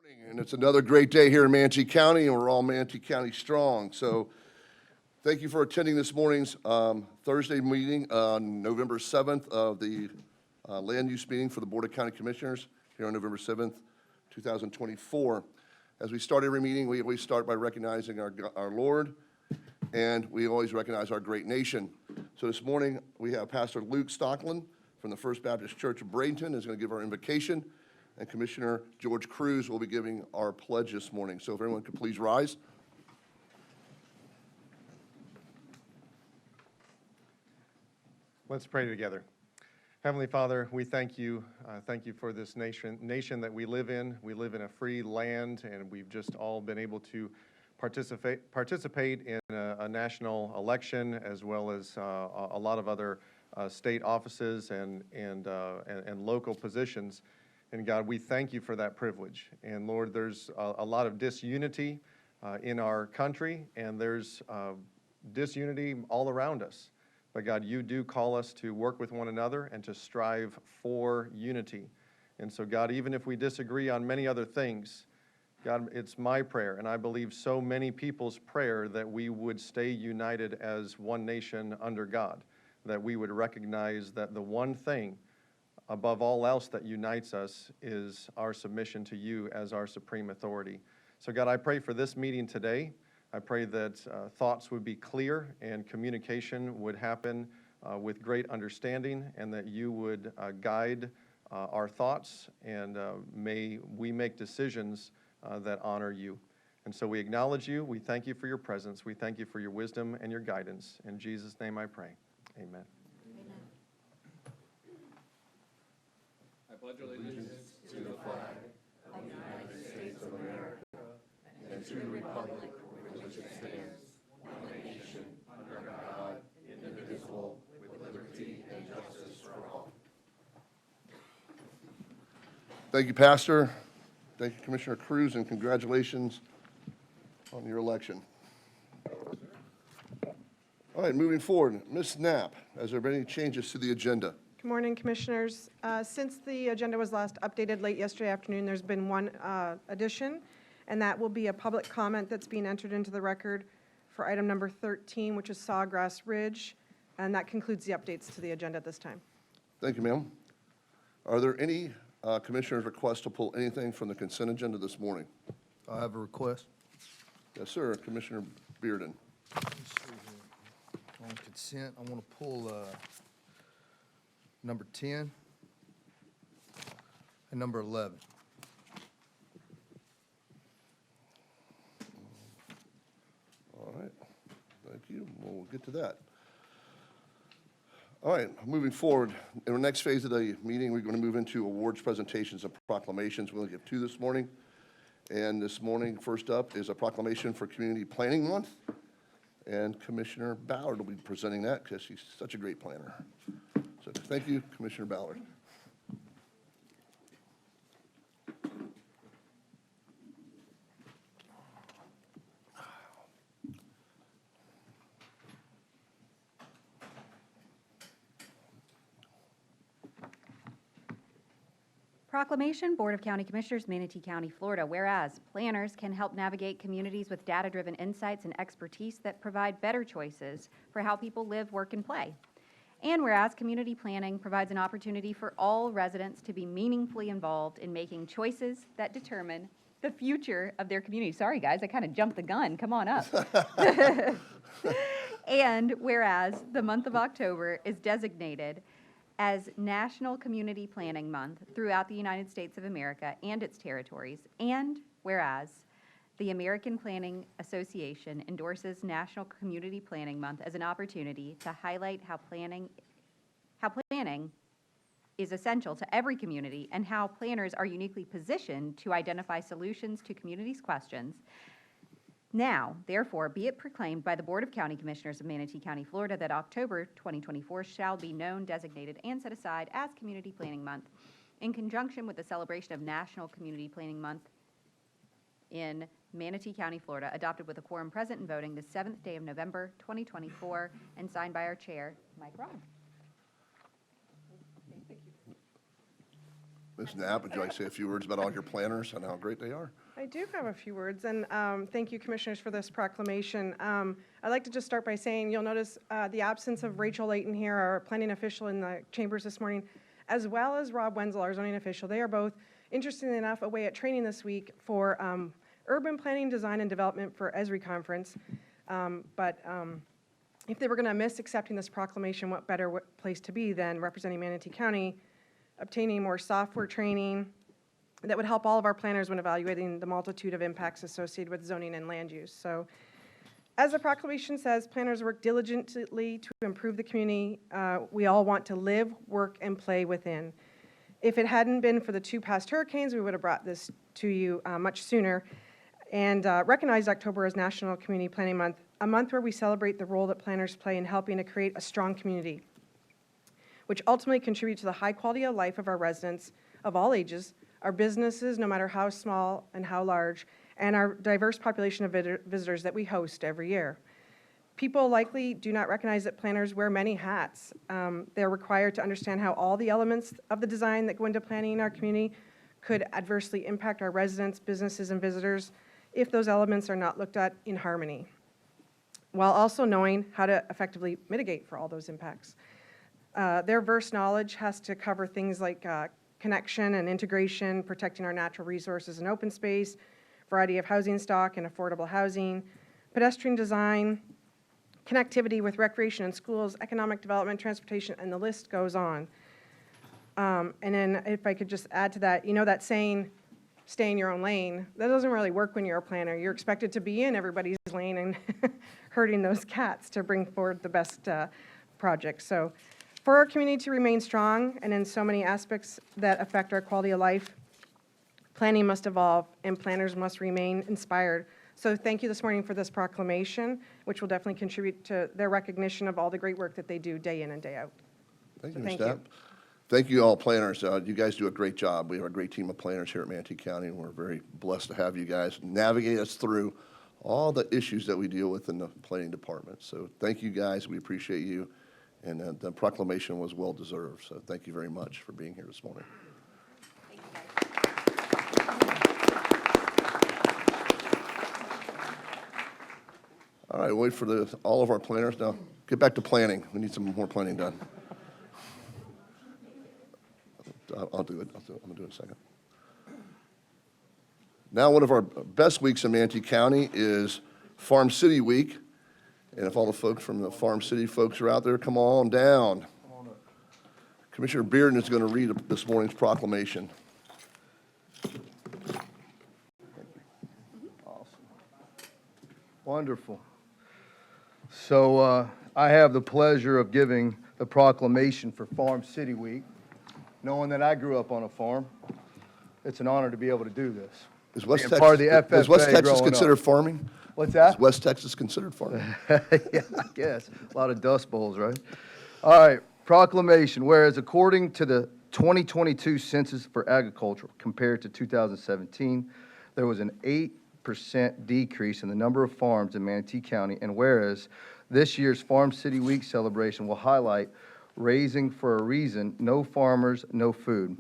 And it's another great day here in Manatee County, and we're all Manatee County strong. So thank you for attending this morning's Thursday meeting on November 7th of the land use meeting for the Board of County Commissioners here on November 7th, 2024. As we start every meeting, we always start by recognizing our Lord, and we always recognize our great nation. So this morning, we have Pastor Luke Stockland from the First Baptist Church of Bradenton is going to give our invocation, and Commissioner George Cruz will be giving our pledge this morning. So if everyone could please rise. Let's pray together. Heavenly Father, we thank you for this nation that we live in. We live in a free land, and we've just all been able to participate in a national election, as well as a lot of other state offices and local positions. And God, we thank you for that privilege. And Lord, there's a lot of disunity in our country, and there's disunity all around us. But God, you do call us to work with one another and to strive for unity. And so God, even if we disagree on many other things, God, it's my prayer, and I believe so many people's prayer, that we would stay united as one nation under God, that we would recognize that the one thing above all else that unites us is our submission to you as our supreme authority. So God, I pray for this meeting today. I pray that thoughts would be clear and communication would happen with great understanding, and that you would guide our thoughts, and may we make decisions that honor you. And so we acknowledge you. We thank you for your presence. We thank you for your wisdom and your guidance. In Jesus' name I pray. Amen. I pledge allegiance to the flag of the United States of America and to the republic for which it stands, one nation, under God, indivisible, with liberty and justice for all. Thank you, Pastor. Thank you, Commissioner Cruz, and congratulations on your election. All right, moving forward, Ms. Knapp, has there been any changes to the agenda? Good morning, Commissioners. Since the agenda was last updated late yesterday afternoon, there's been one addition, and that will be a public comment that's being entered into the record for item number 13, which is Sawgrass Ridge, and that concludes the updates to the agenda at this time. Thank you, ma'am. Are there any commissioners' requests to pull anything from the consent agenda this morning? I have a request. Yes, sir. Commissioner Bearden. Let's see here. On consent, I want to pull number 10 and number 11. All right. Thank you. We'll get to that. All right, moving forward, in the next phase of the meeting, we're going to move into awards, presentations, and proclamations. We only have two this morning. And this morning, first up is a proclamation for Community Planning Month. And Commissioner Ballard will be presenting that because she's such a great planner. So thank you, Commissioner Ballard. Proclamation, Board of County Commissioners, Manatee County, Florida. Whereas planners can help navigate communities with data-driven insights and expertise that provide better choices for how people live, work, and play. And whereas community planning provides an opportunity for all residents to be meaningfully involved in making choices that determine the future of their community. Sorry, guys, I kind of jumped the gun. Come on up. And whereas the month of October is designated as National Community Planning Month throughout the United States of America and its territories, and whereas the American Planning Association endorses National Community Planning Month as an opportunity to highlight how planning is essential to every community and how planners are uniquely positioned to identify solutions to communities' questions. Now, therefore, be it proclaimed by the Board of County Commissioners of Manatee County, Florida, that October 2024 shall be known, designated, and set aside as Community Planning Month in conjunction with the celebration of National Community Planning Month in Manatee County, Florida, adopted with a quorum present and voting the 7th day of November 2024, and signed by our chair, Mike Robb. Ms. Knapp, would you like to say a few words about all your planners and how great they are? I do have a few words, and thank you, Commissioners, for this proclamation. I'd like to just start by saying, you'll notice the absence of Rachel Layton here, our planning official in the chambers this morning, as well as Rob Wenzel, our zoning official. They are both, interestingly enough, away at training this week for urban planning, design, and development for ESRI conference. But if they were going to miss accepting this proclamation, what better place to be than representing Manatee County, obtaining more software training that would help all of our planners when evaluating the multitude of impacts associated with zoning and land use. So, as the proclamation says, planners work diligently to improve the community we all want to live, work, and play within. If it hadn't been for the 2 past hurricanes, we would have brought this to you much sooner and recognized October as National Community Planning Month, a month where we celebrate the role that planners play in helping to create a strong community, which ultimately contribute to the high quality of life of our residents of all ages, our businesses, no matter how small and how large, and our diverse population of visitors that we host every year. People likely do not recognize that planners wear many hats. They're required to understand how all the elements of the design that go into planning our community could adversely impact our residents, businesses, and visitors if those elements are not looked at in harmony, while also knowing how to effectively mitigate for all those impacts. Their verse knowledge has to cover things like connection and integration, protecting our natural resources and open space, variety of housing stock and affordable housing, pedestrian design, connectivity with recreation and schools, economic development, transportation, and the list goes on. And then if I could just add to that, you know that saying, stay in your own lane, that doesn't really work when you're a planner. You're expected to be in everybody's lane and herding those cats to bring forward the best projects. So for our community to remain strong and in so many aspects that affect our quality of life, planning must evolve and planners must remain inspired. So thank you this morning for this proclamation, which will definitely contribute to their recognition of all the great work that they do day in and day out. Thank So you, Ms. thank Knapp. you. Thank you all planners. You guys do a great job. We have a great team of planners here at Manatee County, and we're very blessed to have you guys navigate us through all the issues that we deal with in the planning department. So thank you guys. We appreciate you. And the proclamation was well-deserved. So thank you very much for being here this morning. All right, wait for all of our planners. Now, get back to planning. We need some more planning done. I'll do it. I'm going to do it in a second. Now, one of our best weeks in Manatee County is Farm City Week. And if all the folks from the Farm City folks are out there, come on down. Commissioner Bearden is going to read this morning's proclamation. Awesome. Wonderful. So I have the pleasure of giving the proclamation for Farm City Week. Knowing that I grew up on a farm, it's an honor to be able to do this. Is West Being Texas, part of the FFA is West Texas growing considered up. farming? What's that? Is West Texas considered farming? Yeah, I guess. A lot of dust bowls, right? All right, proclamation. Whereas according to the 2022 Census for Agriculture compared to 2017, there was an 8% decrease in the number of farms in Manatee County. And whereas this year's Farm City Week celebration will highlight Raising for a Reason, No Farmers, No Food,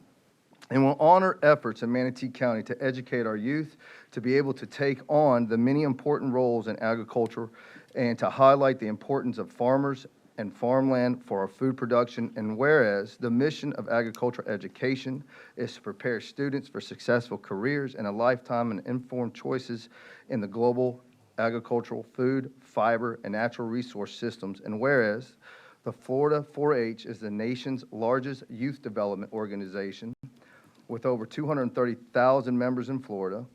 and will honor efforts in Manatee County to educate our youth to be able to take on the many important roles in agriculture and to highlight the importance of farmers and farmland for our food production. And whereas the mission of agricultural education is to prepare students for successful careers and a lifetime and informed choices in the global agricultural, food, fiber, and natural resource systems. And whereas the Florida 4-H is the nation's largest youth development organization with over 230,000 members in Florida.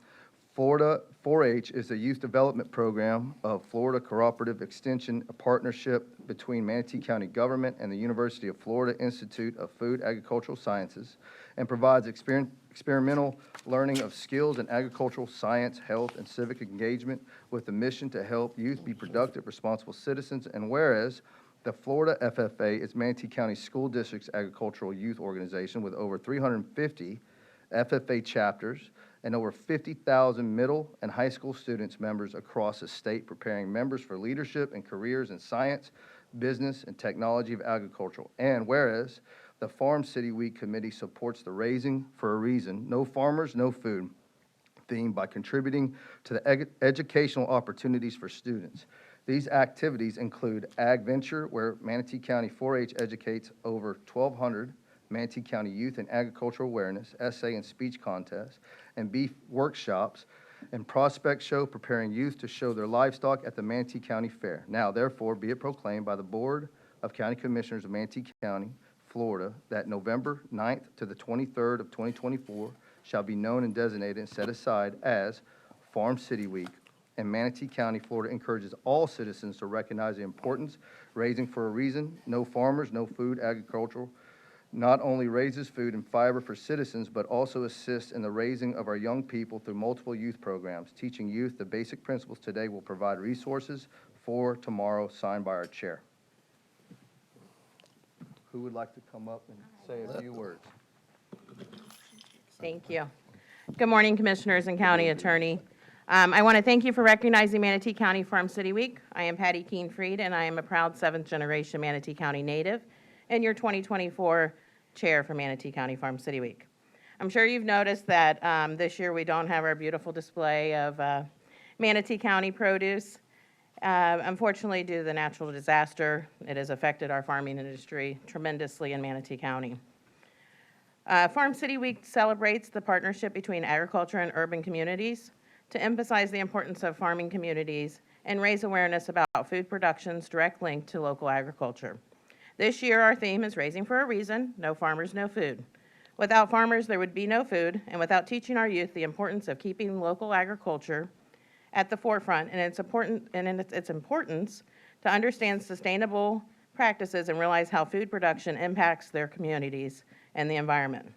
Florida 4-H is a youth development program of Florida Cooperative Extension, a partnership between Manatee County government and the University of Florida Institute of Food Agricultural Sciences, and provides experimental learning of skills in agricultural science, health, and civic engagement with the mission to help youth be productive, responsible citizens. And whereas the Florida FFA is Manatee County School District's agricultural youth organization with over 350 FFA chapters and over 50,000 middle and high school students members across the state, preparing members for leadership and careers in science, business, and technology of agriculture. And whereas The Farm City Week Committee supports the Raising for a Reason, No Farmers, No Food theme by contributing to the educational opportunities for students. These activities include Ag Venture, where Manatee County 4-H educates over 1,200 Manatee County youth in agricultural awareness, essay and speech contests, and beef workshops, and Prospect Show, preparing youth to show their livestock at the Manatee County Fair. Now, therefore, be it proclaimed by the Board of County Commissioners of Manatee County, Florida, that November 9th to the 23rd of 2024 shall be known and designated and set aside as Farm City Week. And Manatee County, Florida encourages all citizens to recognize the importance Raising for a Reason, No Farmers, No Food agricultural not only raises food and fiber for citizens, but also assists in the raising of our young people through multiple youth programs. Teaching youth the basic principles today will provide resources for tomorrow, signed by our chair. Who would like to come up and say a few words? Thank you. Good morning, Commissioners and County Attorney. I want to thank you for recognizing Manatee County Farm City Week. I am Patty Keen-Fried, and I am a proud seventh-generation Manatee County native and your 2024 Chair for Manatee County Farm City Week. I'm sure you've noticed that this year we don't have our beautiful display of Manatee County produce. Unfortunately, due to the natural disaster, it has affected our farming industry tremendously in Manatee County. Farm City Week celebrates the partnership between agriculture and urban communities to emphasize the importance of farming communities and raise awareness about food production's direct link to local agriculture. This year, our theme is Raising for a Reason, No Farmers, No Food. Without farmers, there would be no food, and without teaching our youth the importance of keeping local agriculture at the forefront and its importance to understand sustainable practices and realize how food production impacts their communities and the environment.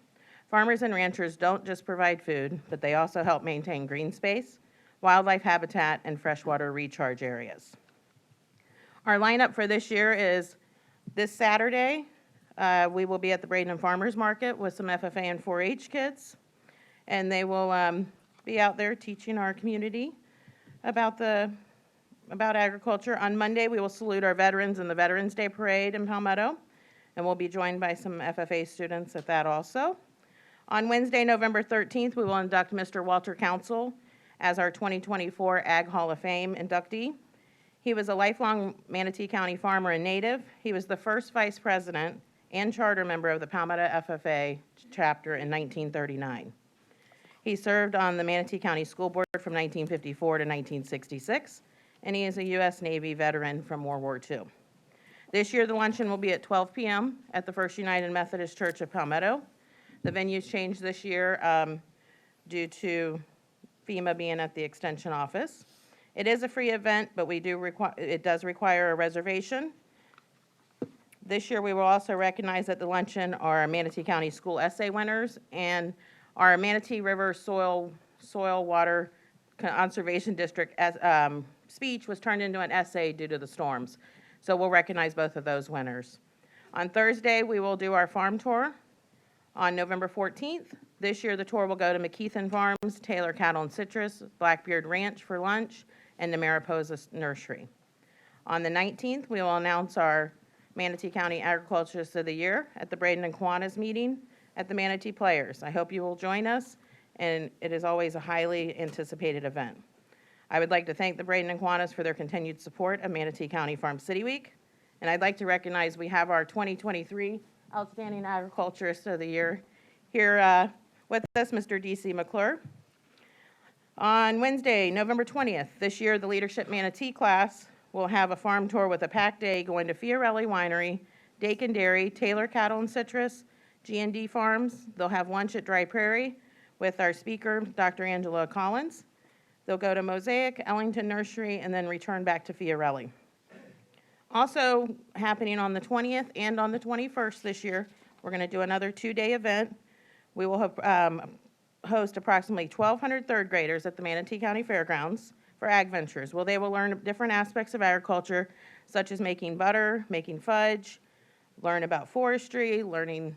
Farmers and ranchers don't just provide food, but they also help maintain green space, wildlife habitat, and freshwater recharge areas. Our lineup for this year is this Saturday, we will be at the Braden Farmers Market with some FFA and 4-H kids, and they will be out there teaching our community about agriculture. On Monday, we will salute our veterans in the Veterans Day Parade in Palmetto, and we'll be joined by some FFA students at that also. On Wednesday, November 13th, we will induct Mr. Walter Council as our 2024 Ag Hall of Fame inductee. He was a lifelong Manatee County farmer and native. He was the first vice president and charter member of the Palmetto FFA chapter in 1939. He served on the Manatee County School Board from 1954 to 1966, and he is a U.S. Navy veteran from World War II. This year, the luncheon will be at 12 p.m. at the First United Methodist Church of Palmetto. The venue's changed this year due to FEMA being at the Extension office. It is a free event, but it does require a reservation. This year, we will also recognize at the luncheon our Manatee County School Essay winners and our Manatee River Soil Water Conservation District speech was turned into an essay due to the storms. So we'll recognize both of those winners. On Thursday, we will do our farm tour. On November 14th, this year the tour will go to Moccasin Farms, Taylor Cattle and Citrus, Blackbeard Ranch for lunch, and the Mariposa Nursery. On the 19th, we will announce our Manatee County Agriculturist of the Year at the Braden and Kiwanis meeting at the Manatee Players. I hope you will join us, and it is always a highly anticipated event. I would like to thank the Braden and Kiwanis for their continued support of Manatee County Farm City Week, and I'd like to recognize we have our 2023 Outstanding Agriculturist of the Year here with us, Mr. D.C. McClure. On Wednesday, November 20th, this year, the Leadership Manatee class will have a farm tour with a packed day going to Fiorelli Winery, Dakin Dairy, Taylor Cattle and Citrus, G&D Farms. They'll have lunch at Dry Prairie with our speaker, Dr. Angela Collins. They'll go to Mosaic, Ellington Nursery, and then return back to Fiorelli. Also happening on the 20th and on the 21st this year, we're going to do another two-day event. We will host approximately 1,200 third graders at the Manatee County Fairgrounds for Ag Ventures. Well, they will learn different aspects of agriculture, such as making butter, making fudge, learn about forestry, learning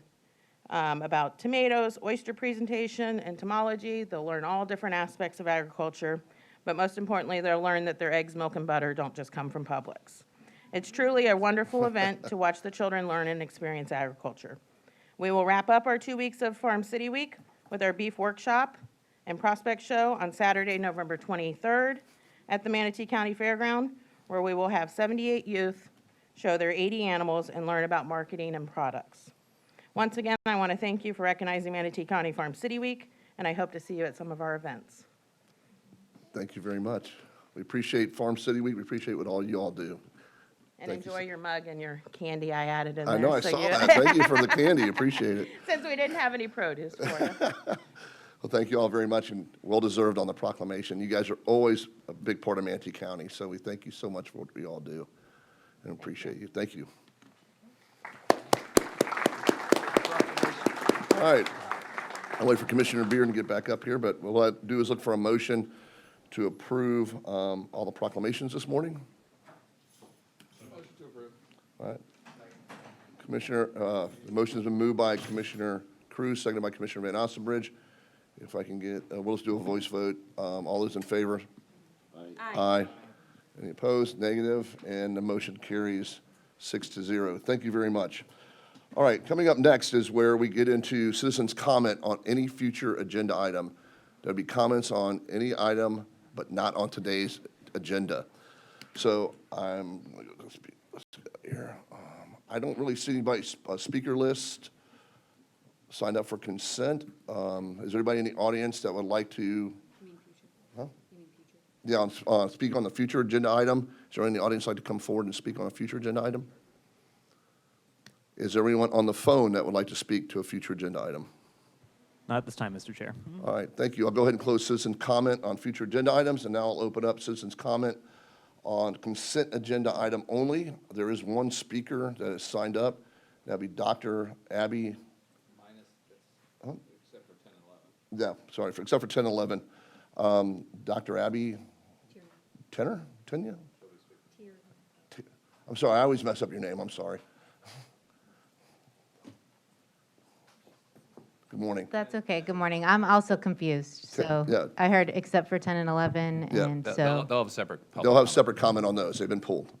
about tomatoes, oyster presentation, entomology. They'll learn all different aspects of agriculture, but most importantly, they'll learn that their eggs, milk, and butter don't just come from Publix. It's truly a wonderful event to watch the children learn and experience agriculture. We will wrap up our 2 weeks of Farm City Week with our beef workshop and prospect show on Saturday, November 23rd at the Manatee County Fairground, where we will have 78 youth show their 80 animals and learn about marketing and products. Once again, I want to thank you for recognizing Manatee County Farm City Week, and I hope to see you at some of our events. Thank you very much. We appreciate Farm City Week. We appreciate what all you all do. And Thank you, enjoy sir. your mug and your candy I added in there. I know, I so saw you- that. Thank you for the candy. Appreciate it. Since we didn't have any produce for you. Well, thank you all very much, and well-deserved on the proclamation. You guys are always a big part of Manatee County, so we thank you so much for what we all do, and appreciate you. Thank you. All right. I'll wait for Commissioner Bearden to get back up here, but what I'll do is look for a motion to approve all the proclamations this morning. Motion to approve. All right. Commissioner, the motion has been moved by Commissioner Cruz, seconded by Commissioner Van Ossenbridge. If I can get, we'll just do a voice vote. All those in favor? Aye. Any opposed? Negative? And the motion carries 6-0. Thank you very much. All right, coming up next is where we get into citizens' comment on any future agenda item. There'll be comments on any item, but not on today's agenda. So let's go here. I don't really see anybody's speaker list signed up for consent. Is there anybody in the audience that would like to? Huh? Yeah, speak on the future agenda item? Is there anyone in the audience like to come forward and speak on a future agenda item? Is there anyone on the phone that would like to speak to a future agenda item? Not at this time, Mr. Chair. All right, thank you. I'll go ahead and close citizen comment on future agenda items, and now I'll open up citizens' comment on consent agenda item only. There is one speaker that is signed up. That'd be Dr. Abby. Huh? Except for 10 and 11. Yeah, sorry, except for 10 and 11. Dr. Abby Tenner? Tenya? I'm sorry, I always mess up your name, I'm sorry. Good morning. That's okay. Good morning. I'm also confused. So Yeah. I heard except for 10 and 11, Yeah. and They'll so, have a separate public They'll have comment. separate comment on those, they've been pulled.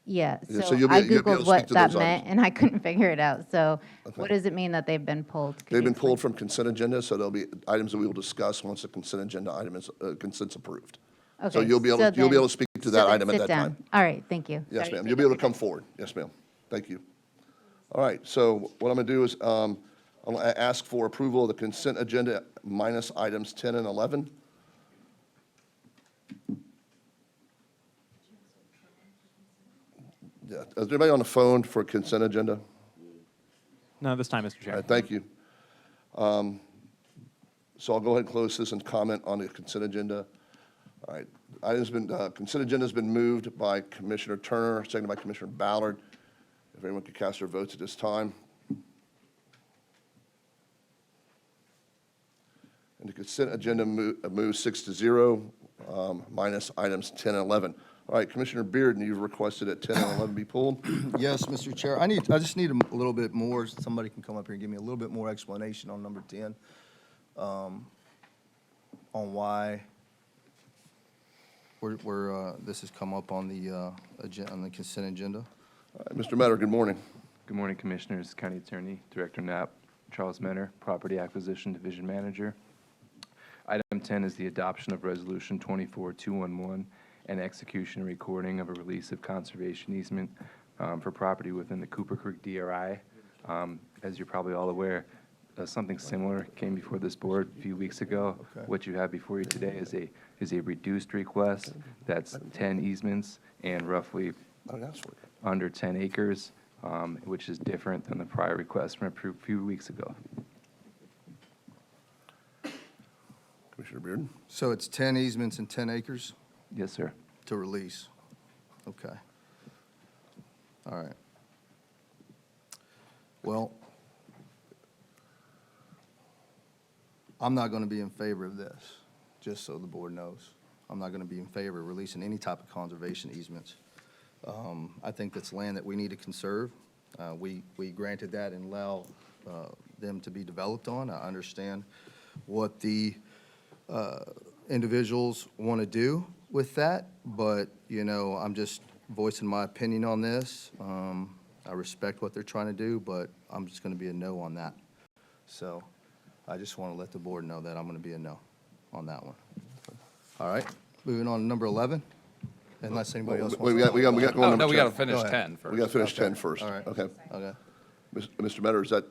yeah. Yeah, so So you'll be- I you'll be able to Googled speak what to that those meant, items. and I couldn't figure it out. So Okay. what does it mean that they've been pulled? Could They've you been explain? pulled from consent agenda, so there'll be items that we will discuss once the consent agenda item is, consent's approved. So Okay, you'll be able, so you'll be then- able to speak to so that then item at sit that down. time. All right, thank you. Yes, Sorry ma'am. to You'll take be able up to come forward. Yes, ma'am. Thank you. All right, so what I'm going to do is, I'm going to ask for approval of the consent agenda minus items 10 and 11. Yeah, is there anybody on the phone for consent agenda? Not at this time, Mr. All Chair. right, thank you. So I'll go ahead and close this and comment on the consent agenda. All right, consent agenda has been moved by Commissioner Turner, seconded by Commissioner Ballard. If anyone could cast their votes at this time. And the consent agenda moves 6-0, minus items 10 and 11. All right, Commissioner Bearden, you've requested that 10 and 11 be pulled. Yes, Mr. Chair. I just need a little bit more, somebody can come up here and give me a little bit more explanation on number 10, on why this has come up on the on the consent agenda. All right, Mr. Metter, good morning. Good morning, Commissioners, County Attorney, Director Knapp, Charles Menner, Property Acquisition Division Manager. Item 10 is the adoption of Resolution 24-211 and execution and recording of a release of conservation easement for property within the Cooper Creek DRI. As you're probably all aware, something similar came before this board a few weeks ago. Okay. What you have before you today is a reduced request that's 10 easements and roughly I would ask for it. under 10 acres, which is different than the prior request from a few weeks ago. Commissioner Bearden? So it's 10 easements and 10 acres Yes, sir. to release? Okay. All right. Well, I'm not going to be in favor of this, just so the board knows. I'm not going to be in favor of releasing any type of conservation easements. I think that's land that we need to conserve. We granted that and allow them to be developed on. I understand what the individuals want to do with that, but, you know, I'm just voicing my opinion on this. I respect what they're trying to do, but I'm just going to be a no on that. So I just want to let the board know that I'm going to be a no on that one. All right, moving on to number 11, unless anybody else Wait, wants we to. got going Oh, number no, we got to 10. finish Go ahead. 10 first. We got to finish 10 first. All right. Okay. Okay. Mr. Metter, is that,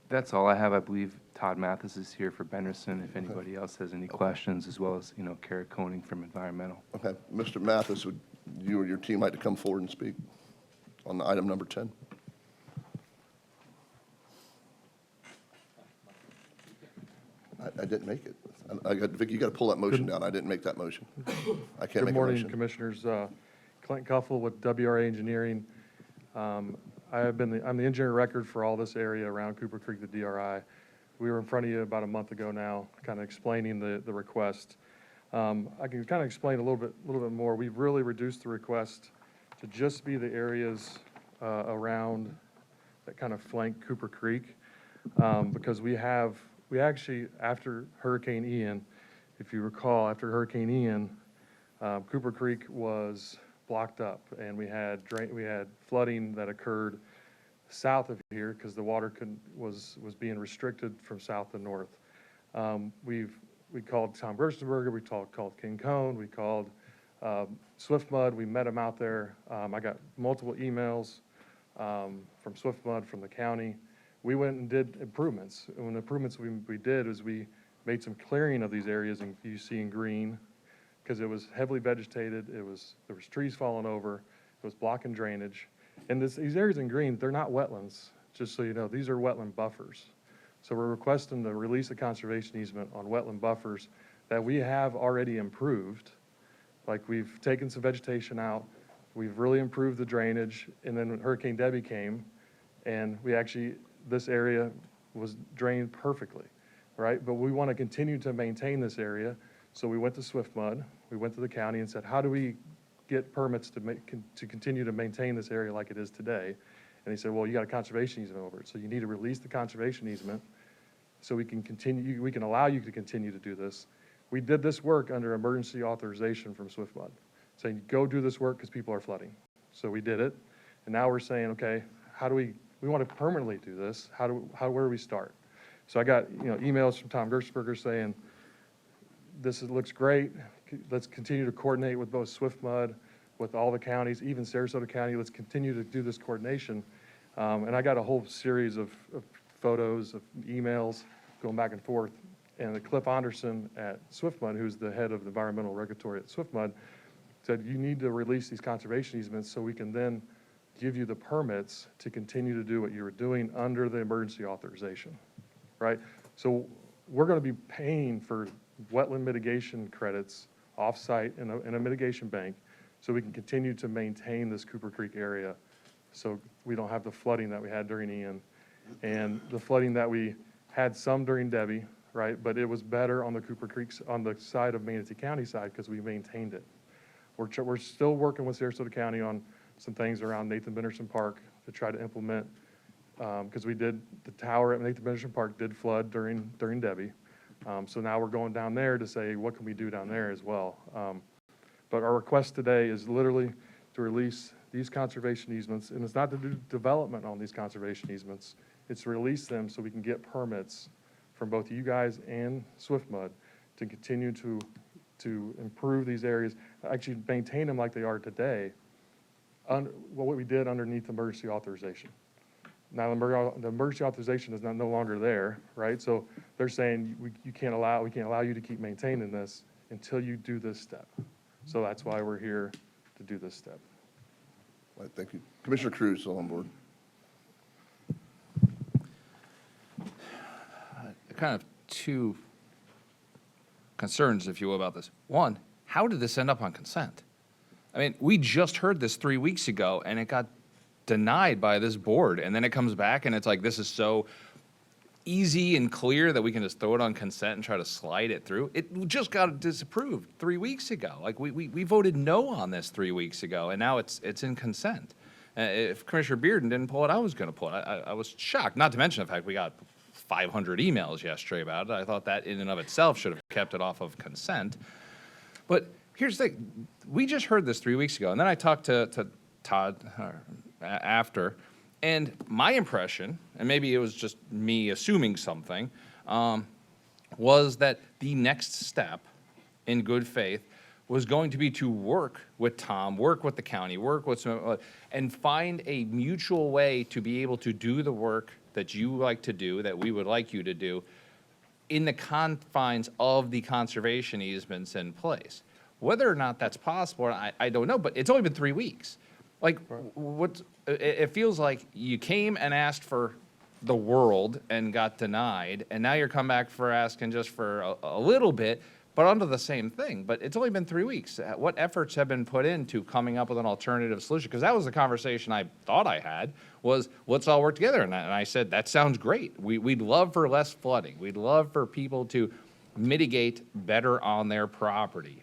That's all I have. I believe Todd Mathis is here for Benderson, if anybody else has any questions, as well as, Kara Koenig from Environmental. okay. Mr. Mathis, would you or your team like to come forward and speak on item number 10? I didn't make it. Vic, you got to pull that motion down. I didn't make that motion. I can't Good make a morning, motion. Commissioners. Clint Cuffle with WRA Engineering. I'm the engineer of record for all this area around Cooper Creek, the DRI. We were in front of you about a month ago now, kind of explaining the request. I can kind of explain a little bit more. We've really reduced the request to just be the areas around that kind of flank Cooper Creek, because we actually, after Hurricane Ian, if you recall, after Hurricane Ian, Cooper Creek was blocked up, and we had flooding that occurred south of here because the water was being restricted from south to north. We called Tom Gerstenberger, we called King Cone, we called Swift Mud, we met him out there. I got multiple emails from Swift Mud, from the county. We went and did improvements. And the improvements we did is we made some clearing of these areas, and you see in green, because it was heavily vegetated, there was trees falling over, it was blocking drainage. And these areas in green, they're not wetlands, just so you know, these are wetland buffers. So we're requesting to release a conservation easement on wetland buffers that we have already improved. Like, we've taken some vegetation out, we've really improved the drainage, and then when Hurricane Debbie came, and this area was drained perfectly, right? But we want to continue to maintain this area, so we went to Swift Mud, we went to the county and said, how do we get permits to continue to maintain this area like it is today? And he said, well, you got a conservation easement over it, so you need to release the conservation easement so we can allow you to continue to do this. We did this work under emergency authorization from Swift Mud, saying, go do this work because people are flooding. So we did it, and now we're saying, okay, we want to permanently do this. Where do we start? So I got, emails from Tom Gerstenberger saying, looks great. Let's continue to coordinate with both Swift Mud, with all the counties, even Sarasota County. Let's continue to do this coordination. And I got a whole series of photos, of emails going back and forth. And Cliff Anderson at Swift Mud, who's the head of the environmental regulatory at Swift Mud, said, you need to release these conservation easements so we can then give you the permits to continue to do what you were doing under the emergency authorization, right? So we're going to be paying for wetland mitigation credits off-site in a mitigation bank so we can continue to maintain this Cooper Creek area so we don't have the flooding that we had during Ian and the flooding that we had some during Debbie, right? But it was better on the Cooper Creek, on the side of Manatee County side, because we maintained it. We're still working with Sarasota County on some things around Nathan Benderson Park to try to implement, because the tower at Nathan Benderson Park did flood during Debbie. So now we're going down there to say, what can we do down there as well? But our request today is literally to release these conservation easements, and it's not to do development on these conservation easements. It's to release them so we can get permits from both you guys and Swift Mud to continue to improve these areas, actually maintain them like they are today, what we did underneath emergency authorization. Now, the emergency authorization is no longer there, right? So they're saying we can't allow you to keep maintaining this until you do this step. So that's why we're here to do this step. All right, thank you. Commissioner Cruz is on board. Kind of two concerns, if you will, about this. One, how did this end up on consent? I mean, we just heard this 3 weeks ago, and it got denied by this board, and then it comes back, and it's like, this is so easy and clear that we can just throw it on consent and try to slide it through. It just got disapproved 3 weeks ago. Like, we voted no on this 3 weeks ago, and now it's in consent. If Commissioner Bearden didn't pull it, I was going to pull it. I was shocked, not to mention the fact we got 500 emails yesterday about it. I thought that in and of itself should have kept it off of consent. But here's the thing. We just heard this 3 weeks ago, and then I talked to Todd after, And my impression, and maybe it was just me assuming something, was that the next step, in good faith, was going to be to work with Tom, work with the county, work with some, and find a mutual way to be able to do the work that you like to do, that we would like you to do, in the confines of the conservation easements in place. Whether or not that's possible, I don't know, but it's only been 3 weeks. Like, it feels like you came and asked for the world and got denied, and now you're come back for asking just for a little bit, but under the same thing. But it's only been 3 weeks. What efforts have been put into coming up with an alternative solution? Because that was the conversation I thought I had, was let's all work together. And I said, that sounds great. We'd love for less flooding. We'd love for people to mitigate better on their property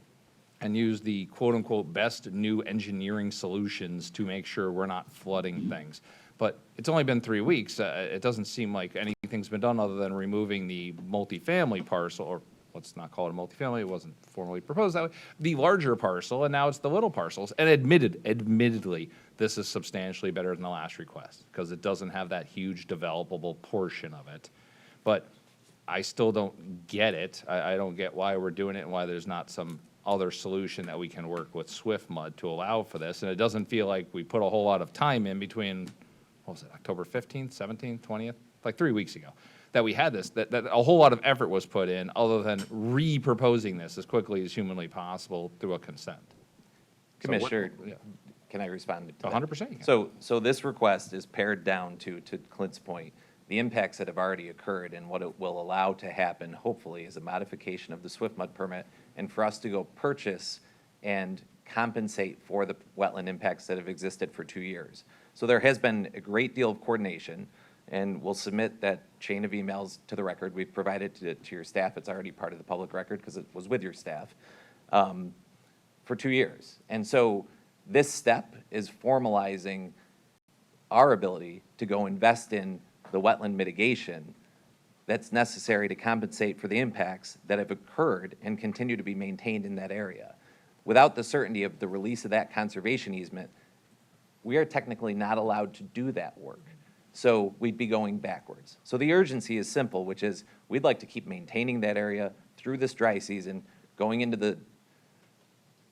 and use the quote-unquote best new engineering solutions to make sure we're not flooding things. But it's only been 3 weeks. It doesn't seem like anything's been done other than removing the multifamily parcel, or let's not call it a multifamily, it wasn't formally proposed that way, the larger parcel, and now it's the little parcels. And admittedly, this is substantially better than the last request, because it doesn't have that huge developable portion of it. But I still don't get it. I don't get why we're doing it and why there's not some other solution that we can work with Swift Mud to allow for this. And it doesn't feel like we put a whole lot of time in between, what was it, October 15th, 17th, 20th? Like 3 weeks ago, that we had this, that a whole lot of effort was put in other than re-proposing this as quickly as humanly possible through a consent. Commissioner, can I respond to that? 100% you can. So this request is pared down to Clint's point, the impacts that have already occurred, and what it will allow to happen, hopefully, is a modification of the Swift Mud permit, and for us to go purchase and compensate for the wetland impacts that have existed for 2 years. So there has been a great deal of coordination, and we'll submit that chain of emails to the record. We've provided to your staff. It's already part of the public record because it was with your staff for 2 years. And so this step is formalizing our ability to go invest in the wetland mitigation that's necessary to compensate for the impacts that have occurred and continue to be maintained in that area. Without the certainty of the release of that conservation easement, we are technically not allowed to do that work. So we'd be going backwards. So the urgency is simple, which is we'd like to keep maintaining that area through this dry season, going into the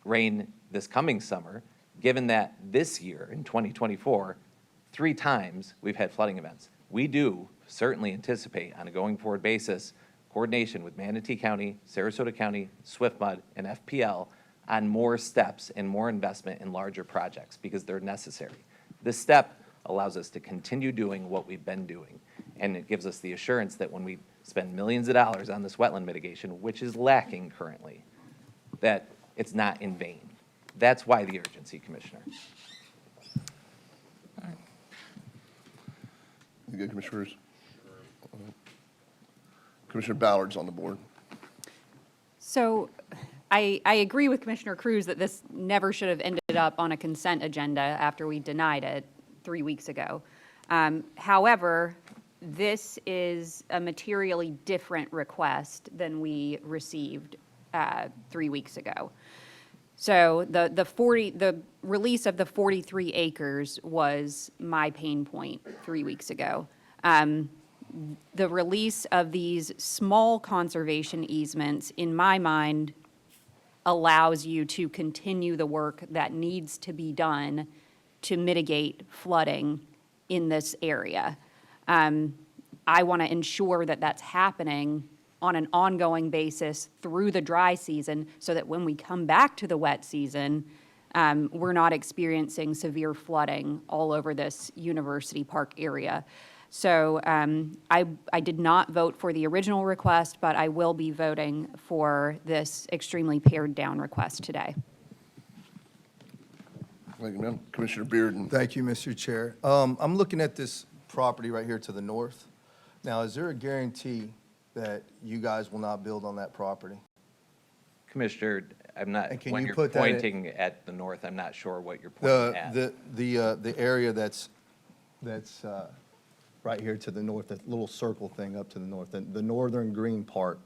rain this coming summer, given that this year, in 2024, 3 times we've had flooding events. We do certainly anticipate, on a going forward basis, coordination with Manatee County, Sarasota County, Swift Mud, and FPL on more steps and more investment in larger projects because they're necessary. This step allows us to continue doing what we've been doing, and it gives us the assurance that when we spend millions of dollars on this wetland mitigation, which is lacking currently, that it's not in vain. That's why the urgency, Commissioner. You good, Commissioners? Commissioner Ballard's on the board. So I agree with Commissioner Cruz that this never should have ended up on a consent agenda after we denied it 3 weeks ago. However, this is a materially different request than we received 3 weeks ago. So the release of the 43 acres was my pain point 3 weeks ago. The release of these small conservation easements, in my mind, allows you to continue the work that needs to be done to mitigate flooding in this area. I want to ensure that that's happening on an ongoing basis through the dry season so that when we come back to the wet season, we're not experiencing severe flooding all over this University Park area. So I did not vote for the original request, but I will be voting for this extremely pared down request today. Thank you, ma'am. Commissioner Bearden. Thank you, Mr. Chair. I'm looking at this property right here to the north. Now, is there a guarantee that you guys will not build on that property? Commissioner, I'm not, And can when you you're put that in- pointing at the north, I'm not sure what you're pointing at. The area that's right here to the north, that little circle thing up to the north, the northern green part.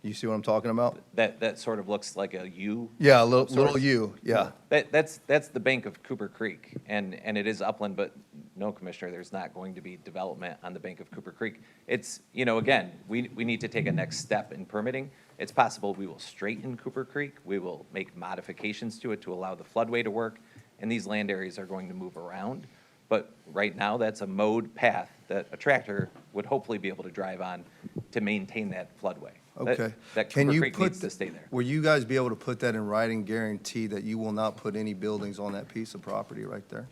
You see what I'm talking about? That sort of looks like a U. Yeah, a of little sorts. U, yeah. That's the bank of Cooper Creek, and it is upland, but no, Commissioner, there's not going to be development on the bank of Cooper Creek. It's, again, we need to take a next step in permitting. It's possible we will straighten Cooper Creek. We will make modifications to it to allow the floodway to work, and these land areas are going to move around. But right now, that's a mowed path that a tractor would hopefully be able to drive on to maintain that floodway. Okay. That Can Cooper you Creek put needs to stay there. Will you guys be able to put that in writing, guarantee that you will not put any buildings on that piece of property right there?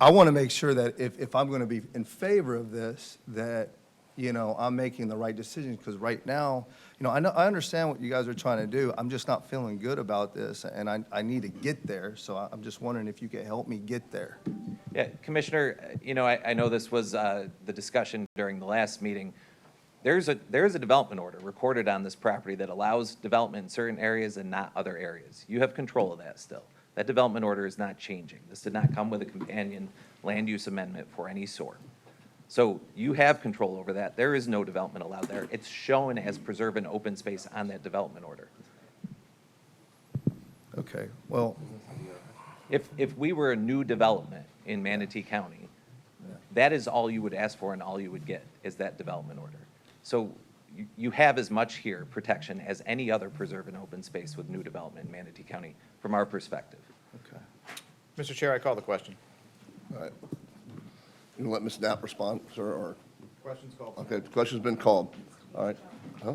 I want to make sure that if I'm going to be in favor of this, that, I'm making the right decision, because right now, I understand what you guys are trying to do. I'm just not feeling good about this, and I need to get there, so I'm just wondering if you could help me get there. Yeah, Commissioner, I know this was the discussion during the last meeting. There is a development order recorded on this property that allows development in certain areas and not other areas. You have control of that still. That development order is not changing. This did not come with a companion land use amendment for any sort. So you have control over that. There is no development allowed there. It's shown as preserve an open space on that development order. Okay, well, If we were a new development in Manatee County, that is all you would ask for and all you would get is that development order. So you have as much here protection as any other preserve an open space with new development in Manatee County from our perspective. okay. Mr. Chair, I call the question. All right. You want to let Ms. Knapp respond, sir, or? Questions called. Okay, the question's been called. All right. Huh?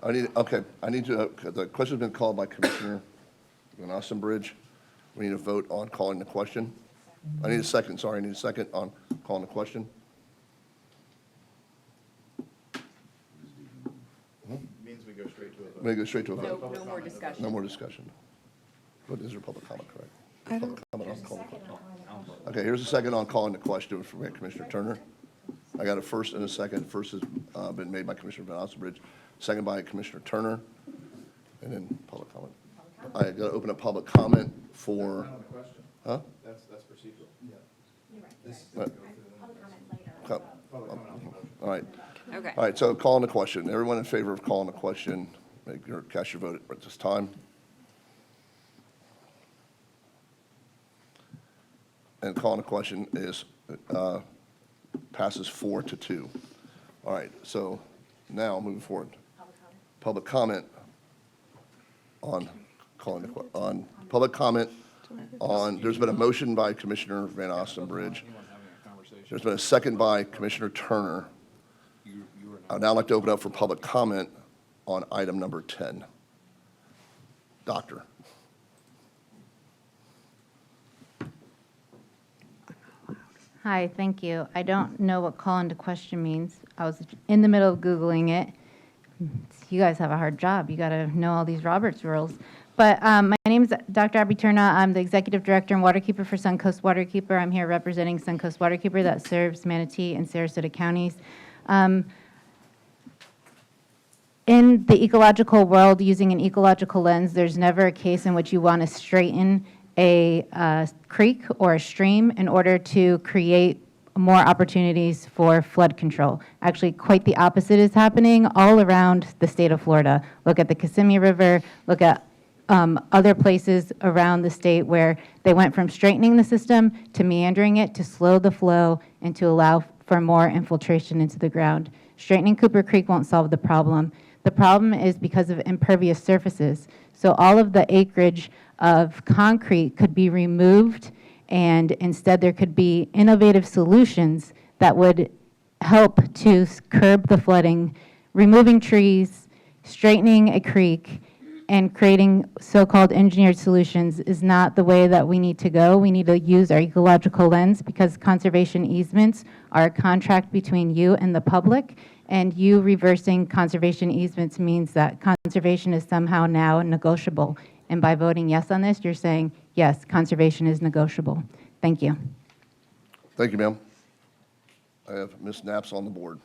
I need to, the question's been called by Commissioner Moccasin Bridge. We need a vote on calling the question. I need a second on calling the question. Means we go straight to a vote. May I go straight to a vote? No more discussion. No more discussion. What is your public comment, correct? Public comment on calling the question. Okay, here's a second on calling the question from Commissioner Turner. I got a first and a second. First has been made by Commissioner Moccasin Bridge, second by Commissioner Turner, and then public comment. I got to open up public comment for, huh? That's procedural. All right. Okay. All right, so calling the question. Everyone in favor of calling the question, cast your vote at this time. And calling the question is, passes 4-2. All right, so now moving forward. Public comment on calling the, on public comment on, there's been a motion by Commissioner Van Osten Bridge. There's been a second by Commissioner Turner. I'd now like to open up for public comment on item number 10. Doctor. Hi, thank you. I don't know what call into question means. I was in the middle of Googling it. You guys have a hard job. You got to know all these Roberts rules. But my name is Dr. Abby Turna. I'm the Executive Director and Waterkeeper for Suncoast Waterkeeper. I'm here representing Suncoast Waterkeeper that serves Manatee and Sarasota counties. In the ecological world, using an ecological lens, there's never a case in which you want to straighten a creek or a stream in order to create more opportunities for flood control. Actually, quite the opposite is happening all around the state of Florida. Look at the Kissimmee River, look at other places around the state where they went from straightening the system to meandering it to slow the flow and to allow for more infiltration into the ground. Straightening Cooper Creek won't solve the problem. The problem is because of impervious surfaces. So all of the acreage of concrete could be removed, and instead there could be innovative solutions that would help to curb the flooding, removing trees, straightening a creek, and creating so-called engineered solutions is not the way that we need to go. We need to use our ecological lens because conservation easements are a contract between you and the public, and you reversing conservation easements means that conservation is somehow now negotiable. And by voting yes on this, you're saying, yes, conservation is negotiable. Thank you. Thank you, ma'am. I have Ms. Knapp's on the board.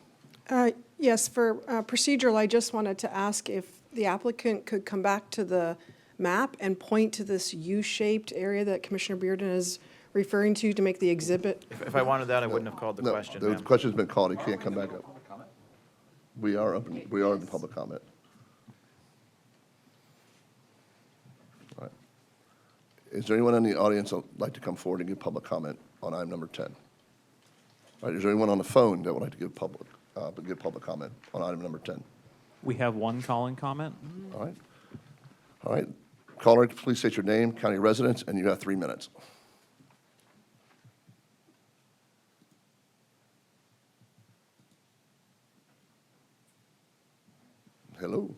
Yes, for procedural, I just wanted to ask if the applicant could come back to the map and point to this U-shaped area that Commissioner Bearden is referring to make the exhibit. If I wanted that, I wouldn't have called the No, question, the ma'am. question's been called. He can't come back up. We are open, we are in the public comment. All right. Is there anyone in the audience that would like to come forward and give public comment on item number 10? All right, is there anyone on the phone that would like to give public comment on item number 10? We have one call-in comment. All right. All right. Caller, please state your name, county residence, and you have 3 minutes. Hello?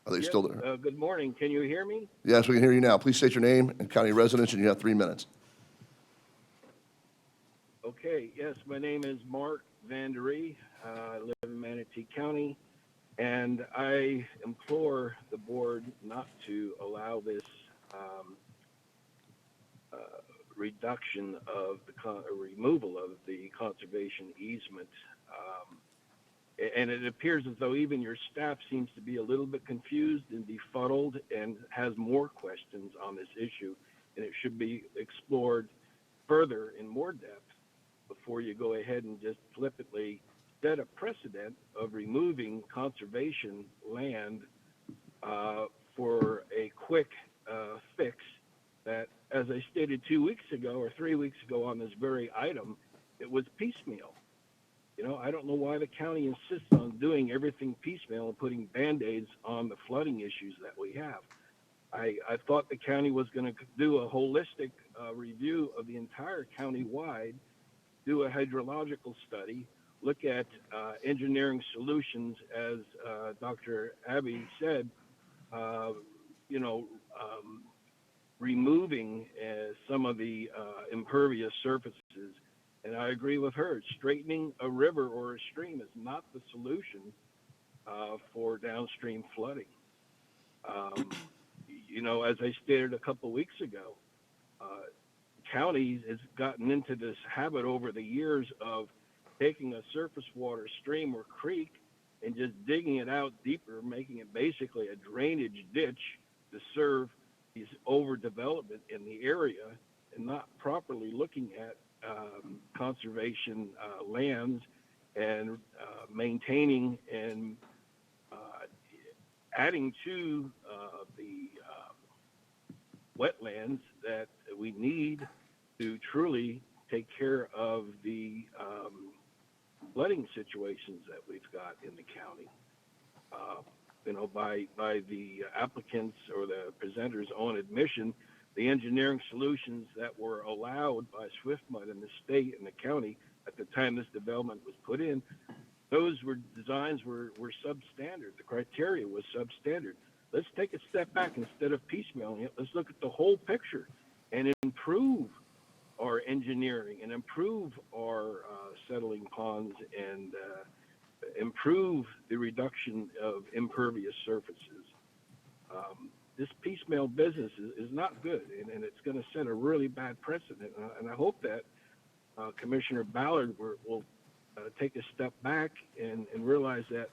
Are they still there? Good morning. Can you hear me? Yes, we can hear you now. Please state your name and county residence, and you have 3 minutes. Okay. Yes, my name is Mark Vanderie. I live in Manatee County, and I implore the board not to allow this reduction of the removal of the conservation easement. And it appears as though even your staff seems to be a little bit confused and befuddled and has more questions on this issue. And it should be explored further in more depth before you go ahead and just flippantly set a precedent of removing conservation land for a quick fix that, as I stated 2 weeks ago or 3 weeks ago on this very item, it was piecemeal. You know, I don't know why the county insists on doing everything piecemeal and putting Band-Aids on the flooding issues that we have. I thought the county was going to do a holistic review of the entire county-wide, do a hydrological study, look at engineering solutions, as Dr. Abbey said, removing some of the impervious surfaces. And I agree with her. Straightening a river or a stream is not the solution for downstream flooding. As I stated a couple weeks ago, counties has gotten into this habit over the years of taking a surface water stream or creek and just digging it out deeper, making it basically a drainage ditch to serve these overdevelopment in the area, and not properly looking at conservation lands and maintaining and adding to the wetlands that we need to truly take care of the flooding situations that we've got in the county. By the applicants or the presenters' own admission, the engineering solutions that were allowed by SwiftMud in the state and the county at the time this development was put in, those designs were substandard. The criteria was substandard. Let's take a step back. Instead of piecemealing it, let's look at the whole picture and improve our engineering and improve our settling ponds and improve the reduction of impervious surfaces. This piecemeal business is not good, and it's going to set a really bad precedent. And I hope that Commissioner Ballard will take a step back and realize that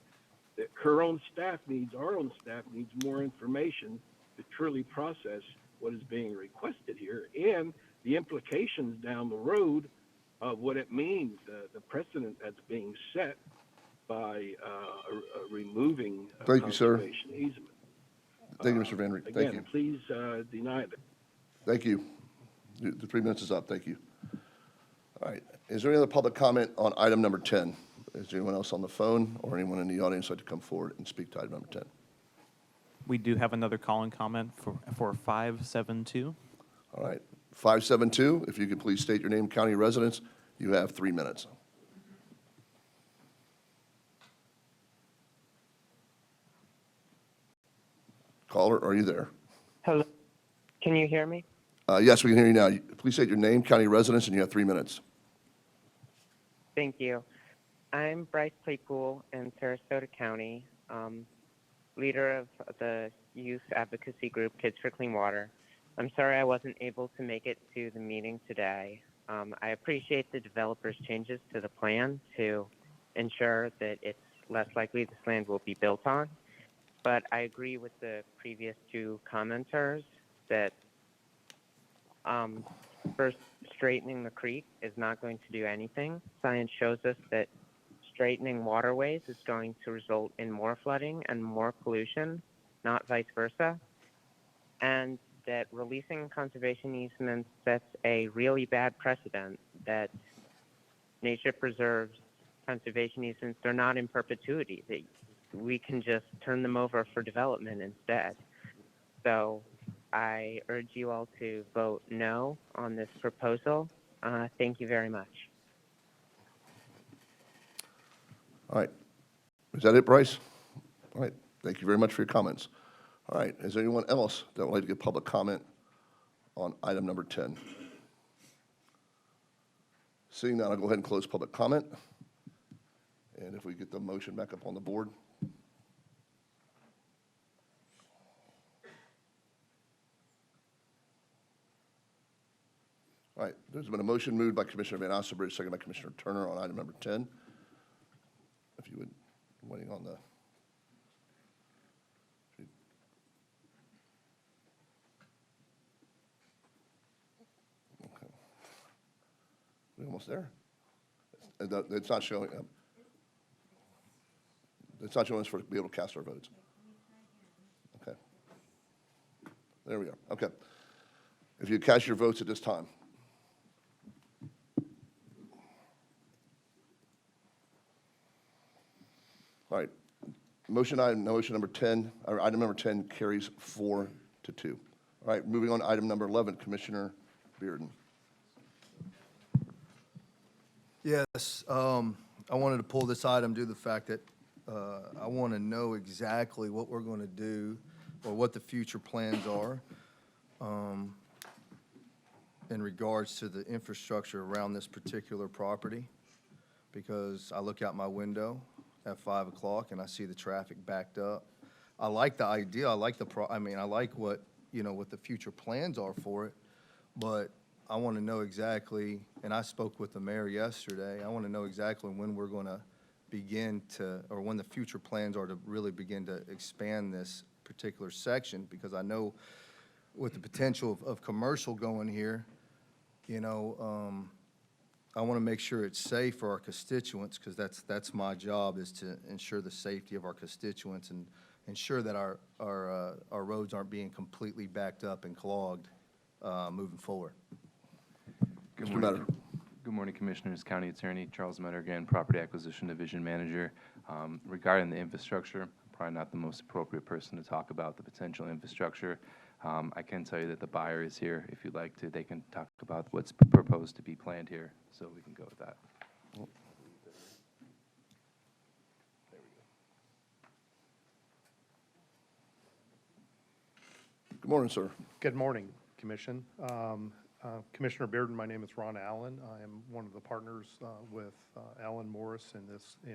her own staff our own staff needs more information to truly process what is being requested here and the implications down the road of what it means, the precedent that's being set by removing Thank you, sir. conservation easement. Thank you, Mr. Van Reed. Thank Again, you. please deny that. Thank you. The 3 minutes is up. Thank you. All right. Is there any other public comment on item number 10? Is there anyone else on the phone or anyone in the audience like to come forward and speak to item number 10? We do have another call-in comment for 572. All right. 572, if you could please state your name, county residence, you have 3 minutes. Caller, are you there? Hello. Can you hear me? Yes, we can hear you now. Please state your name, county residence, and you have 3 minutes. Thank you. I'm Bryce Claypool in Sarasota County, leader of the youth advocacy group Kids for Clean Water. I'm sorry I wasn't able to make it to the meeting today. I appreciate the developer's changes to the plan to ensure that it's less likely this land will be built on. But I agree with the previous two commenters that first, straightening the creek is not going to do anything. Science shows us that straightening waterways is going to result in more flooding and more pollution, not vice versa. And that releasing conservation easements sets a really bad precedent that nature preserves conservation easements are not in perpetuity, that we can just turn them over for development instead. So I urge you all to vote no on this proposal. Thank you very much. All right. Is that it, Bryce? All right. Thank you very much for your comments. All right. Is there anyone else that would like to give public comment on item number 10? Seeing none, I'll go ahead and close public comment. And if we get the motion back up on the board. All right. There's been a motion moved by Commissioner Van Ossenbridge, second by Commissioner Turner on item number 10. If you would, waiting on the. Okay. We almost there? It's not showing. It's not showing us for to be able to cast our votes. Okay. There we are. Okay. If you cast your votes at this time. All right. Motion number 10, or item number 10 carries 4-2. All right, moving on to item number 11, Commissioner Bearden. Yes, I wanted to pull this item due to the fact that I want to know exactly what we're going to do or what the future plans are in regards to the infrastructure around this particular property, because I look out my window at 5 o'clock and I see the traffic backed up. I like the idea, I like I like what, what the future plans are for it, but I want to know exactly, and I spoke with the mayor yesterday, I want to know exactly when we're going to begin to, or when the future plans are to really begin to expand this particular section, because I know with the potential of commercial going here, I want to make sure it's safe for our constituents, because that's my job, is to ensure the safety of our constituents and ensure that our roads aren't being completely backed up and clogged moving forward. Good Mr. morning. Metter. Good morning, Commissioners. County Attorney Charles Metter again, Property Acquisition Division Manager. Regarding the infrastructure, I'm probably not the most appropriate person to talk about the potential infrastructure. I can tell you that the buyer is here. If you'd like to, they can talk about what's proposed to be planned here, so we can go with that. Good morning, sir. Good morning, Commission. Commissioner Bearden, my name is Ron Allen. I am one of the partners with Alan Morris in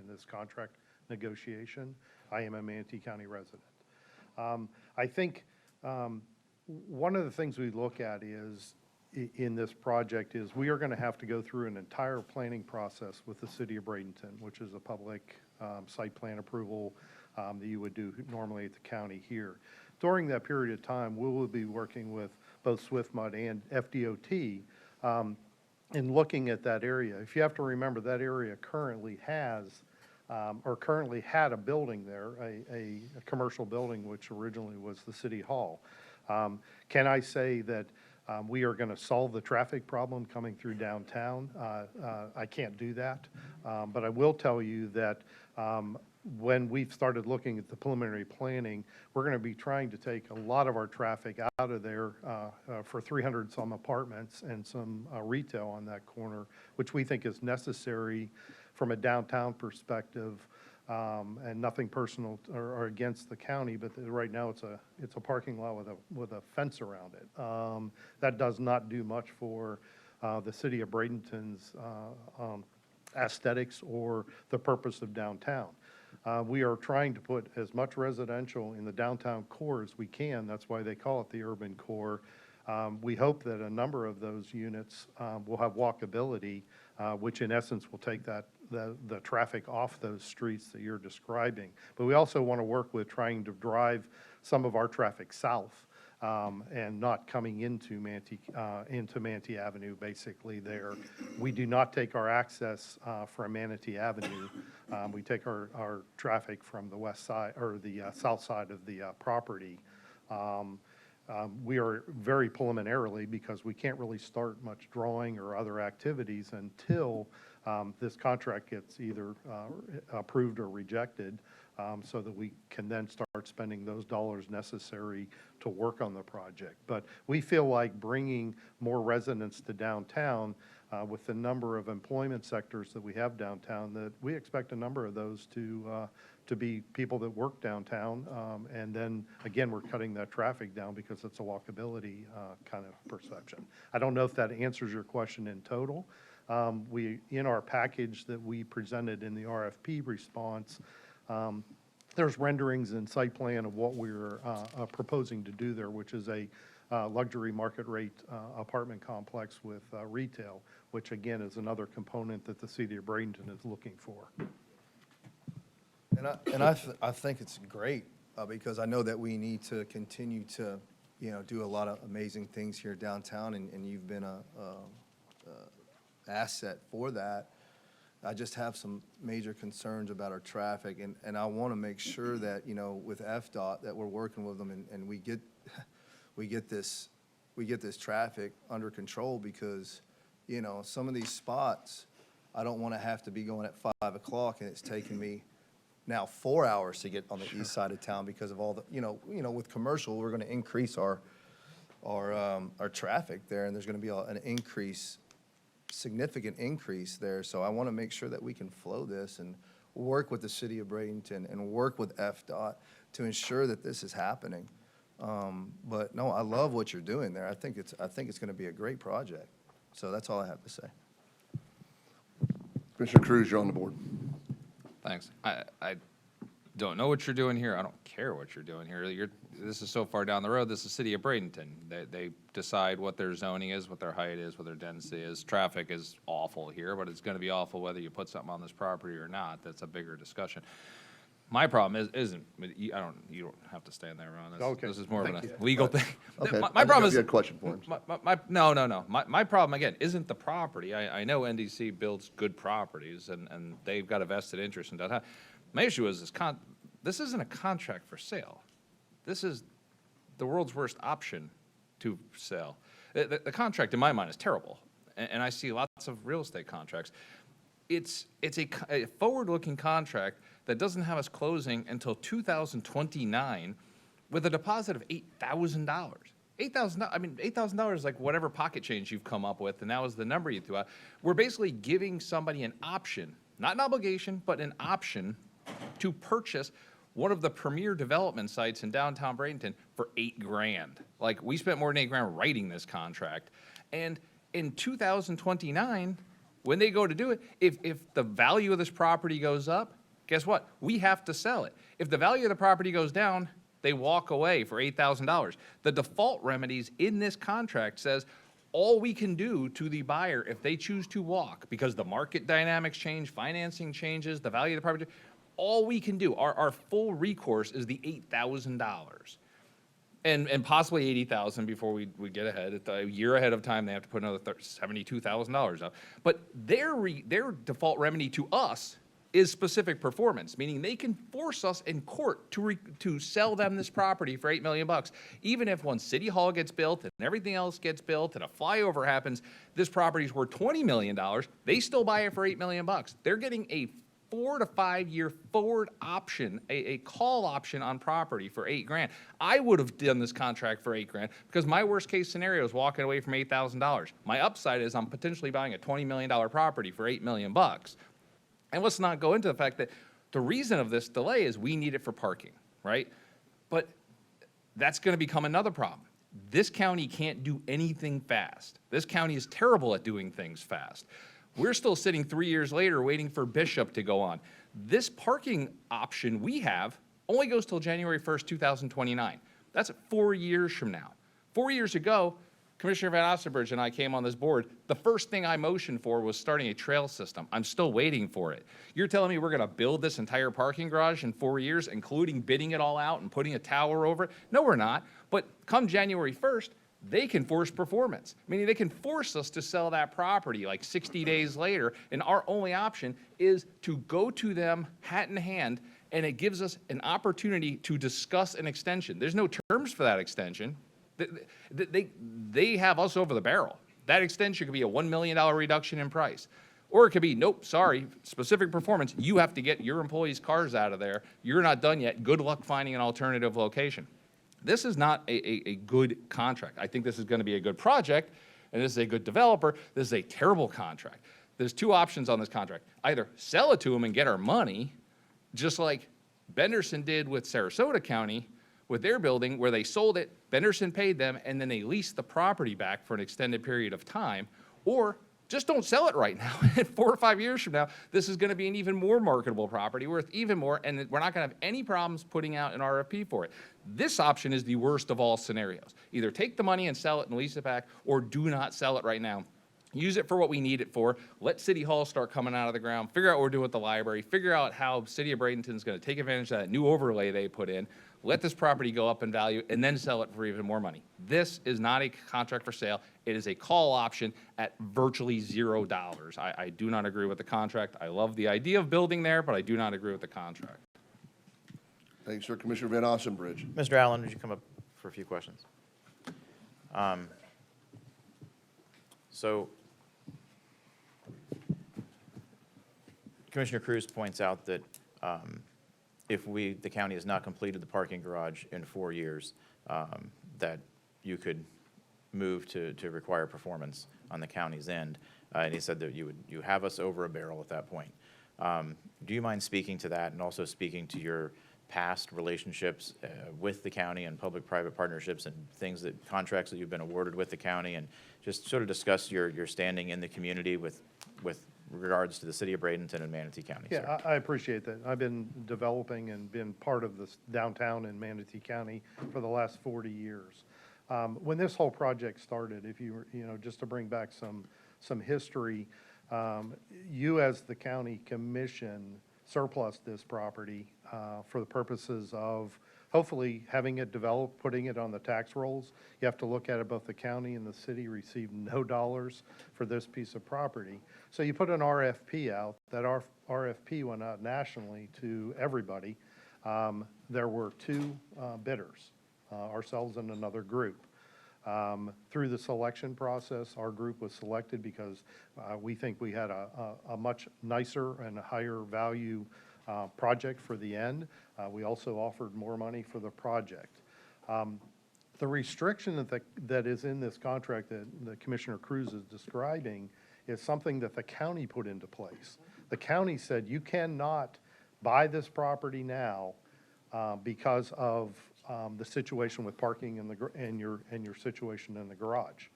this contract negotiation. I am a Manatee County resident. I think one of the things we look at is in this project is we are going to have to go through an entire planning process with the city of Bradenton, which is a public site plan approval that you would do normally at the county here. During that period of time, we will be working with both SwiftMud and FDOT in looking at that area. If you have to remember, that area currently has or currently had a building there, a commercial building, which originally was the city hall. Can I say that we are going to solve the traffic problem coming through downtown? I can't do that, but I will tell you that when we've started looking at the preliminary planning, we're going to be trying to take a lot of our traffic out of there for 300 some apartments and some retail on that corner, which we think is necessary from a downtown perspective, and nothing personal or against the county, but right now it's a parking lot with a fence around it. That does not do much for the city of Bradenton's aesthetics or the purpose of downtown. We are trying to put as much residential in the downtown core as we can. That's why they call it the urban core. We hope that a number of those units will have walkability, which in essence will take the traffic off those streets that you're describing. But we also want to work with trying to drive some of our traffic south and not coming into Manatee Avenue, basically there. We do not take our access from Manatee Avenue. We take our traffic from the west side or the south side of the property. We are very preliminarily, because we can't really start much drawing or other activities until this contract gets either approved or rejected, so that we can then start spending those dollars necessary to work on the project. But we feel like bringing more residents to downtown with the number of employment sectors that we have downtown, that we expect a number of those to be people that work downtown. And then, again, we're cutting that traffic down because it's a walkability kind of perception. I don't know if that answers your question in total. In our package that we presented in the RFP response, there's renderings and site plan of what we're proposing to do there, which is a luxury market rate apartment complex with retail, which again is another component that the city of Bradenton is looking for. I think it's great, because I know that we need to continue to, do a lot of amazing things here downtown, and you've been a asset for that. I just have some major concerns about our traffic, and I want to make sure that, with FDOT, that we're working with them and we get this traffic under control, because, some of these spots, I don't want to have to be going at 5 o'clock and it's taking me now 4 hours to get on the east side of town because of all the, with commercial, we're going to increase our traffic there, and there's going to be an increase, significant increase there. So I want to make sure that we can flow this and work with the city of Bradenton and work with FDOT to ensure that this is happening. But no, I love what you're doing there. I think it's going to be a great project. So that's all I have to say. Commissioner Cruz, you're on the board. Thanks. I don't know what you're doing here. I don't care what you're doing here. This is so far down the road. This is the city of Bradenton. They decide what their zoning is, what their height is, what their density is. Traffic is awful here, but it's going to be awful whether you put something on this property or not. That's a bigger discussion. My problem isn't, you don't have to stand there, Ron. This is more of a legal thing. Okay. My problem is. You had a question for him. No. My problem, again, isn't the property. I know NDC builds good properties, and they've got a vested interest in that. My issue is this isn't a contract for sale. This is the world's worst option to sell. The contract, in my mind, is terrible, and I see lots of real estate contracts. It's a forward-looking contract that doesn't have us closing until 2029 with a deposit of $8,000. $8,000 is like whatever pocket change you've come up with, and that was the number you threw out. We're basically giving somebody an option, not an obligation, but an option to purchase one of the premier development sites in downtown Bradenton for $8,000. Like, we spent more than $8,000 writing this contract. And in 2029, when they go to do it, if the value of this property goes up, guess what? We have to sell it. If the value of the property goes down, they walk away for $8,000. The default remedies in this contract says all we can do to the buyer if they choose to walk, because the market dynamics change, financing changes, the value of the property, all we can do, our full recourse is the $8,000. And possibly $80,000 before we get ahead. A year ahead of time, they have to put another $72,000 up. But their default remedy to us is specific performance, meaning they can force us in court to sell them this property for $8 million. Even if once City Hall gets built and everything else gets built and a flyover happens, this property's worth $20 million. They still buy it for $8 million. They're getting a 4 to 5 year forward option, a call option on property for $8,000. I would have done this contract for $8,000 because my worst case scenario is walking away from $8,000. My upside is I'm potentially buying a $20 million property for $8 million. And let's not go into the fact that the reason of this delay is we need it for parking, right? But that's going to become another problem. This county can't do anything fast. This county is terrible at doing things fast. We're still sitting 3 years later waiting for Bishop to go on. This parking option we have only goes till January 1st, 2029. That's 4 years from now. 4 years ago, Commissioner Van Ostenburg and I came on this board. The first thing I motioned for was starting a trail system. I'm still waiting for it. You're telling me we're going to build this entire parking garage in 4 years, including bidding it all out and putting a tower over it? No, we're not. But come January 1st, they can force performance, meaning they can force us to sell that property like 60 days later, and our only option is to go to them hat in hand, and it gives us an opportunity to discuss an extension. There's no terms for that extension. They have us over the barrel. That extension could be a $1 million reduction in price. Or it could be, nope, sorry, specific performance, you have to get your employees' cars out of there. You're not done yet. Good luck finding an alternative location. This is not a good contract. I think this is going to be a good project, and this is a good developer. This is a terrible contract. There's two options on this contract. Either sell it to them and get our money, just like Benderson did with Sarasota County with their building, where they sold it, Benderson paid them, and then they leased the property back for an extended period of time, or just don't sell it right now. And 4 or 5 years from now, this is going to be an even more marketable property, worth even more, and we're not going to have any problems putting out an RFP for it. This option is the worst of all scenarios. Either take the money and sell it and lease it back, or do not sell it right now. Use it for what we need it for. Let City Hall start coming out of the ground. Figure out what we're doing with the library. Figure out how City of Bradenton is going to take advantage of that new overlay they put in. Let this property go up in value, and then sell it for even more money. This is not a contract for sale. It is a call option at virtually $0. I do not agree with the contract. I love the idea of building there, but I do not agree with the contract. Thanks, sir. Commissioner Van Ossenbridge. Mr. Allen, would you come up for a few questions? So Commissioner Cruz points out that if the county has not completed the parking garage in 4 years, that you could move to require performance on the county's end. And he said that you have us over a barrel at that point. Do you mind speaking to that, and also speaking to your past relationships with the county and public-private partnerships and contracts that you've been awarded with the county, and just sort of discuss your standing in the community with regards to the city of Bradenton and Manatee County? Yeah, I appreciate that. I've been developing and been part of this downtown in Manatee County for the last 40 years. When this whole project started, if you were, just to bring back some history, you as the county commission surplus this property for the purposes of hopefully having it developed, putting it on the tax rolls. You have to look at it, both the county and the city received no dollars for this piece of property. So you put an RFP out. That RFP went out nationally to everybody. There were 2 bidders, ourselves and another group. Through the selection process, our group was selected because we think we had a much nicer and a higher value project for the end. We also offered more money for the project. The restriction that is in this contract that Commissioner Cruz is describing is something that the county put into place. The county said you cannot buy this property now because of the situation with parking and your situation in the garage.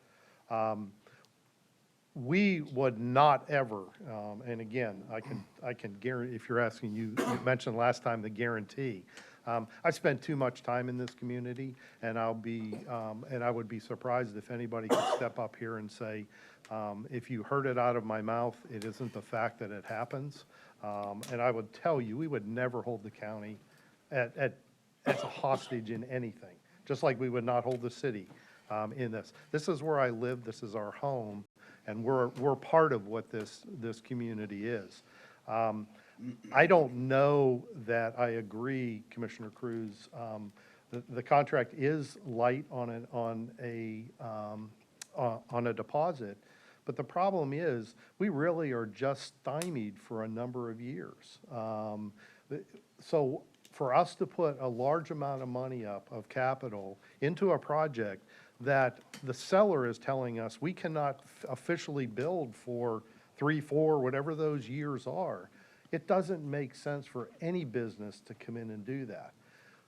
We would not ever, and again, I can guarantee, if you're asking, you mentioned last time the guarantee. I spent too much time in this community, and I would be surprised if anybody could step up here and say, if you heard it out of my mouth, it isn't the fact that it happens. And I would tell you, we would never hold the county as a hostage in anything, just like we would not hold the city in this. This is where I live. This is our home, and we're part of what this community is. I don't know that I agree, Commissioner Cruz. The contract is light on a deposit, but the problem is we really are just stymied for a number of years. So for us to put a large amount of money up of capital into a project that the seller is telling us we cannot officially build for 3, 4, whatever those years are, it doesn't make sense for any business to come in and do that.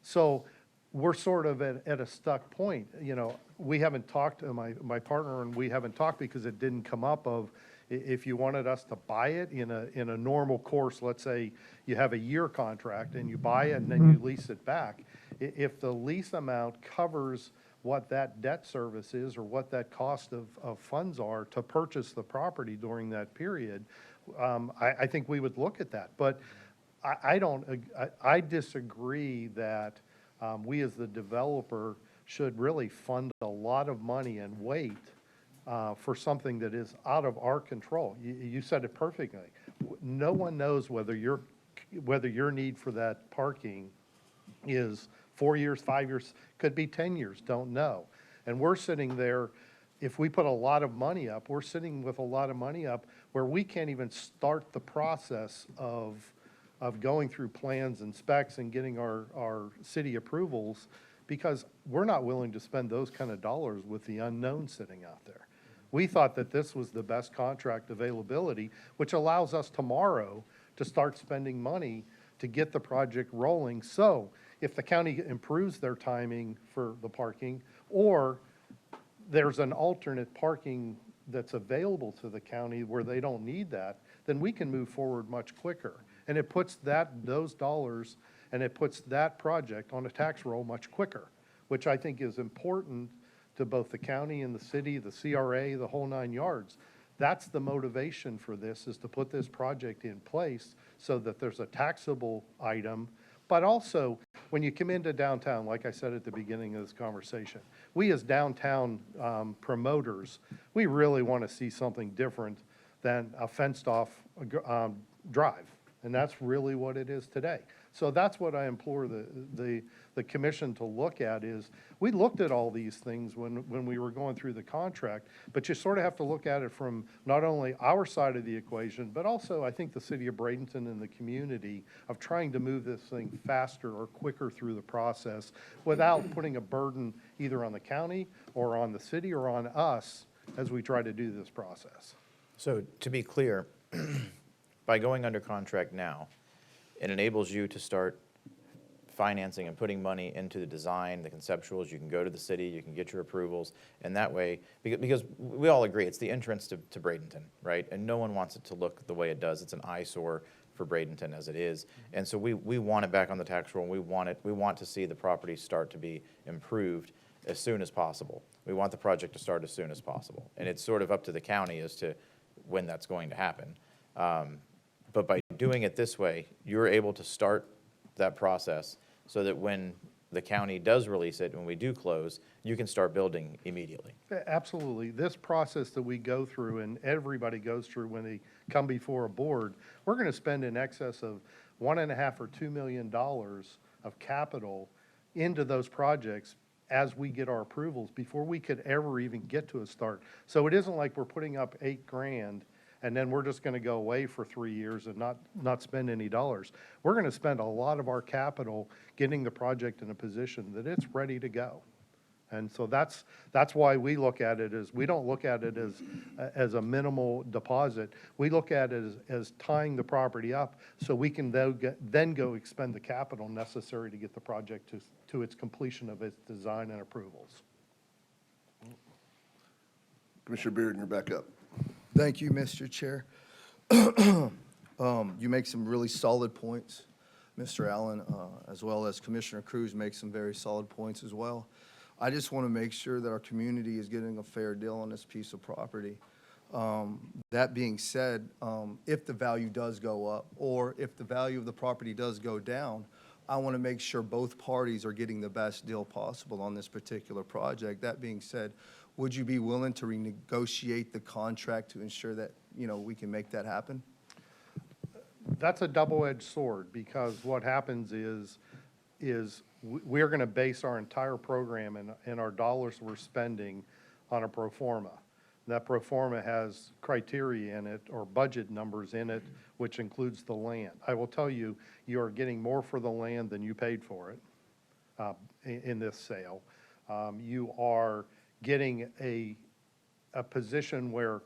So we're sort of at a stuck point. We haven't talked to my partner, and we haven't talked because it didn't come up of if you wanted us to buy it in a normal course. Let's say you have a year contract and you buy it and then you lease it back. If the lease amount covers what that debt service is or what that cost of funds are to purchase the property during that period, I think we would look at that. But I disagree that we as the developer should really fund a lot of money and wait for something that is out of our control. You said it perfectly. No one knows whether your need for that parking is 4 years, 5 years, could be 10 years, don't know. And we're sitting there, if we put a lot of money up, we're sitting with a lot of money up where we can't even start the process of going through plans and specs and getting our city approvals, because we're not willing to spend those kind of dollars with the unknown sitting out there. We thought that this was the best contract availability, which allows us tomorrow to start spending money to get the project rolling. So if the county improves their timing for the parking, or there's an alternate parking that's available to the county where they don't need that, then we can move forward much quicker. And it puts those dollars, and it puts that project on a tax roll much quicker, which I think is important to both the county and the city, the CRA, the whole 9 yards. That's the motivation for this, is to put this project in place so that there's a taxable item. But also, when you come into downtown, like I said at the beginning of this conversation, we as downtown promoters, we really want to see something different than a fenced-off drive. And that's really what it is today. So that's what I implore the commission to look at is, we looked at all these things when we were going through the contract, but you sort of have to look at it from not only our side of the equation, but also I think the city of Bradenton and the community of trying to move this thing faster or quicker through the process without putting a burden either on the county or on the city or on us as we try to do this process. So to be clear, by going under contract now, it enables you to start financing and putting money into the design, the conceptuals. You can go to the city, you can get your approvals, and that way, because we all agree it's the entrance to Bradenton, right? And no one wants it to look the way it does. It's an eyesore for Bradenton as it is. And so we want it back on the tax roll, and we want to see the property start to be improved as soon as possible. We want the project to start as soon as possible. And it's sort of up to the county as to when that's going to happen. But by doing it this way, you're able to start that process so that when the county does release it, when we do close, you can start building immediately. Absolutely. This process that we go through and everybody goes through when they come before a board, we're going to spend in excess of $1.5 or $2 million of capital into those projects as we get our approvals before we could ever even get to a start. So it isn't like we're putting up $8,000 and then we're just going to go away for 3 years and not spend any dollars. We're going to spend a lot of our capital getting the project in a position that it's ready to go. And so that's why we look at it as, we don't look at it as a minimal deposit. We look at it as tying the property up so we can then go expend the capital necessary to get the project to its completion of its design and approvals. Commissioner Beard, you're back up. Thank you, Mr. Chair. You make some really solid points, Mr. Allen, as well as Commissioner Cruz makes some very solid points as well. I just want to make sure that our community is getting a fair deal on this piece of property. That being said, if the value does go up, or if the value of the property does go down, I want to make sure both parties are getting the best deal possible on this particular project. That being said, would you be willing to renegotiate the contract to ensure that, we can make that happen? That's a double-edged sword, because what happens is we're going to base our entire program and our dollars we're spending on a pro forma. That pro forma has criteria in it, or budget numbers in it, which includes the land. I will tell you, you are getting more for the land than you paid for it in this sale. You are getting a position where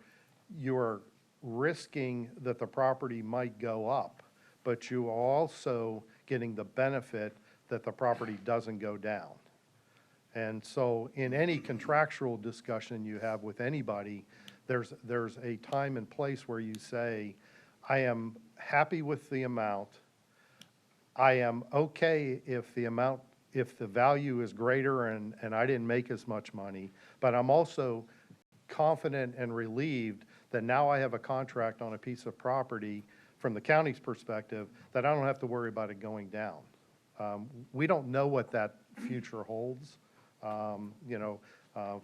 you're risking that the property might go up, but you are also getting the benefit that the property doesn't go down. And so in any contractual discussion you have with anybody, there's a time and place where you say, I am happy with the amount. I am okay if the value is greater and I didn't make as much money, but I'm also confident and relieved that now I have a contract on a piece of property from the county's perspective that I don't have to worry about it going down. We don't know what that future holds.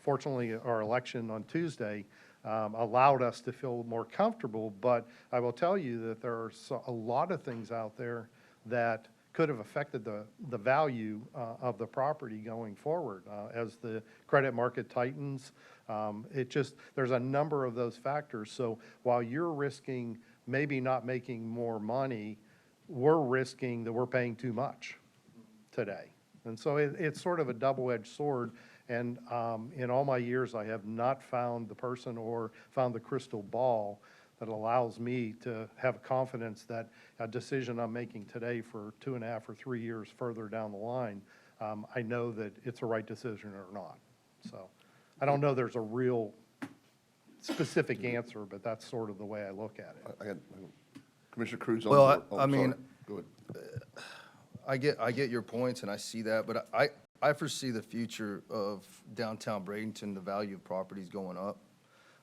Fortunately, our election on Tuesday allowed us to feel more comfortable, but I will tell you that there are a lot of things out there that could have affected the value of the property going forward. As the credit market tightens, there's a number of those factors. So while you're risking maybe not making more money, we're risking that we're paying too much today. And so it's sort of a double-edged sword. And in all my years, I have not found the person or found the crystal ball that allows me to have confidence that a decision I'm making today for 2.5 or 3 years further down the line, I know that it's a right decision or not. So I don't know there's a real specific answer, but that's sort of the way I look at it. I got Commissioner Cruz on Well, board. I mean, sorry. Go ahead. I get your points and I see that, but I foresee the future of downtown Bradenton, the value of properties going up.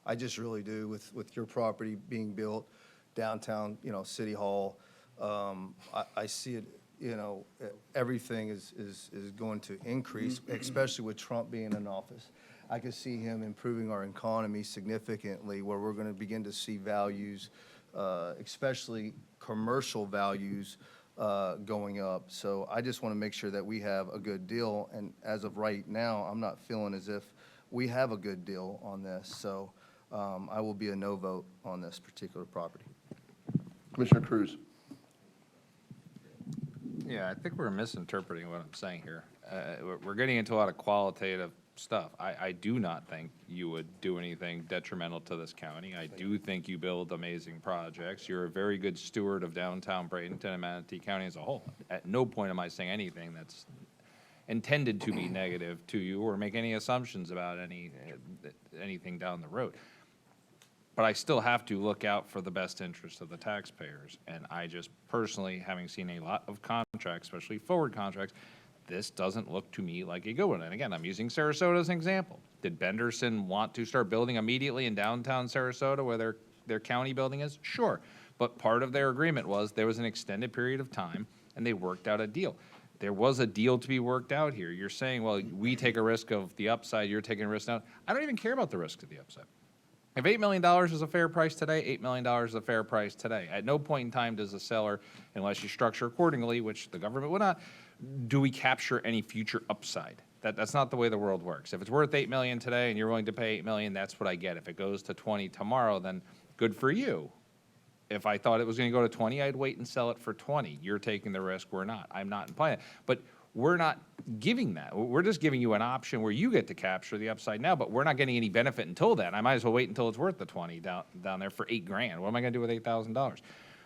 I just really do with your property being built downtown, City Hall. I see it, everything is going to increase, especially with Trump being in office. I could see him improving our economy significantly, where we're going to begin to see values, especially commercial values, going up. So I just want to make sure that we have a good deal. And as of right now, I'm not feeling as if we have a good deal on this. So I will be a no vote on this particular property. Commissioner Cruz. Yeah, I think we're misinterpreting what I'm saying here. We're getting into a lot of qualitative stuff. I do not think you would do anything detrimental to this county. I do think you build amazing projects. You're a very good steward of downtown Bradenton and Manatee County as a whole. At no point am I saying anything that's intended to be negative to you or make any assumptions about anything down the road. But I still have to look out for the best interest of the taxpayers. And I just personally, having seen a lot of contracts, especially forward contracts, this doesn't look to me like a good one. And again, I'm using Sarasota as an example. Did Benderson want to start building immediately in downtown Sarasota where their county building is? Sure. But part of their agreement was there was an extended period of time and they worked out a deal. There was a deal to be worked out here. You're saying, well, we take a risk of the upside, you're taking a risk now. I don't even care about the risk of the upside. If $8 million is a fair price today, $8 million is a fair price today. At no point in time does the seller, unless you structure accordingly, which the government would not, do we capture any future upside. That's not the way the world works. If it's worth $8 million today and you're willing to pay $8 million, that's what I get. If it goes to 20 tomorrow, then good for you. If I thought it was going to go to 20, I'd wait and sell it for 20. You're taking the risk, we're not. I'm not implying it. But we're not giving that. We're just giving you an option where you get to capture the upside now, but we're not getting any benefit until then. I might as well wait until it's worth the 20 down there for $8 grand. What am I going to do with $8,000?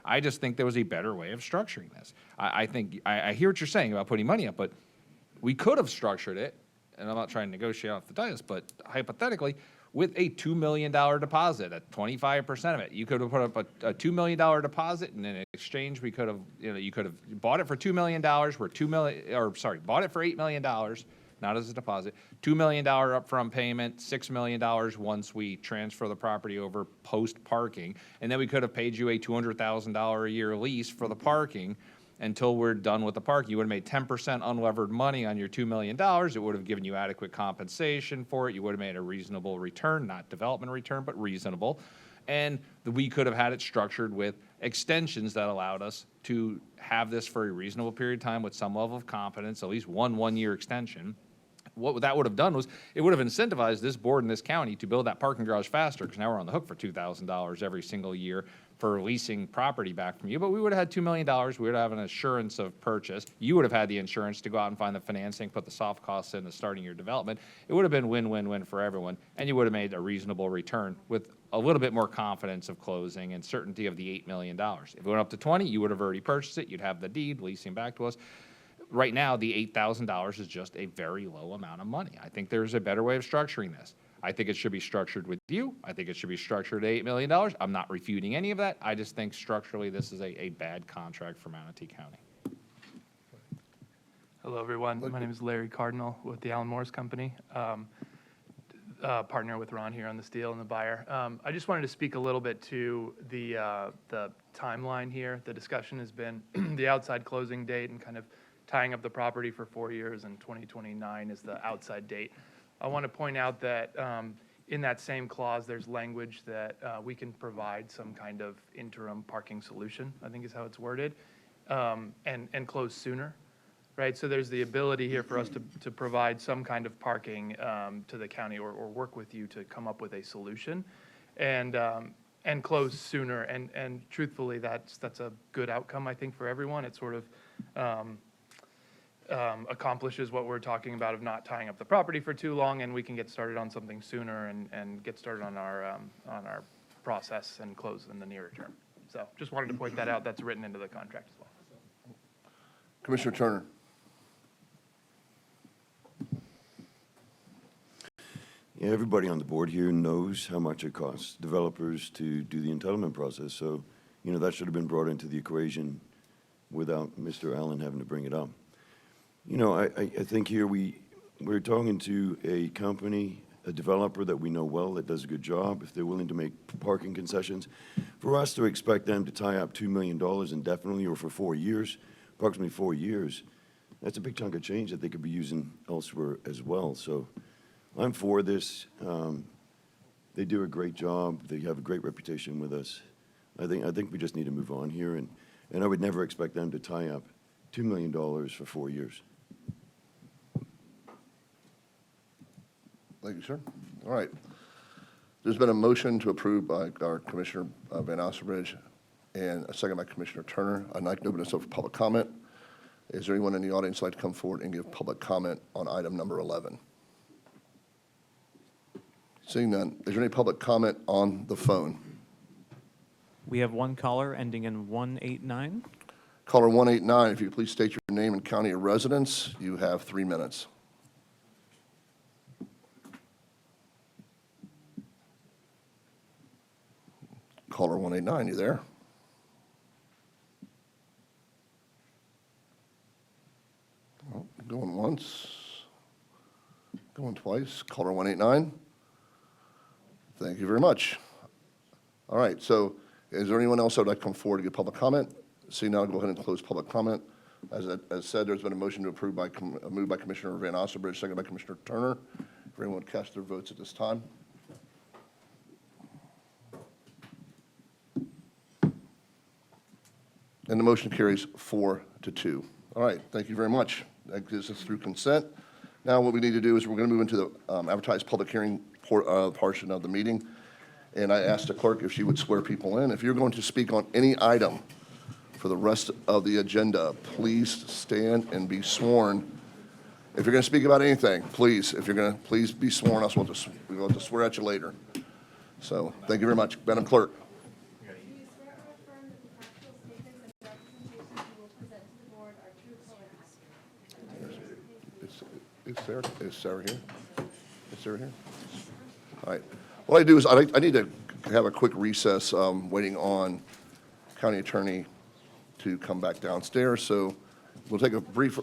I just think there was a better way of structuring this. I think I hear what you're saying about putting money up, but we could have structured it, and I'm not trying to negotiate off the dais, but hypothetically, with a $2 million deposit at 25% of it. You could have put up a $2 million deposit, and in exchange, we could have, you could have bought it for $2 million, bought it for $8 million, not as a deposit, $2 million upfront payment, $6 million once we transfer the property over post-parking, and then we could have paid you a $200,000 a year lease for the parking until we're done with the park. You would have made 10% unlevered money on your $2 million. It would have given you adequate compensation for it. You would have made a reasonable return, not development return, but reasonable. And we could have had it structured with extensions that allowed us to have this for a reasonable period of time with some level of confidence, at least one-year extension. What that would have done was it would have incentivized this board in this county to build that parking garage faster, because now we're on the hook for $2,000 every single year for leasing property back from you. But we would have had $2 million. We would have an assurance of purchase. You would have had the insurance to go out and find the financing, put the soft costs in, the starting your development. It would have been win-win-win for everyone, and you would have made a reasonable return with a little bit more confidence of closing and certainty of the $8 million. If it went up to 20, you would have already purchased it. You'd have the deed leasing back to us. Right now, the $8,000 is just a very low amount of money. I think there's a better way of structuring this. I think it should be structured with you. I think it should be structured at $8 million. I'm not refuting any of that. I just think structurally this is a bad contract for Manatee County. Hello, everyone. My name is Larry Cardinal with the Allen Morris Company. Partner with Ron here on this deal and the buyer. I just wanted to speak a little bit to the timeline here. The discussion has been the outside closing date and kind of tying up the property for 4 years, and 2029 is the outside date. I want to point out that in that same clause, there's language that we can provide some kind of interim parking solution, I think is how it's worded. and close sooner, right? So there's the ability here for us to provide some kind of parking to the county or work with you to come up with a solution and close sooner. And truthfully, that's a good outcome, I think, for everyone. It sort of accomplishes what we're talking about of not tying up the property for too long, and we can get started on something sooner and get started on our process and close in the nearer term. So just wanted to point that out. That's written into the contract as well. Commissioner Turner. Yeah, everybody on the board here knows how much it costs developers to do the entitlement process. So, that should have been brought into the equation without Mr. Allen having to bring it up. I think here we're talking to a company, a developer that we know well, that does a good job. If they're willing to make parking concessions, for us to expect them to tie up $2 million indefinitely or for 4 years, approximately 4 years, that's a big chunk of change that they could be using elsewhere as well. So I'm for this. They do a great job. They have a great reputation with us. I think we just need to move on here, and I would never expect them to tie up $2 million for 4 years. Thank you, sir. All right. There's been a motion to approve by our Commissioner Van Osselridge and a second by Commissioner Turner. I'd like to open this up for public comment. Is there anyone in the audience who'd like to come forward and give public comment on item number 11? Seeing none, is there any public comment on the phone? We have one caller ending in 189. Caller 189, if you could please state your name and county of residence. You have 3 minutes. Caller 189, you there? Oh, going once, going twice. Caller 189. Thank you very much. All right, so is there anyone else that would like to come forward to give public comment? See, now I'll go ahead and close public comment. As said, there's been a motion to approve moved by Commissioner Van Osselridge, second by Commissioner Turner. If anyone would cast their votes at this time. And the motion carries 4-2. All right, thank you very much. That gets us through consent. Now what we need to do is we're going to move into the advertised public hearing portion of the meeting. And I asked the clerk if she would swear people in. If you're going to speak on any item for the rest of the agenda, please stand and be sworn. If you're going to speak about anything, please be sworn. Else we'll have to swear at you later. So thank you very much. Madam Clerk. Is Sarah here? Is Sarah here? All right. What I do is I need to have a quick recess, waiting on County Attorney to come back downstairs. So we'll take a brief.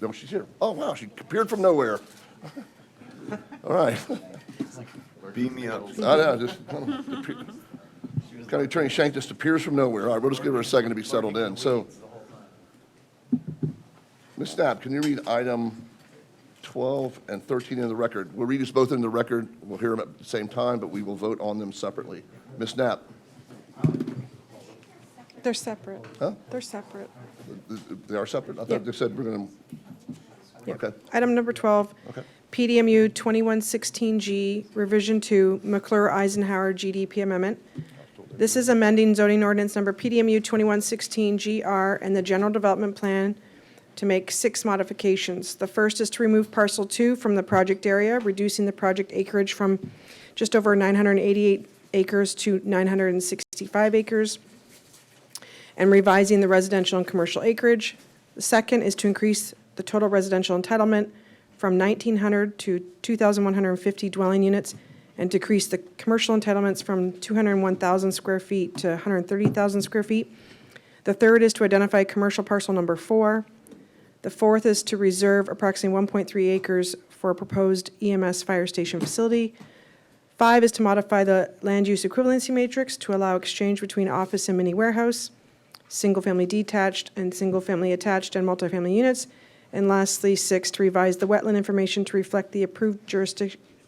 No, she's here. Oh wow, she appeared from nowhere. All right. Beam me up. I know, just County Attorney Shank just appears from nowhere. All right, we'll just give her a second to be settled in. So, Ms. Knapp, can you read item 12 and 13 in the record? We'll read these both in the record. We'll hear them at the same time, but we will vote on them separately. Ms. Knapp? They're separate. Huh? They're separate. They are separate? I thought they said we're going to, okay. Item number 12. Okay. PDMU 2116G, Revision 2, McClure-Eisenhower GDP Amendment. This is amending zoning ordinance number PDMU 2116GR and the general development plan to make 6 modifications. The first is to remove parcel 2 from the project area, reducing the project acreage from just over 988 acres to 965 acres, and revising the residential and commercial acreage. The second is to increase the total residential entitlement from 1,900 to 2,150 dwelling units and decrease the commercial entitlements from 201,000 square feet to 130,000 square feet. The third is to identify commercial parcel number 4. The fourth is to reserve approximately 1.3 acres for a proposed EMS fire station facility. 5 is to modify the land use equivalency matrix to allow exchange between office and mini warehouse, single-family detached and single-family attached and multifamily units. And lastly, 6, to revise the wetland information to reflect the approved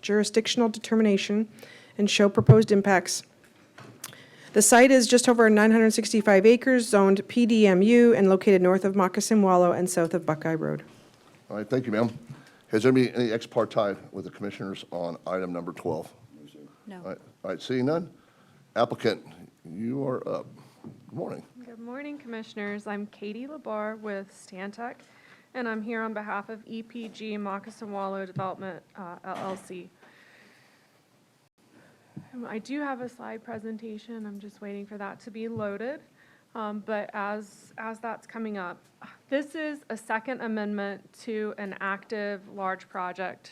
jurisdictional determination and show proposed impacts. The site is just over 965 acres, zoned PDMU, and located north of Moccasin Wallow and south of Buckeye Road. All right, thank you, ma'am. Has there been any ex parte with the commissioners on item number 12? No. All right, seeing none. Applicant, you are up. Good morning. Good morning, Commissioners. I'm Katie Labar with Stantec, and I'm here on behalf of EPG Moccasin Wallow Development, LLC. I do have a slide presentation. I'm just waiting for that to be loaded. But as that's coming up, this is a second amendment to an active large project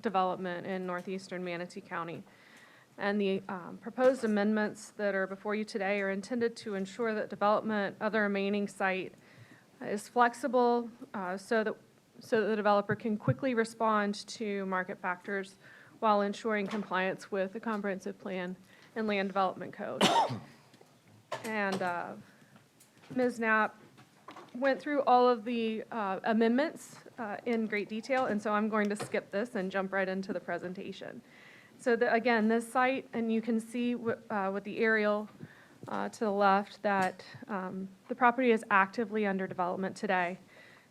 development in northeastern Manatee County. And the proposed amendments that are before you today are intended to ensure that development of the remaining site is flexible so that the developer can quickly respond to market factors while ensuring compliance with the comprehensive plan and land development code. And Ms. Knapp went through all of the amendments in great detail, and so I'm going to skip this and jump right into the presentation. So again, this site, and you can see with the aerial to the left that the property is actively under development today.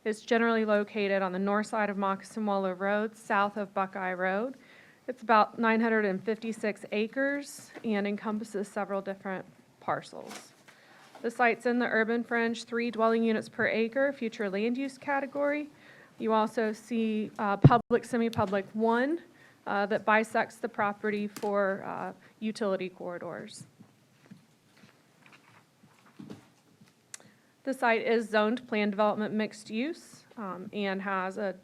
It's generally located on the north side of Moccasin Wallow Road, south of Buckeye Road. It's about 956 acres and encompasses several different parcels. The site's in the urban fringe, 3 dwelling units per acre, future land use category. You also see public, semi-public 1 that bisects the property for utility corridors. The site is zoned planned development mixed use and has an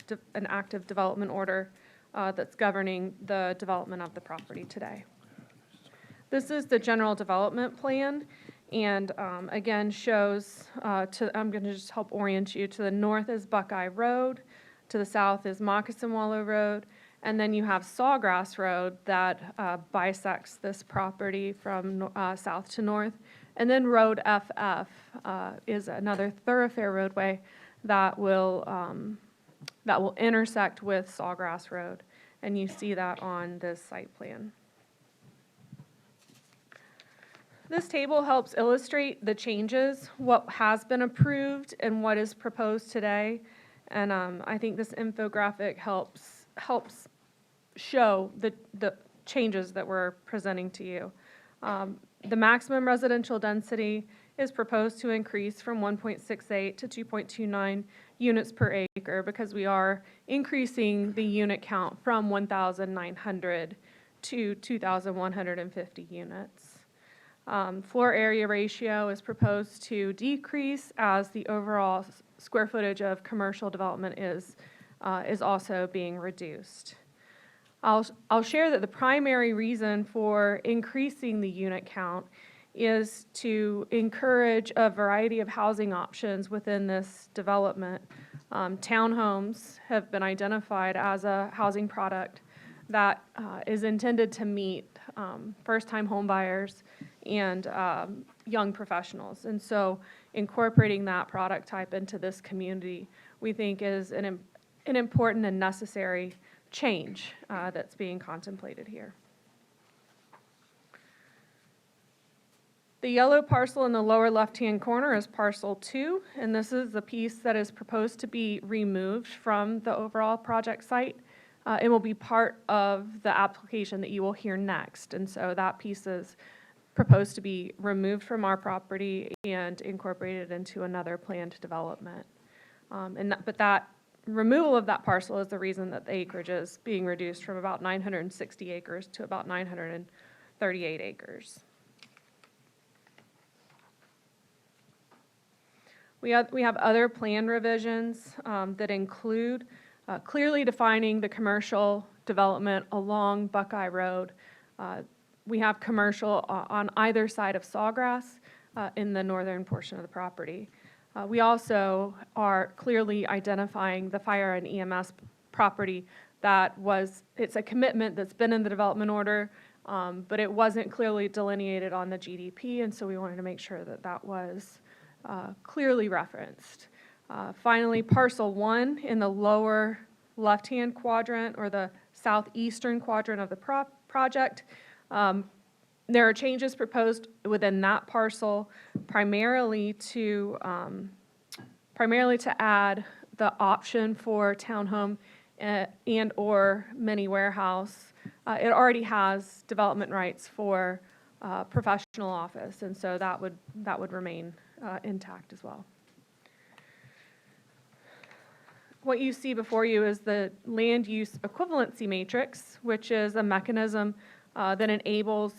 active development order that's governing the development of the property today. This is the general development plan, and again shows, I'm going to just help orient you. To the north is Buckeye Road, to the south is Moccasin Wallow Road, and then you have Sawgrass Road that bisects this property from south to north. And then Road FF is another thoroughfare roadway that will intersect with Sawgrass Road. And you see that on this site plan. This table helps illustrate the changes, what has been approved and what is proposed today. And I think this infographic helps show the changes that we're presenting to you. The maximum residential density is proposed to increase from 1.68 to 2.29 units per acre because we are increasing the unit count from 1,900 to 2,150 units. Floor area ratio is proposed to decrease as the overall square footage of commercial development is also being reduced. I'll share that the primary reason for increasing the unit count is to encourage a variety of housing options within this development. Townhomes have been identified as a housing product that is intended to meet first-time home buyers and young professionals. And so incorporating that product type into this community, we think is an important and necessary change that's being contemplated here. The yellow parcel in the lower left-hand corner is parcel 2, and this is the piece that is proposed to be removed from the overall project site. It will be part of the application that you will hear next, and so that piece is proposed to be removed from our property and incorporated into another planned development. But that removal of that parcel is the reason that the acreage is being reduced from about 960 acres to about 938 acres. We have other plan revisions that include clearly defining the commercial development along Buckeye Road. We have commercial on either side of Sawgrass in the northern portion of the property. We also are clearly identifying the fire and EMS property it's a commitment that's been in the development order, but it wasn't clearly delineated on the GDP, and so we wanted to make sure that that was clearly referenced. Finally, parcel 1 in the lower left-hand quadrant or the southeastern quadrant of the project There are changes proposed within that parcel primarily to add the option for townhome and/or mini warehouse. It already has development rights for professional office, and so that would remain intact as well. What you see before you is the land use equivalency matrix, which is a mechanism that enables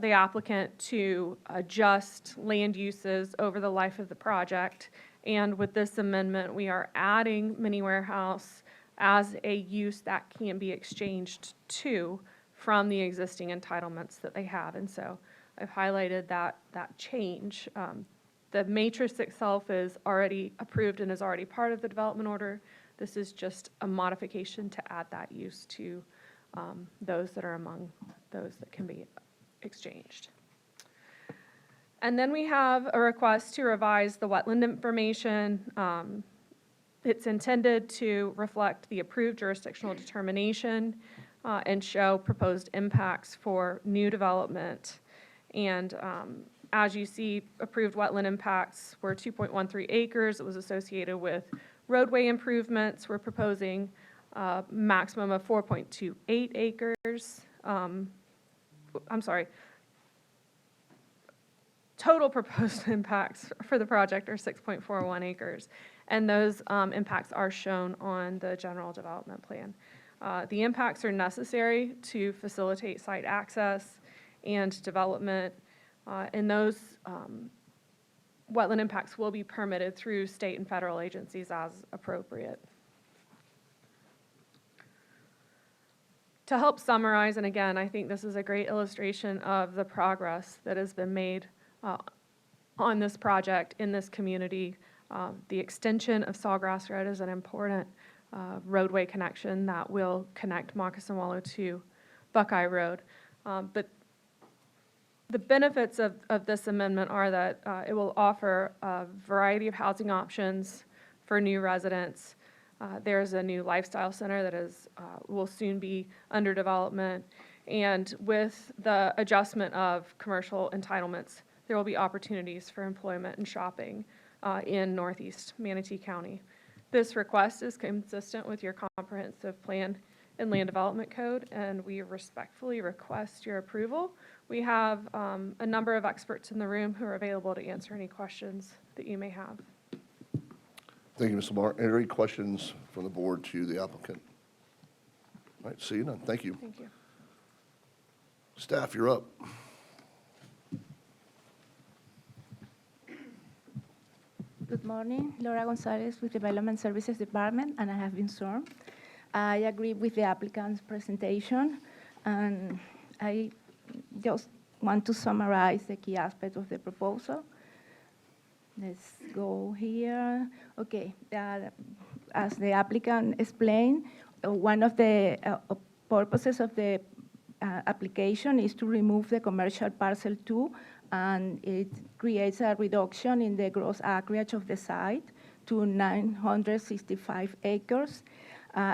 the applicant to adjust land uses over the life of the project. And with this amendment, we are adding mini warehouse as a use that can be exchanged to from the existing entitlements that they have. And so I've highlighted that change. The matrix itself is already approved and is already part of the development order. This is just a modification to add that use to those that are among those that can be exchanged. And then we have a request to revise the wetland information. It's intended to reflect the approved jurisdictional determination and show proposed impacts for new development. And as you see, approved wetland impacts were 2.13 acres. It was associated with roadway improvements. We're proposing a maximum of 4.28 acres. I'm sorry. Total proposed impacts for the project are 6.41 acres, and those impacts are shown on the general development plan. The impacts are necessary to facilitate site access and development, and those wetland impacts will be permitted through state and federal agencies as appropriate. To help summarize, and again, I think this is a great illustration of the progress that has been made on this project in this community. The extension of Sawgrass Ridge is an important roadway connection that will connect Moccasin Wallow to Buckeye Road. But the benefits of this amendment are that it will offer a variety of housing options for new residents. There's a new lifestyle center that will soon be under development. And with the adjustment of commercial entitlements, there will be opportunities for employment and shopping in Northeast Manatee County. This request is consistent with your comprehensive plan and land development code, and we respectfully request your approval. We have a number of experts in the room who are available to answer any questions that you may have. Thank you, Ms. Lamar. Any questions from the board to the applicant? All right, see you none. Thank you. Thank you. Staff, you're up. Good morning, Laura Gonzalez with Development Services Department, and I have been sworn. I agree with the applicant's presentation, and I just want to summarize the key aspects of the proposal. Let's go here. Okay, as the applicant explained, one of the purposes of the application is to remove the commercial parcel 2, and it creates a reduction in the gross acreage of the site to 965 acres,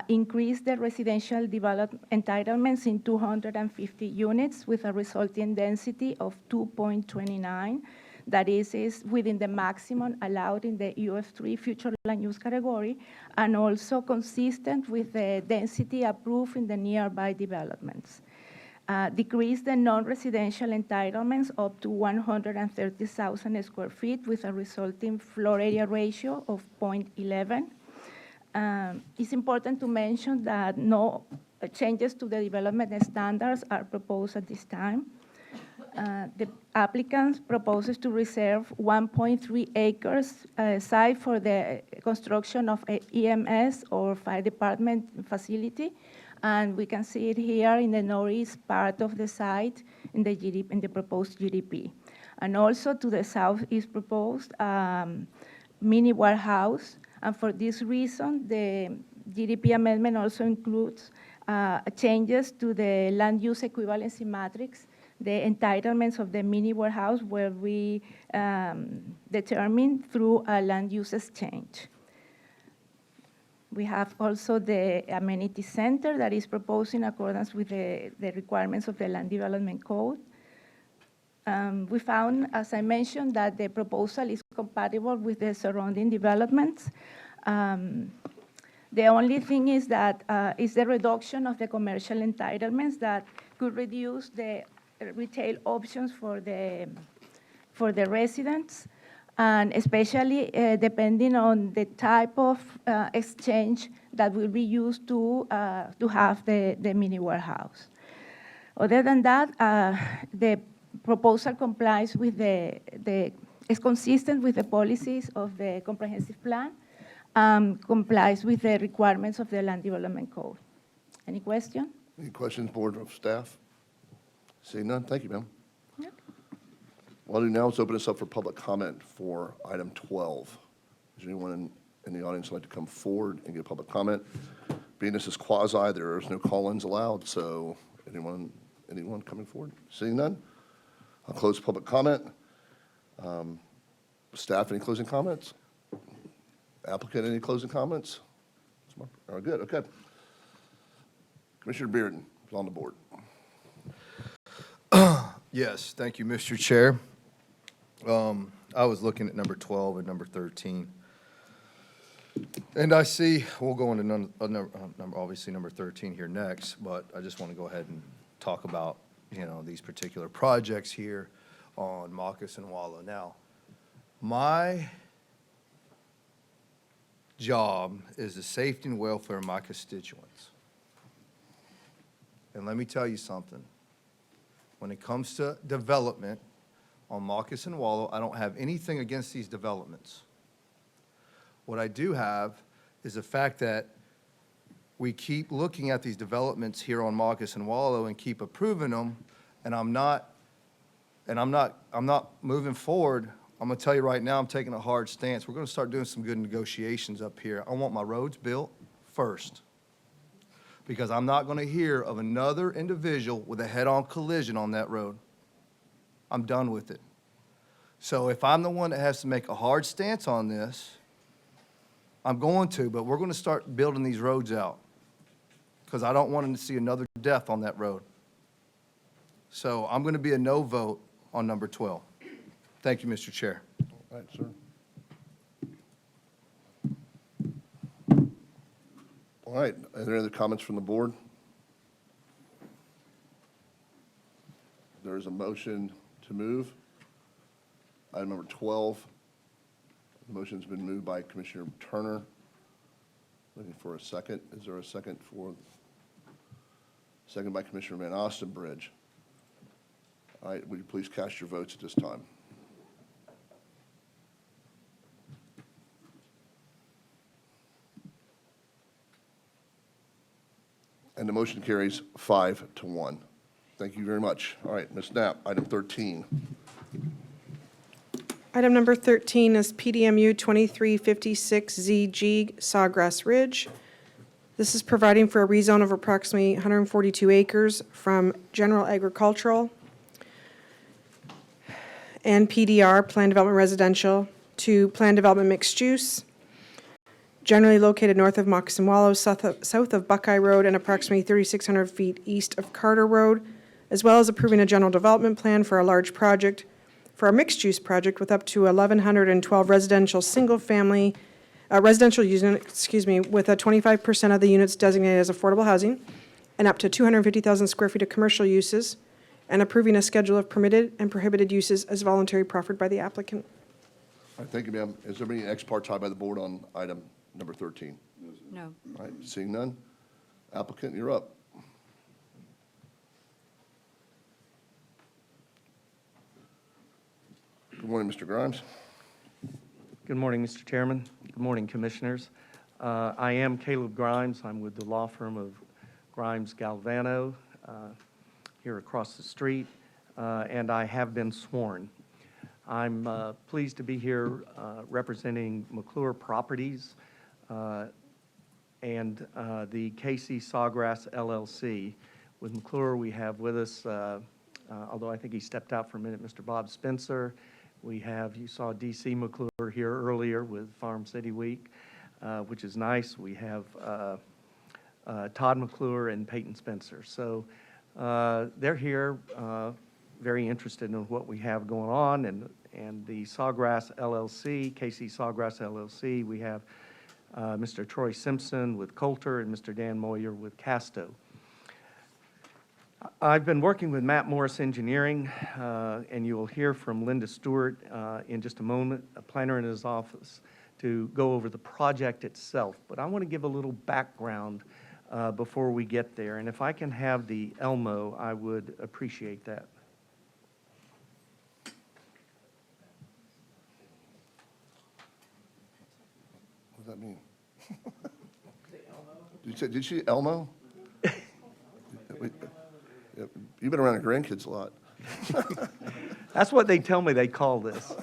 increase the residential development entitlements in 250 units with a resulting density of 2.29. That is within the maximum allowed in the UF3 future land use category, and also consistent with the density approved in the nearby developments. Decrease the non-residential entitlements up to 130,000 square feet with a resulting floor area ratio of 0.11. It's important to mention that no changes to the development standards are proposed at this time. The applicant proposes to reserve 1.3 acres site for the construction of a EMS or fire department facility. And we can see it here in the northeast part of the site in the proposed GDP. And also to the south is proposed mini warehouse. And for this reason, the GDP amendment also includes changes to the land use equivalency matrix. The entitlements of the mini warehouse will be determined through a land use exchange. We have also the amenity center that is proposed in accordance with the requirements of the land development code. We found, as I mentioned, that the proposal is compatible with the surrounding developments. The only thing is that is the reduction of the commercial entitlements that could reduce the retail options for the residents, and especially depending on the type of exchange that will be used to have the mini warehouse. Other than that, the proposal complies with is consistent with the policies of the comprehensive plan, complies with the requirements of the Land Development Code. Any question? Any questions, board of staff? Seeing none, thank you, ma'am. What I'll do now is open this up for public comment for item 12. Is there anyone in the audience who'd like to come forward and give public comment? Being this is quasi, there is no call-ins allowed, so anyone coming forward? Seeing none, I'll close public comment. Staff, any closing comments? Applicant, any closing comments? All right, good, okay. Commissioner Bearden is on the board. Yes, thank you, Mr. Chair. I was looking at number 12 and number 13. And I see, we'll go into obviously number 13 here next, but I just want to go ahead and talk about, these particular projects here on Moccasin Wallow. Now, my job is the safety and welfare of my constituents. And let me tell you something. When it comes to development on Moccasin Wallow, I don't have anything against these developments. What I do have is the fact that we keep looking at these developments here on Moccasin Wallow and keep approving them, and I'm not moving forward. I'm gonna tell you right now, I'm taking a hard stance. We're gonna start doing some good negotiations up here. I want my roads built first, because I'm not gonna hear of another individual with a head-on collision on that road. I'm done with it. So if I'm the one that has to make a hard stance on this, I'm going to, but we're gonna start building these roads out, because I don't want to see another death on that road. So I'm gonna be a no vote on number 12. Thank you, Mr. Chair. All right, sir. All right, are there any other comments from the board? There is a motion to move. Item number 12. The motion's been moved by Commissioner Turner. Looking for a second. Is there a second for? Second by Commissioner Van Ostenbridge. All right, would you please cast your votes at this time? And the motion carries 5-1. Thank you very much. All right, Ms. Knapp, item 13. Item number 13 is PDMU 2356ZG Sawgrass Ridge. This is providing for a rezone of approximately 142 acres from general agricultural and PDR, Plan Development Residential, to Plan Development Mixed Use, generally located north of Moccasin Wallow, south of Buckeye Road, and approximately 3,600 feet east of Carter Road, as well as approving a general development plan for a large project, for a mixed-use project with up to 1,112 residential single-family, residential units, with a 25% of the units designated as affordable housing, and up to 250,000 square feet of commercial uses, and approving a schedule of permitted and prohibited uses as voluntary proffered by the applicant. All right, thank you, ma'am. Is there any ex parte by the board on item number 13? No. All right, seeing none. Applicant, you're up. Good morning, Mr. Grimes. Good morning, Mr. Chairman. Good morning, Commissioners. I am Caleb Grimes. I'm with the law firm of Grimes Galvano here across the street, and I have been sworn. I'm pleased to be here representing McClure Properties and the KC Sawgrass LLC. With McClure, we have with us, although I think he stepped out for a minute, Mr. Bob Spencer. We have, you saw DC McClure here earlier with Farm City Week, which is nice. We have Todd McClure and Peyton Spencer. So they're here very interested in what we have going on, and the Sawgrass LLC, KC Sawgrass LLC, we have Mr. Troy Simpson with Coulter and Mr. Dan Moyer with Casto. I've been working with Matt Morris Engineering, and you will hear from Linda Stewart in just a moment, a planner in his office, to go over the project itself. But I want to give a little background before we get there. And if I can have the Elmo, I would appreciate that. What does that mean? Did you see Elmo? You've been around your grandkids a lot. That's what they tell me they call this.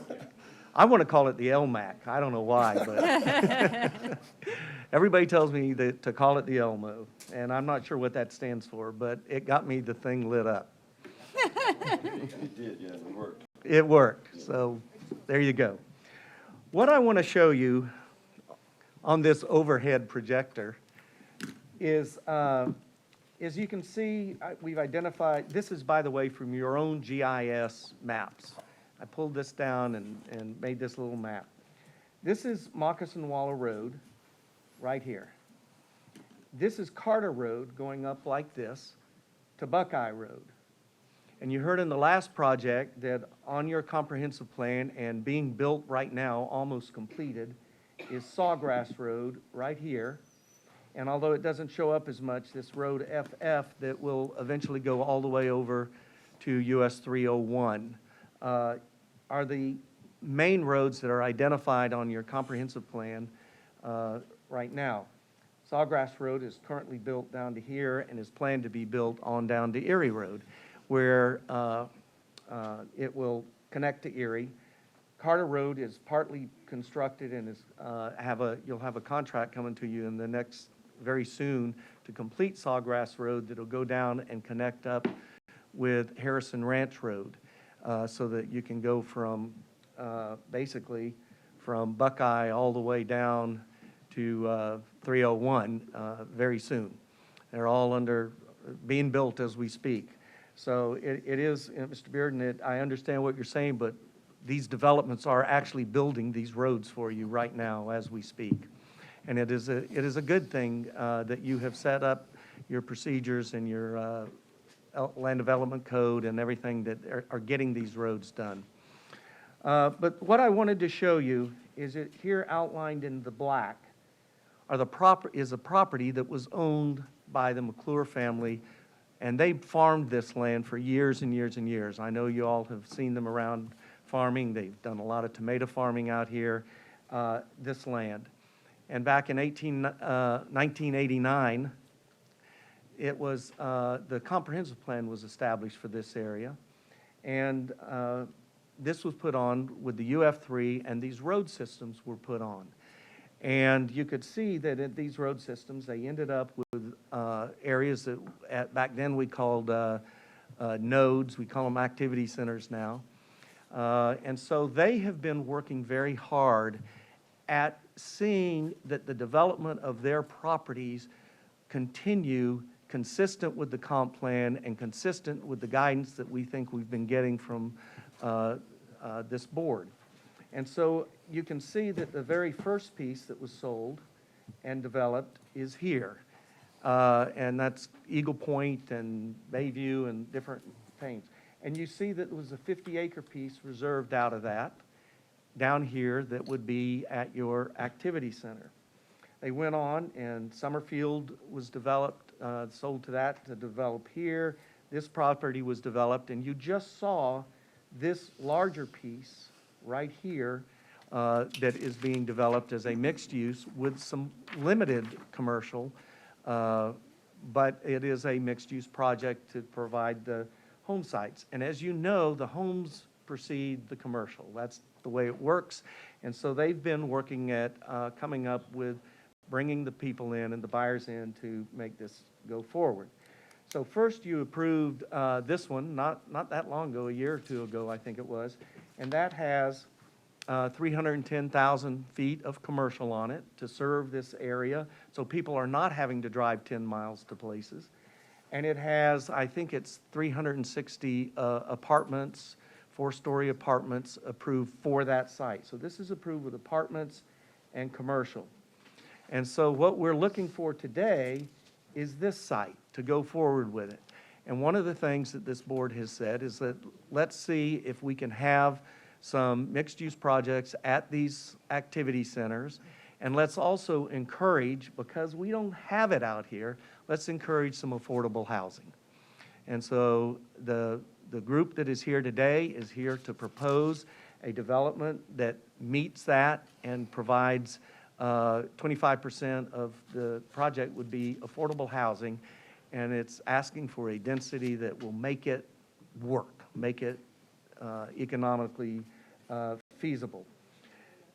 I want to call it the LMAC. I don't know why, but everybody tells me to call it the Elmo, and I'm not sure what that stands for, but it got me the thing lit up. It did, yeah, it worked. It worked, so there you go. What I want to show you on this overhead projector is, as you can see, we've identified, this is, by the way, from your own GIS maps. I pulled this down and made this little map. This is Moccasin Wallow Road, right here. This is Carter Road going up like this to Buckeye Road. And you heard in the last project that on your comprehensive plan and being built right now, almost completed, is Sawgrass Road right here. And although it doesn't show up as much, this road FF that will eventually go all the way over to US 301 are the main roads that are identified on your comprehensive plan right now. Sawgrass Road is currently built down to here and is planned to be built on down to Erie Road, where it will connect to Erie. Carter Road is partly constructed and is you'll have a contract coming to you in the next very soon to complete Sawgrass Road that'll go down and connect up with Harrison Ranch Road, so that you can go from basically from Buckeye all the way down to 301 very soon. They're all being built as we speak. So it is, Mr. Bearden, I understand what you're saying, but these developments are actually building these roads for you right now as we speak. And it is a good thing that you have set up your procedures and your land development code and everything that are getting these roads done. But what I wanted to show you is it here outlined in the black is a property that was owned by the McClure family, and they farmed this land for years and years and years. I know you all have seen them around farming. They've done a lot of tomato farming out here, this land. And back in 1989, it was, the comprehensive plan was established for this area. And this was put on with the UF3, and these road systems were put on. And you could see that at these road systems, they ended up with areas that back then we called nodes. We call them activity centers now. And so they have been working very hard at seeing that the development of their properties continue consistent with the comp plan and consistent with the guidance that we think we've been getting from this board. And so you can see that the very first piece that was sold and developed is here. And that's Eagle Point and Bayview and different things. And you see that there was a 50-acre piece reserved out of that down here that would be at your activity center. They went on and Summerfield was developed, sold to that to develop here. This property was developed, and you just saw this larger piece right here that is being developed as a mixed use with some limited commercial, but it is a mixed use project to provide the home sites. And as you know, the homes precede the commercial. That's the way it works. And so they've been working at coming up with bringing the people in and the buyers in to make this go forward. So first you approved this one, not that long ago, a year or two ago, I think it was, and that has 310,000 feet of commercial on it to serve this area, so people are not having to drive 10 miles to places. and it has, I think it's 360 apartments, four-story apartments approved for that site. So this is approved with apartments and commercial. And so what we're looking for today is this site, to go forward with it. And one of the things that this board has said is that let's see if we can have some mixed-use projects at these activity centers. And let's also encourage, because we don't have it out here, let's encourage some affordable housing. And so the group that is here today is here to propose a development that meets that and provides 25% of the project would be affordable housing, and it's asking for a density that will make it work, make it economically feasible.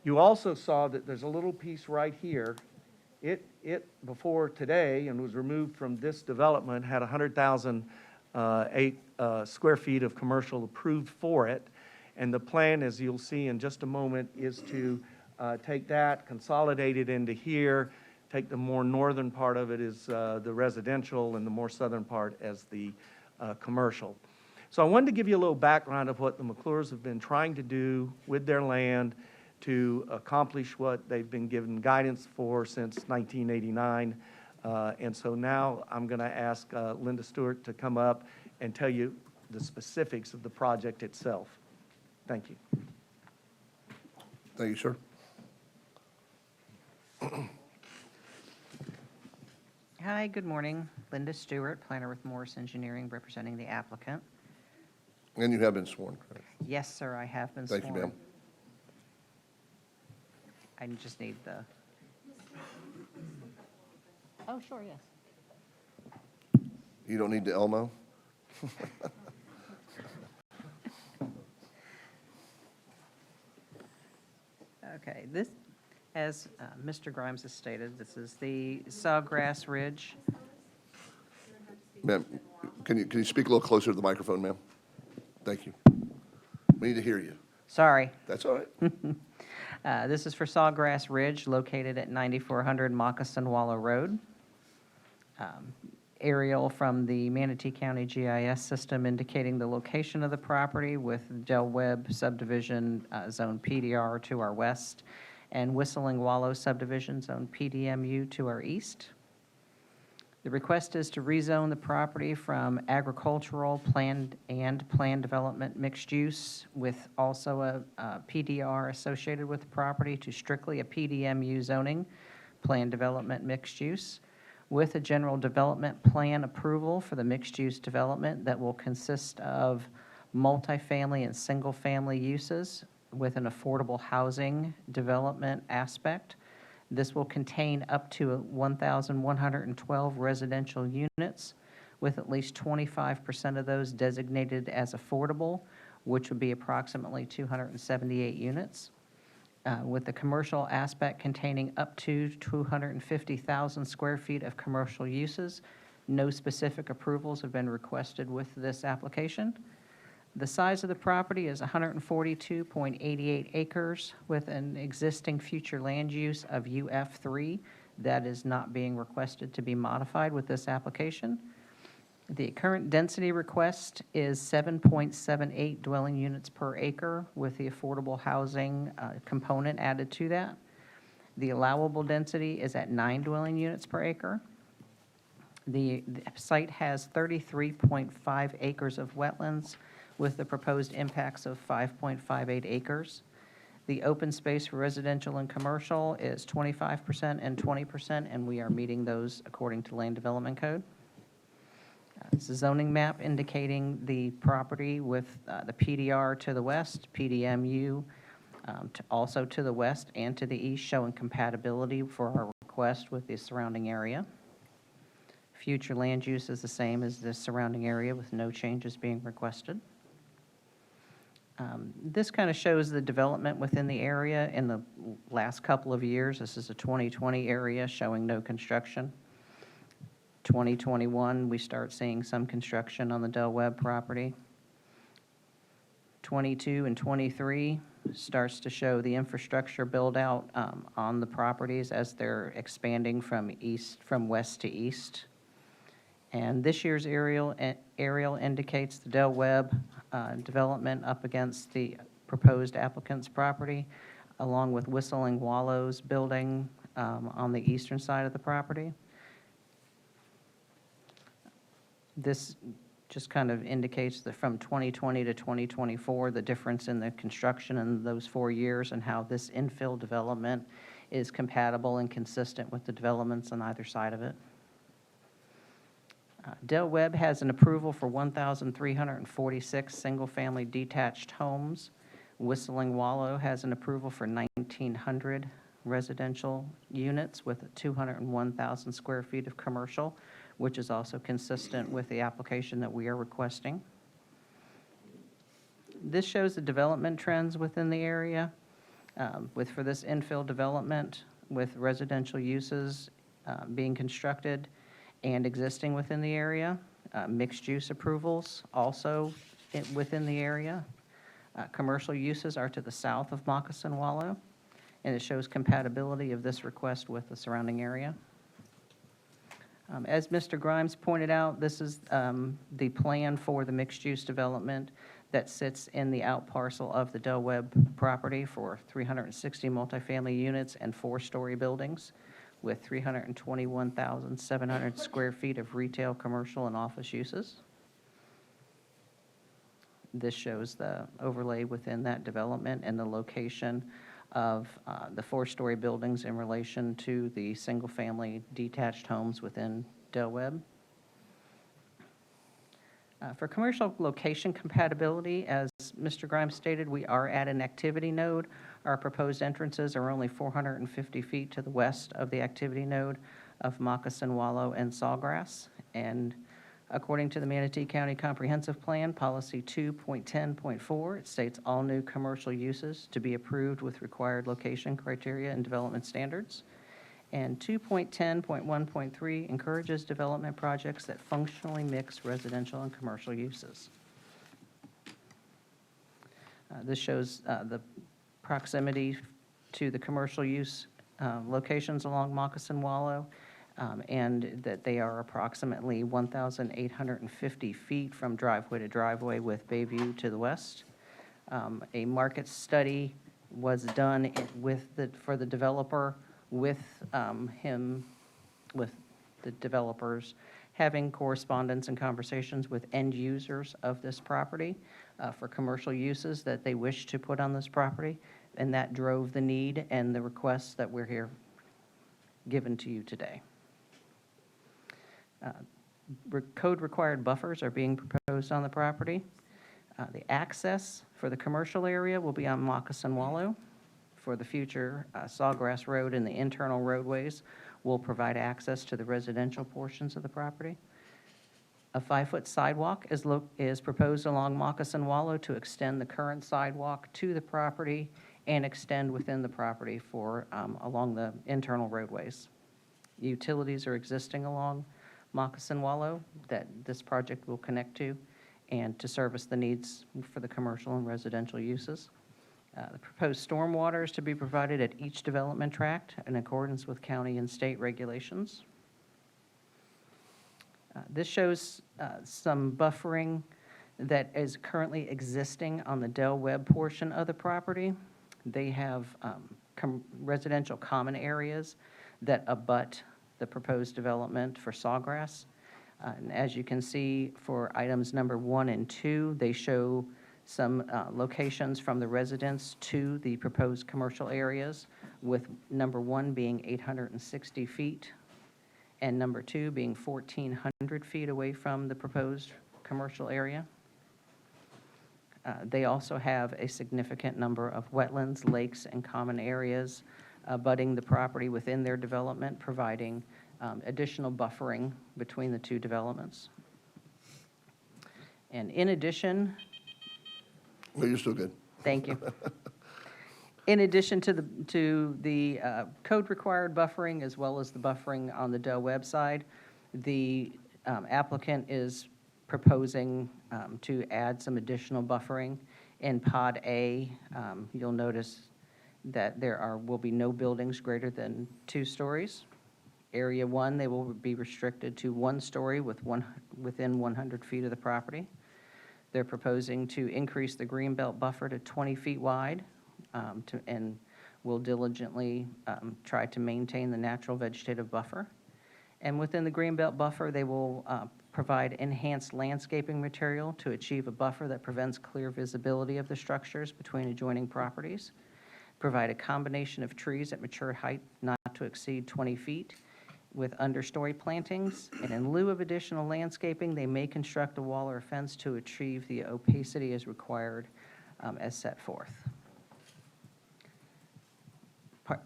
You also saw that there's a little piece right here. It before today, and was removed from this development, had 100,000 square feet of commercial approved for it. And the plan, as you'll see in just a moment, is to take that, consolidate it into here, take the more northern part of it as the residential and the more southern part as the commercial. So I wanted to give you a little background of what the McClures have been trying to do with their land to accomplish what they've been given guidance for since 1989. And so now I'm going to ask Linda Stewart to come up and tell you the specifics of the project itself. Thank you. Thank you, sir. Hi, good morning. Linda Stewart, planner with Morris Engineering, representing the applicant. And you have been sworn, correct? Yes, sir, I have been sworn. Thank you, ma'am. I just need the... Oh, sure, yes. You don't need the Elmo? Okay, this, as Mr. Grimes has stated, this is the Sawgrass Ridge. Ma'am, can you speak a little closer to the microphone, ma'am? Thank you. We need to hear you. Sorry. That's all right. This is for Sawgrass Ridge, located at 9400 Moccasin Wallow Road. Aerial from the Manatee County GIS system indicating the location of the property with Del Webb subdivision, zone PDR to our west, and Whistling Wallow subdivision, zone PDMU to our east. The request is to rezone the property from agricultural, planned development mixed use with also a PDR associated with the property to strictly a PDMU zoning, planned development mixed use, with a general development plan approval for the mixed-use development that will consist of multifamily and single-family uses with an affordable housing development aspect. This will contain up to 1,112 residential units, with at least 25% of those designated as affordable, which would be approximately 278 units. With the commercial aspect containing up to 250,000 square feet of commercial uses. No specific approvals have been requested with this application. The size of the property is 142.88 acres with an existing future land use of UF3 that is not being requested to be modified with this application. The current density request is 7.78 dwelling units per acre with the affordable housing component added to that. The allowable density is at 9 dwelling units per acre. The site has 33.5 acres of wetlands with the proposed impacts of 5.58 acres. The open space for residential and commercial is 25% and 20%, and we are meeting those according to Land Development Code. It's a zoning map indicating the property with the PDR to the west, PDMU also to the west and to the east, showing compatibility for our request with the surrounding area. Future land use is the same as the surrounding area with no changes being requested. This kind of shows the development within the area in the last couple of years. This is a 2020 area showing no construction. 2021, we start seeing some construction on the Del Webb property. 22 and 23 starts to show the infrastructure build out on the properties as they're expanding from west to east. And this year's aerial indicates the Del Webb development up against the proposed applicant's property, along with Whistling Wallows building on the eastern side of the property. This just kind of indicates that from 2020 to 2024, the difference in the construction in those 4 years and how this infill development is compatible and consistent with the developments on either side of it. Del Webb has an approval for 1,346 single-family detached homes. Whistling Wallow has an approval for 1,900 residential units with 201,000 square feet of commercial, which is also consistent with the application that we are requesting. This shows the development trends within the area for this infill development with residential uses being constructed and existing within the area. Mixed-use approvals also within the area. Commercial uses are to the south of Moccasin Wallow, and it shows compatibility of this request with the surrounding area. As Mr. Grimes pointed out, this is the plan for the mixed-use development that sits in the out parcel of the Del Webb property for 360 multifamily units and 4-story buildings with 321,700 square feet of retail, commercial, and office uses. This shows the overlay within that development and the location of the 4-story buildings in relation to the single-family detached homes within Del Webb. For commercial location compatibility, as Mr. Grimes stated, we are at an activity node. Our proposed entrances are only 450 feet to the west of the activity node of Moccasin Wallow and Sawgrass. And according to the Manatee County Comprehensive Plan, Policy 2.10.4, it states all new commercial uses to be approved with required location criteria and development standards. And 2.10.1.3 encourages development projects that functionally mix residential and commercial uses. This shows the proximity to the commercial use locations along Moccasin Wallow, and that they are approximately 1,850 feet from driveway to driveway with Bayview to the west. A market study was done for the developer with the developers having correspondence and conversations with end users of this property for commercial uses that they wish to put on this property, and that drove the need and the requests that we're here given to you today. Code-required buffers are being proposed on the property. The access for the commercial area will be on Moccasin Wallow. For the future, Sawgrass Road and the internal roadways will provide access to the residential portions of the property. A 5-foot sidewalk is proposed along Moccasin Wallow to extend the current sidewalk to the property and extend within the property along the internal roadways. Utilities are existing along Moccasin Wallow that this project will connect to and to service the needs for the commercial and residential uses. The proposed stormwater is to be provided at each development tract in accordance with county and state regulations. This shows some buffering that is currently existing on the Del Webb portion of the property. They have residential common areas that abut the proposed development for Sawgrass. And as you can see, for items number 1 and 2, they show some locations from the residents to the proposed commercial areas, with number 1 being 860 feet and number 2 being 1,400 feet away from the proposed commercial area. They also have a significant number of wetlands, lakes, and common areas abutting the property within their development, providing additional buffering between the two developments. And in addition, No, you're still good. thank you. In addition to the code-required buffering, as well as the buffering on the Del Webb side, the applicant is proposing to add some additional buffering. In Pod A, you'll notice that will be no buildings greater than 2 stories. Area 1, they will be restricted to 1 story within 100 feet of the property. They're proposing to increase the greenbelt buffer to 20 feet wide, and will diligently try to maintain the natural vegetative buffer. And within the greenbelt buffer, they will provide enhanced landscaping material to achieve a buffer that prevents clear visibility of the structures between adjoining properties. Provide a combination of trees at mature height not to exceed 20 feet with understory plantings. And in lieu of additional landscaping, they may construct a wall or a fence to achieve the opacity as required as set forth.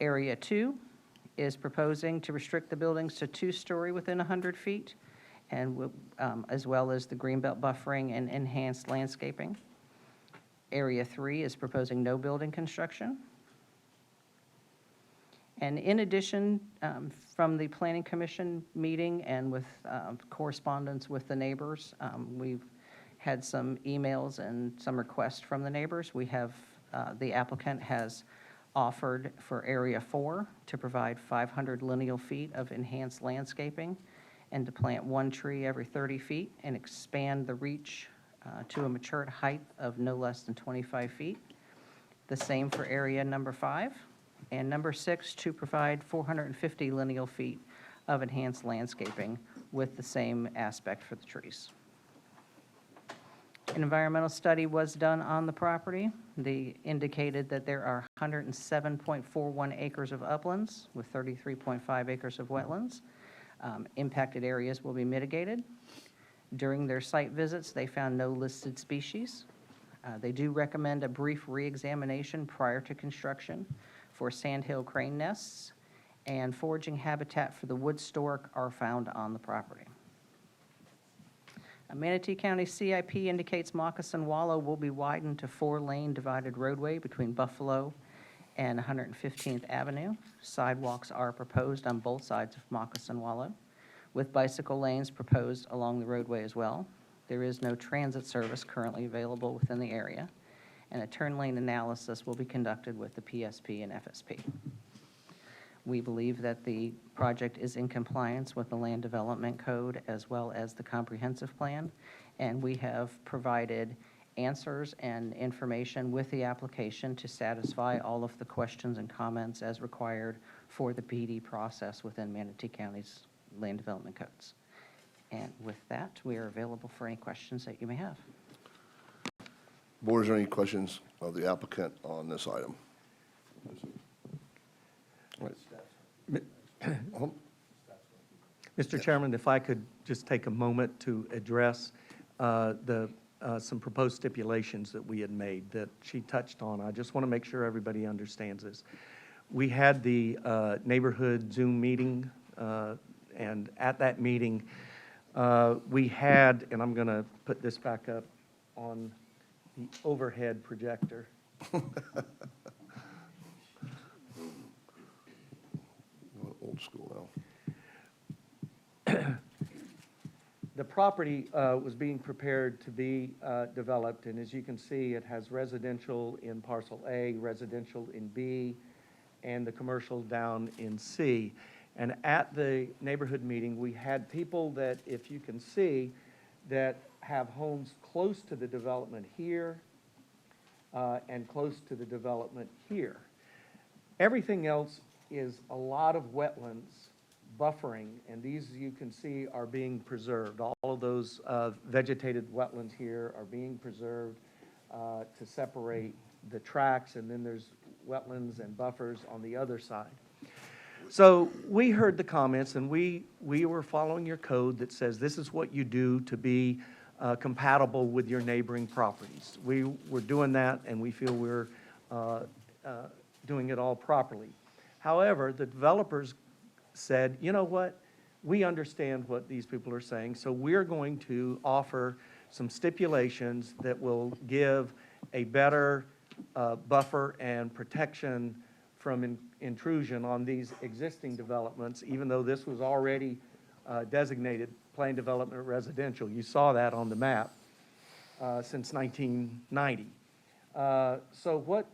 Area 2 is proposing to restrict the buildings to 2-story within 100 feet, and as well as the greenbelt buffering and enhanced landscaping. Area 3 is proposing no building construction. And in addition, from the Planning Commission meeting and with correspondence with the neighbors, we've had some emails and some requests from the neighbors. We have, the applicant has offered for Area 4 to provide 500 lineal feet of enhanced landscaping and to plant 1 tree every 30 feet and expand the reach to a matured height of no less than 25 feet. The same for area number 5. And number 6, to provide 450 lineal feet of enhanced landscaping with the same aspect for the trees. An environmental study was done on the property. They indicated that there are 107.41 acres of uplands with 33.5 acres of wetlands. Impacted areas will be mitigated. During their site visits, they found no listed species. They do recommend a brief re-examination prior to construction for sandhill crane nests, and foraging habitat for the wood stork are found on the property. Manatee County CIP indicates Moccasin Wallow will be widened to 4-lane divided roadway between Buffalo and 115th Avenue. Sidewalks are proposed on both sides of Moccasin Wallow, with bicycle lanes proposed along the roadway as well. There is no transit service currently available within the area, and a turn lane analysis will be conducted with the PSP and FSP. We believe that the project is in compliance with the Land Development Code as well as the comprehensive plan, and we have provided answers and information with the application to satisfy all of the questions and comments as required for the PD process within Manatee County's Land Development Codes. And with that, we are available for any questions that you may have. Board, is there any questions of the applicant on this item? Mr. Chairman, if I could just take a moment to address some proposed stipulations that we had made that she touched on. I just want to make sure everybody understands this. We had the neighborhood Zoom meeting, and at that meeting, we had, and I'm going to put this back up on the overhead projector. Old school now. The property was being prepared to be developed, and as you can see, it has residential in parcel A, residential in B, and the commercial down in C. And at the neighborhood meeting, we had people that, if you can see, that have homes close to the development here and close to the development here. Everything else is a lot of wetlands buffering, and these, you can see, are being preserved. All of those vegetated wetlands here are being preserved to separate the tracts, and then there's wetlands and buffers on the other side. So we heard the comments, and we were following your code that says this is what you do to be compatible with your neighboring properties. We were doing that, and we feel we're doing it all properly. However, the developers said, you know what, we understand what these people are saying, so we're going to offer some stipulations that will give a better buffer and protection from intrusion on these existing developments, even though this was already designated planned development residential. You saw that on the map since 1990. So what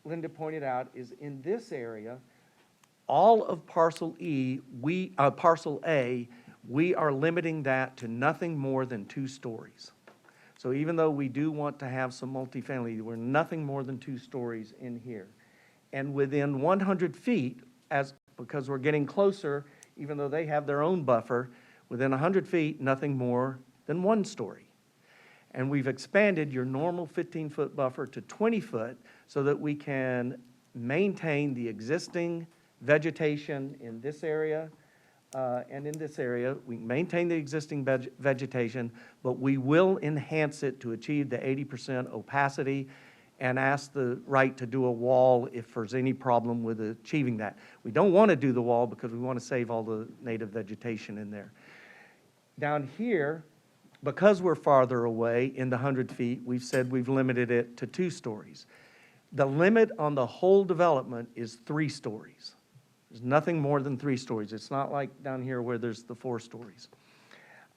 Linda pointed out is in this area, all of parcel parcel A, we are limiting that to nothing more than 2 stories. So even though we do want to have some multifamily, we're nothing more than 2 stories in here. And within 100 feet, because we're getting closer, even though they have their own buffer, within 100 feet, nothing more than 1 story. And we've expanded your normal 15-foot buffer to 20 foot so that we can maintain the existing vegetation in this area and in this area. We maintain the existing vegetation, but we will enhance it to achieve the 80% opacity and ask the right to do a wall if there's any problem with achieving that. We don't want to do the wall because we want to save all the native vegetation in there. Down here, because we're farther away in the 100 feet, we've said we've limited it to 2 stories. The limit on the whole development is 3 stories. There's nothing more than 3 stories. It's not like down here where there's the 4 stories.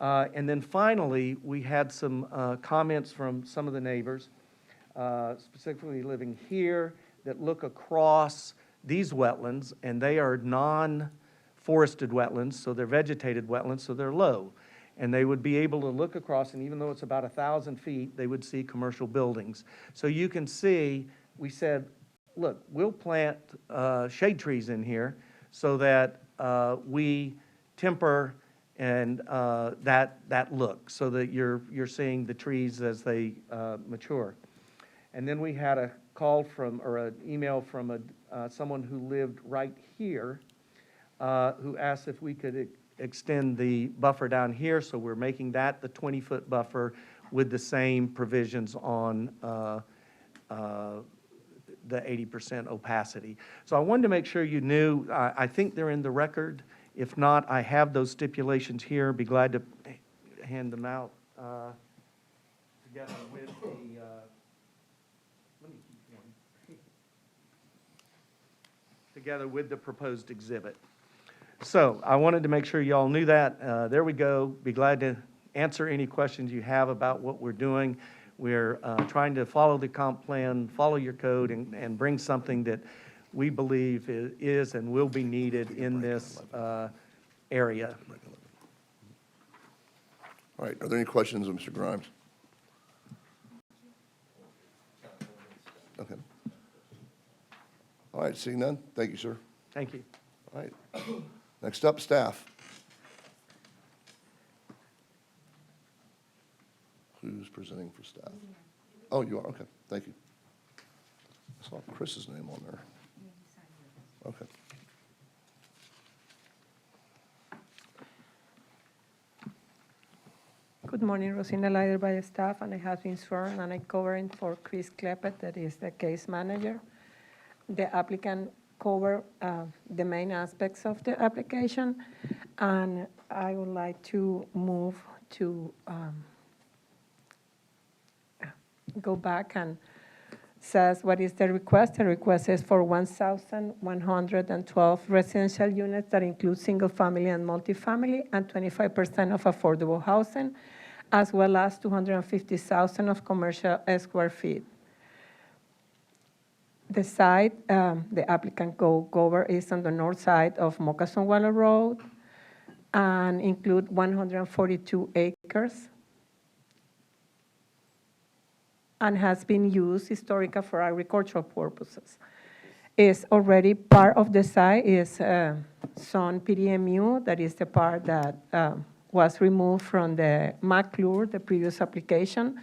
And then finally, we had some comments from some of the neighbors, specifically living here, that look across these wetlands, and they are non-forested wetlands, so they're vegetated wetlands, so they're low. And they would be able to look across, and even though it's about 1,000 feet, they would see commercial buildings. So you can see, we said, look, we'll plant shade trees in here so that we temper and that look, so that you're seeing the trees as they mature. And then we had a call from, or an email from someone who lived right here, who asked if we could extend the buffer down here, so we're making that the 20-foot buffer with the same provisions on the 80% opacity. So I wanted to make sure you knew. I think they're in the record. If not, I have those stipulations here. Be glad to hand them out together with the. Let me keep one. Together with the proposed exhibit. So I wanted to make sure you all knew that. There we go. Be glad to answer any questions you have about what we're doing. We're trying to follow the comp plan, follow your code, and bring something that we believe is and will be needed in this area. All right, are there any questions of Mr. Grimes? Okay. All right, seeing none, thank you, sir. Thank you. All right. Next up, staff. Who's presenting for staff? Oh, you are, okay, thank you. I saw Chris's name on there. Okay. Good morning, Rosina Leider by staff, and I have been sworn, and I'm covering for Chris Klepet, that is the case manager. The applicant cover the main aspects of the application, and I would like to move to go back and says what is the request. The request is for 1,112 residential units that include single-family and multifamily, and 25% of affordable housing, as well as 250,000 of commercial square feet. The site the applicant go over is on the north side of Moccasin Wallow Road and include 142 acres and has been used historically for agricultural purposes. Is already part of the site is zone PDMU, that is the part that was removed from the McClure, the previous application,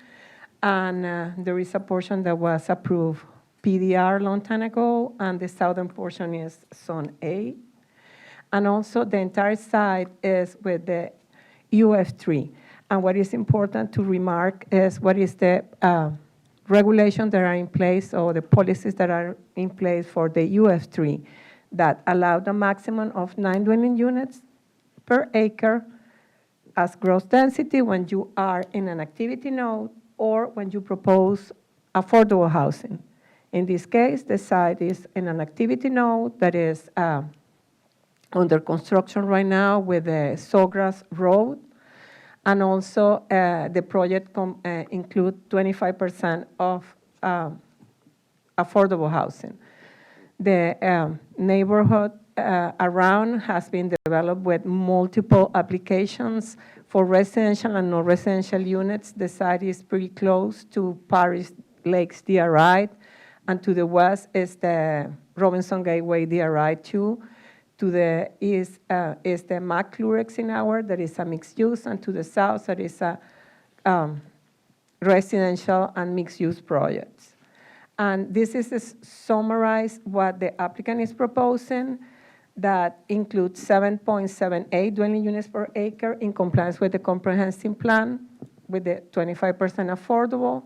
and there is a portion that was approved PDR a long time ago, and the southern portion is Zone A. And also the entire site is with the UF3. And what is important to remark is what is the regulations that are in place, or the policies that are in place for the UF3 that allow the maximum of 9 dwelling units per acre as gross density when you are in an activity node or when you propose affordable housing. In this case, the site is in an activity node that is under construction right now with the Sawgrass Road, and also the project includes 25% of affordable housing. The neighborhood around has been developed with multiple applications for residential and non-residential units. The site is pretty close to Parish Lakes DRI, and to the west is the Robinson Gateway DRI 2. To the east is the McClure Hour, that is a mixed use, and to the south, that is a residential and mixed use projects. And this is to summarize what the applicant is proposing, that includes 7.78 dwelling units per acre in compliance with the comprehensive plan, with the 25% affordable,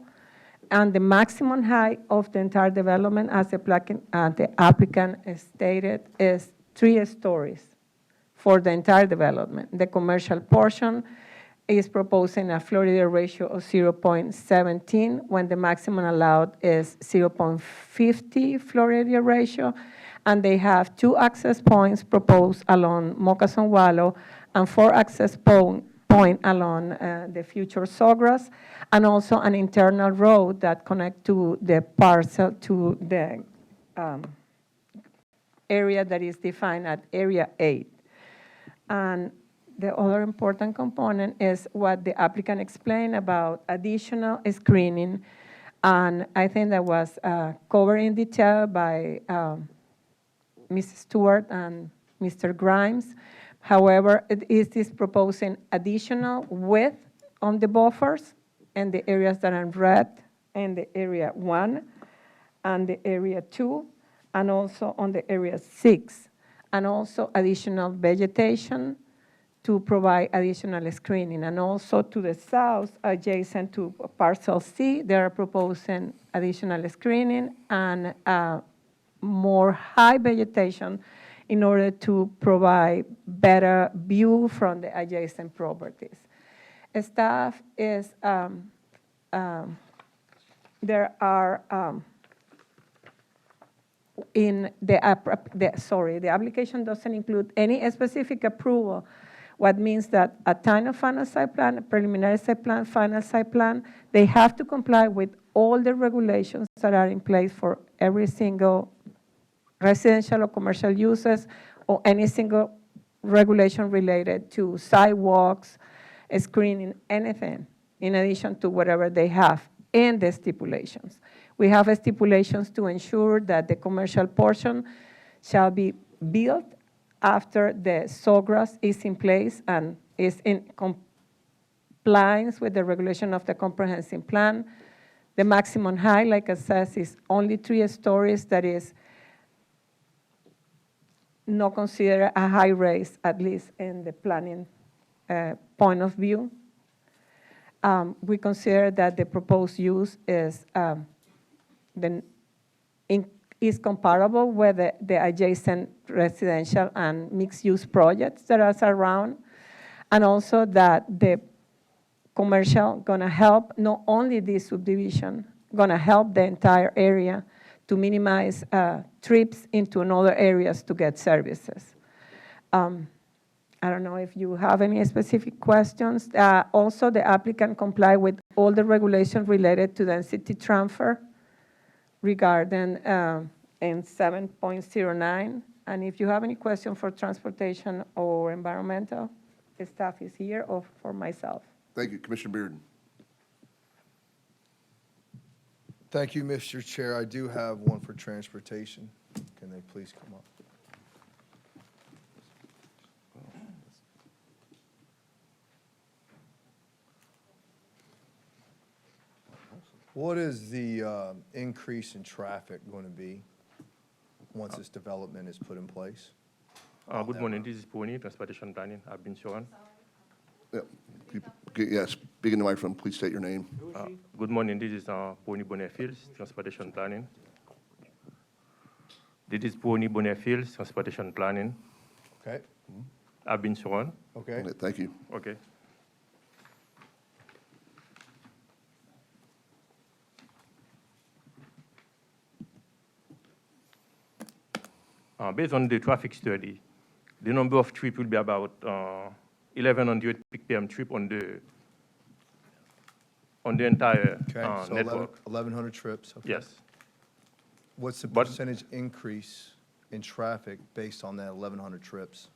and the maximum height of the entire development, as the applicant stated, is 3 stories for the entire development. The commercial portion is proposing a floor area ratio of 0.17, when the maximum allowed is 0.50 floor area ratio, and they have 2 access points proposed along Moccasin Wallow and 4 access points along the future Sawgrass, and also an internal road that connect to the parcel to the area that is defined at Area 8. And the other important component is what the applicant explained about additional screening, and I think that was covered in detail by Mrs. Stewart and Mr. Grimes. However, it is proposing additional width on the buffers and the areas that are red in the area 1 and the area 2, and also on the area 6, and also additional vegetation to provide additional screening. And also to the south, adjacent to parcel C, they are proposing additional screening and more high vegetation in order to provide better view from the adjacent properties. Staff is, there are, the application doesn't include any specific approval, what means that at time of final site plan, preliminary site plan, final site plan, they have to comply with all the regulations that are in place for every single residential or commercial uses, or any single regulation related to sidewalks, screening, anything, in addition to whatever they have in the stipulations. We have stipulations to ensure that the commercial portion shall be built after the Sawgrass is in place and is in compliance with the regulation of the comprehensive plan. The maximum height, like I said, is only 3 stories. That is not considered a high rise, at least in the planning point of view. We consider that the proposed use is is comparable with the adjacent residential and mixed-use projects that are around, and also that the commercial gonna help not only this subdivision, gonna help the entire area to minimize trips into another areas to get services. I don't know if you have any specific questions. Also, the applicant comply with all the regulations related to density transfer regarding in 7.09. And if you have any question for transportation or environmental, the staff is here, or for myself. Thank you, Commissioner Bearden. Thank you, Mr. Chair. I do have one for transportation. Can they please come up? What is the increase in traffic going to be once this development is put in place? Good morning, this is Pony, Transportation Planning. I've been shown. Yes, speak in the microphone, please state your name. Good morning, this is Pony Bonnefields, Transportation Planning. This is Pony Bonnefields, Transportation Planning. Okay. I've been shown. Okay. Thank you. Okay. Based on the traffic study, the number of trips will be about 1,100 peak PM trip on the entire Okay, so network. 1,100 trips. Okay. Yes. What's the But- percentage increase in traffic based on that 1,100 trips?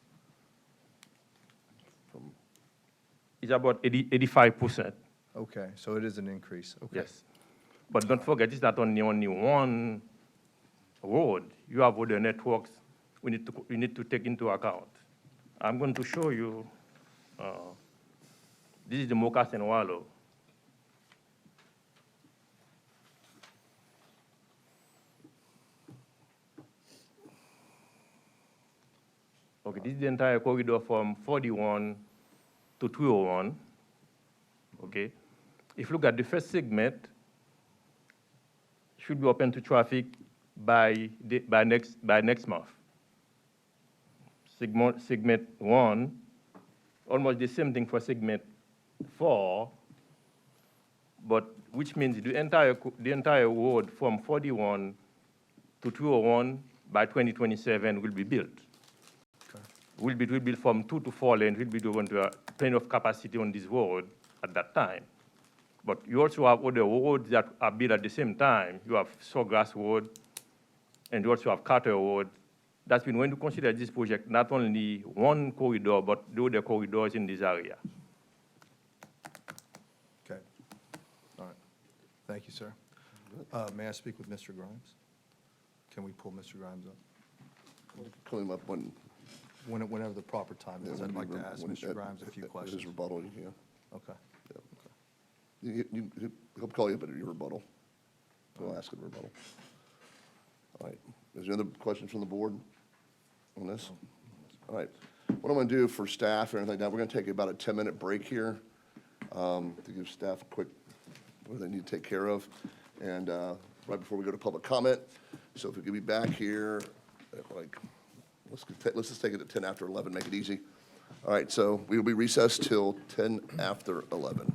It's about 85%. Okay, so it is an increase, okay. Yes. But don't forget, it's not only one road. You have other networks we need to take into account. I'm going to show you, this is the Moccasin Wallow. Okay, this is the entire corridor from 41 to 201. Okay, if you look at the first segment, should be open to traffic by next month. Segment 1, almost the same thing for segment 4, but which means the entire road from 41 to 201 by 2027 will be built. Will be built from 2 to 4 lanes. Will be doing plenty of capacity on this road at that time. But you also have other roads that are built at the same time. You have Sawgrass Road, and you also have Carter Road. That's been when you consider this project not only one corridor, but the other corridors in this area. Okay, all right. Thank you, sir. May I speak with Mr. Grimes? Can we pull Mr. Grimes up? Call him up when. Whenever the proper time is, I'd like to ask Mr. Grimes a few questions. His rebuttal, you can. Okay. He'll call you up at your rebuttal. We'll ask at rebuttal. All right. Is there other questions from the board on this? All right. What I'm going to do for staff and everything like that, we're going to take about a 10-minute break here to give staff a quick, what they need to take care of, and right before we go to public comment. So if we could be back here at let's just take it at 10 after 11, make it easy. All right, so we will be recessed till 10 after 11.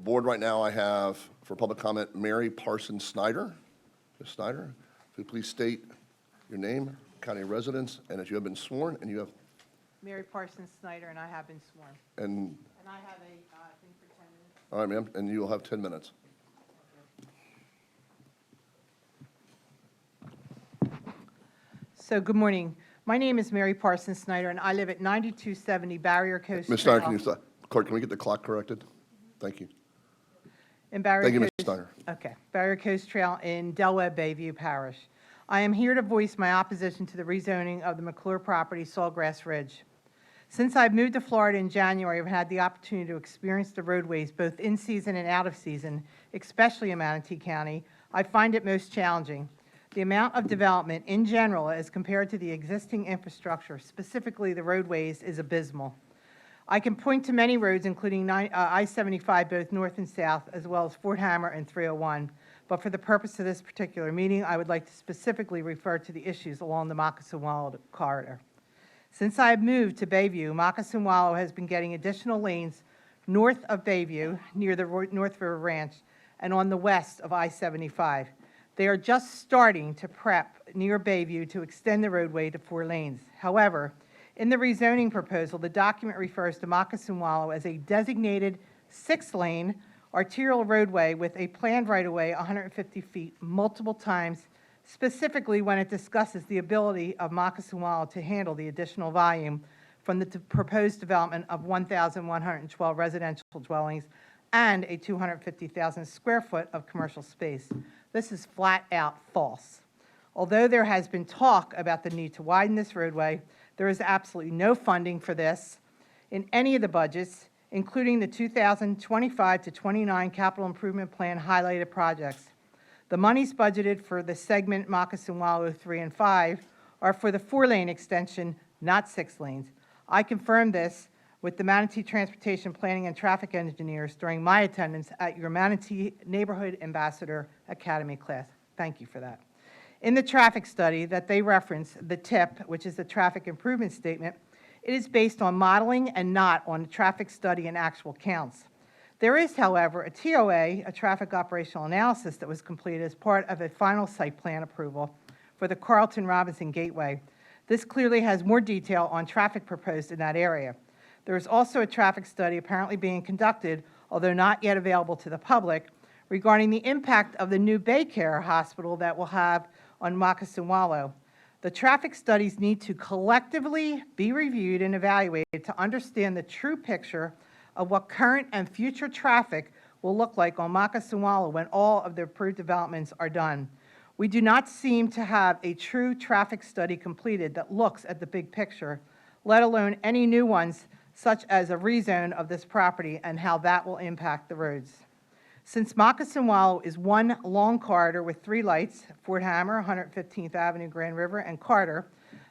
Board right now, I have for public comment, Mary Parsons Snyder. Ms. Snyder, if you please state your name, county residence, and if you have been sworn, and you have, Mary Parsons Snyder, and I have been sworn. and, And I have a thing for 10 minutes. all right, ma'am, and you will have 10 minutes. So, good morning. My name is Mary Parsons Snyder, and I live at 9270 Barrier Coast Ms. Snyder, Trail. Clerk, can we get the clock corrected? Thank you. In Barrier Thank you, Ms. Coast- Snyder. Okay. Barrier Coast Trail in Del Webb Bayview Parish. I am here to voice my opposition to the rezoning of the McClure property, Sawgrass Ridge. Since I moved to Florida in January, I've had the opportunity to experience the roadways both in season and out of season, especially in Manatee County. I find it most challenging. The amount of development in general as compared to the existing infrastructure, specifically the roadways, is abysmal. I can point to many roads, including I-75, both north and south, as well as Fort Hammer and 301. But for the purpose of this particular meeting, I would like to specifically refer to the issues along the Moccasin Wallow corridor. Since I have moved to Bayview, Moccasin Wallow has been getting additional lanes north of Bayview, near the North River Ranch, and on the west of I-75. They are just starting to prep near Bayview to extend the roadway to 4 lanes. However, in the rezoning proposal, the document refers to Moccasin Wallow as a designated 6-lane arterial roadway with a planned right-of-way 150 feet multiple times, specifically when it discusses the ability of Moccasin Wallow to handle the additional volume from the proposed development of 1,112 residential dwellings and a 250,000 square foot of commercial space. This is flat out false. Although there has been talk about the need to widen this roadway, there is absolutely no funding for this in any of the budgets, including the 2025 to 29 capital improvement plan highlighted projects. The monies budgeted for the segment Moccasin Wallow 3 and 5 are for the 4-lane extension, not 6 lanes. I confirmed this with the Manatee Transportation Planning and Traffic Engineers during my attendance at your Manatee Neighborhood Ambassador Academy class. Thank you for that. In the traffic study that they reference, the TIP, which is the Traffic Improvement Statement, it is based on modeling and not on a traffic study and actual counts. There is, however, a TOA, a Traffic Operational Analysis, that was completed as part of a final site plan approval for the Carlton Robinson Gateway. This clearly has more detail on traffic proposed in that area. There is also a traffic study apparently being conducted, although not yet available to the public, regarding the impact of the new Baycare hospital that will have on Moccasin Wallow. The traffic studies need to collectively be reviewed and evaluated to understand the true picture of what current and future traffic will look like on Moccasin Wallow when all of the approved developments are done. We do not seem to have a true traffic study completed that looks at the big picture, let alone any new ones such as a rezone of this property and how that will impact the roads. Since Moccasin Wallow is one long corridor with 3 lights, Fort Hammer, 115th Avenue, Grand River, and Carter,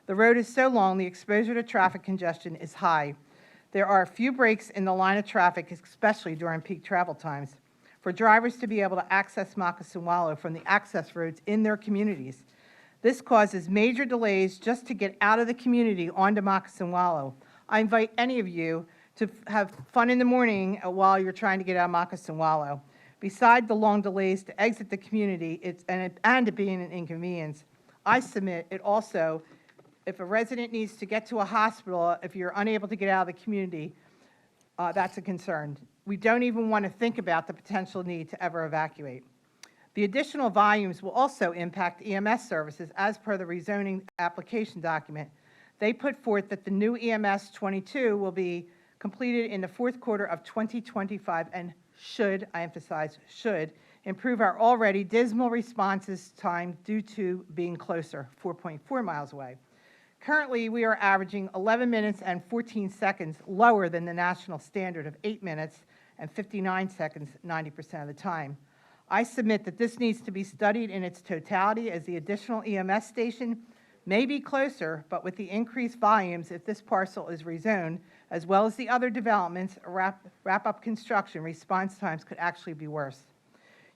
the road is so long the exposure to traffic congestion is high. There are a few breaks in the line of traffic, especially during peak travel times, for drivers to be able to access Moccasin Wallow from the access roads in their communities. This causes major delays just to get out of the community onto Moccasin Wallow. I invite any of you to have fun in the morning while you're trying to get out of Moccasin Wallow. Beside the long delays to exit the community and it being an inconvenience, I submit it also, if a resident needs to get to a hospital, if you're unable to get out of the community, that's a concern. We don't even want to think about the potential need to ever evacuate. The additional volumes will also impact EMS services as per the rezoning application document. They put forth that the new EMS 22 will be completed in the 4th quarter of 2025 and should, I emphasize should, improve our already dismal responses time due to being closer, 4.4 miles away. Currently, we are averaging 11 minutes and 14 seconds lower than the national standard of 8 minutes and 59 seconds 90% of the time. I submit that this needs to be studied in its totality as the additional EMS station may be closer, but with the increased volumes, if this parcel is rezoned, as well as the other developments, wrap up construction, response times could actually be worse.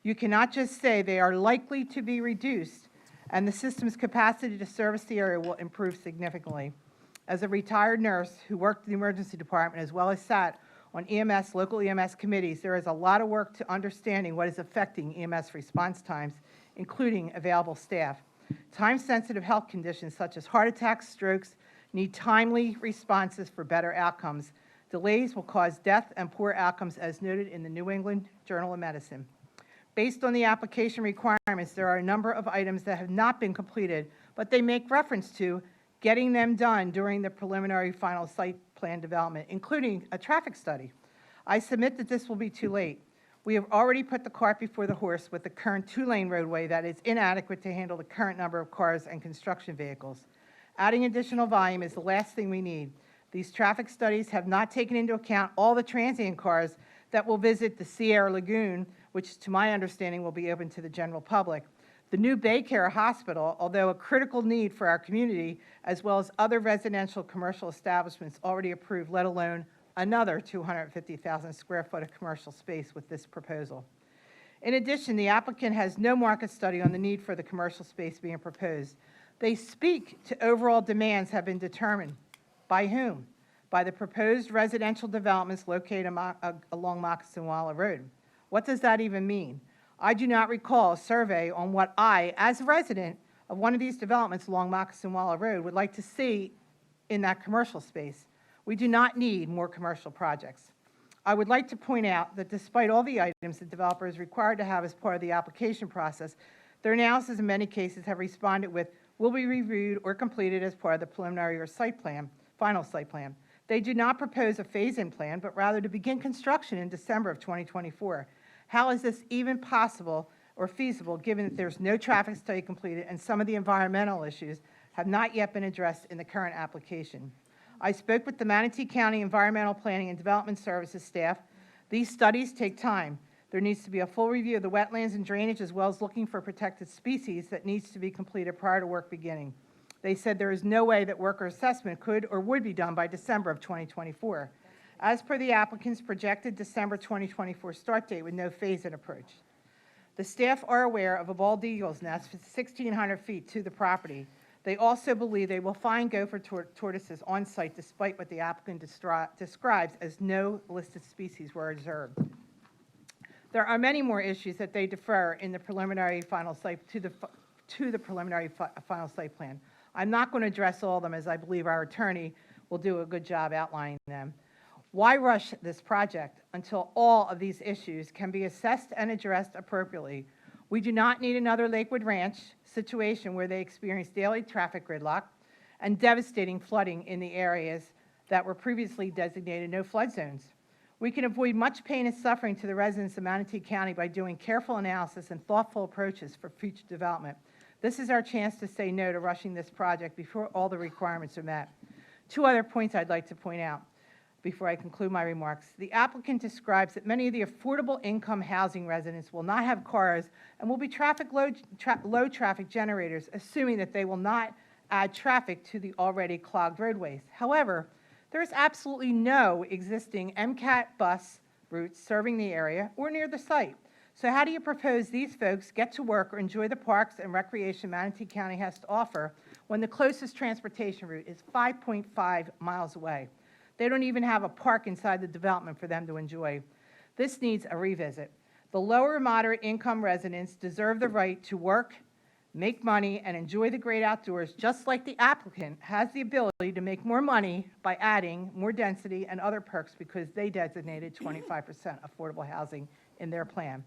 You cannot just say they are likely to be reduced and the system's capacity to service the area will improve significantly. As a retired nurse who worked in the emergency department as well as sat on EMS, local EMS committees, there is a lot of work to understanding what is affecting EMS response times, including available staff. Time-sensitive health conditions such as heart attacks, strokes, need timely responses for better outcomes. Delays will cause death and poor outcomes, as noted in the New England Journal of Medicine. Based on the application requirements, there are a number of items that have not been completed, but they make reference to getting them done during the preliminary final site plan development, including a traffic study. I submit that this will be too late. We have already put the cart before the horse with the current two-lane roadway that is inadequate to handle the current number of cars and construction vehicles. Adding additional volume is the last thing we need. These traffic studies have not taken into account all the transient cars that will visit the Sierra Lagoon, which to my understanding will be open to the general public. The new Baycare Hospital, although a critical need for our community, as well as other residential commercial establishments already approved, let alone another 250,000 square foot of commercial space with this proposal. In addition, the applicant has no market study on the need for the commercial space being proposed. They speak to overall demands have been determined. By whom? By the proposed residential developments located along Moccasin Wallow Road. What does that even mean? I do not recall a survey on what I, as a resident of one of these developments along Moccasin Wallow Road, would like to see in that commercial space. We do not need more commercial projects. I would like to point out that despite all the items the developer is required to have as part of the application process, their analysis in many cases have responded with, will be reviewed or completed as part of the preliminary or site plan, final site plan. They do not propose a phase-in plan, but rather to begin construction in December of 2024. How is this even possible or feasible, given that there's no traffic study completed and some of the environmental issues have not yet been addressed in the current application? I spoke with the Manatee County Environmental Planning and Development Services staff. These studies take time. There needs to be a full review of the wetlands and drainage, as well as looking for protected species that needs to be completed prior to work beginning. They said there is no way that work or assessment could or would be done by December of 2024. As per the applicant's projected December 2024 start date with no phase-in approach. The staff are aware of a bald eagle's nest 1,600 feet to the property. They also believe they will find gopher tortoises on site, despite what the applicant describes as no listed species were observed. There are many more issues that they defer in the preliminary final site to the preliminary final site plan. I'm not going to address all of them, as I believe our attorney will do a good job outlining them. Why rush this project until all of these issues can be assessed and addressed appropriately? We do not need another Lakewood Ranch situation where they experience daily traffic gridlock and devastating flooding in the areas that were previously designated no flood zones. We can avoid much pain and suffering to the residents of Manatee County by doing careful analysis and thoughtful approaches for future development. This is our chance to say no to rushing this project before all the requirements are met. Two other points I'd like to point out before I conclude my remarks. The applicant describes that many of the affordable income housing residents will not have cars and will be low traffic generators, assuming that they will not add traffic to the already clogged roadways. However, there is absolutely no existing MCAT bus routes serving the area or near the site. So how do you propose these folks get to work or enjoy the parks and recreation Manatee County has to offer when the closest transportation route is 5.5 miles away? They don't even have a park inside the development for them to enjoy. This needs a revisit. The lower moderate income residents deserve the right to work, make money, and enjoy the great outdoors, just like the applicant has the ability to make more money by adding more density and other perks because they designated 25% affordable housing in their plan.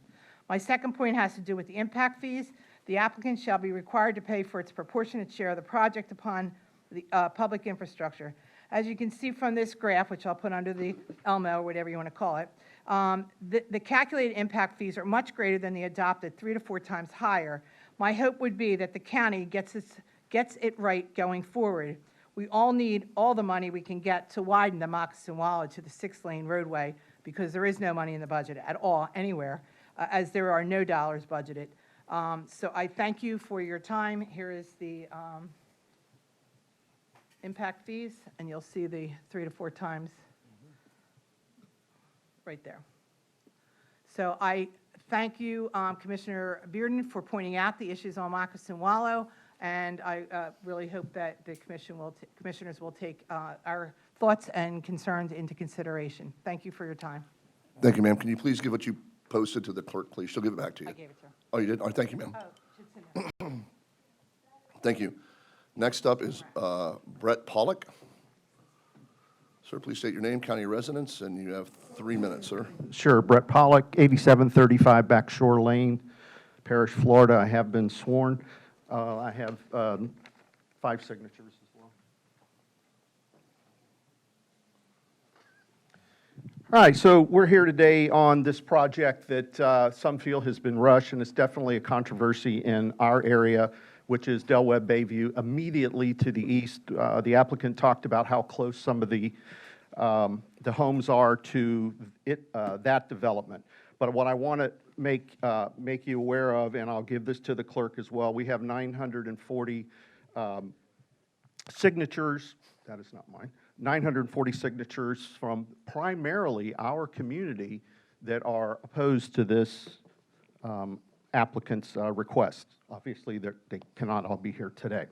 My second point has to do with the impact fees. The applicant shall be required to pay for its proportionate share of the project upon the public infrastructure. As you can see from this graph, which I'll put under the Elmo, or whatever you want to call it, the calculated impact fees are much greater than the adopted, 3 to 4 times higher. My hope would be that the county gets it right going forward. We all need all the money we can get to widen the Moccasin Wallow to the 6-lane roadway, because there is no money in the budget at all, anywhere, as there are no dollars budgeted. So I thank you for your time. Here is the impact fees, and you'll see the 3 to 4 times right there. So I thank you, Commissioner Bearden, for pointing out the issues on Moccasin Wallow, and I really hope that the commissioners will take our thoughts and concerns into consideration. Thank you for your time. Thank you, ma'am. Can you please give what you posted to the clerk, please? She'll give it back to you. I gave it to her. Oh, you did? All right, thank you, ma'am. Oh, should send it. Thank you. Next up is Brett Pollock. Sir, please state your name, county residence, and you have 3 minutes, sir. Sure, Brett Pollock, 8735 Backshore Lane, Parrish, Florida. I have been sworn. I have 5 signatures as well. All right, so we're here today on this project that some feel has been rushed, and it's definitely a controversy in our area, which is Del Webb Bayview. Immediately to the east, the applicant talked about how close some of the homes are to that development. But what I want to make you aware of, and I'll give this to the clerk as well, we have 940 signatures. That is not mine. 940 signatures from primarily our community that are opposed to this applicant's request. Obviously, they cannot all be here today.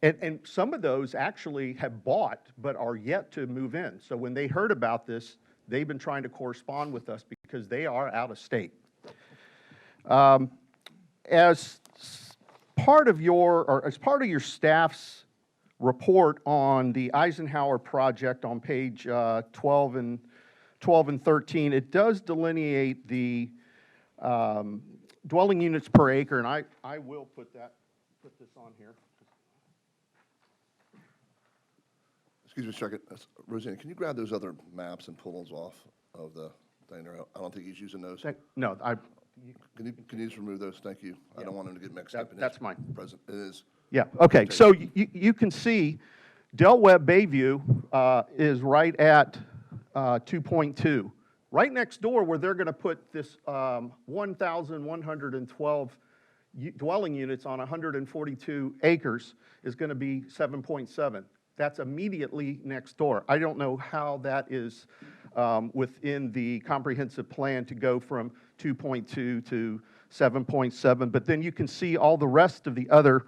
And some of those actually have bought but are yet to move in. So when they heard about this, they've been trying to correspond with us because they are out of state. As part of your staff's report on the Eisenhower project on page 12 and 13, it does delineate the dwelling units per acre, and I will put this on here. Excuse me a second. Roseanne, can you grab those other maps and pull those off of the thing there? I don't think he's using those. No, Can you just remove those? Thank you. I don't want him to get mixed up in that's his mine. present. It is. Yeah, okay, so you can see Del Webb Bayview is right at 2.2. Right next door where they're going to put this 1,112 dwelling units on 142 acres is going to be 7.7. That's immediately next door. I don't know how that is within the comprehensive plan to go from 2.2 to 7.7, but then you can see all the rest of the other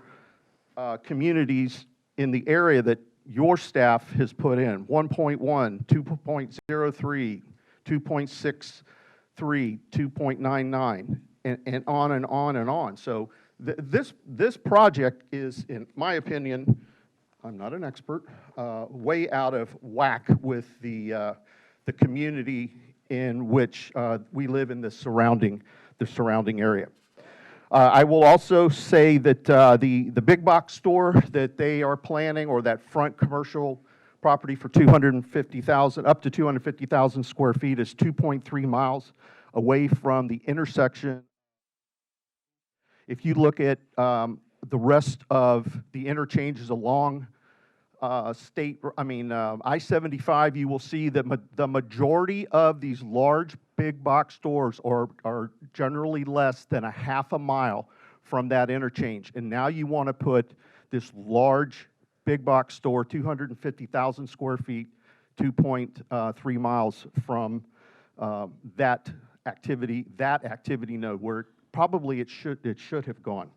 communities in the area that your staff has put in: 1.1, 2.03, 2.63, 2.99, and on and on and on. So this project is, in my opinion, I'm not an expert, way out of whack with the community in which we live in the surrounding area. I will also say that the big box store that they are planning, or that front commercial property for 250,000, up to 250,000 square feet, is 2.3 miles away from the intersection. If you look at the rest of the interchanges along I-75, you will see that the majority of these large big box stores are generally less than a half a mile from that interchange. And now you want to put this large big box store, 250,000 square feet, 2.3 miles from that activity node where probably it should have gone.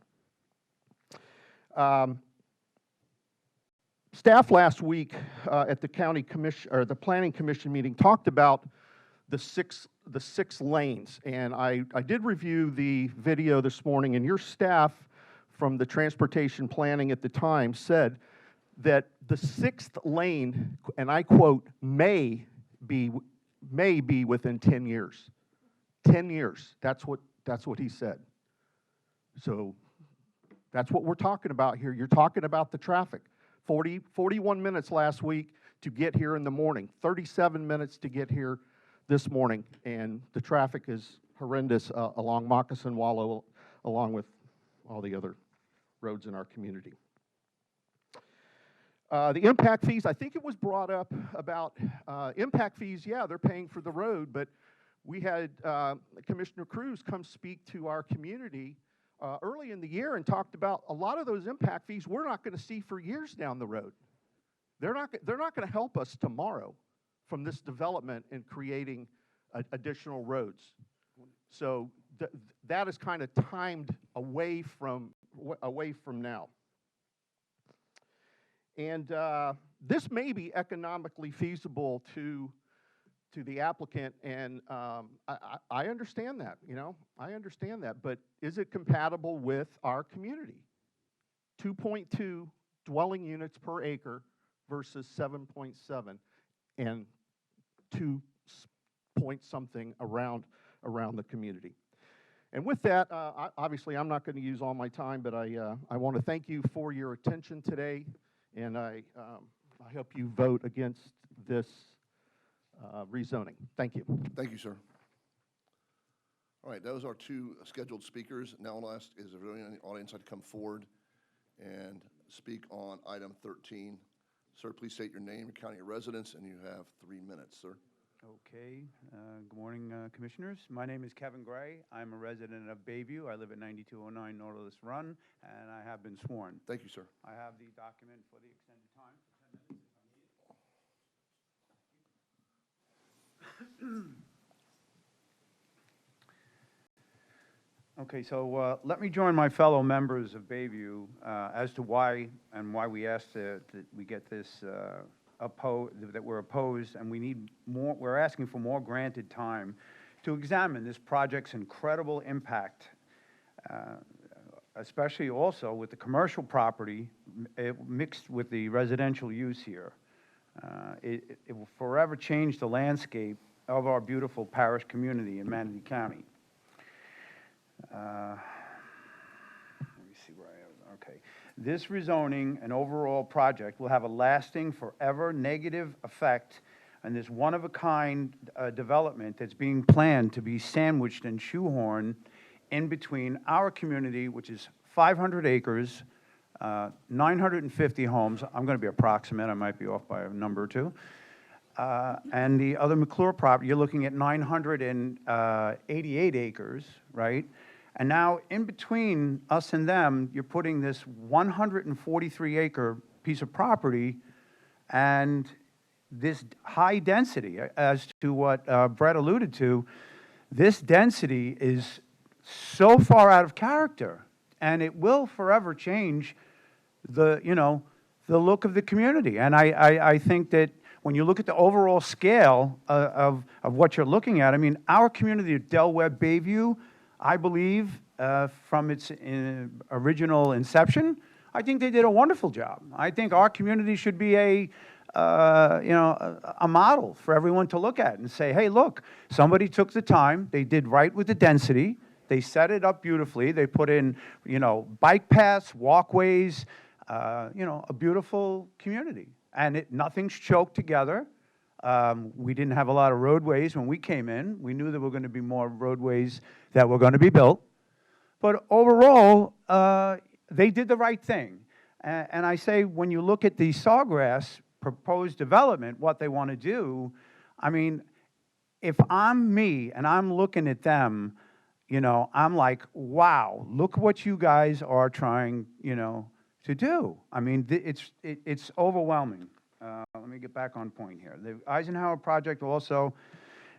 Staff last week at the county commission, or the planning commission meeting, talked about the six lanes, and I did review the video this morning, and your staff from the transportation planning at the time said that the 6th lane, and I quote, may be within 10 years. 10 years. That's what he said. So that's what we're talking about here. You're talking about the traffic. 41 minutes last week to get here in the morning, 37 minutes to get here this morning, and the traffic is horrendous along Moccasin Wallow, along with all the other roads in our community. The impact fees, I think it was brought up about impact fees. Yeah, they're paying for the road, but we had Commissioner Cruz come speak to our community early in the year and talked about a lot of those impact fees we're not going to see for years down the road. They're not going to help us tomorrow from this development and creating additional roads. So that is kind of timed away from now. And this may be economically feasible to the applicant, and I understand that, I understand that, but is it compatible with our community? 2.2 dwelling units per acre versus 7.7 and 2 point something around the community. And with that, obviously I'm not going to use all my time, but I want to thank you for your attention today, and I hope you vote against this rezoning. Thank you. Thank you, sir. All right, those are two scheduled speakers. Now I'll ask, is there anyone in the audience like to come forward and speak on item 13? Sir, please state your name, your county of residence, and you have 3 minutes, sir. Okay. Good morning, Commissioners. My name is Kevin Gray. I'm a resident of Bayview. I live at 9209 Nautilus Run, and I have been sworn. Thank you, sir. I have the document for the extended time for 10 minutes. Okay, so let me join my fellow members of Bayview as to why we asked that we get this that we're opposed, and we need more. We're asking for more granted time to examine this project's incredible impact, especially also with the commercial property mixed with the residential use here. It will forever change the landscape of our beautiful parish community in Manatee County. Let me see where I am. Okay. This rezoning and overall project will have a lasting, forever negative effect on this one-of-a-kind development that's being planned to be sandwiched and shoehorned in between our community, which is 500 acres, 950 homes. I'm going to be approximate. I might be off by a number or two. And the other McClure property, you're looking at 988 acres, right? And now, in between us and them, you're putting this 143-acre piece of property and this high density. As to what Brett alluded to, this density is so far out of character, and it will forever change the look of the community. And I think that when you look at the overall scale of what you're looking at, I mean, our community of Del Webb Bayview, I believe, from its original inception, I think they did a wonderful job. I think our community should be a model for everyone to look at and say, hey, look, somebody took the time, they did right with the density, they set it up beautifully, they put in, bike paths, walkways, a beautiful community. And nothing's choked together. We didn't have a lot of roadways when we came in. We knew there were going to be more roadways that were going to be built. But overall, they did the right thing. And I say, when you look at the Sawgrass proposed development, what they want to do, I mean, if I'm me and I'm looking at them, I'm like, wow, look what you guys are trying, to do. I mean, it's overwhelming. Let me get back on point here. The Eisenhower project also,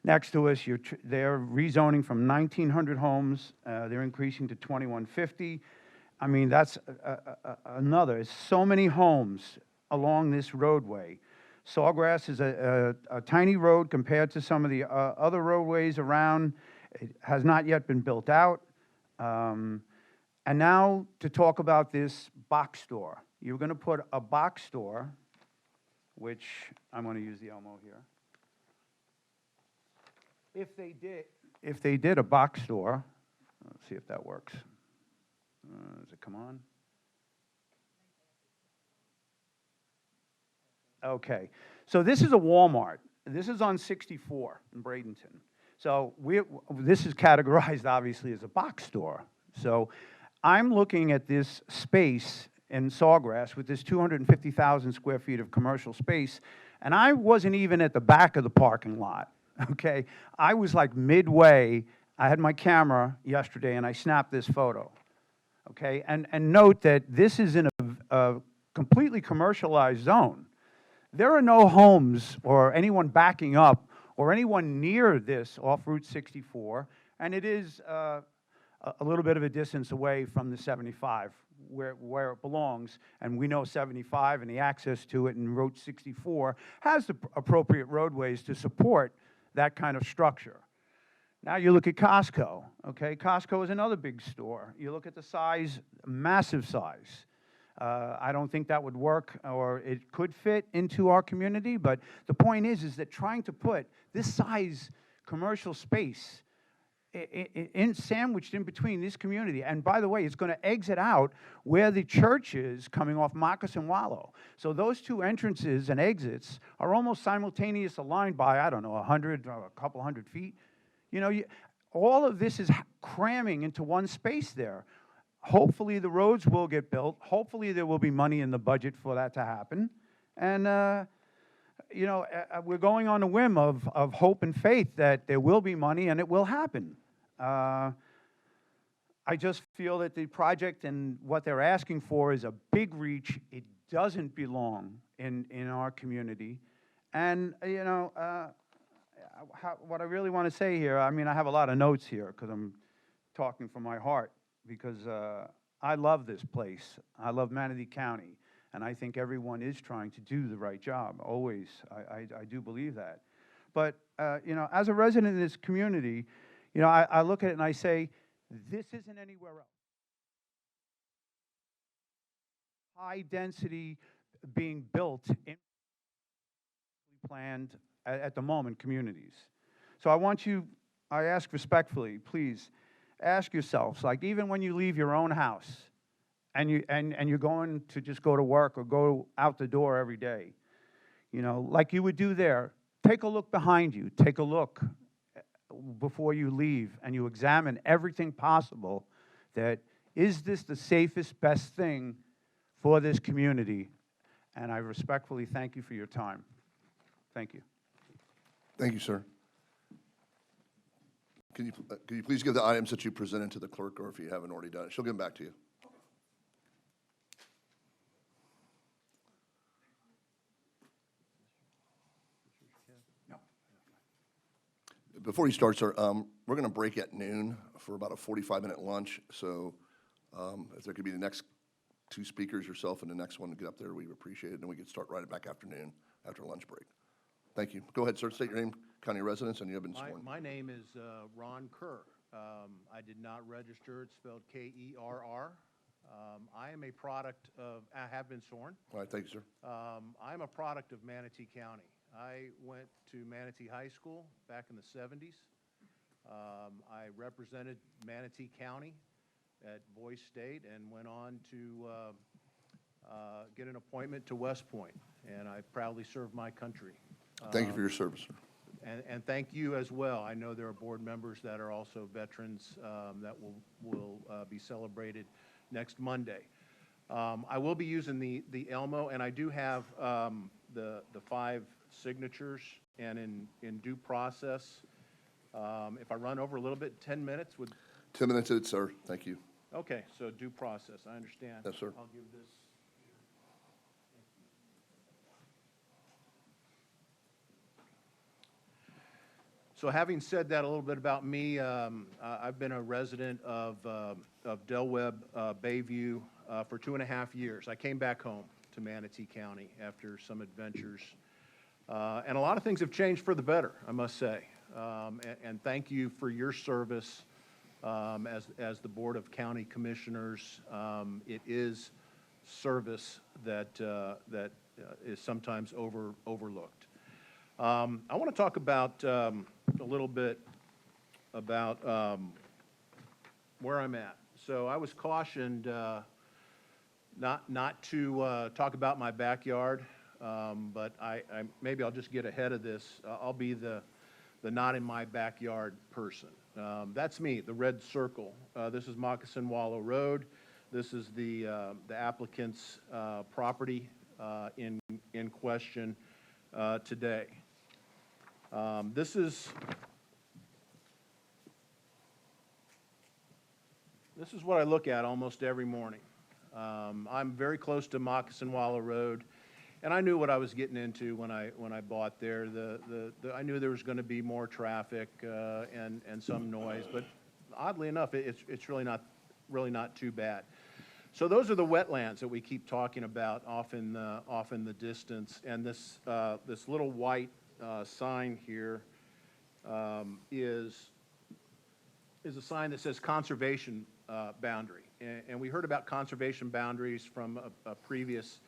next to us, they're rezoning from 1,900 homes. They're increasing to 2,150. I mean, that's another. So many homes along this roadway. Sawgrass is a tiny road compared to some of the other roadways around. It has not yet been built out. And now to talk about this box store. You're going to put a box store, which I'm going to use the Elmo here. If they did a box store, let's see if that works. Does it come on? Okay. So this is a Walmart. This is on 64 in Bradenton. So this is categorized, obviously, as a box store. So I'm looking at this space in Sawgrass with this 250,000 square feet of commercial space, and I wasn't even at the back of the parking lot, okay? I was like midway. I had my camera yesterday, and I snapped this photo, okay? And note that this is in a completely commercialized zone. There are no homes or anyone backing up or anyone near this off Route 64, And it is a little bit of a distance away from the 75, where it belongs. And we know 75 and the access to it, and Route 64 has the appropriate roadways to support that kind of structure. Now you look at Costco, okay? Costco is another big store. You look at the size, massive size. I don't think that would work, or it could fit into our community, but the point is that trying to put this size commercial space sandwiched in between this community, and by the way, it's going to exit out where the church is coming off Moccasin Wallow. So those two entrances and exits are almost simultaneous, aligned by, I don't know, 100 or a couple hundred feet. You know, all of this is cramming into one space there. Hopefully the roads will get built. Hopefully there will be money in the budget for that to happen. And, you know, we're going on a whim of hope and faith that there will be money and it will happen. I just feel that the project and what they're asking for is a big reach. It doesn't belong in our community. And, you know, what I really want to say here, I mean, I have a lot of notes here because I'm talking from my heart, because I love this place. I love Manatee County, and I think everyone is trying to do the right job, always. I do believe that. But, you know, as a resident of this community, you know, I look at it and I say, this isn't anywhere else. High density being built in planned at the moment communities. So I ask respectfully, please ask yourselves, like, even when you leave your own house and you're going to just go to work or go out the door every day, you know, like you would do there, take a look behind you, take a look before you leave, and you examine everything possible. That is this the safest, best thing for this community? And I respectfully thank you for your time. Thank you. Thank you, sir. Can you please give the items that you presented to the clerk, or if you haven't already done it, she'll give them back to you. Before you start, sir, we're going to break at noon for about a 45-minute lunch. So if there could be the next two speakers, yourself and the next one to get up there, we appreciate it. And we could start right back after noon, after lunch break. Thank you. Go ahead, sir. State your name, county residence, and you have been sworn. My name is Ron Kerr. I did not register. It's spelled Kerr. I am a product of, I have been sworn. All right, thank you, sir. I'm a product of Manatee County. I went to Manatee High School back in the 70s. I represented Manatee County at Boise State and went on to get an appointment to West Point, and I proudly served my country. Thank you for your service, sir. And thank you as well. I know there are board members that are also veterans that will be celebrated next Monday. I will be using the Elmo, and I do have the 5 signatures, and in due process, if I run over a little bit, 10 minutes would... 10 minutes, sir. Thank you. Okay, so due process, I understand. Yes, sir. I'll give this... So having said that a little bit about me, I've been a resident of Del Webb, Bayview for 2.5 years. I came back home to Manatee County after some adventures. And a lot of things have changed for the better, I must say. And thank you for your service as the Board of County Commissioners. It is service that is sometimes overlooked. I want to talk about a little bit about where I'm at. So I was cautioned not to talk about my backyard, but maybe I'll just get ahead of this. I'll be the not in my backyard person. That's me, the red circle. This is Moccasin Wallow Road. This is the applicant's property in question today. This is what I look at almost every morning. I'm very close to Moccasin Wallow Road, And I knew what I was getting into when I bought there. I knew there was going to be more traffic and some noise, but oddly enough, it's really not too bad. So those are the wetlands that we keep talking about off in the distance. And this little white sign here is a sign that says conservation boundary. And we heard about conservation boundaries from a previous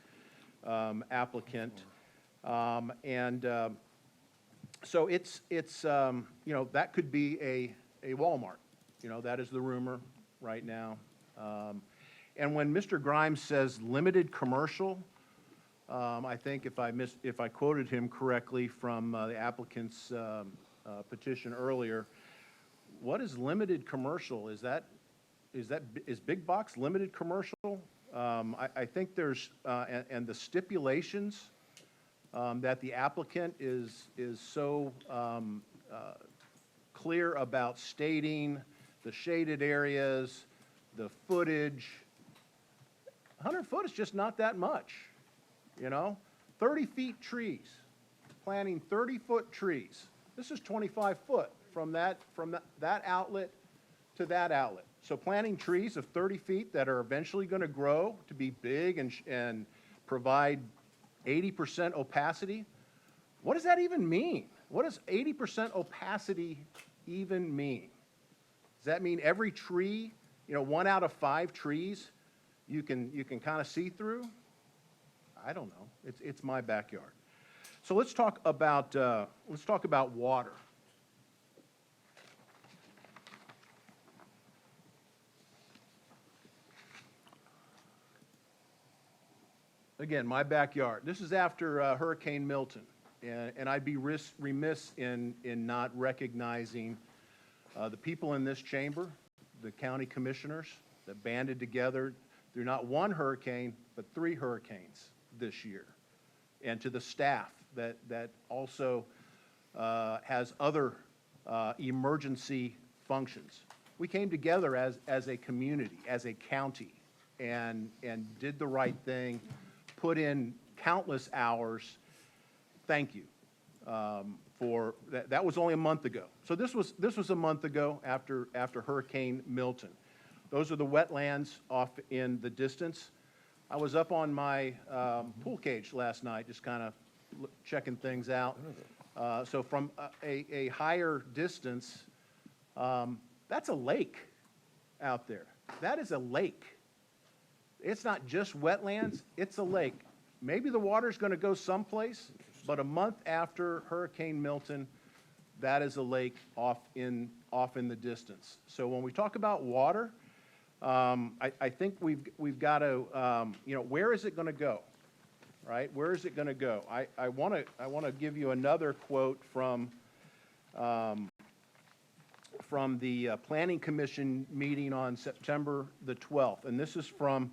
applicant. So it's you know, that could be a Walmart. You know, that is the rumor right now. And when Mr. Grimes says limited commercial, I think if I quoted him correctly from the applicant's petition earlier, what is limited commercial? Is big box limited commercial? I think there's and the stipulations that the applicant is so clear about stating, the shaded areas, the footage. 100 foot is just not that much, you know? 30 feet trees, planting 30-foot trees. This is 25 foot from that outlet to that outlet. So planting trees of 30 feet that are eventually going to grow to be big and provide 80% opacity. What does that even mean? What does 80% opacity even mean? Does that mean every tree, you know, 1 out of 5 trees you can kind of see through? I don't know. It's my backyard. So let's talk about water. Again, my backyard. This is after Hurricane Milton, and I'd be remiss in not recognizing the people in this chamber, the county commissioners that banded together through not one hurricane, but 3 hurricanes this year, and to the staff that also has other emergency functions. We came together as a community, as a county, and did the right thing, put in countless hours. Thank you for that. That was only a month ago. So this was a month ago after Hurricane Milton. Those are the wetlands off in the distance. I was up on my pool cage last night, just kind of checking things out. So from a higher distance, that's a lake out there. That is a lake. It's not just wetlands, it's a lake. Maybe the water's going to go someplace, but a month after Hurricane Milton, that is a lake off in the distance. So when we talk about water, I think we've got to, you know, where is it going to go, right? Where is it going to go? I want to give you another quote from the Planning Commission meeting on September the 12th, and this is from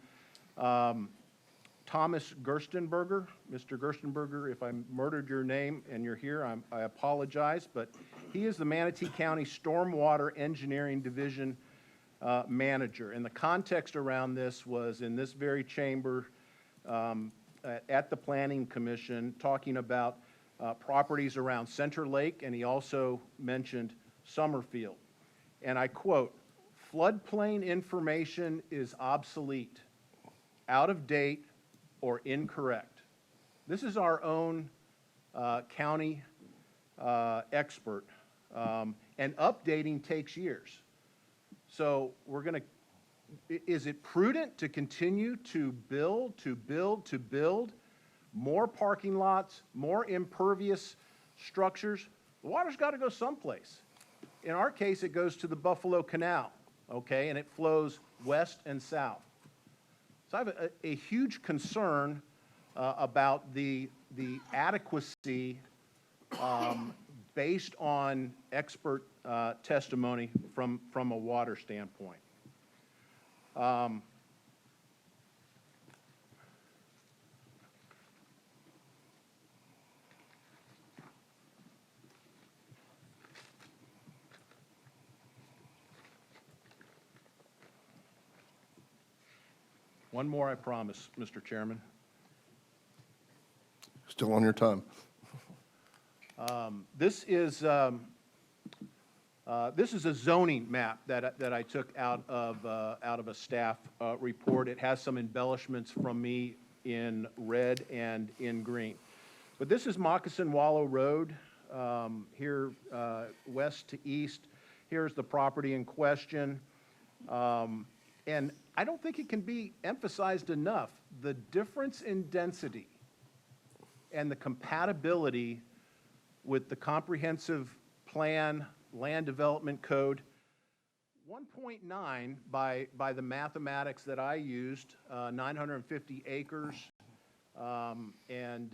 Thomas Gerstenberger. Mr. Gerstenberger, if I murdered your name and you're here, I apologize, but he is the Manatee County Stormwater Engineering Division manager. And the context around this was in this very chamber at the Planning Commission talking about properties around Center Lake, and he also mentioned Summerfield. And I quote, "Floodplain information is obsolete, out of date, or incorrect." This is our own county expert, and updating takes years. So we're going to, is it prudent to continue to build more parking lots, more impervious structures? The water's got to go someplace. In our case, it goes to the Buffalo Canal, okay, and it flows west and south. So I have a huge concern about the adequacy based on expert testimony from a water standpoint. One more, I promise, Mr. Chairman. Still on your time. This is a zoning map that I took out of a staff report. It has some embellishments from me in red and in green. But this is Moccasin Wallow Road, here west to east. Here's the property in question. And I don't think it can be emphasized enough, the difference in density and the compatibility with the comprehensive plan, land development code. 1.9 by the mathematics that I used, 950 acres, and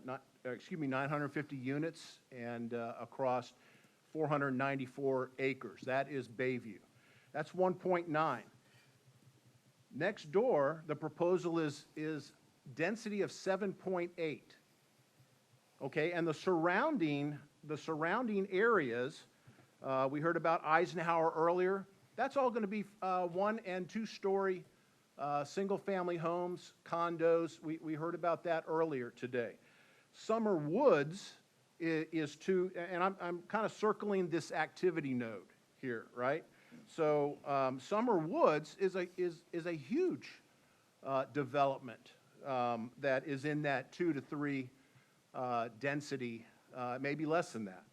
950 units, and across 494 acres. That is Bayview. That's 1.9. Next door, the proposal is density of 7.8. Okay, and the surrounding areas, we heard about Eisenhower earlier. That's all going to be 1- and 2-story single-family homes, condos. We heard about that earlier today. Summer Woods is two, and I'm kind of circling this activity node here, right? So Summer Woods is a huge development that is in that 2 to 3 density, maybe less than that.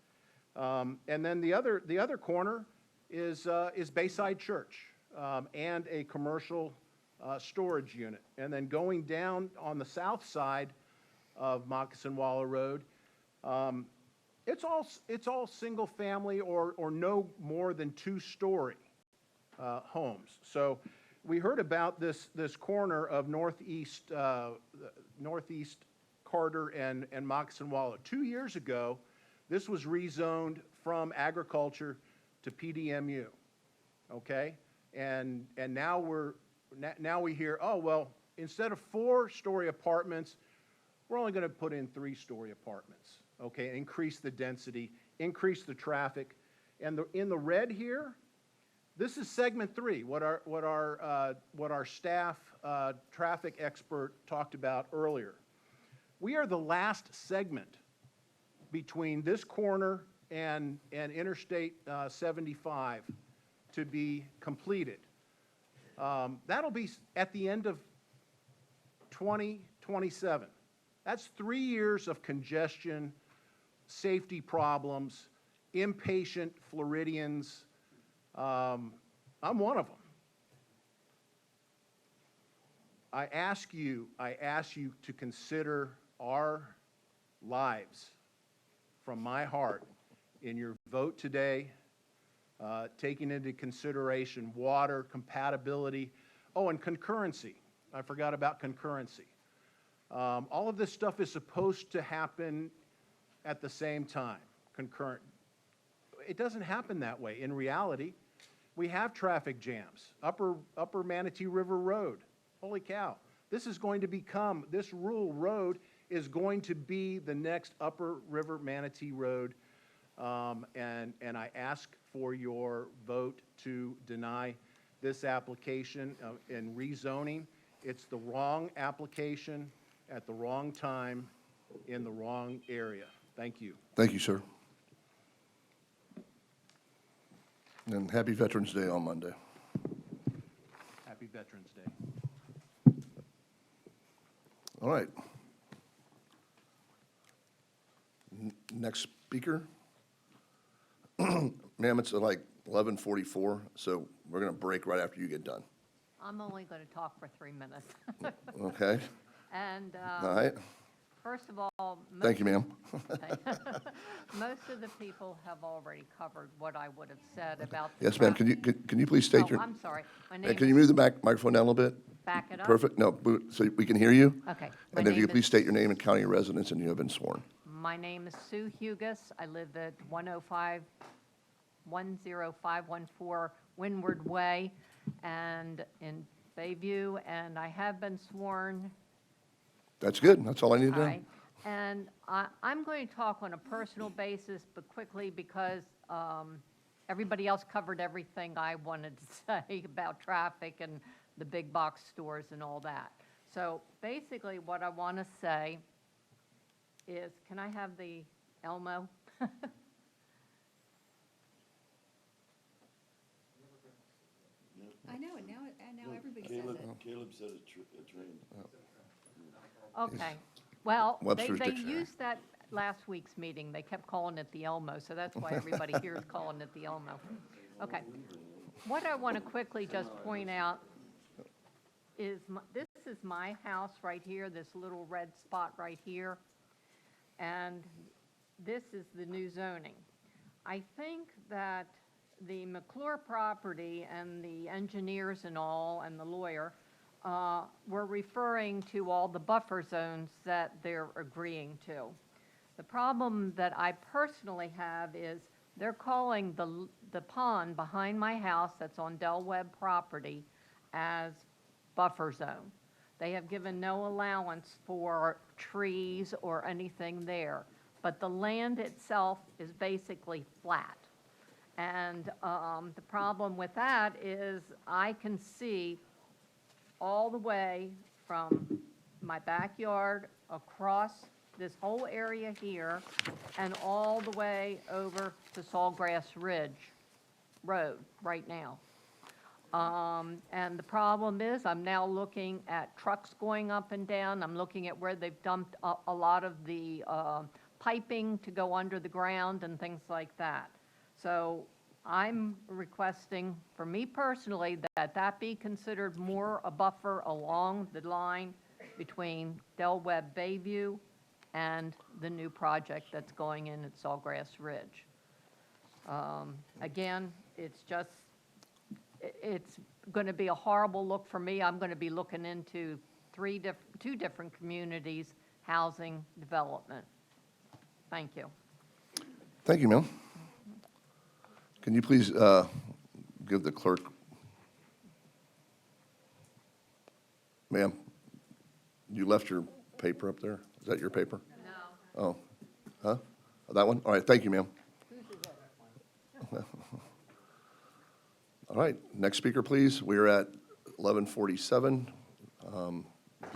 And then the other corner is Bayside Church and a commercial storage unit. And then going down on the south side of Moccasin Wallow Road, it's all single family or no more than 2-story homes. So we heard about this corner of northeast Carter and Moccasin Wallow. 2 years ago, this was rezoned from agriculture to PDMU. Okay, and now we hear, oh well, instead of 4-story apartments, we're only going to put in 3-story apartments. Okay, increase the density, increase the traffic, and in the red here, this is segment 3. What our staff traffic expert talked about earlier. We are the last segment between this corner and Interstate 75 to be completed. That'll be at the end of 2027. That's 3 years of congestion, safety problems, impatient Floridians. I'm one of them. I ask you to consider our lives from my heart in your vote today, taking into consideration water, compatibility, and concurrency. I forgot about concurrency. All of this stuff is supposed to happen at the same time, concurrent. It doesn't happen that way. In reality, we have traffic jams. Upper Manatee River Road. Holy cow. This rural road is going to be the next Upper River Manatee Road. And I ask for your vote to deny this application in rezoning. It's the wrong application at the wrong time in the wrong area. Thank you. Thank you, sir. And happy Veterans Day on Monday. Happy Veterans Day. All right. Next speaker. Ma'am, it's like 11:44, so we're going to break right after you get done. I'm only going to talk for 3 minutes. Okay? And All right. first of all, Thank you, ma'am. most of the people have already covered what I would have said about. Yes, ma'am. Can you please state Oh, your? I'm sorry. My And name can you is- move the microphone down a little bit? Back it up? Perfect. No, so we can hear you. Okay. And then if you could please state your name and county of residence, and you have been sworn. My name is Sue Hugus. I live at 10514 Windward Way and in Bayview, and I have been sworn. That's good. That's all I need to All know. right. And I'm going to talk on a personal basis, but quickly because everybody else covered everything I wanted to say about traffic and the big box stores and all that. So basically, what I want to say is, can I have the Elmo? I know, and now everybody says it. Caleb said a train. Okay, well, Webster's they Dictionary. used that last week's meeting. They kept calling it the Elmo, so that's why everybody here is calling it the Elmo. Okay. What I want to quickly just point out is, this is my house right here, this little red spot right here, and this is the new zoning. I think that the McClure property and the engineers and all, and the lawyer, were referring to all the buffer zones that they're agreeing to. The problem that I personally have is they're calling the pond behind my house that's on Del Webb property as buffer zone. They have given no allowance for trees or anything there, but the land itself is basically flat. And the problem with that is I can see all the way from my backyard across this whole area here and all the way over to Sawgrass Ridge Road right now. And the problem is, I'm now looking at trucks going up and down. I'm looking at where they've dumped a lot of the piping to go under the ground and things like that. So I'm requesting, for me personally, that that be considered more a buffer along the line between Del Webb Bayview and the new project that's going in at Sawgrass Ridge. Again, it's going to be a horrible look for me. I'm going to be looking into two different communities' housing development. Thank you. Thank you, ma'am. Can you please give the clerk, ma'am, you left your paper up there? Is that your paper? No. Oh, huh? Oh, that one? All right, thank you, ma'am. All right, next speaker, please. We're at 11:47.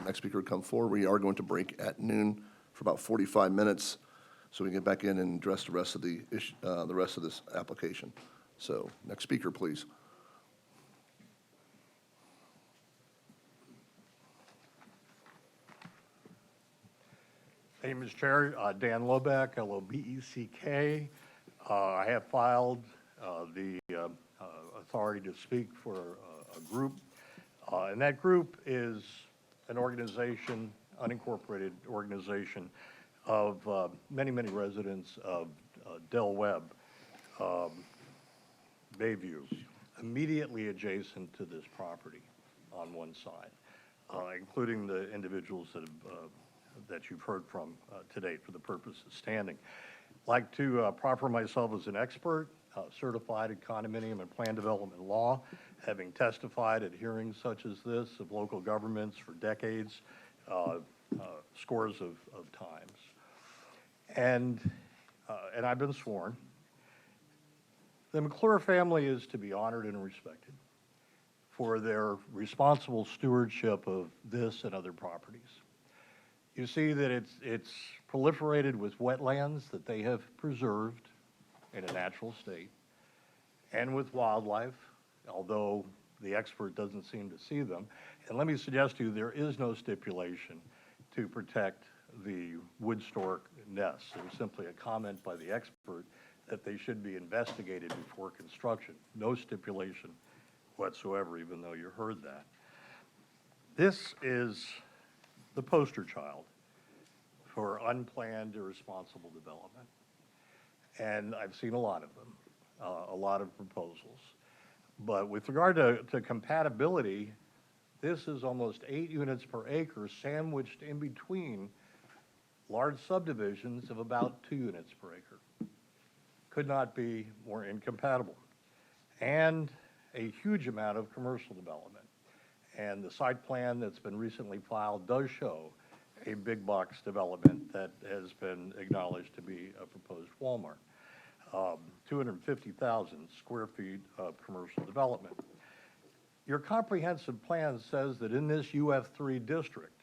Next speaker would come forward. We are going to break at noon for about 45 minutes, so we can get back in and address the rest of the rest of this application. So, next speaker, please. Thank you, Mr. Chair. Dan Lobeck, L-O-B-E-C-K. I have filed the authority to speak for a group, and that group is an organization, unincorporated organization of many, many residents of Del Webb, Bayview, immediately adjacent to this property on one side, including the individuals that you've heard from to date for the purpose of standing. I'd like to proffer myself as an expert, certified in condominium and plan development law, having testified at hearings such as this of local governments for decades, scores of times. And I've been sworn. The McClure family is to be honored and respected for their responsible stewardship of this and other properties. You see that it's proliferated with wetlands that they have preserved in a natural state, and with wildlife, although the expert doesn't seem to see them. And let me suggest to you, there is no stipulation to protect the wood stork nests. It was simply a comment by the expert that they should be investigated before construction. No stipulation whatsoever, even though you heard that. This is the poster child for unplanned, irresponsible development. And I've seen a lot of them, a lot of proposals. But with regard to compatibility, this is almost 8 units per acre sandwiched in between large subdivisions of about 2 units per acre. Could not be more incompatible. And a huge amount of commercial development. And the site plan that's been recently filed does show a big box development that has been acknowledged to be a proposed Walmart. 250,000 square feet of commercial development. Your comprehensive plan says that in this UF3 district,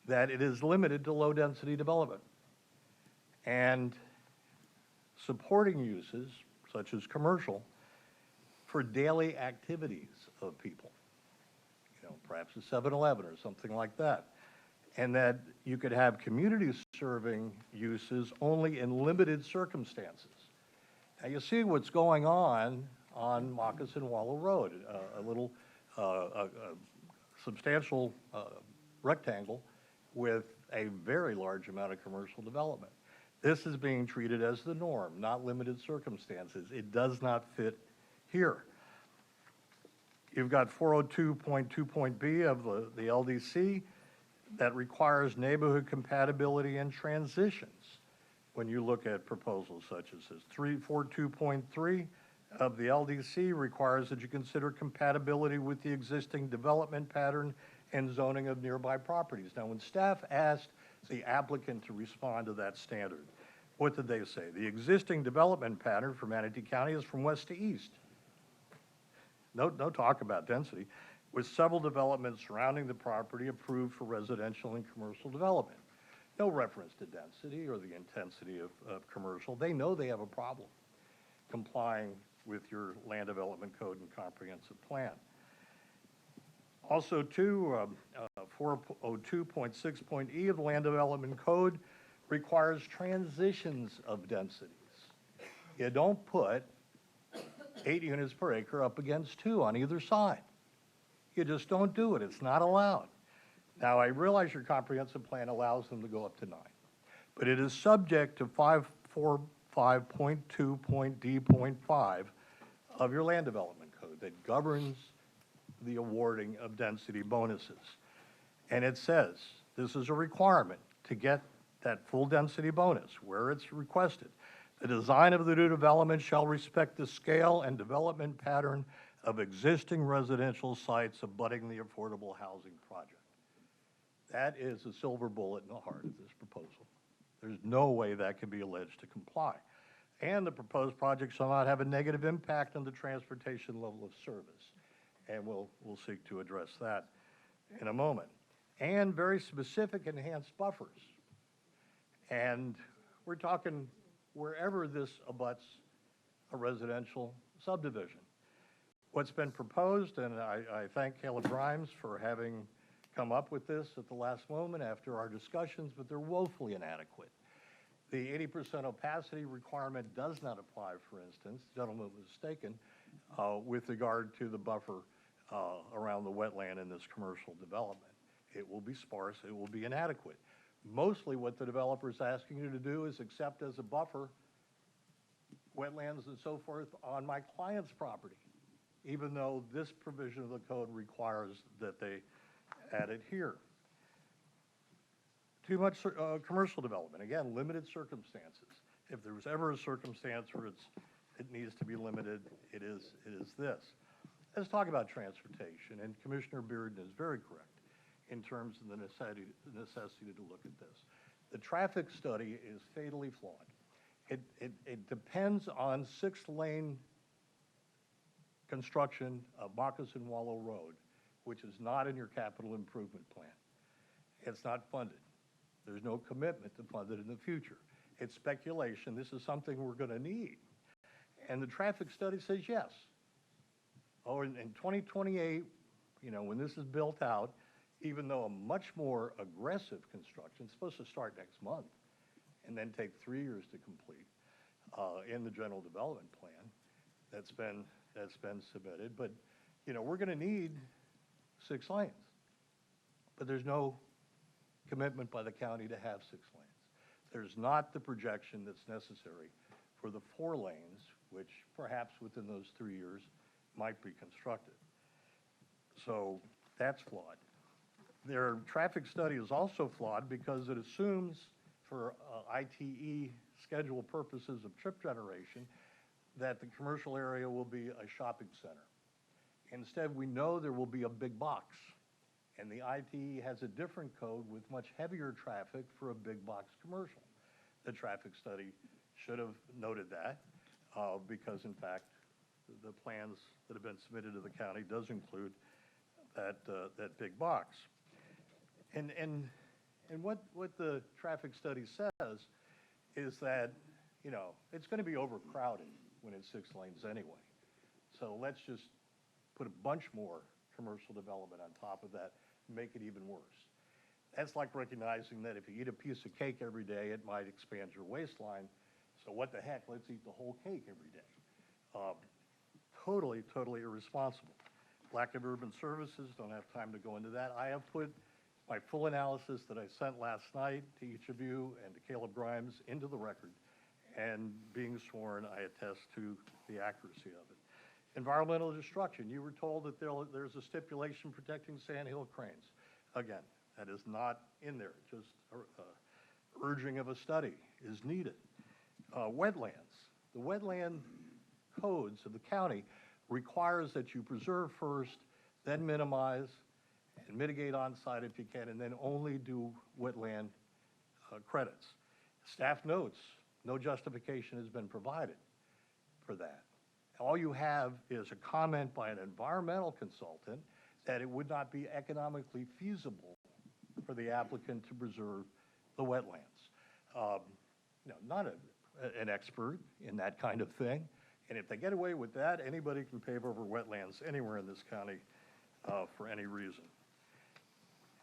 that it is limited to low-density development. And supporting uses, such as commercial, for daily activities of people. You know, perhaps a 7-Eleven or something like that. And that you could have community serving uses only in limited circumstances. Now, you see what's going on Moccasin Wallow Road, a little substantial rectangle with a very large amount of commercial development. This is being treated as the norm, not limited circumstances. It does not fit here. You've got 402.2.b of the LDC that requires neighborhood compatibility and transitions when you look at proposals such as this. 342.3 of the LDC requires that you consider compatibility with the existing development pattern and zoning of nearby properties. Now, when staff asked the applicant to respond to that standard, what did they say? The existing development pattern for Manatee County is from west to east. No talk about density, with several developments surrounding the property approved for residential and commercial development. No reference to density or the intensity of commercial. They know they have a problem complying with your land development code and comprehensive plan. Also, 402.6.e of the land development code requires transitions of densities. You don't put 8 units per acre up against 2 on either side. You just don't do it. It's not allowed. Now, I realize your comprehensive plan allows them to go up to 9, but it is subject to 545.2.d.5 of your land development code that governs the awarding of density bonuses. And it says this is a requirement to get that full density bonus where it's requested. The design of the new development shall respect the scale and development pattern of existing residential sites abutting the affordable housing project. That is a silver bullet in the heart of this proposal. There's no way that can be alleged to comply. And the proposed project shall not have a negative impact on the transportation level of service. And we'll seek to address that in a moment. And very specific enhanced buffers. And we're talking wherever this abuts a residential subdivision. What's been proposed, and I thank Caleb Grimes for having come up with this at the last moment after our discussions, but they're woefully inadequate. The 80% opacity requirement does not apply, for instance, the gentleman was mistaken, with regard to the buffer around the wetland in this commercial development. It will be sparse, it will be inadequate. Mostly what the developer is asking you to do is accept as a buffer wetlands and so forth on my client's property, even though this provision of the code requires that they add it here. Too much commercial development, again, limited circumstances. If there was ever a circumstance where it needs to be limited, it is this. Let's talk about transportation, and Commissioner Bearden is very correct in terms of the necessity to look at this. The traffic study is fatally flawed. It depends on 6-lane construction of Moccasin Wallow Road, which is not in your capital improvement plan. It's not funded. There's no commitment to fund it in the future. It's speculation. This is something we're going to need. And the traffic study says yes. Oh, in 2028, you know, when this is built out, even though a much more aggressive construction, it's supposed to start next month and then take 3 years to complete in the general development plan that's been submitted. But, you know, we're going to need 6 lanes. But there's no commitment by the county to have 6 lanes. There's not the projection that's necessary for the 4 lanes, which perhaps within those 3 years might be constructed. So that's flawed. Their traffic study is also flawed because it assumes for ITE schedule purposes of trip generation that the commercial area will be a shopping center. Instead, we know there will be a big box, and the ITE has a different code with much heavier traffic for a big box commercial. The traffic study should have noted that because, in fact, the plans that have been submitted to the county does include that big box. And what the traffic study says is that, you know, it's going to be overcrowded when it's 6 lanes anyway. So let's just put a bunch more commercial development on top of that, and make it even worse. That's like recognizing that if you eat a piece of cake every day, it might expand your waistline. So what the heck, let's eat the whole cake every day. Totally irresponsible. Lack of urban services, don't have time to go into that. I have put my full analysis that I sent last night to each of you and to Caleb Grimes into the record. And being sworn, I attest to the accuracy of it. Environmental destruction, you were told that there's a stipulation protecting sandhill cranes. Again, that is not in there, just urging of a study is needed. Wetlands, the wetland codes of the county requires that you preserve first, then minimize, and mitigate on-site if you can, and then only do wetland credits. Staff notes, no justification has been provided for that. All you have is a comment by an environmental consultant that it would not be economically feasible for the applicant to preserve the wetlands. Not an expert in that kind of thing, and if they get away with that, anybody can pave over wetlands anywhere in this county for any reason.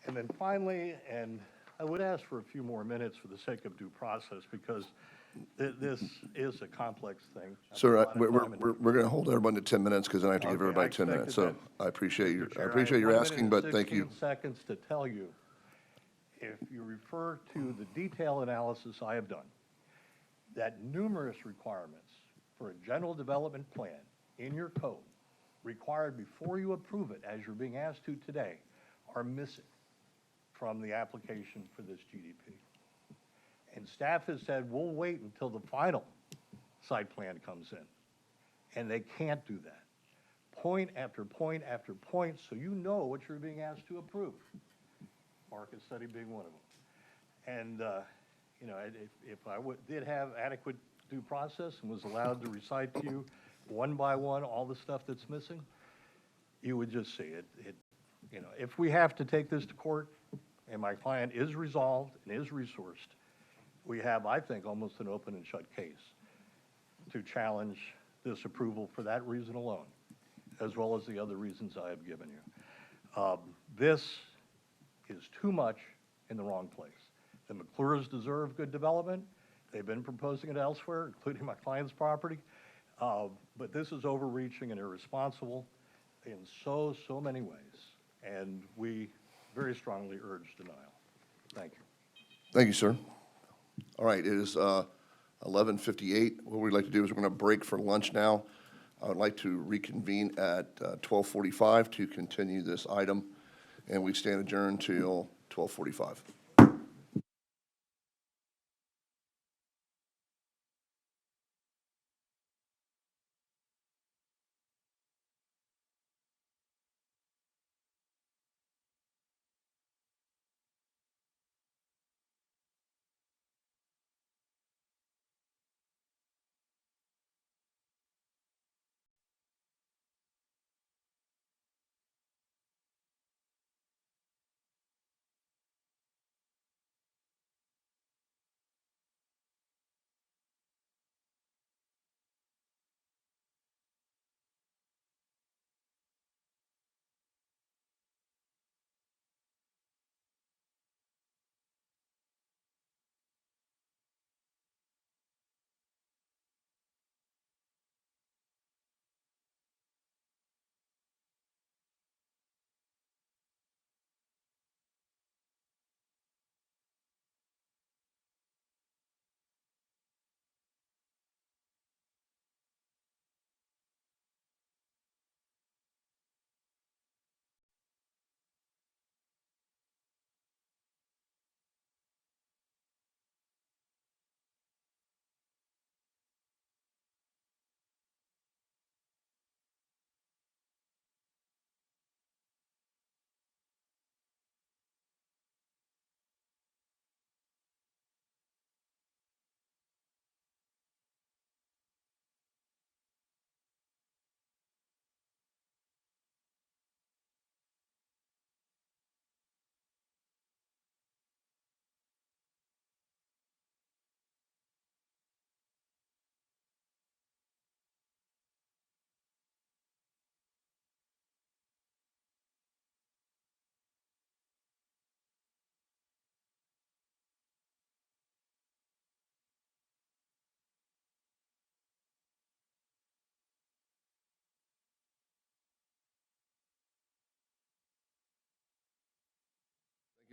And then finally, and I would ask for a few more minutes for the sake of due process, because this is a complex thing. Sir, we're going to hold everyone to 10 minutes because then I have to give everybody 10 minutes. So I appreciate your asking, but thank you. 16 seconds to tell you, if you refer to the detailed analysis I have done, that numerous requirements for a general development plan in your code required before you approve it, as you're being asked to today, are missing from the application for this GDP. And staff has said, we'll wait until the final site plan comes in. And they can't do that. Point after point after point, so you know what you're being asked to approve. Market study being one of them. And, if I did have adequate due process and was allowed to recite to you one by one all the stuff that's missing, you would just see it. If we have to take this to court and my client is resolved and is resourced, we have, I think, almost an open and shut case to challenge this approval for that reason alone, as well as the other reasons I have given you. This is too much in the wrong place. The McClures deserve good development. They've been proposing it elsewhere, including my client's property. But this is overreaching and irresponsible in so many ways. And we very strongly urge denial. Thank you. Thank you, sir. All right, it is 11:58. What we'd like to do is we're going to break for lunch now. I would like to reconvene at 12:45 to continue this item, and we stand adjourned till 12:45.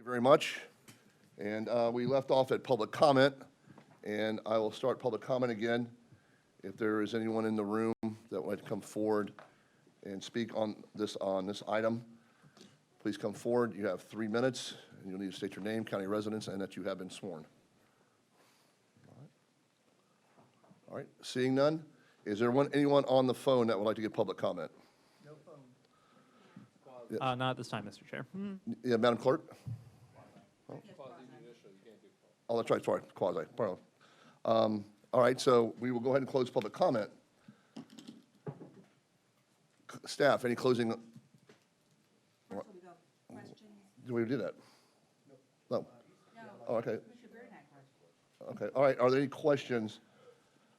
very much. And we left off at public comment, and I will start public comment again. If there is anyone in the room that would come forward and speak on this item, please come forward. You have 3 minutes, and you'll need to state your name, county residence, and that you have been sworn. All right, seeing none, is there anyone on the phone that would like to give public comment? No phone. Not at this time, Mr. Chair. Yeah, Madam Clerk? Oh, that's right, sorry, quasi, pardon. All right, so we will go ahead and close public comment. Staff, any closing? Do we do that? No. Oh, okay. Okay, all right, are there any questions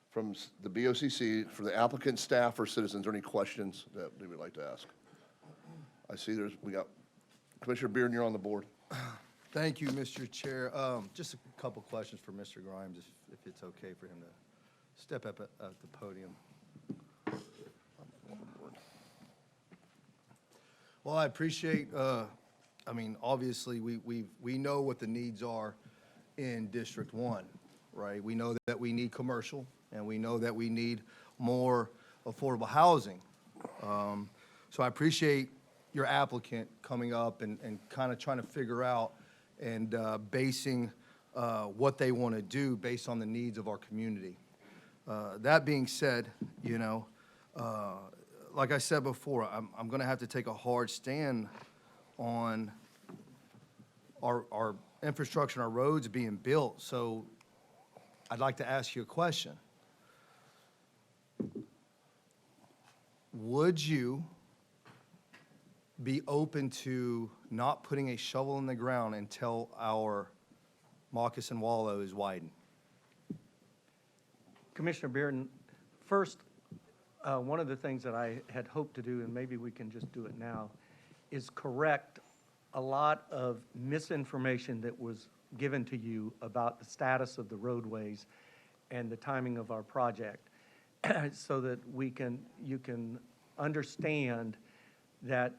from the BOCC, for the applicant, staff, or citizens, or any questions that they would like to ask? I see we got Commissioner Beard, you're on the board. Thank you, Mr. Chair. Just a couple questions for Mr. Grimes, if it's okay for him to step up at the podium. Well, I appreciate, I mean, obviously, we know what the needs are in District 1, right? We know that we need commercial, and we know that we need more affordable housing. So I appreciate your applicant coming up and kind of trying to figure out and basing what they want to do based on the needs of our community. That being said, you know, like I said before, I'm going to have to take a hard stand on our infrastructure and our roads being built. So I'd like to ask you a question. Would you be open to not putting a shovel in the ground until our Moccasin Wallow is widened? Commissioner Bearden, first, one of the things that I had hoped to do, and maybe we can just do it now, is correct a lot of misinformation that was given to you about the status of the roadways and the timing of our project, so that you can understand that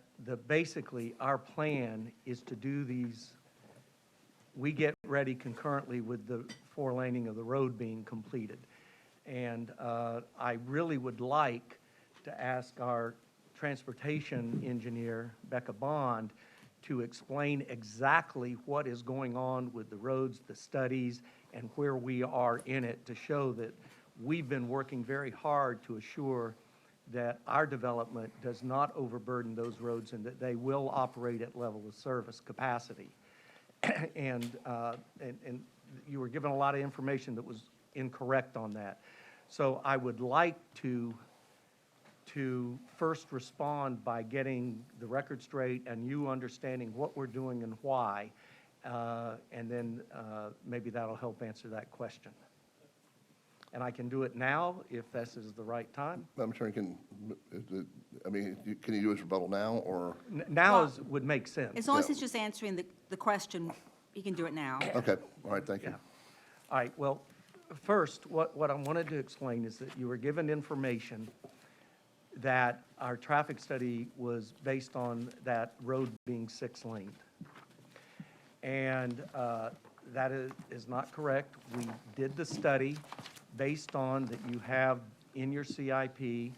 basically our plan is to do these, we get ready concurrently with the 4-laning of the road being completed. And I really would like to ask our transportation engineer, Becca Bond, to explain exactly what is going on with the roads, the studies, and where we are in it, to show that we've been working very hard to assure that our development does not overburden those roads and that they will operate at level of service capacity. And you were given a lot of information that was incorrect on that. So I would like to first respond by getting the record straight and you understanding what we're doing and why, and then maybe that'll help answer that question. And I can do it now if this is the right time. Madam Chair, can you do his rebuttal now, or? Now would make sense. As long as it's just answering the question, you can do it now. Okay, all right, thank you. Yeah. All right, well, first, what I wanted to explain is that you were given information that our traffic study was based on that road being 6-laned. And that is not correct. We did the study based on that you have in your CIP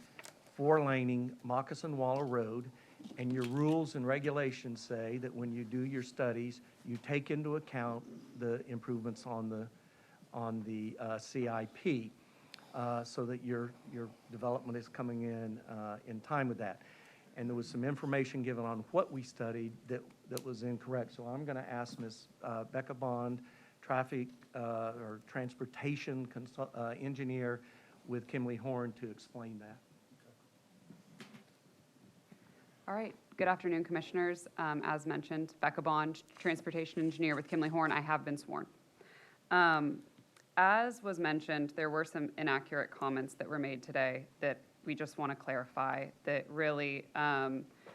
4-laning Moccasin Wallow Road, and your rules and regulations say that when you do your studies, you take into account the improvements on the CIP, so that your development is coming in time with that. And there was some information given on what we studied that was incorrect. So I'm going to ask Ms. Becca Bond, traffic or transportation engineer with Kimley Horn, to explain that. All right. Good afternoon, Commissioners. As mentioned, Becca Bond, transportation engineer with Kimley Horn. I have been sworn. As was mentioned, there were some inaccurate comments that were made today that we just want to clarify, that really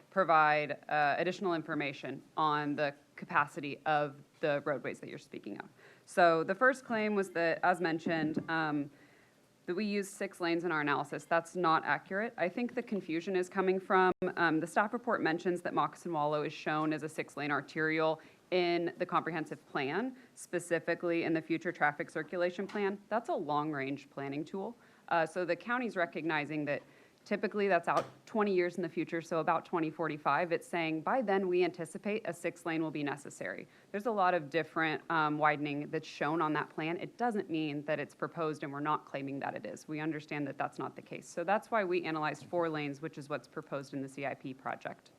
provide additional information on the capacity of the roadways that you're speaking of. So the first claim was that, as mentioned, that we used 6 lanes in our analysis. That's not accurate. I think the confusion is coming from the staff report mentions that Moccasin Wallow is shown as a 6-lane arterial in the comprehensive plan, specifically in the future traffic circulation plan. That's a long-range planning tool. So the county's recognizing that typically that's out 20 years in the future, so about 2045. It's saying by then we anticipate a 6 lane will be necessary. There's a lot of different widening that's shown on that plan. It doesn't mean that it's proposed and we're not claiming that it is. We understand that that's not the case. So that's why we analyzed 4 lanes, which is what's proposed in the CIP project.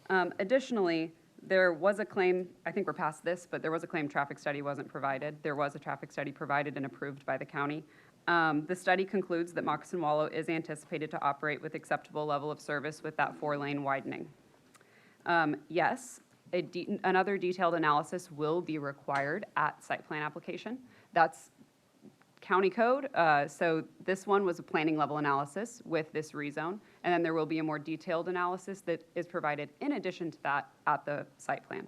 Additionally, there was a claim, I think we're past this, but there was a claim traffic study wasn't provided. There was a traffic study provided and approved by the county. The study concludes that Moccasin Wallow is anticipated to operate with acceptable level of service with that 4-lane widening. Yes, another detailed analysis will be required at site plan application. That's county code, so this one was a planning level analysis with this rezone, and then there will be a more detailed analysis that is provided in addition to that at the site plan.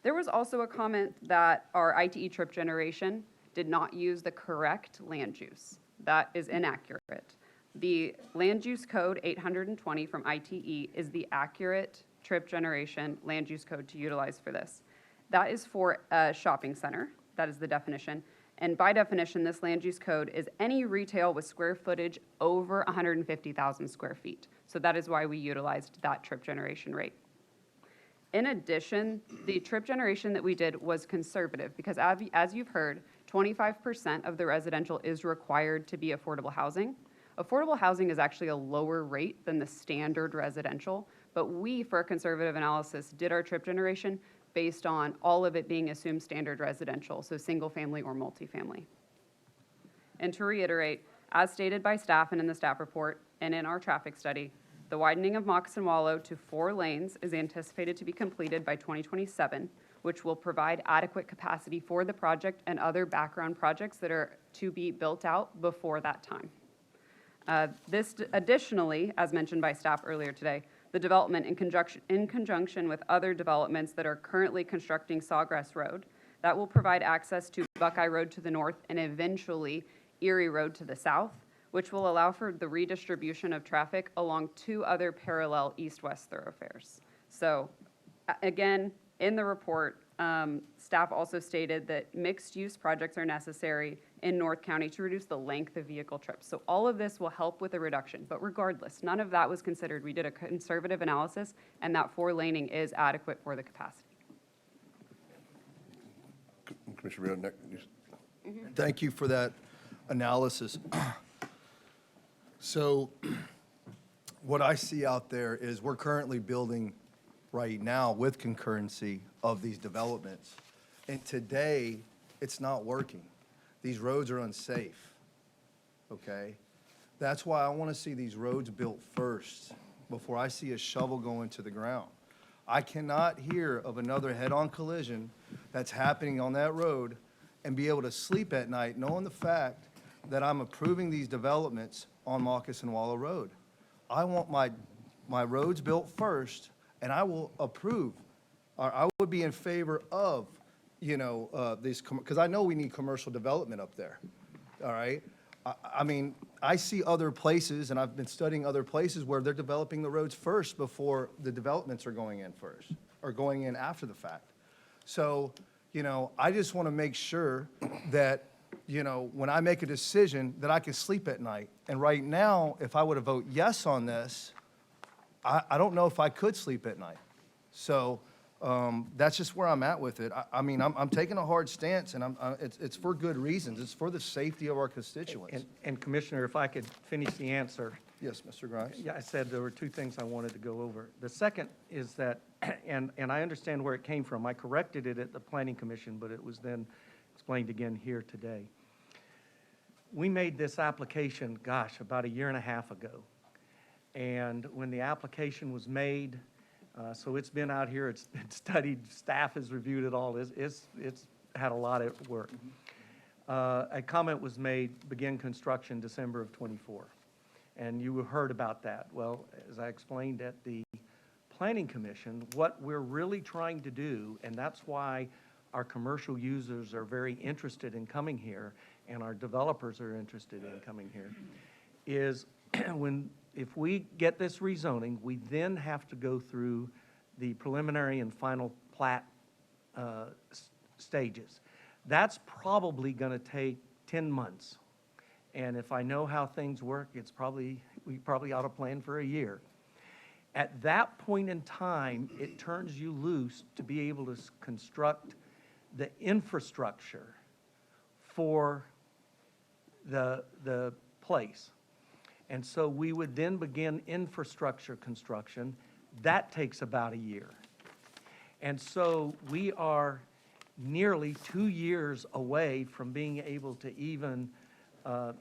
There was also a comment that our ITE trip generation did not use the correct land use. That is inaccurate. The land use code 820 from ITE is the accurate trip generation land use code to utilize for this. That is for a shopping center. That is the definition. And by definition, this land use code is any retail with square footage over 150,000 square feet. So that is why we utilized that trip generation rate. In addition, the trip generation that we did was conservative because as you've heard, 25% of the residential is required to be affordable housing. Affordable housing is actually a lower rate than the standard residential, but we, for a conservative analysis, did our trip generation based on all of it being assumed standard residential, so single family or multifamily. And to reiterate, as stated by staff and in the staff report and in our traffic study, the widening of Moccasin Wallow to 4 lanes is anticipated to be completed by 2027, which will provide adequate capacity for the project and other background projects that are to be built out before that time. This additionally, as mentioned by staff earlier today, the development in conjunction with other developments that are currently constructing Sawgrass Road, that will provide access to Buckeye Road to the north and eventually Erie Road to the south, which will allow for the redistribution of traffic along 2 other parallel east-west thoroughfares. So again, in the report, staff also stated that mixed-use projects are necessary in North County to reduce the length of vehicle trips. So all of this will help with a reduction, but regardless, none of that was considered. We did a conservative analysis, and that 4 laning is adequate for the capacity. Commissioner Rio, next. Thank you for that analysis. So what I see out there is we're currently building right now with concurrency of these developments. And today, it's not working. These roads are unsafe, okay? That's why I want to see these roads built first before I see a shovel go into the ground. I cannot hear of another head-on collision that's happening on that road and be able to sleep at night knowing the fact that I'm approving these developments on Moccasin Wallow Road. I want my roads built first, and I will approve, or I would be in favor of, these, because I know we need commercial development up there, all right? I mean, I see other places, and I've been studying other places where they're developing the roads first before the developments are going in first, or going in after the fact. So, I just want to make sure that, when I make a decision, that I can sleep at night. And right now, if I were to vote yes on this, I don't know if I could sleep at night. So that's just where I'm at with it. I mean, I'm taking a hard stance, and it's for good reasons. It's for the safety of our constituents. And Commissioner, if I could finish the answer. Yes, Mr. Grimes. Yeah, I said there were 2 things I wanted to go over. The second is that, and I understand where it came from. I corrected it at the Planning Commission, but it was then explained again here today. We made this application, about 1.5 years ago. And when the application was made, so it's been out here, it's been studied, staff has reviewed it all, it's had a lot of work. A comment was made, begin construction December of '24. And you heard about that. Well, as I explained at the Planning Commission, what we're really trying to do, and that's why our commercial users are very interested in coming here, and our developers are interested in coming here, is if we get this rezoning, we then have to go through the preliminary and final plat stages. That's probably going to take 10 months. And if I know how things work, we probably ought to plan for a year. At that point in time, it turns you loose to be able to construct the infrastructure for the place. And so we would then begin infrastructure construction. That takes about a year. And so we are nearly 2 years away from being able to even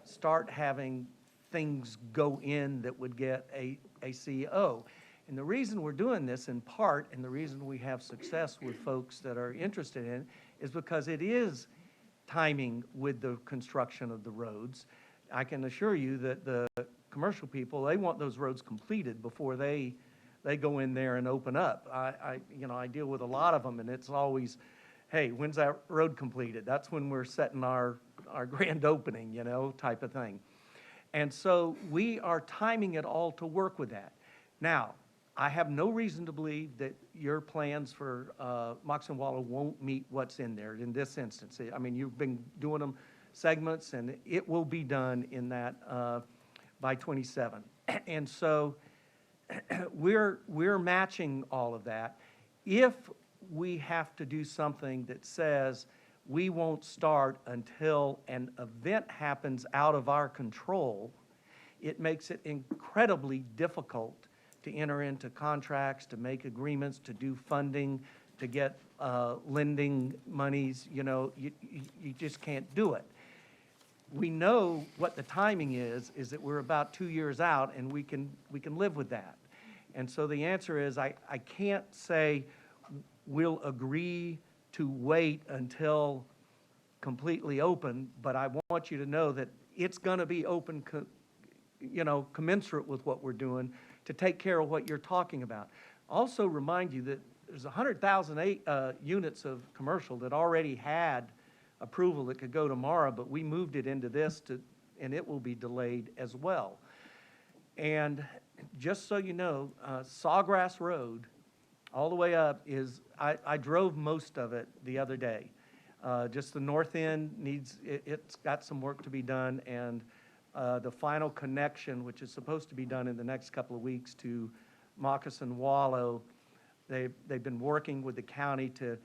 start having things go in that would get a CO. And the reason we're doing this in part, and the reason we have success with folks that are interested in it, is because it is timing with the construction of the roads. I can assure you that the commercial people, they want those roads completed before they go in there and open up. I deal with a lot of them, and it's always, hey, when's that road completed? That's when we're setting our grand opening, type of thing. And so we are timing it all to work with that. Now, I have no reason to believe that your plans for Moccasin Wallow won't meet what's in there in this instance. I mean, you've been doing them segments, and it will be done in that by 27. And so we're matching all of that. If we have to do something that says we won't start until an event happens out of our control, it makes it incredibly difficult to enter into contracts, to make agreements, to do funding, to get lending monies. You just can't do it. We know what the timing is that we're about 2 years out, and we can live with that. And so the answer is I can't say we'll agree to wait until completely open, but I want you to know that it's going to be open, commensurate with what we're doing to take care of what you're talking about. Also remind you that there's 100,000 units of commercial that already had approval that could go tomorrow, but we moved it into this and it will be delayed as well. And just so you know, Sawgrass Road, all the way up I drove most of it the other day. Just the north end it's got some work to be done, and the final connection, which is supposed to be done in the next couple of weeks to Moccasin Wallow, they've been working with the county to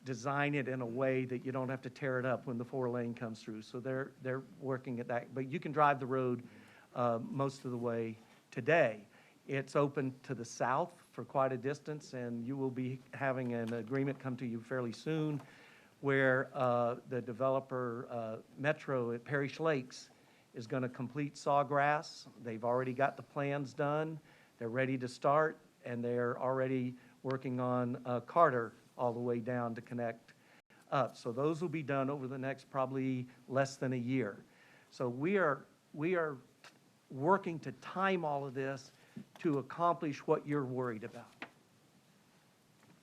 design it in a way that you don't have to tear it up when the 4-lane comes through. So they're working at that. But you can drive the road most of the way today. It's open to the south for quite a distance, and you will be having an agreement come to you fairly soon where the developer, Metro at Parish Lakes, is going to complete Sawgrass. They've already got the plans done. They're ready to start, and they're already working on Carter all the way down to connect up. So those will be done over the next probably less than a year. So we are working to time all of this to accomplish what you're worried about.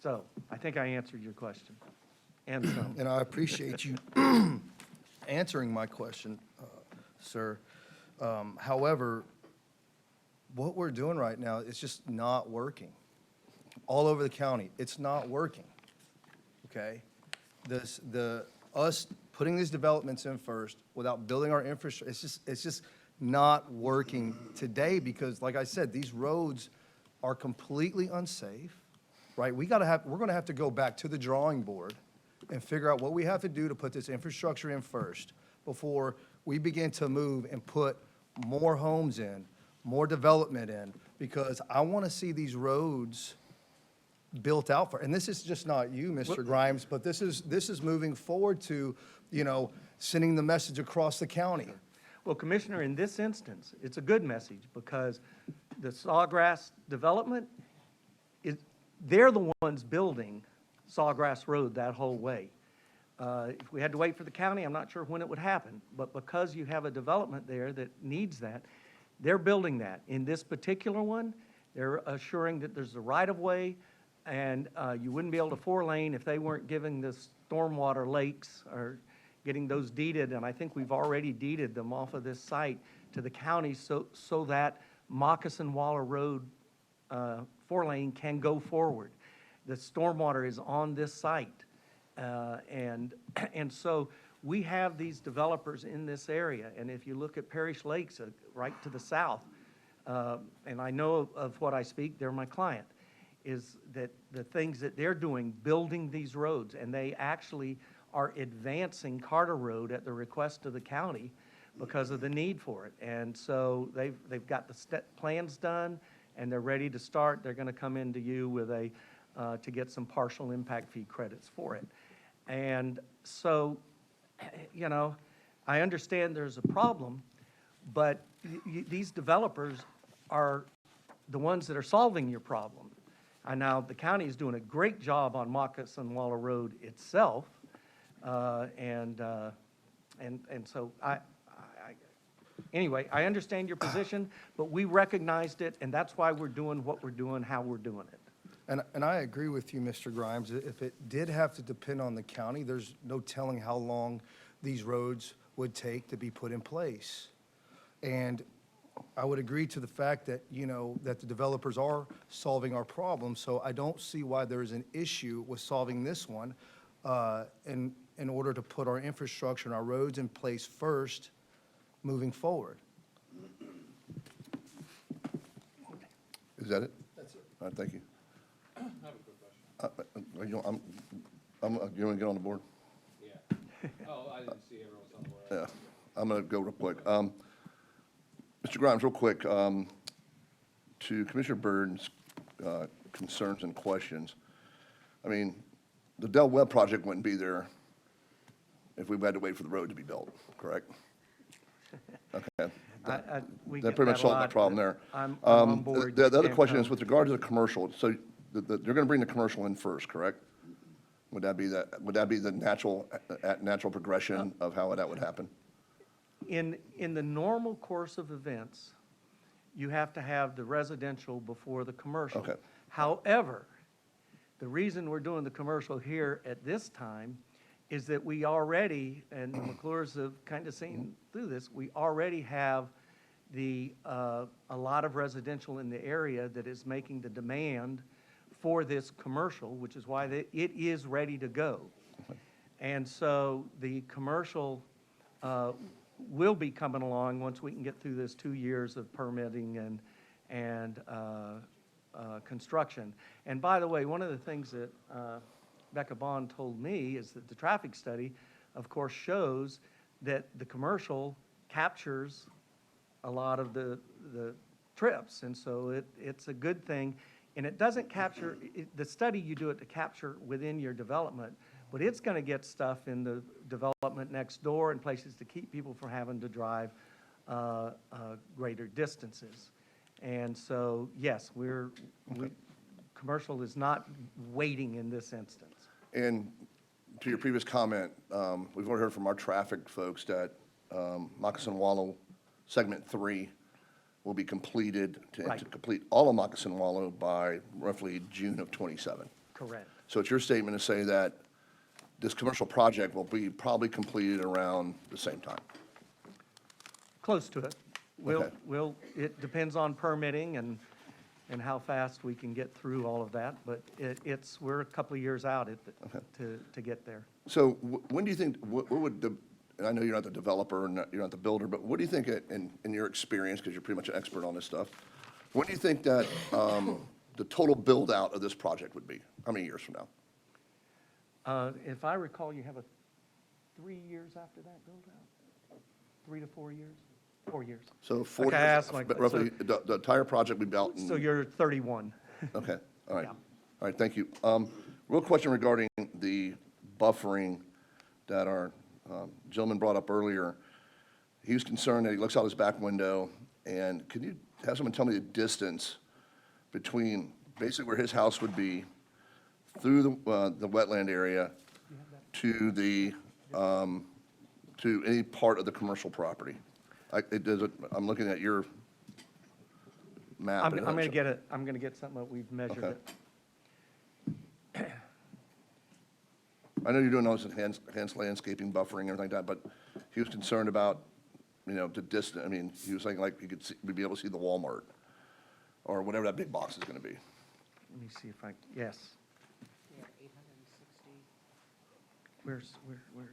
So I think I answered your question. And some. And I appreciate you answering my question, sir. However, what we're doing right now is just not working. All over the county, it's not working, okay? Us putting these developments in first without building our infrastructure, it's just not working today because, like I said, these roads are completely unsafe, right? We're gonna have to go back to the drawing board and figure out what we have to do to put this infrastructure in first before we begin to move and put more homes in, more development in, because I want to see these roads built out for, and this is just not you, Mr. Grimes, but this is moving forward to, sending the message across the county. Well, Commissioner, in this instance, it's a good message because the Sawgrass development, they're the ones building Sawgrass Road that whole way. If we had to wait for the county, I'm not sure when it would happen, but because you have a development there that needs that, they're building that. In this particular one, they're assuring that there's the right-of-way, and you wouldn't be able to 4-lane if they weren't giving the stormwater lakes or getting those deeded, and I think we've already deeded them off of this site to the county so that Moccasin Wallow Road 4-lane can go forward. the stormwater is on this site. And, and so we have these developers in this area, and if you look at Parish Lakes, right to the south, and I know of what I speak, they're my client, is that the things that they're doing, building these roads, and they actually are advancing Carter Road at the request of the county because of the need for it. And so they've got the plans done, and they're ready to start. They're going to come into you with a, to get some partial impact fee credits for it. And so, you know, I understand there's a problem, but these developers are the ones that are solving your problem. And now the county is doing a great job on Moccasin Wallow Road itself, and so anyway, I understand your position, but we recognized it, and that's why we're doing what we're doing, how we're doing it. And I agree with you, Mr. Grimes. If it did have to depend on the county, there's no telling how long these roads would take to be put in place. And I would agree to the fact that, you know, that the developers are solving our problem, so I don't see why there is an issue with solving this one in order to put our infrastructure and our roads in place first, moving forward. Is that it? That's it. All right, thank you. I have a quick question. You want to get on the board? Yeah. Oh, I didn't see everyone's on the board. Yeah, I'm going to go real quick. Mr. Grimes, real quick, to Commissioner Burden's concerns and questions. I mean, the Del Webb project wouldn't be there if we had to wait for the road to be built, correct? Okay. We That get pretty much a solved lot, that problem but there. I'm on board. The other And, question is with regard to the commercial, so they're going to bring the commercial in first, correct? Would that be the natural progression of how that would happen? In the normal course of events, you have to have the residential before the commercial. Okay. However, the reason we're doing the commercial here at this time is that we already, and the McClures have kind of seen through this, we already have a lot of residential in the area that is making the demand for this commercial, which is why it is ready to go. And so the commercial will be coming along once we can get through this 2 years of permitting and construction. And by the way, one of the things that Becca Bond told me is that the traffic study, of course, shows that the commercial captures a lot of the trips, and so it's a good thing. And it doesn't capture, the study, you do it to capture within your development, but it's going to get stuff in the development next door and places to keep people from having to drive greater distances. And so, yes, commercial is not waiting in this instance. And to your previous comment, we've already heard from our traffic folks that Moccasin Wallow Segment 3 will be completed Right. to complete all of Moccasin Wallow by roughly June of '27. Correct. So it's your statement to say that this commercial project will be probably completed around the same time? Close to it. It depends on permitting and how fast we can get through all of that, but we're a couple of years out to get there. So when do you think, what would and I know you're not the developer and you're not the builder, but what do you think in your experience, because you're pretty much an expert on this stuff, when do you think that the total build-out of this project would be? How many years from now? If I recall, you have 3 years after that build-out? 3 to 4 years? 4 years. So 4 Okay, I years, asked but roughly, the entire project will be built in... So you're 31. Okay, all right. Yeah. All right, thank you. Real question regarding the buffering that our gentleman brought up earlier. He was concerned that he looks out his back window, and could you have someone tell me the distance between basically where his house would be through the wetland area to to any part of the commercial property? I'm looking at your map. I'm going to get something that we've measured Okay. it. I know you're doing those enhanced landscaping, buffering, and everything like that, but he was concerned about, the distance. I mean, he was saying like we'd be able to see the Walmart or whatever that big box is going to be. Let me see if yes. where is the one?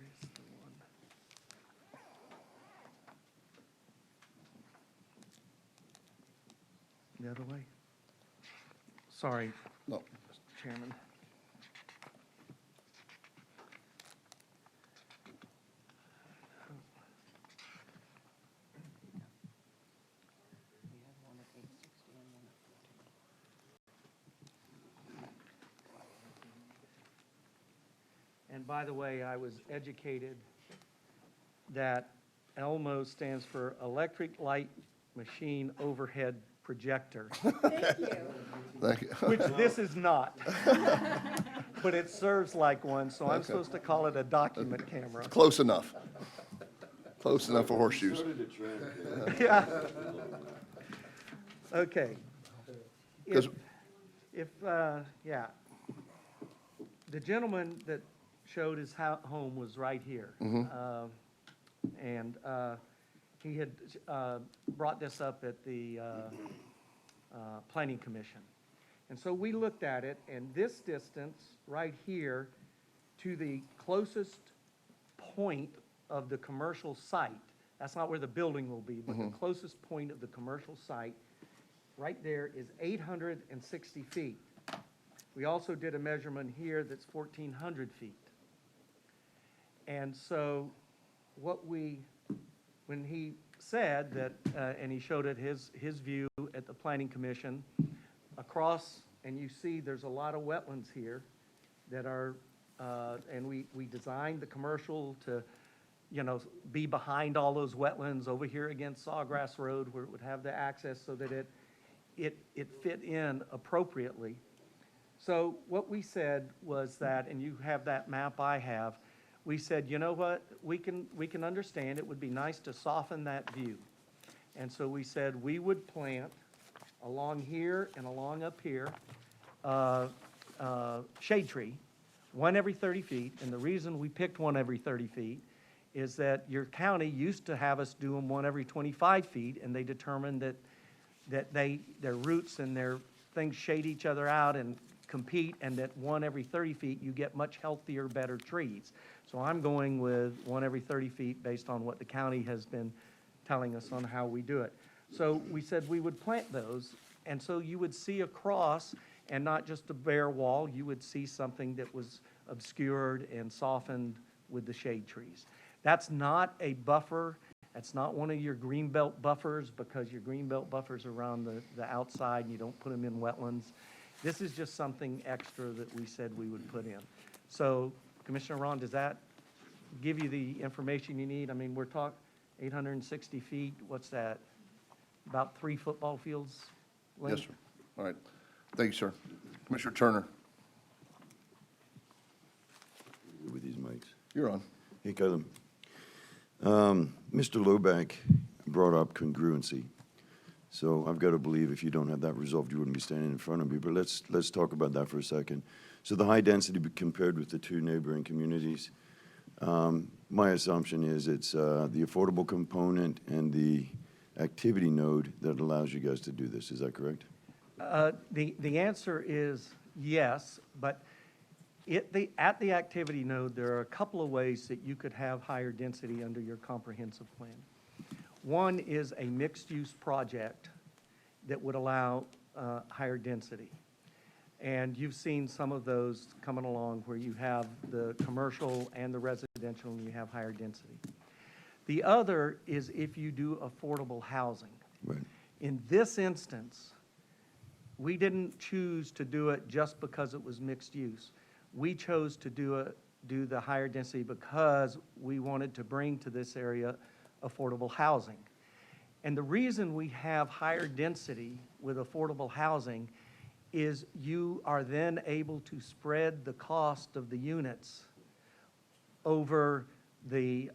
The other way? Sorry, No. Mr. Chairman. And by the way, I was educated that ELMO stands for Electric Light Machine Overhead Projector. Thank you. Which this is not. But it serves like one, so I'm Okay. supposed to call it a document camera. Close enough. Close enough for horseshoes. Yeah. Okay. Because- Yeah. The gentleman that showed his home was right here. And he had brought this up at the Planning Commission. And so we looked at it, and this distance right here to the closest point of the commercial site, that's not where the building will be, but the closest point of the commercial site, right there is 860 feet. We also did a measurement here that's 1,400 feet. And so when he said that, and he showed it, his view at the Planning Commission, across, and you see there's a lot of wetlands here that are, and we designed the commercial to, be behind all those wetlands over here against Sawgrass Road where it would have the access so that it fit in appropriately. So what we said was that, and you have that map I have, we said, you know what, we can understand, it would be nice to soften that view. And so we said we would plant along here and along up here, shade tree, one every 30 feet. And the reason we picked one every 30 feet is that your county used to have us do them one every 25 feet, and they determined that their roots and their things shade each other out and compete, and that one every 30 feet, you get much healthier, better trees. So I'm going with one every 30 feet based on what the county has been telling us on how we do it. So we said we would plant those, and so you would see across, and not just a bare wall, you would see something that was obscured and softened with the shade trees. That's not a buffer. That's not one of your greenbelt buffers, because your greenbelt buffers are around the outside and you don't put them in wetlands. This is just something extra that we said we would put in. So, Commissioner Ron, does that give you the information you need? I mean, we're talking 860 feet, what's that? About 3 football fields length? Yes, sir. All right. Thank you, sir. Commissioner Turner, With these mics. you're on. Hey, Caleb. Mr. Loback brought up congruency. So I've got to believe if you don't have that resolved, you wouldn't be standing in front of me. But let's talk about that for a second. So the high density compared with the 2 neighboring communities, my assumption is it's the affordable component and the activity node that allows you guys to do this. Is that correct? The answer is yes, but at the activity node, there are a couple of ways that you could have higher density under your comprehensive plan. One is a mixed-use project that would allow higher density. And you've seen some of those coming along where you have the commercial and the residential and you have higher density. The other is if you do affordable housing. Right. In this instance, we didn't choose to do it just because it was mixed use. We chose to do the higher density because we wanted to bring to this area affordable housing. And the reason we have higher density with affordable housing is you are then able to spread the cost of the units over the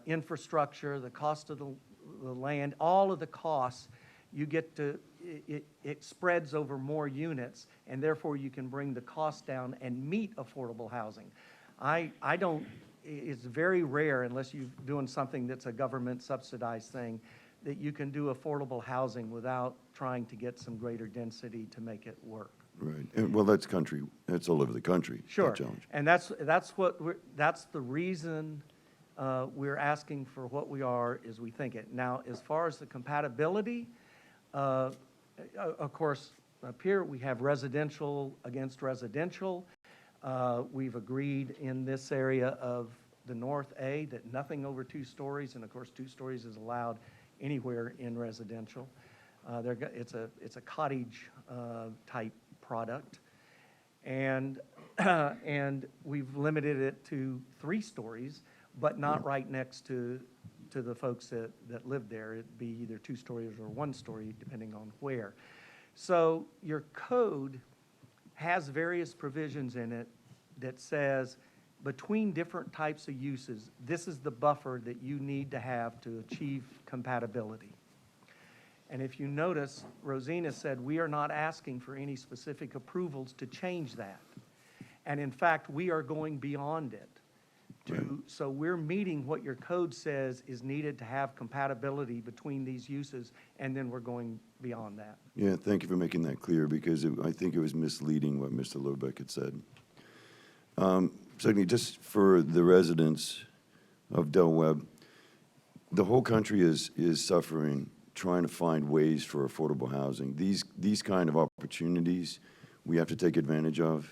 infrastructure, the cost of the land, all of the costs. You get to, it spreads over more units, and therefore you can bring the cost down and meet affordable housing. I don't, it's very rare, unless you're doing something that's a government subsidized thing, that you can do affordable housing without trying to get some greater density to make it work. Right. And, well, that's country. That's all over the country. that Sure. challenge. And that's the reason we're asking for what we are, is we think it. Now, as far as the compatibility, of course, up here, we have residential against residential. We've agreed in this area of the North A that nothing over 2 stories, and of course, 2 stories is allowed anywhere in residential. It's a cottage type product. And, and we've limited it to 3 stories, but not right next to the folks that live there. It'd be either 2 stories or 1 story, depending on where. So your code has various provisions in it that says between different types of uses, this is the buffer that you need to have to achieve compatibility. And if you notice, Rosina said, we are not asking for any specific approvals to change that. And in fact, we are going beyond it. So we're meeting what your code says is needed to have compatibility between these uses, and then we're going beyond that. Yeah, thank you for making that clear, because I think it was misleading what Mr. Lobeck had said. Secondly, just for the residents of Del Webb, the whole country is suffering, trying to find ways for affordable housing. These kind of opportunities we have to take advantage of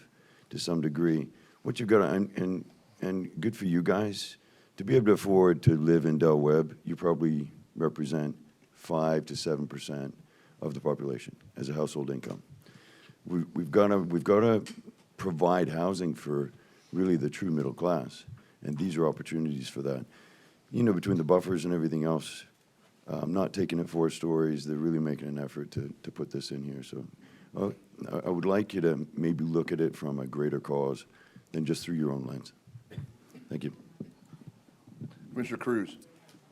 to some degree. What you've got to, and good for you guys, to be able to afford to live in Del Webb, you probably represent 5 to 7% of the population as a household income. We've got to provide housing for really the true middle class, and these are opportunities for that. You know, between the buffers and everything else, not taking it 4 stories, they're really making an effort to put this in here. So I would like you to maybe look at it from a greater cause than just through your own lens. Thank you. Commissioner Cruz.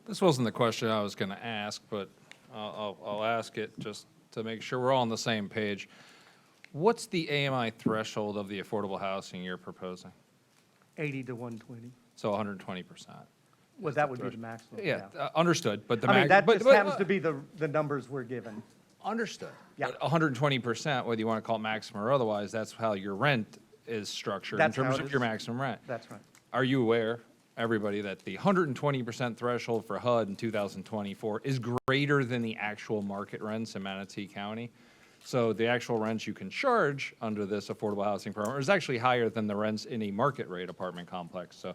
This wasn't the question I was going to ask, but I'll ask it just to make sure we're all on the same page. What's the AMI threshold of the affordable housing you're proposing? 80 to 120. So 120%. Well, that would be the maximum. Yeah, understood, but the I mean, that but- just but- happens to be the numbers we're given. Understood. Yeah. But 120%, whether you want to call it maximum or otherwise, that's how your rent is structured in That's how terms it of your is. maximum rent. That's right. Are you aware, everybody, that the 120% threshold for HUD in 2024 is greater than the actual market rents in Manatee County? So the actual rents you can charge under this affordable housing program is actually higher than the rents in a market rate apartment complex. So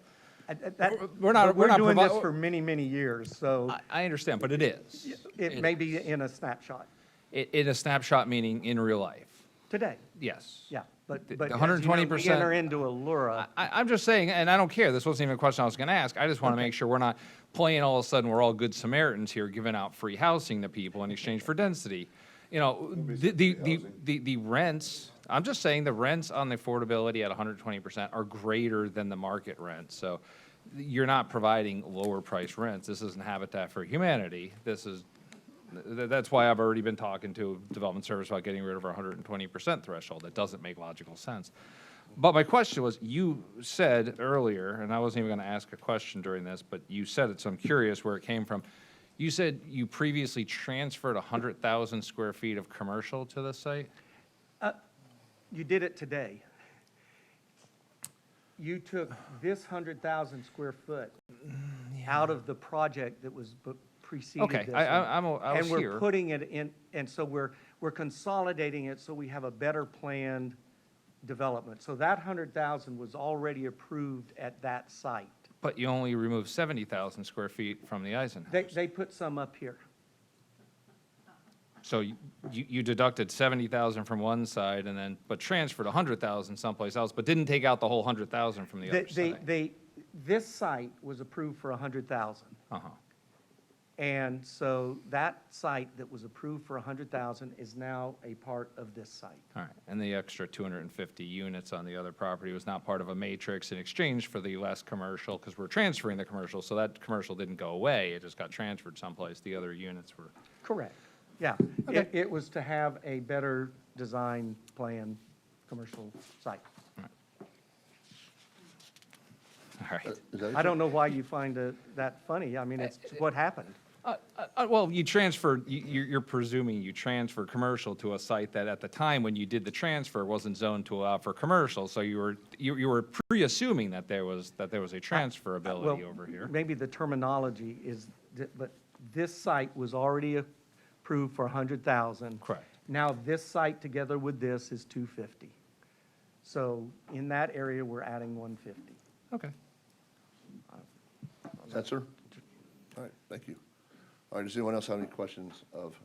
we're not doing this provi- for many, many years, so I understand, but it is. it may be in a snapshot. In a snapshot, meaning in real life. Today, Yes. yeah, but The as you know, 120%. we enter into a LURA. I'm just saying, and I don't care, this wasn't even a question I was going to ask. I just want to make sure we're not playing all of a sudden, we're all good Samaritans here, giving out free housing to people in exchange for density. You know, the rents, I'm just saying the rents on the affordability at 120% are greater than the market rent. So you're not providing lower price rents. This isn't Habitat for Humanity. That's why I've already been talking to Development Service about getting rid of our 120% threshold. That doesn't make logical sense. But my question was, you said earlier, and I wasn't even going to ask a question during this, but you said it, so I'm curious where it came from. You said you previously transferred 100,000 square feet of commercial to the site? You did it today. You took this 100,000 square foot out of the project that was preceded this Okay, one. I was And we're here. putting it in, and so we're consolidating it so we have a better planned development. So that 100,000 was already approved at that site. But you only removed 70,000 square feet from the Eisenhower. They put some up here. So you deducted 70,000 from one side and then, but transferred 100,000 someplace else, but didn't take out the whole 100,000 from the other side. This site was approved for 100,000. Uh-huh. And so that site that was approved for 100,000 is now a part of this site. All right, and the extra 250 units on the other property was not part of a matrix in exchange for the less commercial, because we're transferring the commercial, so that commercial didn't go away, it just got transferred someplace, the other units were. Correct. Yeah. Okay. It was to have a better design plan commercial site. All right. I don't know why you find that funny. I mean, it's what happened. Well, you transfer, you're presuming you transfer commercial to a site that at the time when you did the transfer wasn't zoned to allow for commercial, so you were pre-assuming that there was a transferability over here. Maybe the terminology is, but this site was already approved for 100,000. Correct. Now this site together with this is 250. So in that area, we're adding 150. Okay. Is that, sir? All right, thank you. All right, does anyone else have any questions of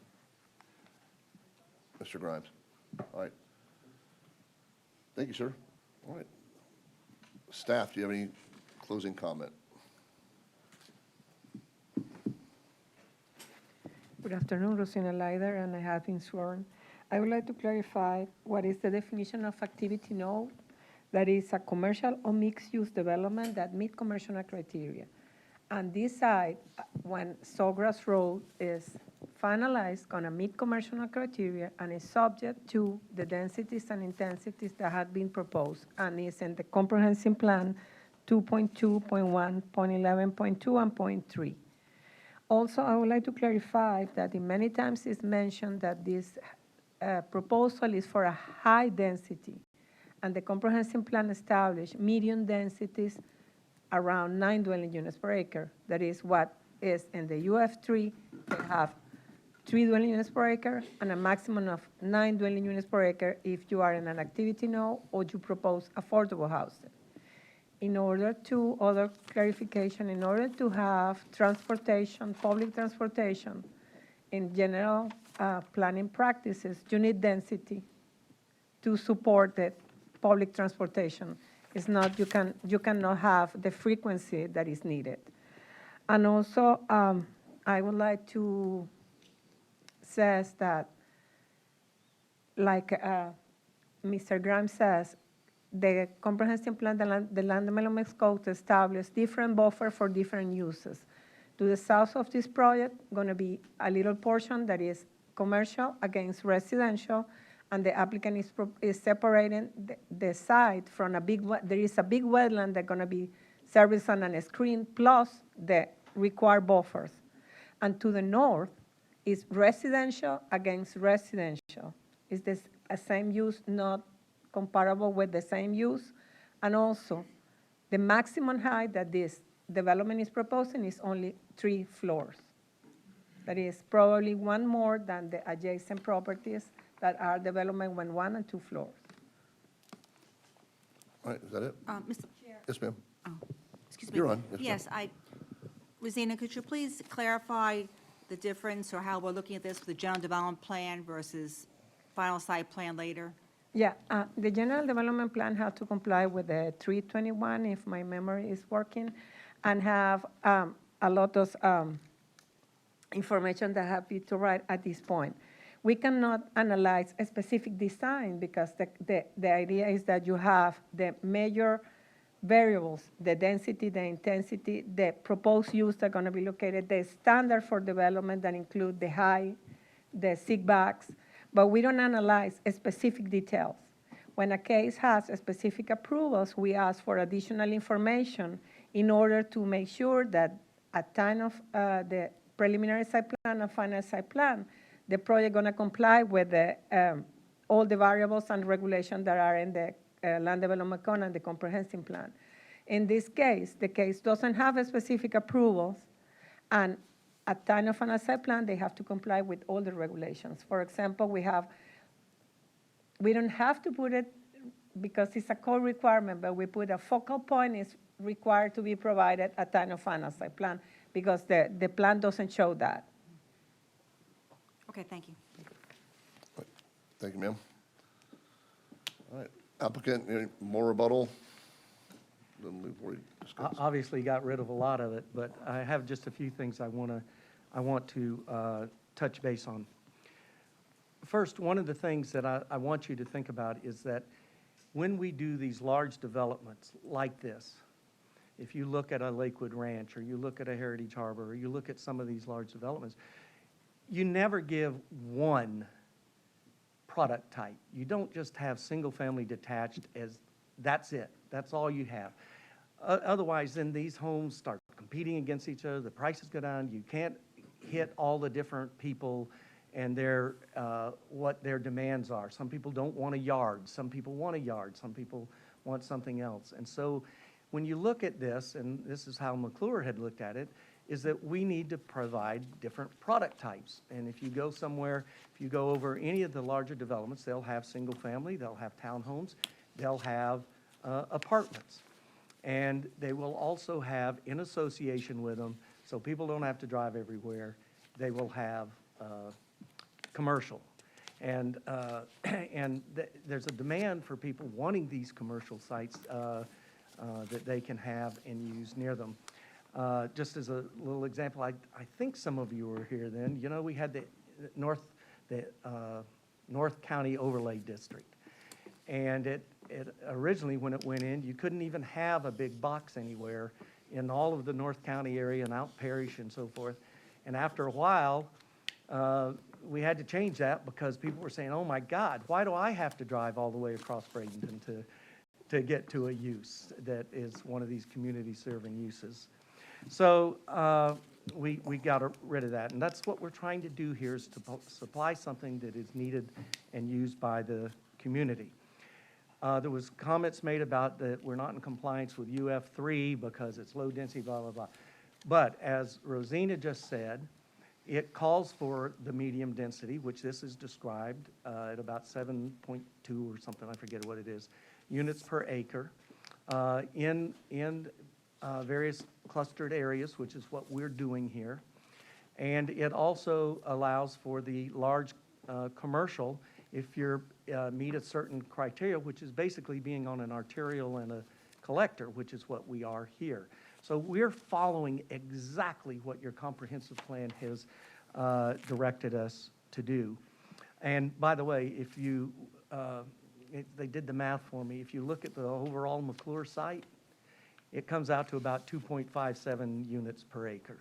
Mr. Grimes? All right. Thank you, sir. All right. Staff, do you have any closing comment? Good afternoon, Rosina Leider, and I have been sworn. I would like to clarify what is the definition of activity node. That is a commercial or mixed-use development that meet commercial criteria. And this site, when Sawgrass Road is finalized, gonna meet commercial criteria and is subject to the densities and intensities that have been proposed and is in the comprehensive plan 2.2.1, 0.11.2, and 0.3. Also, I would like to clarify that in many times it's mentioned that this proposal is for a high density, and the comprehensive plan established medium densities around 9 dwelling units per acre. That is what is in the UF3. They have 3 dwelling units per acre and a maximum of 9 dwelling units per acre if you are in an activity node or you propose affordable housing. In order to, other clarification, in order to have transportation, public transportation, in general planning practices, you need density to support the public transportation. It's not, you cannot have the frequency that is needed. And also, I would like to say that, like Mr. Grimes says, the comprehensive plan, the land development code establishes different buffer for different uses. To the south of this project, going to be a little portion that is commercial against residential, and the applicant is separating the site from there is a big wetland that's going to be serviced on a screen plus the required buffers. And to the north is residential against residential. Is this a same use, not comparable with the same use? And also, the maximum height that this development is proposing is only 3 floors. That is probably one more than the adjacent properties that are development with 1 and 2 floors. All right, is that it? Mr. Chair. Yes, ma'am. Excuse me. You're on. Yes, Rosina, could you please clarify the difference or how we're looking at this with the general development plan versus final site plan later? Yeah, the general development plan has to comply with the 321, if my memory is working, and have a lot of information that have to write at this point. We cannot analyze a specific design because the idea is that you have the major variables, the density, the intensity, the proposed use that are going to be located, the standard for development that include the height, the setbacks, but we don't analyze specific details. When a case has specific approvals, we ask for additional information in order to make sure that at time of the preliminary site plan and final site plan, the project going to comply with the, all the variables and regulations that are in the land development code and the comprehensive plan. In this case, the case doesn't have a specific approvals, and at time of final site plan, they have to comply with all the regulations. For example, we don't have to put it because it's a code requirement, but we put a focal point is required to be provided at time of final site plan because the plan doesn't show that. Okay, thank you. Thank you, ma'am. All right, applicant, any more rebuttal? Then we've already discussed. Obviously got rid of a lot of it, but I have just a few things I want to touch base on. First, one of the things that I want you to think about is that when we do these large developments like this, if you look at a Lakewood Ranch, or you look at a Heritage Harbor, or you look at some of these large developments, you never give one product type. You don't just have single-family detached as that's it. That's all you have. Otherwise, then these homes start competing against each other. The prices go down. You can't hit all the different people and their, what their demands are. Some people don't want a yard, some people want a yard, some people want something else. And so when you look at this, and this is how McClure had looked at it, is that we need to provide different product types. And if you go somewhere, if you go over any of the larger developments, they'll have single family, they'll have townhomes, they'll have apartments. And they will also have, in association with them, so people don't have to drive everywhere, they will have commercial. And, there's a demand for people wanting these commercial sites that they can have and use near them. Just as a little example, I think some of you were here then. You know, we had the North County Overlay District. And it originally, when it went in, you couldn't even have a big box anywhere in all of the North County area and out Parish and so forth. And after a while, we had to change that because people were saying, oh my God, why do I have to drive all the way across Bradenton to get to a use that is one of these community serving uses? So we got rid of that. And that's what we're trying to do here, is to supply something that is needed and used by the community. There was comments made about that we're not in compliance with UF3 because it's low density, blah, blah, blah. But as Rosina just said, it calls for the medium density, which this is described at about 7.2 or something, I forget what it is, units per acre in various clustered areas, which is what we're doing here. And it also allows for the large commercial if you meet a certain criteria, which is basically being on an arterial and a collector, which is what we are here. So we're following exactly what your comprehensive plan has directed us to do. And by the way, if you, they did the math for me, if you look at the overall McClure site, it comes out to about 2.57 units per acre.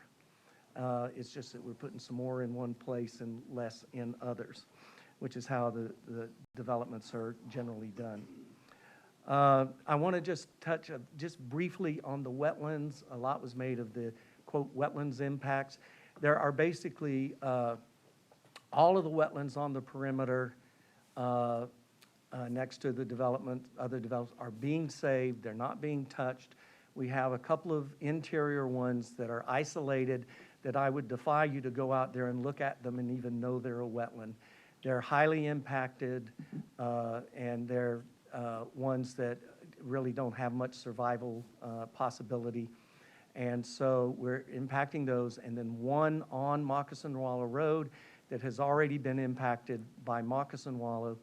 It's just that we're putting some more in one place and less in others, which is how the developments are generally done. I want to just touch just briefly on the wetlands. A lot was made of the, quote, wetlands impacts. There are basically all of the wetlands on the perimeter next to the development, other developments are being saved. They're not being touched. We have a couple of interior ones that are isolated that I would defy you to go out there and look at them and even know they're a wetland. They're highly impacted, and they're ones that really don't have much survival possibility. And so we're impacting those. And then one on Moccasin Wallow Road that has already been impacted by Moccasin Wallow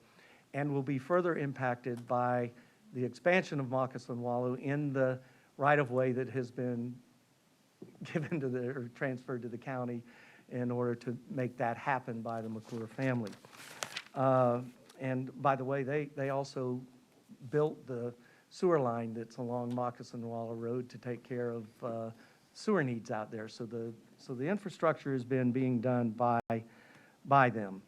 and will be further impacted by the expansion of Moccasin Wallow in the right-of-way that has been given to or transferred to the county in order to make that happen by the McClure family. And by the way, they also built the sewer line that's along Moccasin Wallow Road to take care of sewer needs out there. So the infrastructure has been being done by them.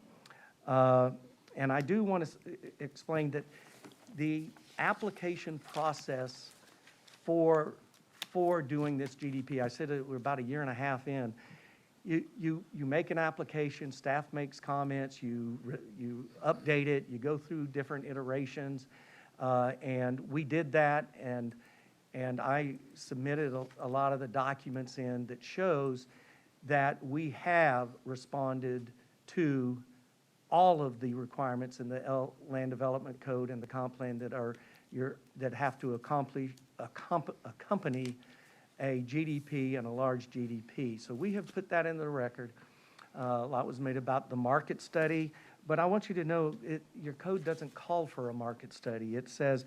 And I do want to explain that the application process for doing this GDP, I said we're about a year and a half in. You make an application, staff makes comments, you update it, you go through different iterations, and we did that, and I submitted a lot of the documents in that shows that we have responded to all of the requirements in the Land Development Code and the comp plan that have to accompany a GDP and a large GDP. So we have put that in the record. A lot was made about the market study, but I want you to know your code doesn't call for a market study. It says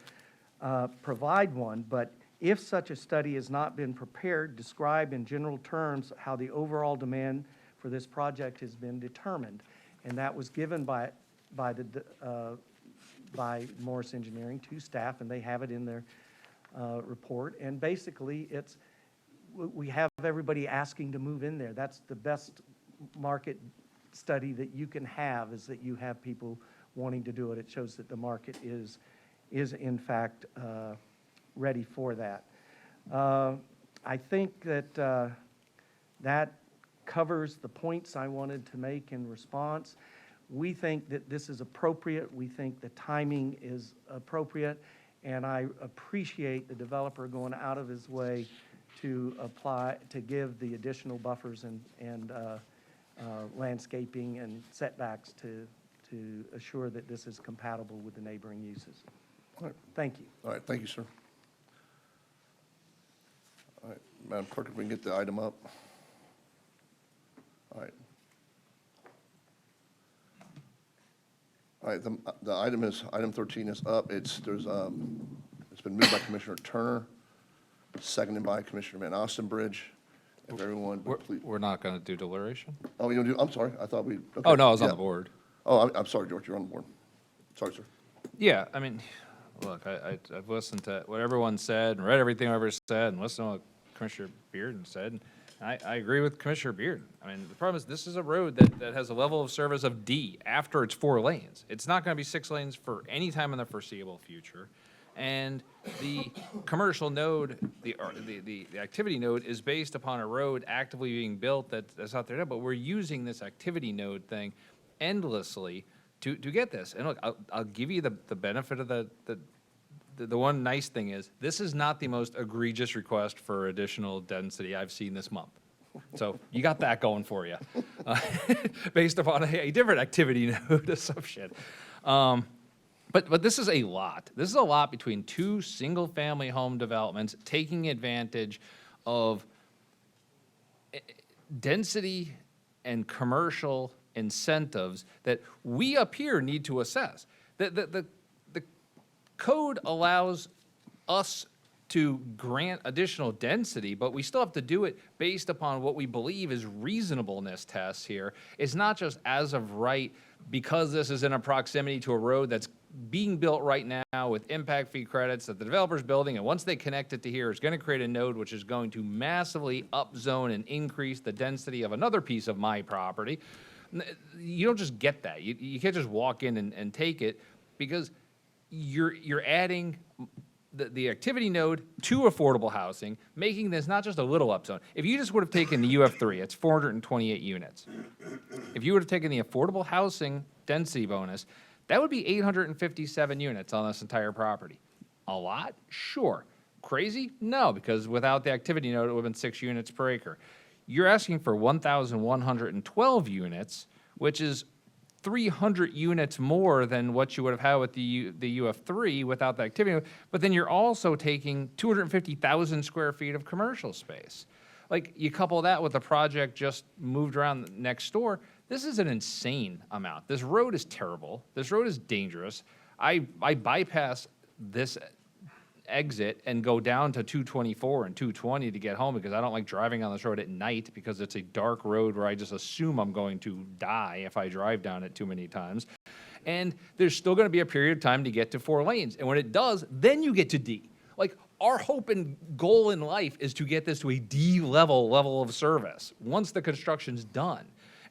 provide one, but if such a study has not been prepared, describe in general terms how the overall demand for this project has been determined. And that was given by Morris Engineering to staff, and they have it in their report. And basically, we have everybody asking to move in there. That's the best market study that you can have, is that you have people wanting to do it. It shows that the market is in fact ready for that. I think that that covers the points I wanted to make in response. We think that this is appropriate. We think the timing is appropriate, and I appreciate the developer going out of his way to apply, to give the additional buffers and landscaping and setbacks to assure that this is compatible with the neighboring uses. All right. Thank you. All right, thank you, sir. All right, Madam Clerk, if we can get the item up. All right. All right, the item 13 is up. It's been moved by Commissioner Turner, seconded by Commissioner Van Ostenbridge. If everyone would please. We're not going to do deliberation? Oh, you don't do, I'm sorry, I thought we. Okay. Oh, no, I was on Yeah. the board. Oh, I'm sorry, George, you're on the board. Sorry, sir. Yeah, I mean, look, I've listened to what everyone said and read everything I ever said and listened to what Commissioner Bearden said. And I agree with Commissioner Bearden. I mean, the problem is this is a road that has a level of service of D after it's 4 lanes. It's not going to be 6 lanes for any time in the foreseeable future. And the commercial node, the activity node is based upon a road actively being built that's out there now, but we're using this activity node thing endlessly to get this. And look, I'll give you the benefit of the one nice thing is, this is not the most egregious request for additional density I've seen this month. So you got that going for you, based upon a different activity node assumption. But this is a lot. This is a lot between 2 single-family home developments taking advantage of density and commercial incentives that we up here need to assess. The code allows us to grant additional density, but we still have to do it based upon what we believe is reasonableness tests here. It's not just as of right because this is in a proximity to a road that's being built right now with impact fee credits that the developer's building, and once they connect it to here, it's going to create a node which is going to massively upzone and increase the density of another piece of my property. You don't just get that. You can't just walk in and take it, because you're adding the activity node to affordable housing, making this not just a little upzone. If you just would have taken the UF3, it's 428 units. If you would have taken the affordable housing density bonus, that would be 857 units on this entire property. A lot? Sure. Crazy? No, because without the activity node, it would have been 6 units per acre. You're asking for 1,112 units, which is 300 units more than what you would have had with the UF3 without the activity, but then you're also taking 250,000 square feet of commercial space. Like, you couple that with the project just moved around next door, this is an insane amount. This road is terrible. This road is dangerous. I bypass this exit and go down to 224 and 220 to get home because I don't like driving on this road at night because it's a dark road where I just assume I'm going to die if I drive down it too many times. And there's still going to be a period of time to get to 4 lanes. And when it does, then you get to D. Like, our hope and goal in life is to get this to a D level of service once the construction's done.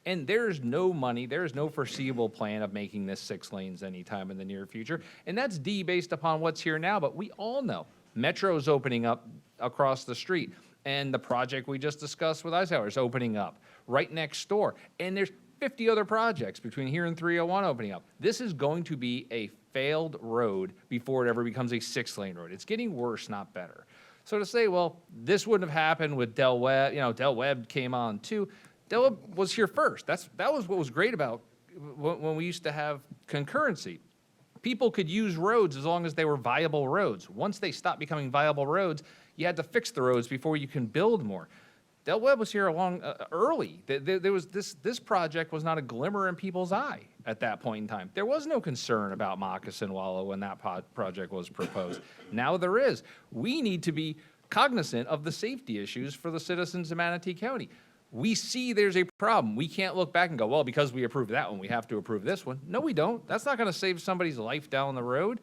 And there's no money, there's no foreseeable plan of making this 6 lanes anytime in the near future. And that's D based upon what's here now, but we all know Metro's opening up across the street. And the project we just discussed with Eisenhower is opening up right next door. And there's 50 other projects between here and 301 opening up. This is going to be a failed road before it ever becomes a 6-lane road. It's getting worse, not better. So to say, well, this wouldn't have happened with Del Webb, Del Webb came on too. Del Webb was here first. That was what was great about when we used to have concurrency. People could use roads as long as they were viable roads. Once they stopped becoming viable roads, you had to fix the roads before you can build more. Del Webb was here early. There was this project was not a glimmer in people's eye at that point in time. There was no concern about Moccasin Wallow when that project was proposed. Now there is. We need to be cognizant of the safety issues for the citizens of Manatee County. We see there's a problem. We can't look back and go, well, because we approved that one, we have to approve this one. No, we don't. That's not going to save somebody's life down the road.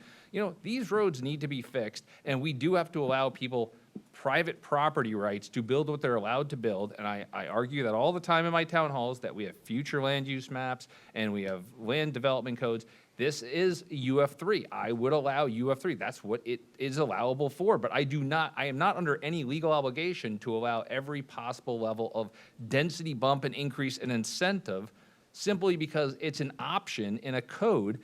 These roads need to be fixed, and we do have to allow people private property rights to build what they're allowed to build. And I argue that all the time in my town halls, that we have future land use maps and we have land development codes. This is UF3. I would allow UF3. That's what it is allowable for. But I am not under any legal obligation to allow every possible level of density bump and increase and incentive simply because it's an option in a code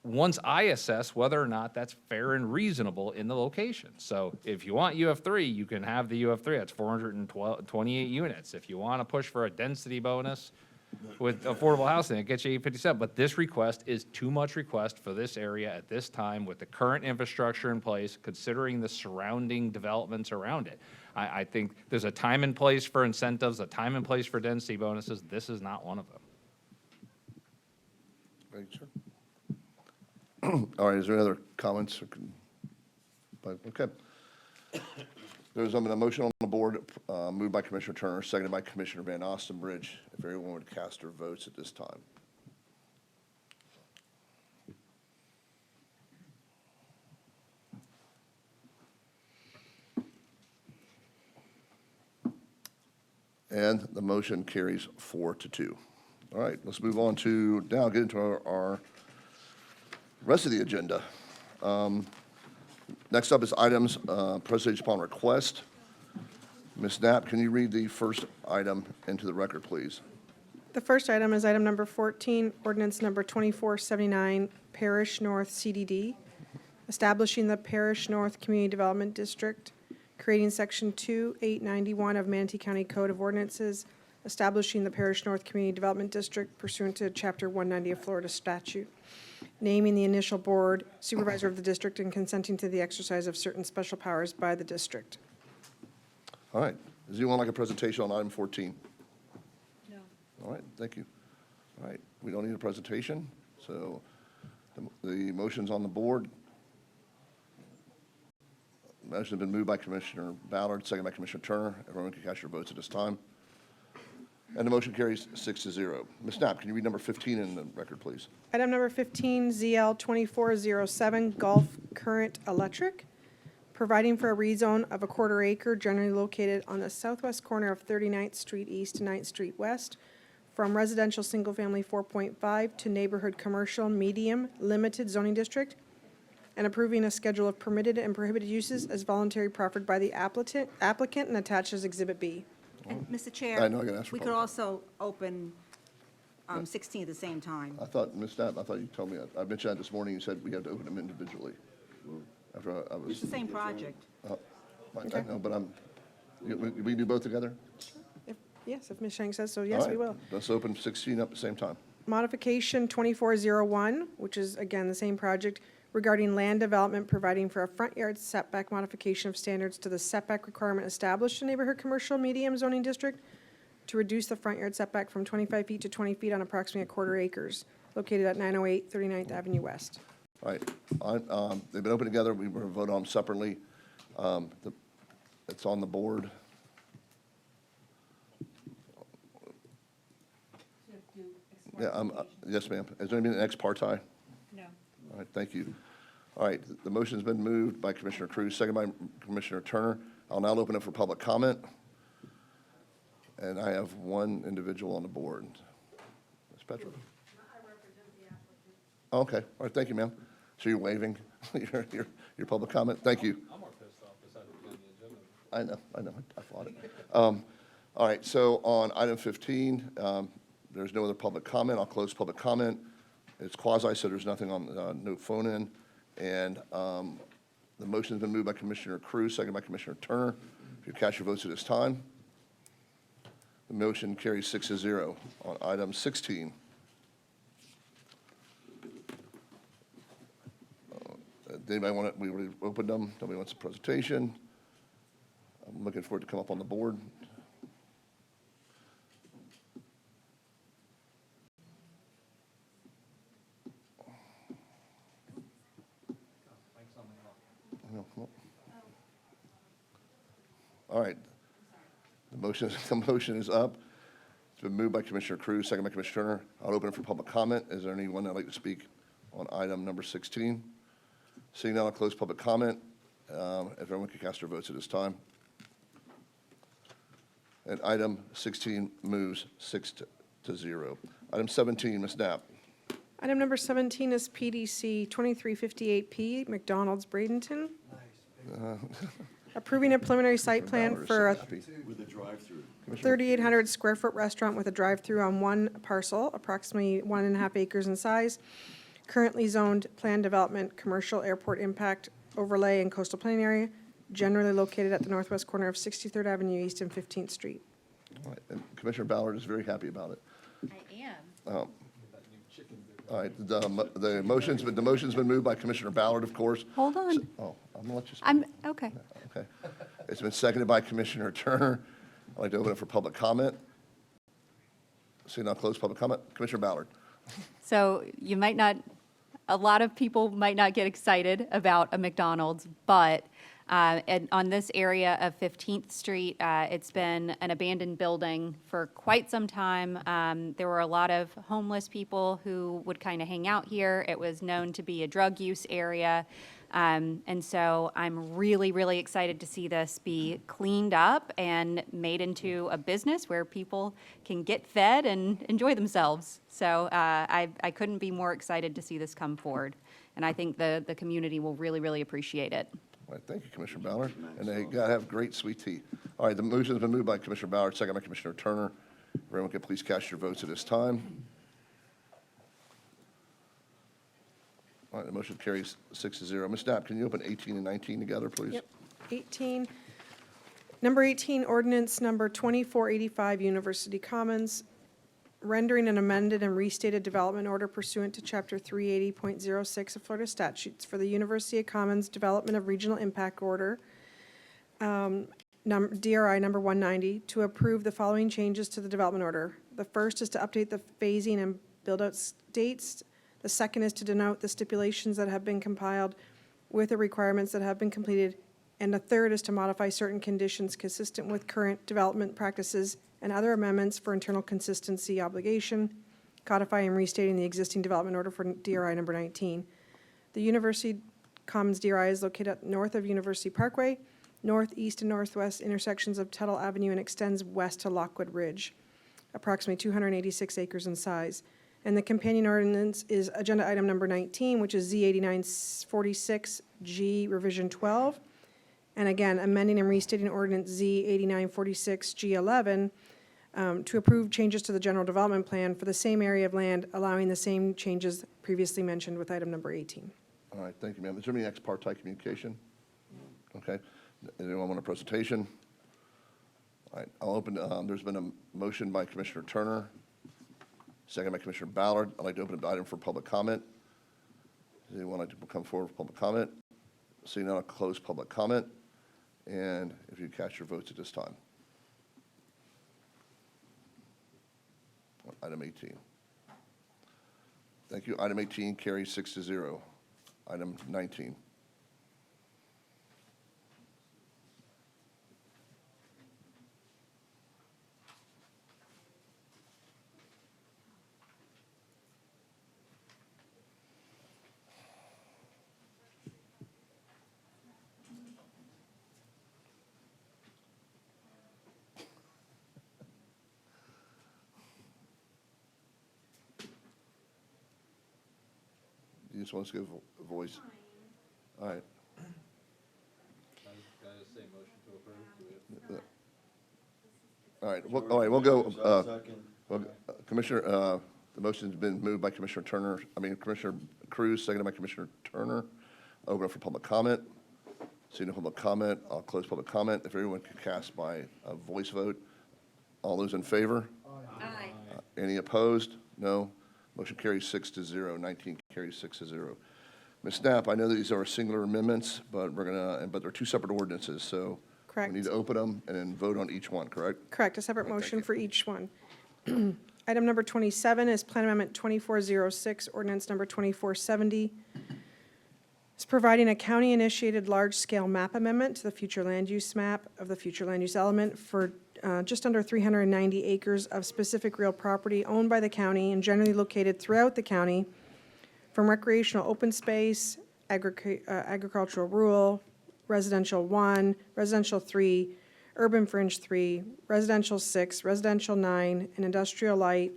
once I assess whether or not that's fair and reasonable in the location. So if you want UF3, you can have the UF3. That's 428 units. If you want to push for a density bonus with affordable housing, it gets you 857. But this request is too much request for this area at this time with the current infrastructure in place, considering the surrounding developments around it. I think there's a time and place for incentives, a time and place for density bonuses. This is not one of them. Thank you, sir. All right, is there any other comments? Okay. There's a motion on the board, moved by Commissioner Turner, seconded by Commissioner Van Ostenbridge. If everyone would cast their votes at this time. And the motion carries 4-2. All right, let's move on to now get into our rest of the agenda. Next up is items presented upon request. Ms. Knapp, can you read the first item into the record, please? The first item is item number 14, ordinance number 2479, Parish North CDD, establishing the Parish North Community Development District, creating Section 2891 of Manatee County Code of Ordinances, establishing the Parish North Community Development District pursuant to Chapter 190 of Florida statute, naming the initial board supervisor of the district and consenting to the exercise of certain special powers by the district. All right. Does anyone like a presentation on item 14? No. All right, thank you. All right, we don't need a presentation, so the motion's on the board. The motion has been moved by Commissioner Ballard, second by Commissioner Turner. Everyone can cast your votes at this time. And the motion carries 6-0. Ms. Knapp, can you read number 15 in the record, please? Item number 15, ZL 2407, Gulf Current Electric, providing for a rezone of a quarter acre generally located on the southwest corner of 39th Street East to 9th Street West from residential single-family 4.5 to neighborhood commercial medium limited zoning district, and approving a schedule of permitted and prohibited uses as voluntary proffered by the applicant and attached as Exhibit B. And, Mr. Chair, I know, I gotta ask for we could public. also open 16 at the same time. I thought, Ms. Knapp, I thought you told me that. I mentioned that this morning. You said we had to open them individually. After I was. It's the same project. I know, but we do both together? Yes, if Ms. Shank says so, yes, All we right, will. Let's open 16 up at the same time. Modification 2401, which is, again, the same project, regarding land development, providing for a front yard setback modification of standards to the setback requirement established in neighborhood commercial medium zoning district to reduce the front yard setback from 25 feet to 20 feet on approximately a quarter acres, located at 908 39th Avenue West. All right, they've been opened together. We will vote on them separately. It's on the board. Yeah, yes, ma'am. Is there any ex parte? No. All right, thank you. All right, the motion's been moved by Commissioner Cruz, second by Commissioner Turner. I'll now open up for public comment. And I have one individual on the board. Ms. Petra? Oh, okay, all right, thank you, ma'am. So you're waiving your public comment? Thank you. I'm more pissed off this item on the agenda. I know, I fought it. All right, so on item 15, there's no other public comment. I'll close public comment. It's quasi, so there's nothing on, no phone in. And the motion's been moved by Commissioner Cruz, second by Commissioner Turner. If you cast your votes at this time, the motion carries 6-0. On item 16, anybody want it? We already opened them. Nobody wants a presentation. I'm looking for it to come up on the board. All right. The motion is up. It's been moved by Commissioner Cruz, second by Commissioner Turner. I'll open it for public comment. Is there anyone that'd like to speak on item number 16? Seeing none, I'll close public comment. If everyone could cast their votes at this time. And item 16 moves 6-0. Item 17, Ms. Knapp. Item number 17 is PDC 2358P, McDonald's Bradenton. Approving a preliminary site plan for a With a drive-through. 3,800 square foot restaurant with a drive-through on one parcel, approximately 1.5 acres in size. Currently zoned planned development, commercial airport impact overlay and coastal plain area, generally located at the northwest corner of 63rd Avenue East and 15th Street. All right, and Commissioner Ballard is very happy about it. I am. All right, the motion's been moved by Commissioner Ballard, of course. Hold on. Oh, I'm gonna let you speak. Okay. Okay. It's been seconded by Commissioner Turner. I'd like to open it for public comment. Seeing none, close public comment. Commissioner Ballard. So you might not, a lot of people might not get excited about a McDonald's, but on this area of 15th Street, it's been an abandoned building for quite some time. There were a lot of homeless people who would kind of hang out here. It was known to be a drug use area. And so I'm really, really excited to see this be cleaned up and made into a business where people can get fed and enjoy themselves. So I couldn't be more excited to see this come forward. And I think the community will really, really appreciate it. All right, thank you, Commissioner Ballard. And they gotta have great sweet tea. All right, the motion's been moved by Commissioner Ballard, second by Commissioner Turner. Everyone can please cast your votes at this time. All right, the motion carries 6-0. Ms. Knapp, can you open 18 and 19 together, please? Yep. 18, number 18, ordinance number 2485, University Commons, rendering an amended and restated development order pursuant to Chapter 380.06 of Florida statutes for the University of Commons Development of Regional Impact Order, DRI number 190, to approve the following changes to the development order. The first is to update the phasing and build-out dates. The second is to denote the stipulations that have been compiled with the requirements that have been completed. And the third is to modify certain conditions consistent with current development practices and other amendments for internal consistency obligation, codifying and restating the existing development order for DRI number 19. The University Commons DRI is located north of University Parkway, northeast and northwest intersections of Tuttle Avenue, and extends west to Lockwood Ridge, approximately 286 acres in size. And the companion ordinance is agenda item number 19, which is Z8946G revision 12. And again, amending and restating ordinance Z8946G11 to approve changes to the general development plan for the same area of land, allowing the same changes previously mentioned with item number 18. All right, thank you, ma'am. Is there any ex parte communication? Okay. Anyone want a presentation? All right, I'll open, there's been a motion by Commissioner Turner, second by Commissioner Ballard. I'd like to open the item for public comment. Does anyone like to come forward for public comment? Seeing none, I'll close public comment. And if you cast your votes at this time. Item 18. Thank you. Item 18 carries 6-0. Item 19. You just want us to give a voice? All right. All right, we'll go, Commissioner, the motion's been moved by Commissioner Commissioner Cruz, seconded by Commissioner Turner. Open it for public comment. Seeing no public comment, I'll close public comment. If everyone could cast by a voice vote. All those in favor? Aye. Any opposed? No. Motion carries 6-0. 19 carries 6-0. Ms. Knapp, I know that these are singular amendments, but they're two separate ordinances, so Correct. we need to open them and then vote on each one, correct? Correct, a separate motion for each one. Item number 27 is Plan Amendment 2406, ordinance number 2470. It's providing a county-initiated large-scale map amendment to the future land use map of the future land use element for just under 390 acres of specific real property owned by the county and generally located throughout the county from recreational open space, agricultural rural, residential 1, residential 3, urban fringe 3, residential 6, residential 9, and industrial light,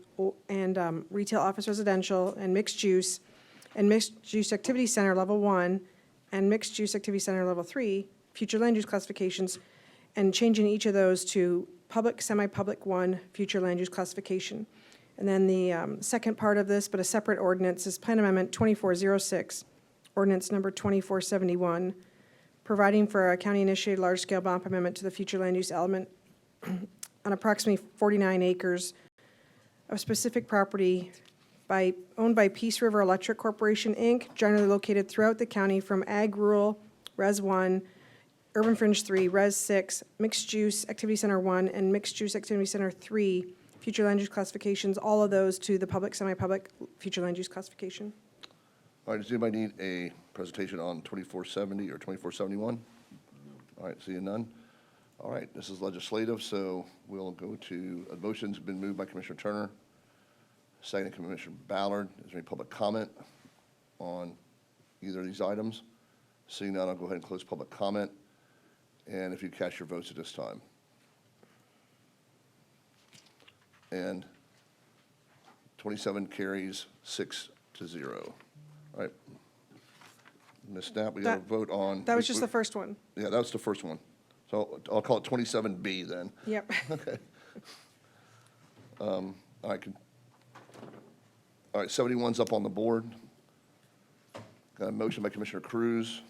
and retail office residential, and mixed use activity center level 1, and mixed use activity center level 3, future land use classifications, and changing each of those to public, semi-public 1, future land use classification. And then the second part of this, but a separate ordinance, is Plan Amendment 2406, ordinance number 2471, providing for a county-initiated large-scale bump amendment to the future land use element on approximately 49 acres of specific property owned by Peace River Electric Corporation, Inc., generally located throughout the county from Ag Rural, Res 1, Urban Fringe 3, Res 6, Mixed Use Activity Center 1, and Mixed Use Activity Center 3, future land use classifications, all of those to the public, semi-public, future land use classification. All right, does anybody need a presentation on 2470 or 2471? All right, seeing none. All right, this is legislative, so we'll go to, a motion's been moved by Commissioner Turner, second Commissioner Ballard. Is there any public comment on either of these items? Seeing none, I'll go ahead and close public comment. And if you cast your votes at this time. And 27 carries 6-0. All right. Ms. Knapp, we got to vote on. That was just the first one. Yeah, that was the first one. So I'll call it 27B then. Yep. Okay. All right, all right, 71's up on the board. Got a motion by Commissioner Cruz,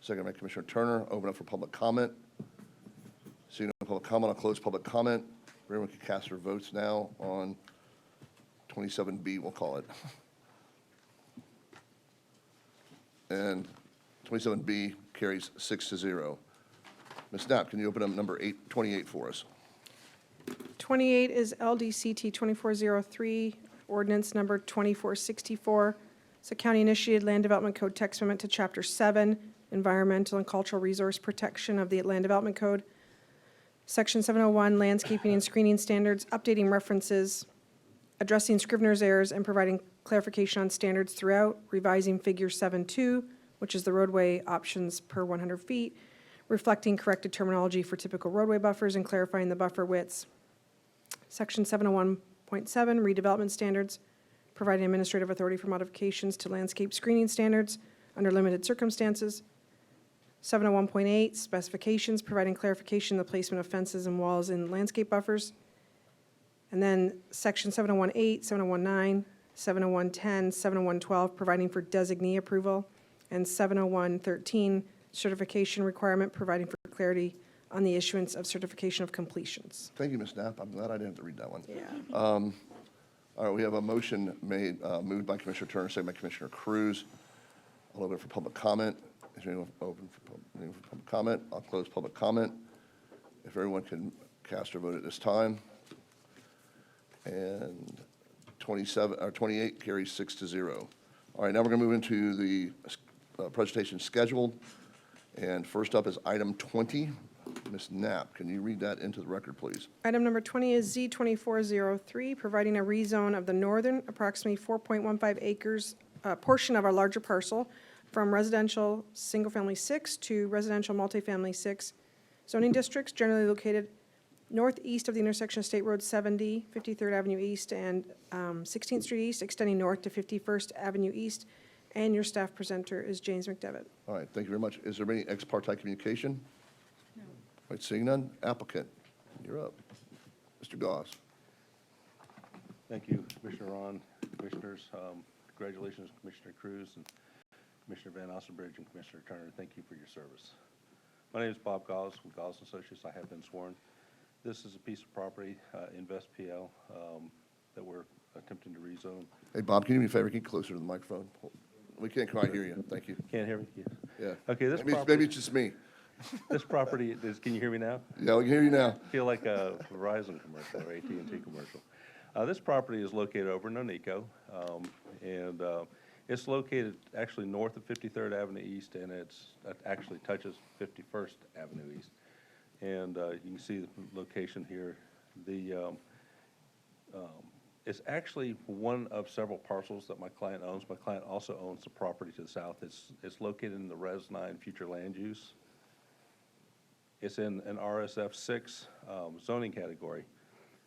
second by Commissioner Turner. Open up for public comment. Seeing no public comment, I'll close public comment. Everyone can cast their votes now on 27B, we'll call it. And 27B carries 6-0. Ms. Knapp, can you open up number 28 for us? 28 is LDCT 2403, ordinance number 2464. It's a county-initiated land development code text amendment to Chapter 7, Environmental and Cultural Resource Protection of the Land Development Code. Section 701, landscaping and screening standards, updating references, addressing scrivener's errors, and providing clarification on standards throughout, revising Figure 7.2, which is the roadway options per 100 feet, reflecting corrected terminology for typical roadway buffers and clarifying the buffer widths. Section 701.7, redevelopment standards, providing administrative authority for modifications to landscape screening standards under limited circumstances. 701.8, specifications, providing clarification of the placement of fences and walls in landscape buffers. And then Section 701.8, 701.9, 701.10, 701.12, providing for designee approval, and 701.13, certification requirement, providing for clarity on the issuance of certification of completions. Thank you, Ms. Knapp. I'm glad I didn't have to read that one. Yeah. All right, we have a motion moved by Commissioner Turner, second by Commissioner Cruz. I'll open for public comment. Is there anyone open for public comment? I'll close public comment. If everyone can cast their vote at this time. And 28 carries 6-0. All right, now we're going to move into the presentation scheduled. And first up is item 20. Ms. Knapp, can you read that into the record, please? Item number 20 is Z2403, providing a rezone of the northern approximately 4.15 acres portion of our larger parcel from residential single-family 6 to residential multifamily 6 zoning districts generally located northeast of the intersection of State Road 70, 53rd Avenue East, and 16th Street East, extending north to 51st Avenue East. And your staff presenter is James McDevitt. All right, thank you very much. Is there any ex parte communication? No. All right, seeing none, applicant, you're up. Mr. Goss. Thank you, Commissioner Ron, Commissioners. Congratulations, Commissioner Cruz and Commissioner Van Ossenbridge and Commissioner Turner. Thank you for your service. My name is Bob Gauss with Gauss Associates. I have been sworn. This is a piece of property, Invest PL, that we're attempting to rezone. Hey, Bob, can you do me a favor? Get closer to the microphone. We can't quite hear you. Thank you. Can't hear me? Yeah. Yeah. Okay, this maybe, property. maybe it's just me. This property is, can you hear me now? Yeah, we can hear you now. I feel like a Verizon commercial or AT&T commercial. This property is located over in Onico, and it's located actually north of 53rd Avenue East, and it actually touches 51st Avenue East. And you can see the location here. It's actually one of several parcels that my client owns. My client also owns the property to the south. It's located in the Res 9 future land use. It's in an RSF 6 zoning category.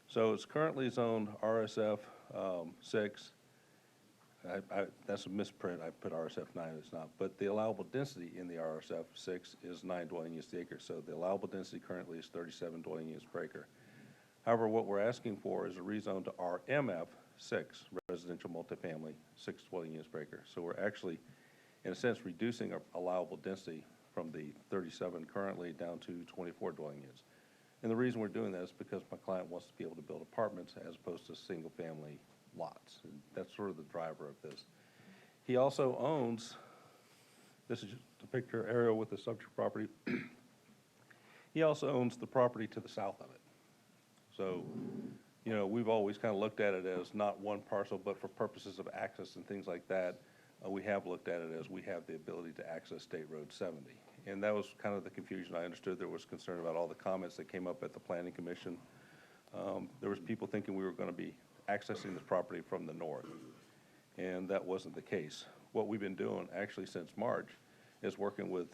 So it's currently zoned RSF 6. That's a misprint. I put RSF 9, it's not. But the allowable density in the RSF 6 is 9 dwelling units per acre. So the allowable density currently is 37 dwelling units per acre. However, what we're asking for is a rezone to RMF 6, residential multifamily, 6 dwelling units per acre. So we're actually, in a sense, reducing our allowable density from the 37 currently down to 24 dwelling units. And the reason we're doing that is because my client wants to be able to build apartments as opposed to single-family lots. And that's sort of the driver of this. He also owns, this is just a picture aerial with the subject property. He also owns the property to the south of it. So, you know, we've always kind of looked at it as not one parcel, but for purposes of access and things like that, we have looked at it as we have the ability to access State Road 70. And that was kind of the confusion. I understood there was concern about all the comments that came up at the Planning Commission. There was people thinking we were going to be accessing this property from the north, and that wasn't the case. What we've been doing actually since March is working with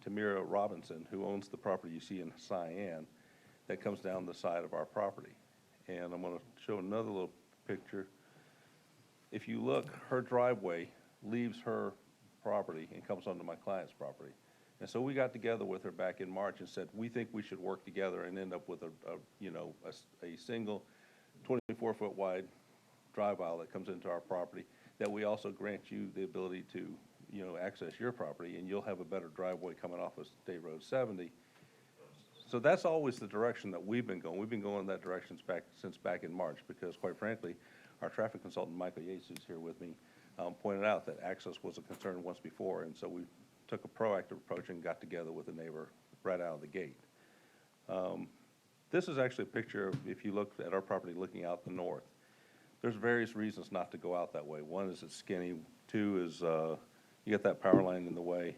Tamira Robinson, who owns the property you see in Cyan that comes down the side of our property. And I'm going to show another little picture. If you look, her driveway leaves her property and comes onto my client's property. And so we got together with her back in March and said, we think we should work together and end up with a single 24-foot wide drive aisle that comes into our property, that we also grant you the ability to, access your property, and you'll have a better driveway coming off of State Road 70. So that's always the direction that we've been going. We've been going in that direction since back in March, because quite frankly, our traffic consultant, Michael Yates, who's here with me, pointed out that access was a concern once before, and so we took a proactive approach and got together with the neighbor right out of the gate. This is actually a picture of, if you look at our property looking out the north, there's various reasons not to go out that way. One is it's skinny. Two is you get that power line in the way.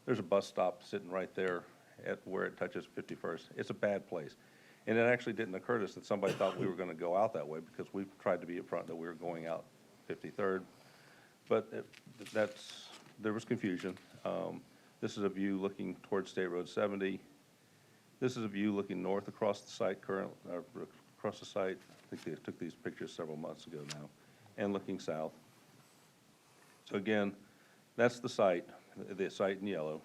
There's a bus stop sitting right there at where it touches 51st. It's a bad place. And it actually didn't occur to us that somebody thought we were going to go out that way, because we tried to be upfront that we were going out 53rd. But there was confusion. This is a view looking towards State Road 70. This is a view looking north across the site across the site. I think they took these pictures several months ago now, and looking south. So again, that's the site in yellow.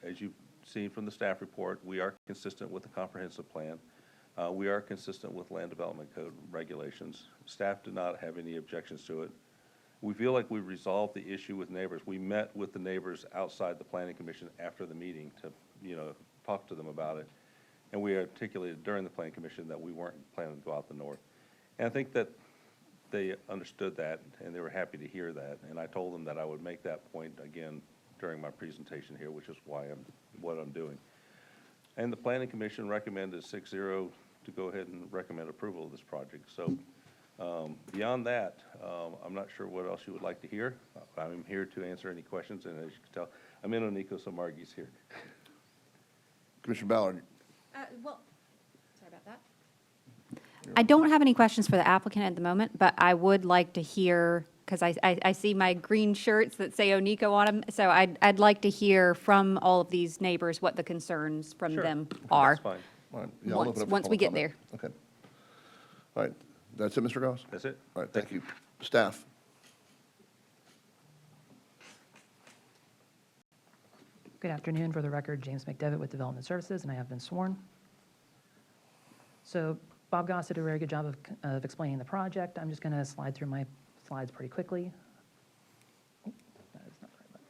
As you've seen from the staff report, we are consistent with the comprehensive plan. We are consistent with land development code regulations. Staff did not have any objections to it. We feel like we resolved the issue with neighbors. We met with the neighbors outside the Planning Commission after the meeting to, talk to them about it. And we articulated during the Planning Commission that we weren't planning to go out the north. And I think that they understood that, and they were happy to hear that. And I told them that I would make that point again during my presentation here, which is what I'm doing. And the Planning Commission recommended 6-0 to go ahead and recommend approval of this project. So beyond that, I'm not sure what else you would like to hear. I'm here to answer any questions, and as you can tell, I'm in on Nico Samargi's here. Commissioner Ballard. Well, sorry about that. I don't have any questions for the applicant at the moment, but I would like to hear, because I see my green shirts that say Onico on them, so I'd like to hear from all of these neighbors what the concerns from them are. That's fine. All right. Yeah, I'll open up for Once we public get comment. there. Okay. All right. That's it, Mr. Goss? That's it. All right, thank you. Staff? Good afternoon. For the record, James McDevitt with Development Services, and I have been sworn. So Bob Goss did a very good job of explaining the project. I'm just going to slide through my slides pretty quickly. Oh, that is not the right button.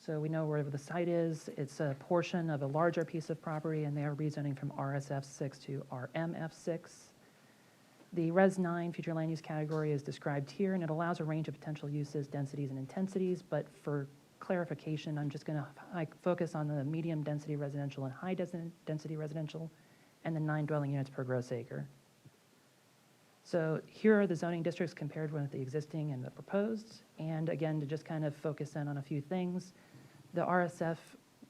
So we know where the site is. It's a portion of a larger piece of property, and they are rezoning from RSF 6 to RMF 6. The Res 9 future land use category is described here, and it allows a range of potential uses, densities, and intensities, but for clarification, I'm just going to focus on the medium density residential and high density residential, and the 9 dwelling units per gross acre. So here are the zoning districts compared with the existing and the proposed. And again, to just kind of focus in on a few things, the RSF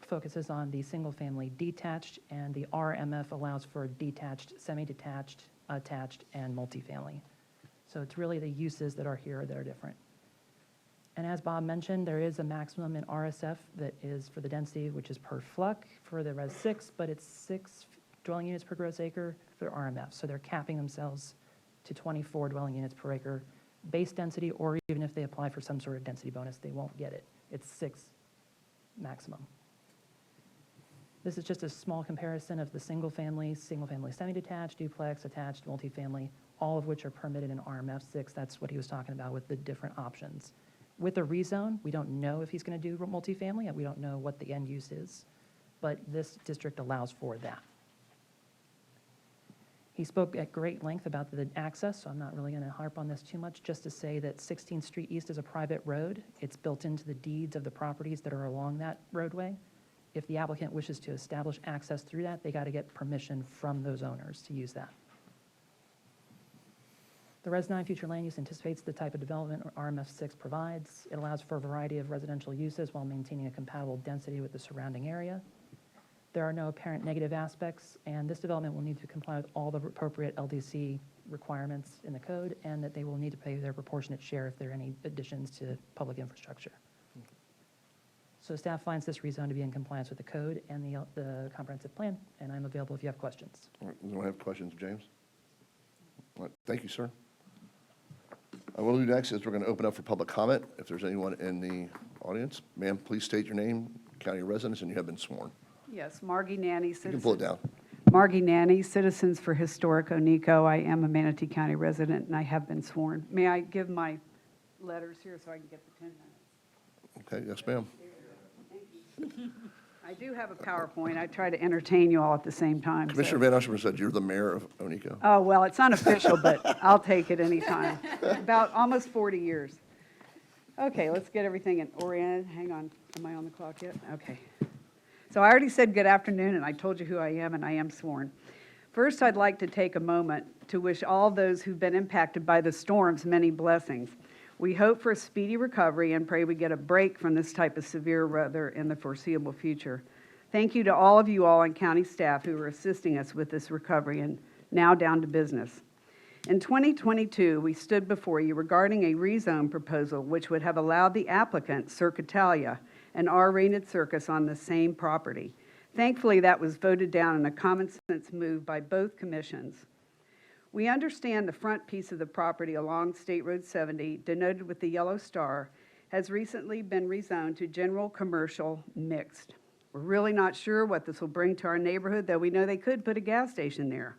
focuses on the single family detached, and the RMF allows for detached, semi-detached, attached, and multifamily. So it's really the uses that are here that are different. And as Bob mentioned, there is a maximum in RSF that is for the density, which is per FLUC for the Res 6, but it's 6 dwelling units per gross acre for RMF. So they're capping themselves to 24 dwelling units per acre base density, or even if they apply for some sort of density bonus, they won't get it. It's 6 maximum. This is just a small comparison of the single-family semi-detached, duplex, attached, multifamily, all of which are permitted in RMF 6. That's what he was talking about with the different options. With a rezone, we don't know if he's going to do multifamily, and we don't know what the end use is, but this district allows for that. He spoke at great length about the access, so I'm not really going to harp on this too much, just to say that 16th Street East is a private road. It's built into the deeds of the properties that are along that roadway. If the applicant wishes to establish access through that, they got to get permission from those owners to use that. The Res 9 future land use anticipates the type of development RMF 6 provides. It allows for a variety of residential uses while maintaining a compatible density with the surrounding area. There are no apparent negative aspects, and this development will need to comply with all the appropriate LDC requirements in the code, and that they will need to pay their proportionate share if there are any additions to public infrastructure. So staff finds this rezone to be in compliance with the code and the comprehensive plan, and I'm available if you have questions. All right, anyone have questions, James? All right, thank you, sir. What we'll do next is we're going to open up for public comment. If there's anyone in the audience, ma'am, please state your name, county residence, and you have been sworn. Yes, Margie Nanny, You can Citizens. pull it down. Margie Nanny, Citizens for Historic Oneco. I am a Manatee County resident, and I have been sworn. May I give my letters here so I can get the 10 minutes? Okay, yes, ma'am. I do have a PowerPoint. I try to entertain you all at the same time. so- Commissioner Van Usher said you're the mayor of Oneco. Oh, well, it's unofficial, but I'll take it anytime. About almost 40 years. Okay, let's get everything in oriented. Hang on, am I on the clock yet? Okay. So I already said good afternoon, and I told you who I am, and I am sworn. First, I'd like to take a moment to wish all those who've been impacted by the storms many blessings. We hope for a speedy recovery and pray we get a break from this type of severe weather in the foreseeable future. Thank you to all of you all and county staff who are assisting us with this recovery, and now down to business. In 2022, we stood before you regarding a rezone proposal which would have allowed the applicant, Circatalia, an R-rated circus on the same property. Thankfully, that was voted down in a common-sense move by both commissions. We understand the front piece of the property along State Road 70, denoted with the yellow star, has recently been rezoned to general commercial mixed. We're really not sure what this will bring to our neighborhood, though we know they could put a gas station there.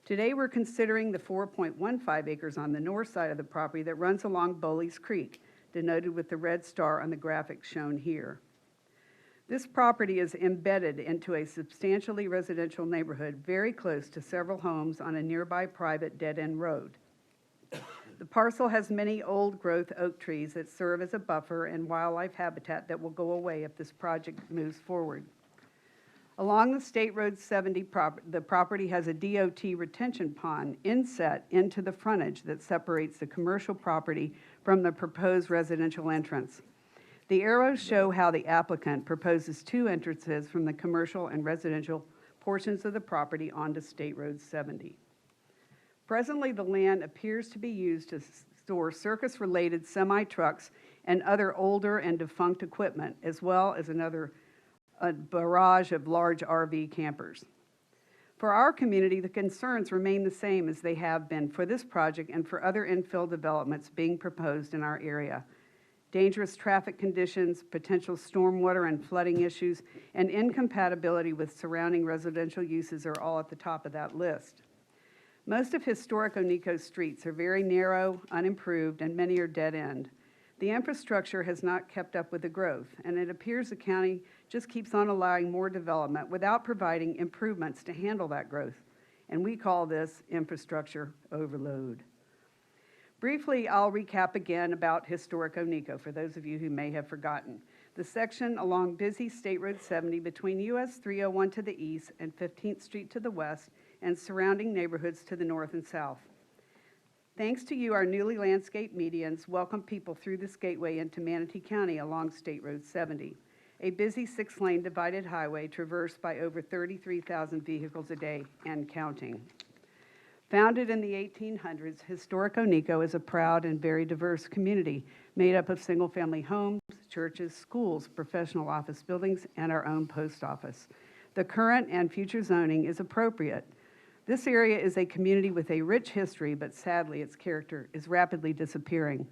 Today, we're considering the 4.15 acres on the north side of the property that runs along Bowley's Creek, denoted with the red star on the graphic shown here. This property is embedded into a substantially residential neighborhood very close to several homes on a nearby private dead-end road. The parcel has many old-growth oak trees that serve as a buffer and wildlife habitat that will go away if this project moves forward. Along the State Road 70 the property has a DOT retention pond inset into the frontage that separates the commercial property from the proposed residential entrance. The arrows show how the applicant proposes 2 entrances from the commercial and residential portions of the property onto State Road 70. Presently, the land appears to be used to store circus-related semi-trucks and other older and defunct equipment, as well as a barrage of large RV campers. For our community, the concerns remain the same as they have been for this project and for other infill developments being proposed in our area. Dangerous traffic conditions, potential stormwater and flooding issues, and incompatibility with surrounding residential uses are all at the top of that list. Most of historic Oneco's streets are very narrow, unimproved, and many are dead-end. The infrastructure has not kept up with the growth, and it appears the county just keeps on allowing more development without providing improvements to handle that growth, and we call this infrastructure overload. Briefly, I'll recap again about historic Oneco for those of you who may have forgotten. The section along busy State Road 70 between US 301 to the east and 15th Street to the west and surrounding neighborhoods to the north and south. Thanks to you, our newly landscaped medians welcome people through this gateway into Manatee County along State Road 70, a busy 6-lane divided highway traversed by over 33,000 vehicles a day and counting. Founded in the 1800s, historic Oneiko is a proud and very diverse community made up of single-family homes, churches, schools, professional office buildings, and our own post office. The current and future zoning is appropriate. This area is a community with a rich history, but sadly its character is rapidly disappearing.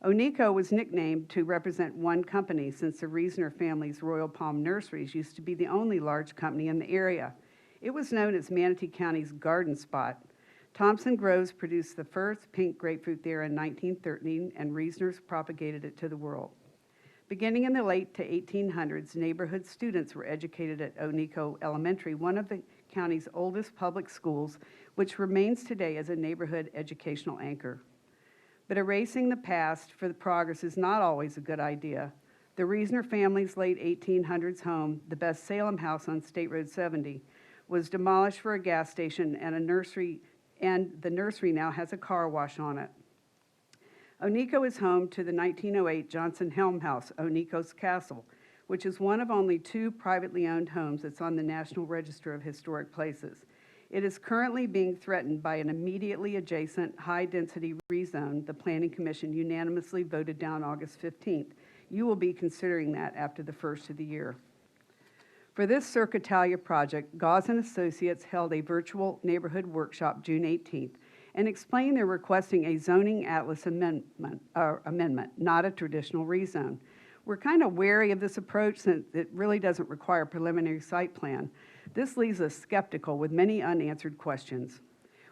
Oneiko was nicknamed to represent one company since the Reasoner family's Royal Palm Nurseries used to be the only large company in the area. It was known as Manatee County's Garden Spot. Thompson Groves produced the first pink grapefruit there in 1913, and Reasoners propagated it to the world. Beginning in the late to 1800s, neighborhood students were educated at Oneiko Elementary, one of the county's oldest public schools, which remains today as a neighborhood educational anchor. But erasing the past for the progress is not always a good idea. The Reasoner family's late 1800s home, the best Salem house on State Road 70, was demolished for a gas station and a nursery, and the nursery now has a car wash on it. Oneiko is home to the 1908 Johnson Helm House, Oneiko's Castle, which is one of only 2 privately owned homes that's on the National Register of Historic Places. It is currently being threatened by an immediately adjacent high-density rezone the Planning Commission unanimously voted down August 15th. You will be considering that after the first of the year. For this Circa Italia project, Gauss and Associates held a virtual neighborhood workshop June 18th and explained they're requesting a zoning atlas amendment, not a traditional rezone. We're kind of wary of this approach since it really doesn't require a preliminary site plan. This leaves us skeptical with many unanswered questions.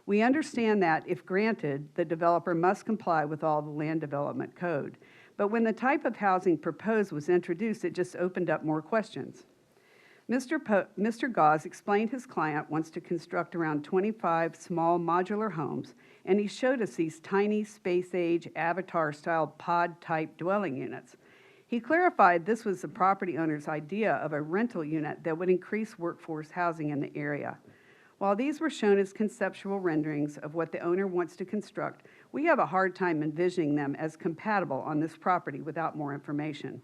We understand that, if granted, the developer must comply with all the land development code. But when the type of housing proposed was introduced, it just opened up more questions. Mr. Gauss explained his client wants to construct around 25 small modular homes, and he showed us these tiny space-age avatar-style pod-type dwelling units. He clarified this was the property owner's idea of a rental unit that would increase workforce housing in the area. While these were shown as conceptual renderings of what the owner wants to construct, we have a hard time envisioning them as compatible on this property without more information.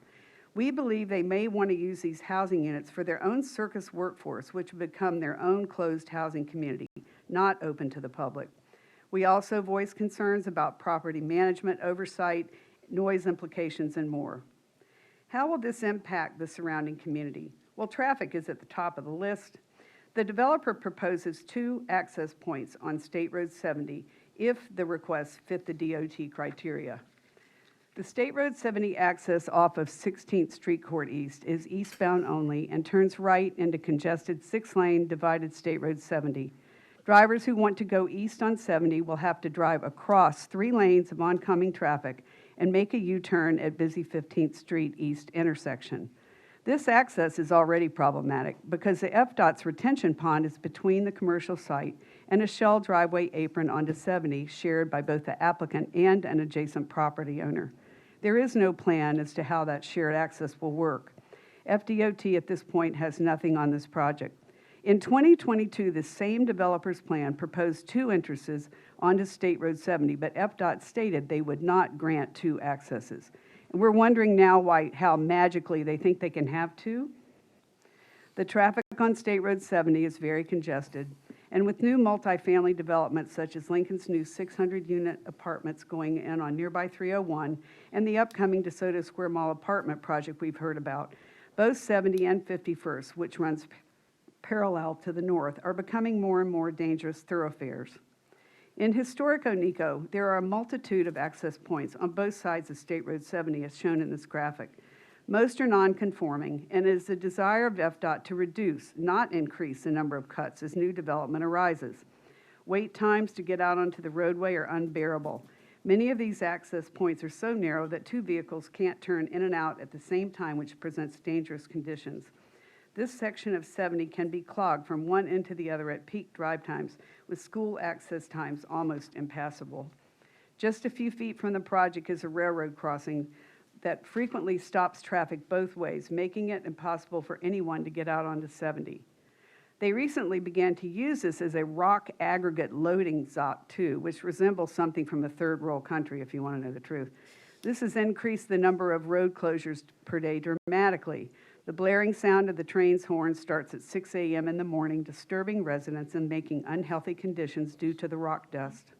We believe they may want to use these housing units for their own circus workforce, which would become their own closed housing community, not open to the public. We also voice concerns about property management, oversight, noise implications, and more. How will this impact the surrounding community? Well, traffic is at the top of the list. The developer proposes 2 access points on State Road 70 if the requests fit the DOT criteria. The State Road 70 access off of 16th Street Court East is eastbound only and turns right into congested 6-lane divided State Road 70. Drivers who want to go east on 70 will have to drive across 3 lanes of oncoming traffic and make a U-turn at busy 15th Street East intersection. This access is already problematic because the FDOT's retention pond is between the commercial site and a shell driveway apron onto 70 shared by both the applicant and an adjacent property owner. There is no plan as to how that shared access will work. FDOT at this point has nothing on this project. In 2022, the same developer's plan proposed 2 entrances onto State Road 70, but FDOT stated they would not grant 2 accesses. And we're wondering now how magically they think they can have 2. The traffic on State Road 70 is very congested, and with new multifamily developments such as Lincoln's new 600-unit apartments going in on nearby 301 and the upcoming DeSoto Square Mall apartment project we've heard about, both 70 and 51st, which runs parallel to the north, are becoming more and more dangerous thoroughfares. In historic Oneiko, there are a multitude of access points on both sides of State Road 70 as shown in this graphic. Most are non-conforming, and it is the desire of FDOT to reduce, not increase, the number of cuts as new development arises. Wait times to get out onto the roadway are unbearable. Many of these access points are so narrow that 2 vehicles can't turn in and out at the same time, which presents dangerous conditions. This section of 70 can be clogged from one end to the other at peak drive times, with school access times almost impassable. Just a few feet from the project is a railroad crossing that frequently stops traffic both ways, making it impossible for anyone to get out onto 70. They recently began to use this as a rock aggregate loading zone too, which resembles something from a third world country, if you want to know the truth. This has increased the number of road closures per day dramatically. The blaring sound of the train's horn starts at 6 a.m. in the morning, disturbing residents and making unhealthy conditions due to the rock dust.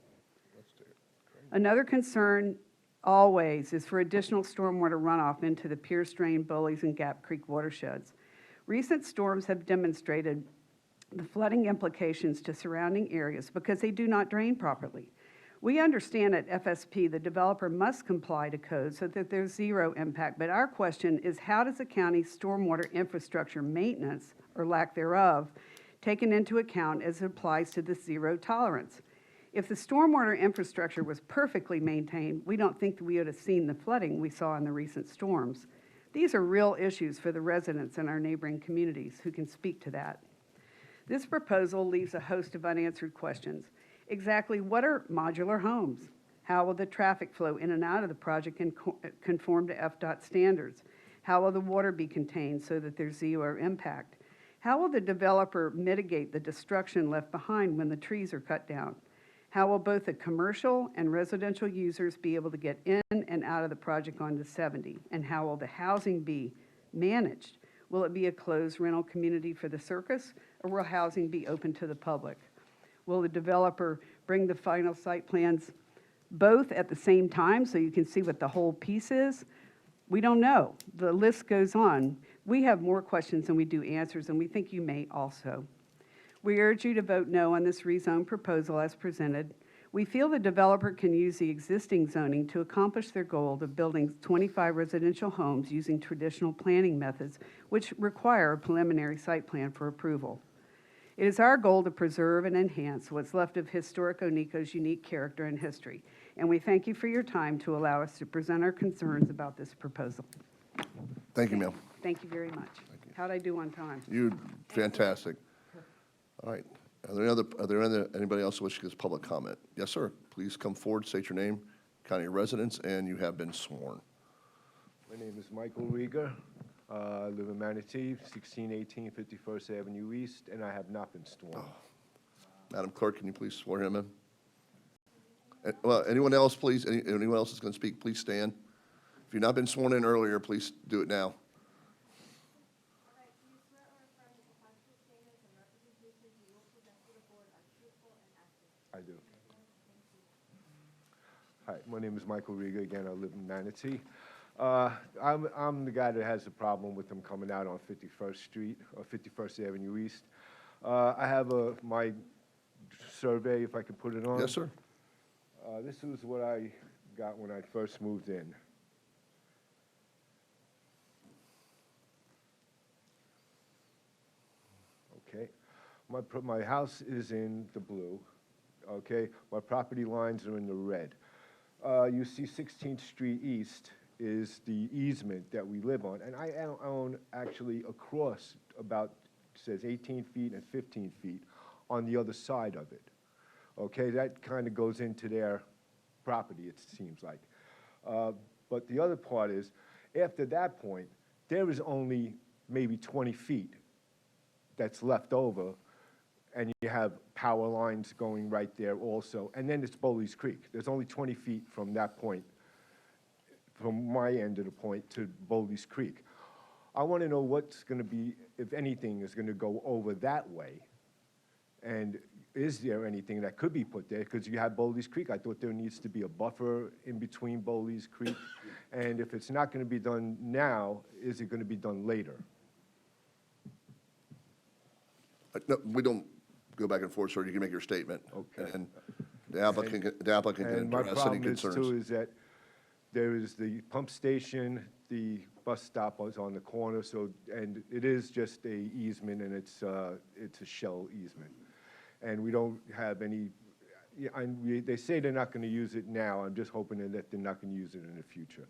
Another concern always is for additional stormwater runoff into the Pierce Drain, Bowleys, and Gap Creek watersheds. Recent storms have demonstrated the flooding implications to surrounding areas because they do not drain properly. We understand at FSP the developer must comply to code so that there's zero impact, but our question is how does the county's stormwater infrastructure maintenance, or lack thereof, taken into account as it applies to the zero tolerance? If the stormwater infrastructure was perfectly maintained, we don't think that we would have seen the flooding we saw in the recent storms. These are real issues for the residents in our neighboring communities who can speak to that. This proposal leaves a host of unanswered questions. Exactly what are modular homes? How will the traffic flow in and out of the project conform to FDOT standards? How will the water be contained so that there's zero impact? How will the developer mitigate the destruction left behind when the trees are cut down? How will both the commercial and residential users be able to get in and out of the project onto 70? And how will the housing be managed? Will it be a closed rental community for the circus, or will housing be open to the public? Will the developer bring the final site plans both at the same time so you can see what the whole piece is? We don't know. The list goes on. We have more questions than we do answers, and we think you may also. We urge you to vote no on this rezone proposal as presented. We feel the developer can use the existing zoning to accomplish their goal of building 25 residential homes using traditional planning methods, which require a preliminary site plan for approval. It is our goal to preserve and enhance what's left of historic Oneko's unique character and history, and we thank you for your time to allow us to present our concerns about this proposal. Thank you, ma'am. Thank you very much. How'd I do on time? You're fantastic. All right. Are there anybody else who wishes to give public comment? Yes, sir. Please come forward, state your name, county residence, and you have been sworn. My name is Michael Rieger. I live in Manatee, 1618 51st Avenue East, and I have not been sworn. Madam Clerk, can you please swear him in? Well, anyone else, please, anyone else that's going to speak, please stand. If you've not been sworn in earlier, please do it now. I do. Hi, my name is Michael Rieger. Again, I live in Manatee. I'm the guy that has a problem with them coming out on 51st Street or 51st Avenue East. I have my survey, if I could put it on. Yes, sir. This is what I got when I first moved in. Okay, my house is in the blue. Okay, my property lines are in the red. You see 16th Street East is the easement that we live on, and I own actually across about, says 18 feet and 15 feet on the other side of it. Okay, that kind of goes into their property, it seems like. But the other part is, after that point, there is only maybe 20 feet that's left over, and you have power lines going right there also, and then it's Bowleys Creek. There's only 20 feet from that point, from my end of the point to Bowleys Creek. I want to know what's going to be, if anything, is going to go over that way, and is there anything that could be put there? Because you have Bowleys Creek. I thought there needs to be a buffer in between Bowleys Creek, and if it's not going to be done now, is it going to be done later? No, we don't go back and forth, sir. You can make your statement. Okay. And the applicant can address any concerns. My problem is, too, is that there is the pump station, the bus stop is on the corner, so, and it is just a easement, and it's a shell easement. And we don't have any, they say they're not going to use it now. I'm just hoping that they're not going to use it in the future.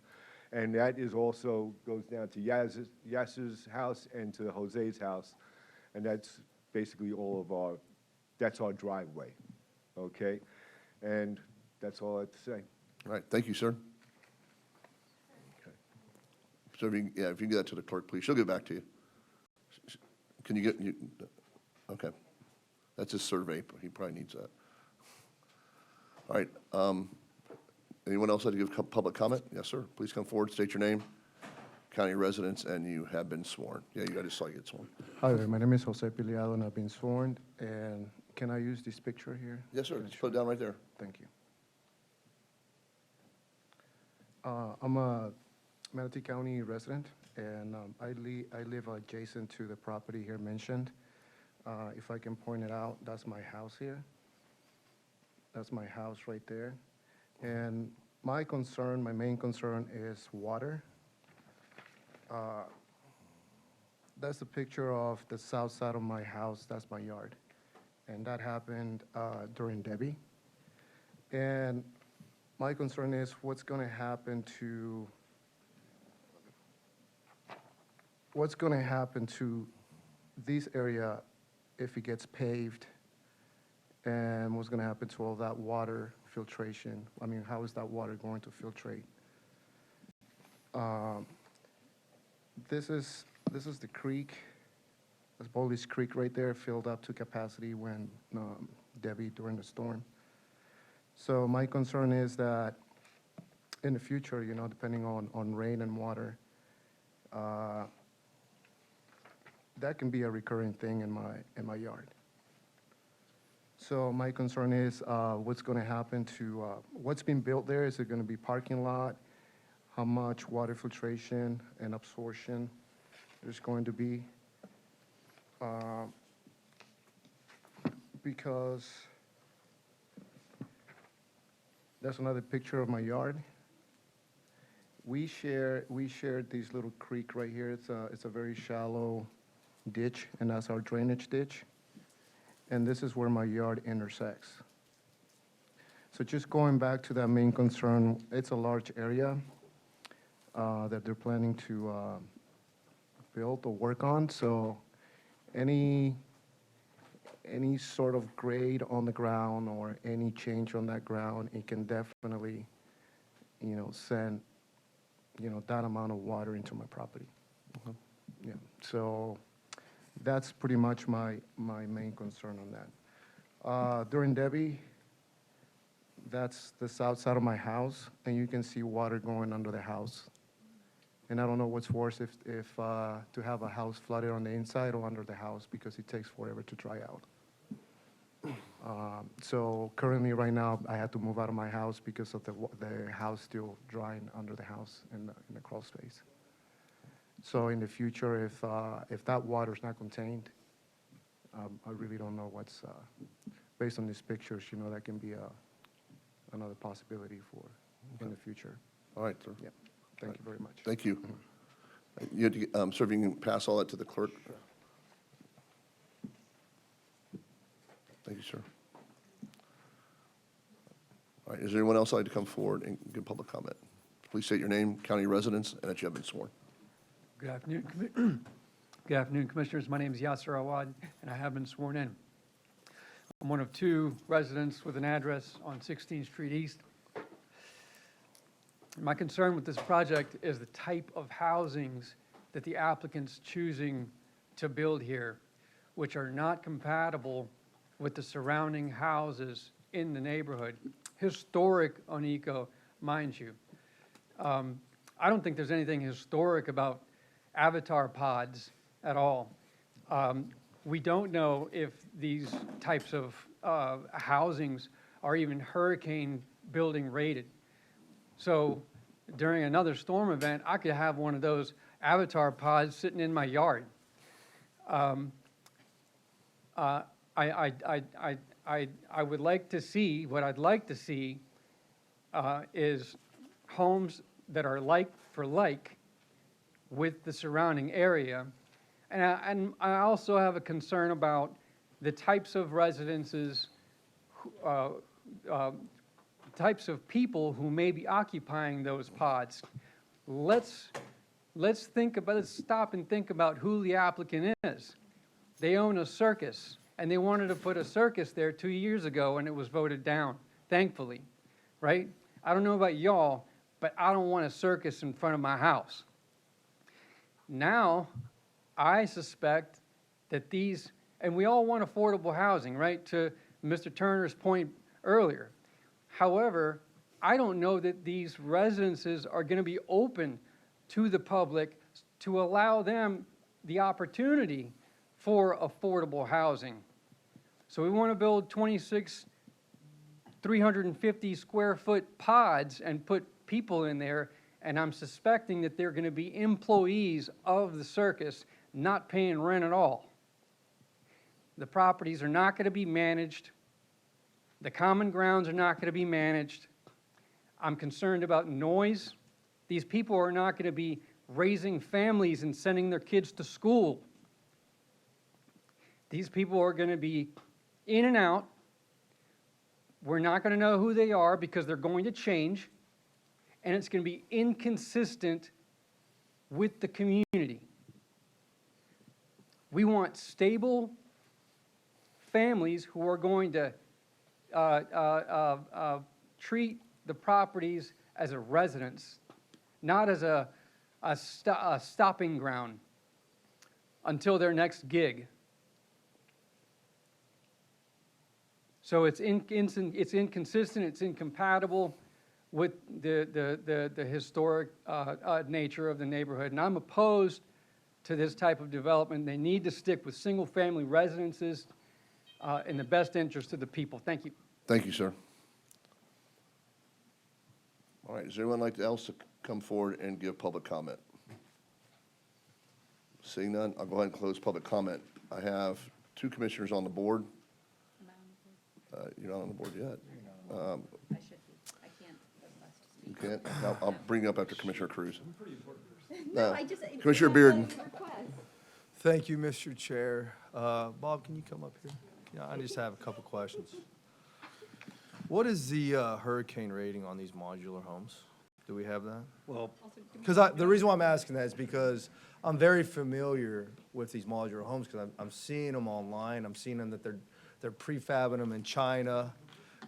And that is also goes down to Yaz's house and to Jose's house, and that's basically all of our, that's our driveway, okay? And that's all I have to say. All right, thank you, sir. Okay. So if you can get that to the clerk, please. She'll get back to you. Can you get, okay. That's his survey, but he probably needs that. All right, anyone else like to give public comment? Yes, sir. Please come forward, state your name, county residence, and you have been sworn. Yeah, you just saw you get sworn. Hi there, my name is Jose Piliado, and I've been sworn. And can I use this picture here? Yes, sir. Just put it down right there. Thank you. I'm a Manatee County resident, and I live adjacent to the property here mentioned. If I can point it out, that's my house here. That's my house right there. And my concern, my main concern is water. That's a picture of the south side of my house. That's my yard. And that happened during Debbie. And my concern is what's going to happen to this area if it gets paved, and what's going to happen to all that water filtration. I mean, how is that water going to filtrate? This is the creek. There's Bowley's Creek right there, filled up to capacity when Debbie during the storm. So my concern is that in the future, you know, depending on rain and water, that can be a recurring thing in my yard. So my concern is what's going to happen to what's been built there. Is it going to be parking lot? How much water filtration and absorption there's going to be? Because that's another picture of my yard. We share this little creek right here. It's a very shallow ditch, and that's our drainage ditch. And this is where my yard intersects. So just going back to that main concern, it's a large area that they're planning to build or work on. So any sort of grade on the ground or any change on that ground, it can definitely, you know, send, you know, that amount of water into my property. Yeah, so that's pretty much my main concern on that. During Debbie, that's the south side of my house, and you can see water going under the house. And I don't know what's worse, if to have a house flooded on the inside or under the house, because it takes forever to dry out. So currently, right now, I had to move out of my house because of the house still drying under the house in the crawl space. So in the future, if that water is not contained, I really don't know what's, based on these pictures, you know, that can be another possibility for in the future. All right, sir. Yeah, thank you very much. Thank you. You had to, sir, if you can pass all that to the clerk. Thank you, sir. All right, is there anyone else like to come forward and give public comment? Please state your name, county residence, and that you have been sworn. Good afternoon. Good afternoon, Commissioners. My name is Yasser Awad, and I have been sworn in. I'm one of two residents with an address on 16th Street East. My concern with this project is the type of housings that the applicant's choosing to build here, which are not compatible with the surrounding houses in the neighborhood. Historic on Eco, mind you. I don't think there's anything historic about avatar pods at all. We don't know if these types of housings are even hurricane building rated. So during another storm event, I could have one of those avatar pods sitting in my yard. I would like to see, what I'd like to see is homes that are like for like with the surrounding area. And I also have a concern about the types of residences, types of people who may be occupying those pods. Let's stop and think about who the applicant is. They own a circus, and they wanted to put a circus there 2 years ago, and it was voted down, thankfully, right? I don't know about y'all, but I don't want a circus in front of my house. Now, I suspect that these, and we all want affordable housing, right, to Mr. Turner's point earlier. However, I don't know that these residences are going to be open to the public to allow them the opportunity for affordable housing. So we want to build 26 350 square foot pods and put people in there, and I'm suspecting that they're going to be employees of the circus, not paying rent at all. The properties are not going to be managed. The common grounds are not going to be managed. I'm concerned about noise. These people are not going to be raising families and sending their kids to school. These people are going to be in and out. We're not going to know who they are because they're going to change, and it's going to be inconsistent with the community. We want stable families who are going to treat the properties as a residence, not as a stopping ground until their next gig. So it's inconsistent, it's incompatible with the historic nature of the neighborhood. And I'm opposed to this type of development. They need to stick with single-family residences in the best interest of the people. Thank you. Thank you, sir. All right, is there anyone else to come forward and give public comment? Seeing none, I'll go ahead and close public comment. I have two commissioners on the board. You're not on the board yet. I should be. I can't request to speak. You can't? No, I'll bring you up after Commissioner Cruz. No, I just. it's Commissioner not a Bearden. request. Thank you, Mr. Chair. Bob, can you come up here? Yeah, I just have a couple questions. What is the hurricane rating on these modular homes? Do we have that? Well, Because the reason why I'm asking that is because I'm very familiar with these modular homes because I'm seeing them online. I'm seeing them that they're prefabbing them in China,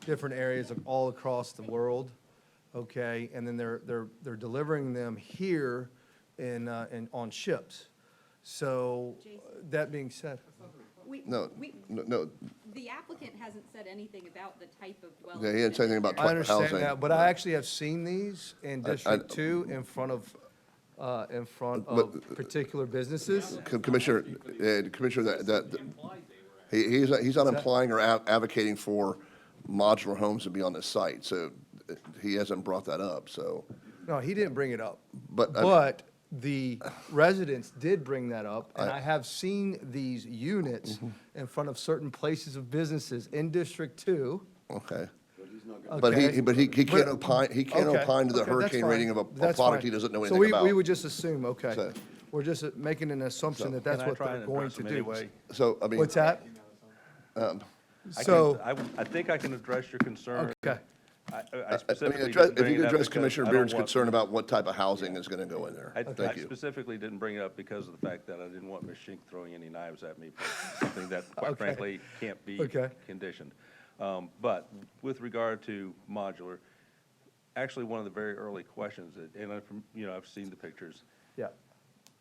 different areas all across the world, okay? And then they're delivering them here on ships. So that being said, No. The applicant hasn't said anything about the type of dwelling. Yeah, he didn't say anything about I housing. understand that, but I actually have seen these in District 2 in front of particular businesses. Commissioner, he's not implying or advocating for modular homes to be on the site, so he hasn't brought that up, so. No, he didn't bring it up. But the residents did bring that up, and I have seen these units in front of certain places of businesses in District 2. Okay. But he can't opine to the hurricane rating of a product he doesn't know anything about. So we would just assume, okay. So- We're just making an assumption that that's what they're going to do. So, I mean. What's that? I think I can address your concern. Okay. I specifically if didn't you bring could it up address because Commissioner I don't Beard's want- concern about what type of housing is gonna go in there. I Thank you. specifically didn't bring it up because of the fact that I didn't want Ms. Shink throwing any knives at me for something that, quite frankly, can't be conditioned. But with regard to modular, actually, one of the very early questions, and I've seen the pictures. Yeah.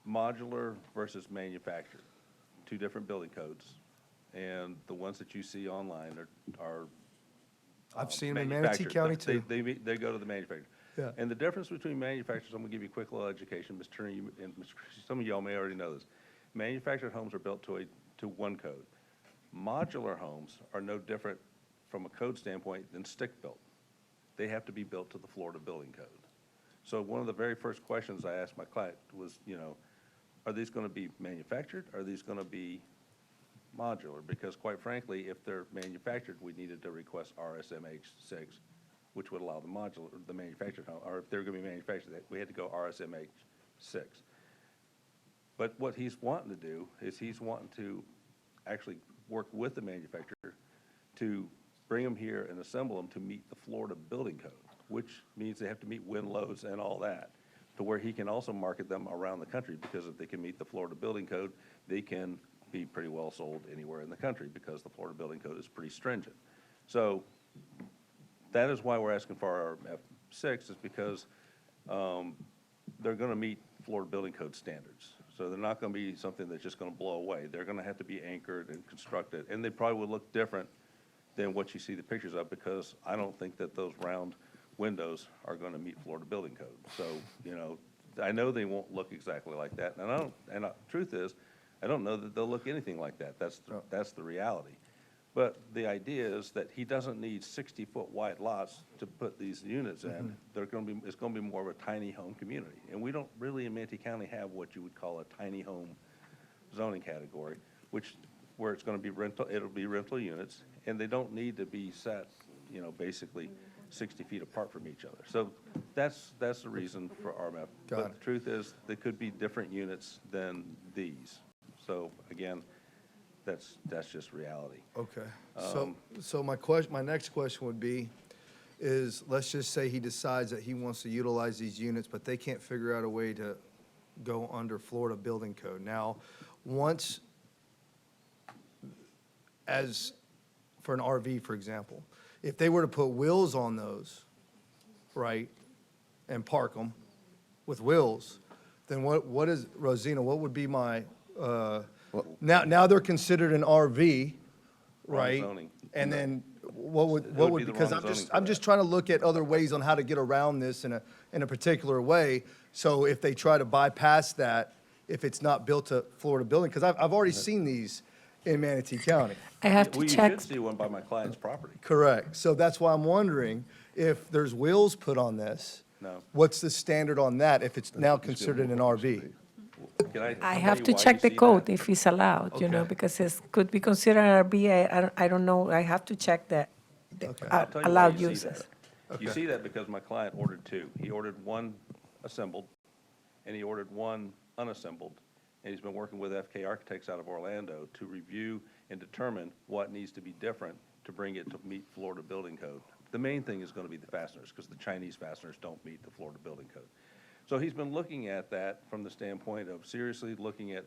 Modular versus manufactured, two different building codes. And the ones that you see online are I've seen them in Manatee manufactured. County too. They go to the manufacturer. Yeah. And the difference between manufacturers, I'm gonna give you a quick little education, Mr. Turner, and Mr. Christie, some of y'all may already know this. Manufactured homes are built to one code. Modular homes are no different from a code standpoint than stick-built. They have to be built to the Florida Building Code. So one of the very first questions I asked my client was, are these gonna be manufactured? Are these gonna be modular? Because quite frankly, if they're manufactured, we needed to request RSMH6, which would allow the manufactured home, or if they're gonna be manufactured, we had to go RSMH6. But what he's wanting to do is he's wanting to actually work with the manufacturer to bring them here and assemble them to meet the Florida Building Code, which means they have to meet wind loads and all that, to where he can also market them around the country, because if they can meet the Florida Building Code, they can be pretty well sold anywhere in the country, because the Florida Building Code is pretty stringent. So that is why we're asking for our F6, is because they're gonna meet Florida Building Code standards. So they're not gonna be something that's just gonna blow away. They're gonna have to be anchored and constructed, and they probably will look different than what you see the pictures of, because I don't think that those round windows are gonna meet Florida Building Code. So, I know they won't look exactly like that, and I don't, and truth is, I don't know that they'll look anything like that. That's the reality. But the idea is that he doesn't need 60-foot wide lots to put these units in. It's gonna be more of a tiny home community. And we don't really in Manatee County have what you would call a tiny home zoning category, where it's gonna be rental, it'll be rental units, and they don't need to be set, basically 60 feet apart from each other. So that's the reason for RMF. But the truth is, they could be different units than these. So again, that's just reality. Okay. So my next question would be, is let's just say he decides that he wants to utilize these units, but they can't figure out a way to go under Florida building code. Now, once, as for an RV, for example, if they were to put wheels on those, right, and park them with wheels, then what is, Rosina, what would be my, now they're considered an RV, right? zoning. And then what would, be the because wrong zoning for I'm just trying to look at other ways on how to get around this in a particular way. So if they try to bypass that, if it's not built to Florida building, because I've already seen these in Manatee County. I have to Well, you check. should see one by my client's property. Correct. So that's why I'm wondering if there's wheels put on this. No. What's the standard on that if it's now considered an RV? Can I tell have you to why check you the see code that? if it's allowed, Okay. because it could be considered an RV. I don't know. I have to check the I'll tell you why allowed you see uses. that. You see that because my client ordered two. He ordered one assembled, and he ordered one unassembled. And he's been working with FK Architects out of Orlando to review and determine what needs to be different to bring it to meet Florida building code. The main thing is going to be the fasteners, because the Chinese fasteners don't meet the Florida building code. So he's been looking at that from the standpoint of seriously looking at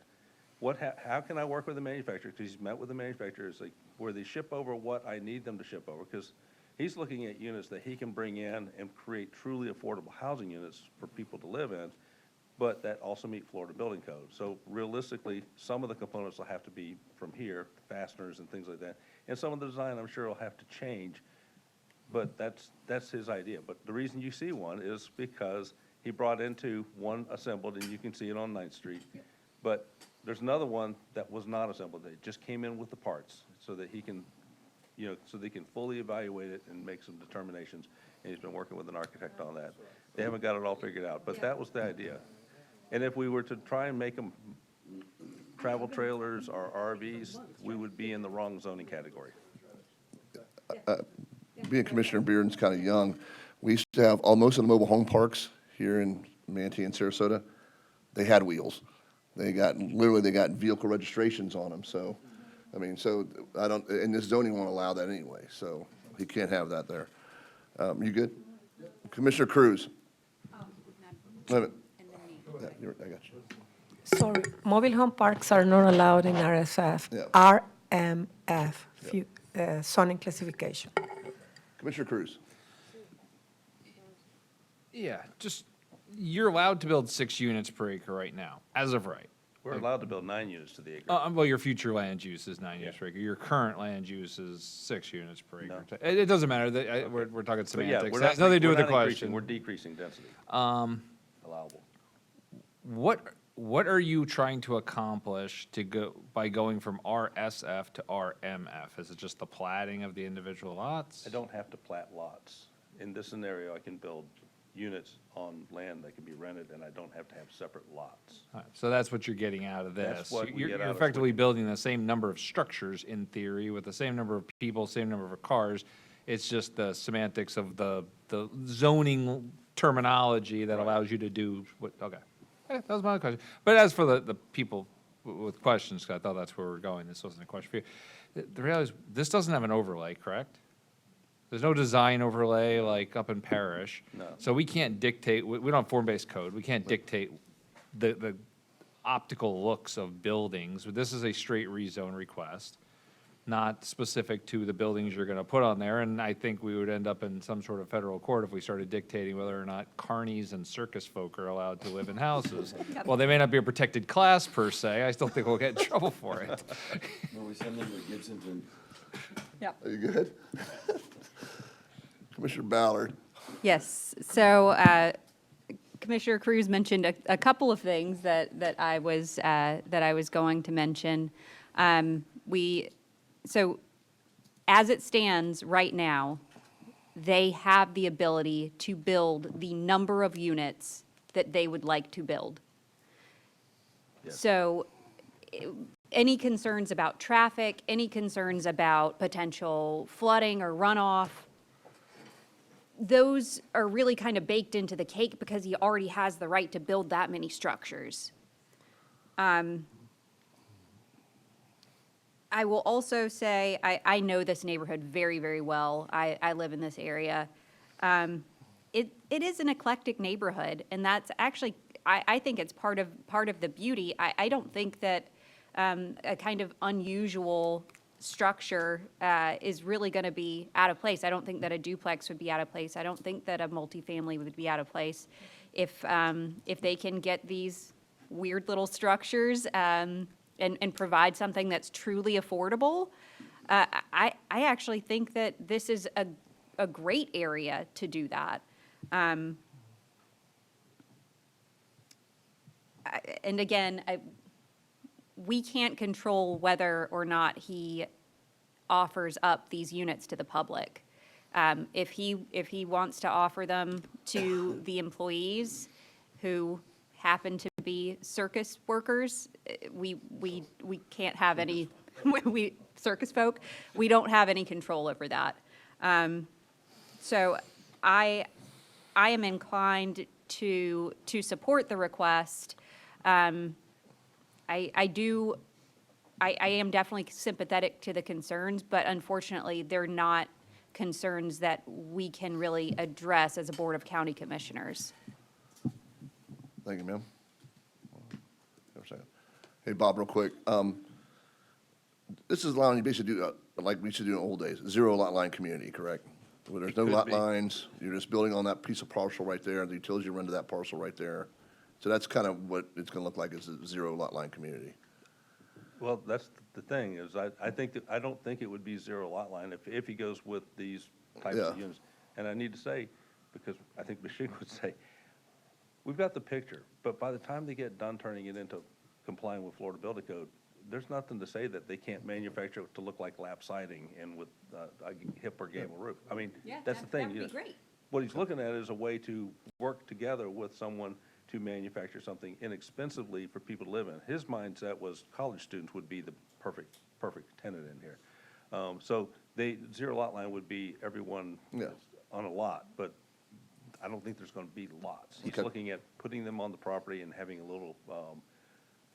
how can I work with the manufacturer? Because he's met with the manufacturers, like, where they ship over what I need them to ship over, because he's looking at units that he can bring in and create truly affordable housing units for people to live in, but that also meet Florida building code. So realistically, some of the components will have to be from here, fasteners and things like that. And some of the design, I'm sure, will have to change, but that's his idea. But the reason you see one is because he brought into one assembled, and you can see it on 9th Street. But there's another one that was not assembled. It just came in with the parts so that he can, so they can fully evaluate it and make some determinations. And he's been working with an architect on that. They haven't got it all figured out, but that was the idea. And if we were to try and make them travel trailers or RVs, we would be in the wrong zoning category. Being Commissioner Bearden's kind of young, we used to have, most of the mobile home parks here in Manatee and Sarasota, they had wheels. They got vehicle registrations on them, so, and this zoning won't allow that anyway, so he can't have that there. You good? Commissioner Cruz? Wait a minute. Yeah, I got you. Sorry, mobile home parks are not allowed in RSF, Yeah. RMF, zoning classification. Commissioner Cruz? Yeah, you're allowed to build 6 units per acre right now, as of right. We're allowed to build 9 units to the acre. Well, your future land use is 9 units per acre. Your current land use is 6 units per acre. It doesn't matter. We're talking But yeah, semantics. It has nothing to do with the question. We're decreasing density. Allowable. What are you trying to accomplish by going from RSF to RMF? Is it just the platting of the individual lots? I don't have to plat lots. In this scenario, I can build units on land that can be rented, and I don't have to have separate lots. All right, so that's what you're getting out of this. That's what we You're get you're out of effectively building the same number of structures in theory with the same number of people, same number of cars. It's just the semantics of the zoning terminology that allows you to do what, okay. That was my question. But as for the people with questions, 'cause I thought that's where we're going, this wasn't a question for you. The reality is, this doesn't have an overlay, correct? There's no design overlay like up in Parish. No. So we can't dictate, we don't have form-based code. We can't dictate the optical looks of buildings. This is a straight rezone request, not specific to the buildings you're going to put on there. And I think we would end up in some sort of federal court if we started dictating whether or not carnies and circus folk are allowed to live in houses. Well, they may not be a protected class per se. I still think we'll get in trouble for it. No, we send them to Gibson and Are you good? Commissioner Ballard? Yes, so Commissioner Cruz mentioned a couple of things that I was going to mention. So as it stands right now, they have the ability to build the number of units that they would like to build. So any concerns about traffic, any concerns about potential flooding or runoff, those are really kind of baked into the cake because he already has the right to build that many structures. I will also say, I know this neighborhood very, very well. I live in this area. It is an eclectic neighborhood, and that's actually, I think it's part of the beauty. I don't think that a kind of unusual structure is really going to be out of place. I don't think that a duplex would be out of place. I don't think that a multifamily would be out of place if they can get these weird little structures and provide something that's truly affordable. I actually think that this is a great area to do that. And again, we can't control whether or not he offers up these units to the public. If he wants to offer them to the employees who happen to be circus workers, we can't have any, circus folk, we don't have any control over that. So I am inclined to support the request. I am definitely sympathetic to the concerns, but unfortunately, they're not concerns that we can really address as a Board of County Commissioners. Thank you, ma'am. Hey, Bob, real quick. This is allowing you basically do, like we used to do in old days, zero lot line community, correct? Where there's no lot lines, you're just building on that piece of parcel right there, and the utilities run to that parcel right there. So that's kind of what it's gonna look like, is a zero lot line community. Well, that's the thing, is I think that, I don't think it would be zero lot line if he goes with these types of units. And I need to say, because I think Michelle would say, we've got the picture, but by the time they get done turning it into complying with Florida Building Code, there's nothing to say that they can't manufacture it to look like lap siding and with a hip or gable roof. I mean, that's the thing. That would be great. What he's looking at is a way to work together with someone to manufacture something inexpensively for people to live in. His mindset was college students would be the perfect tenant in here. So zero lot line would be everyone on a lot, but I don't think there's going to be lots. He's looking at putting them on the property and having a little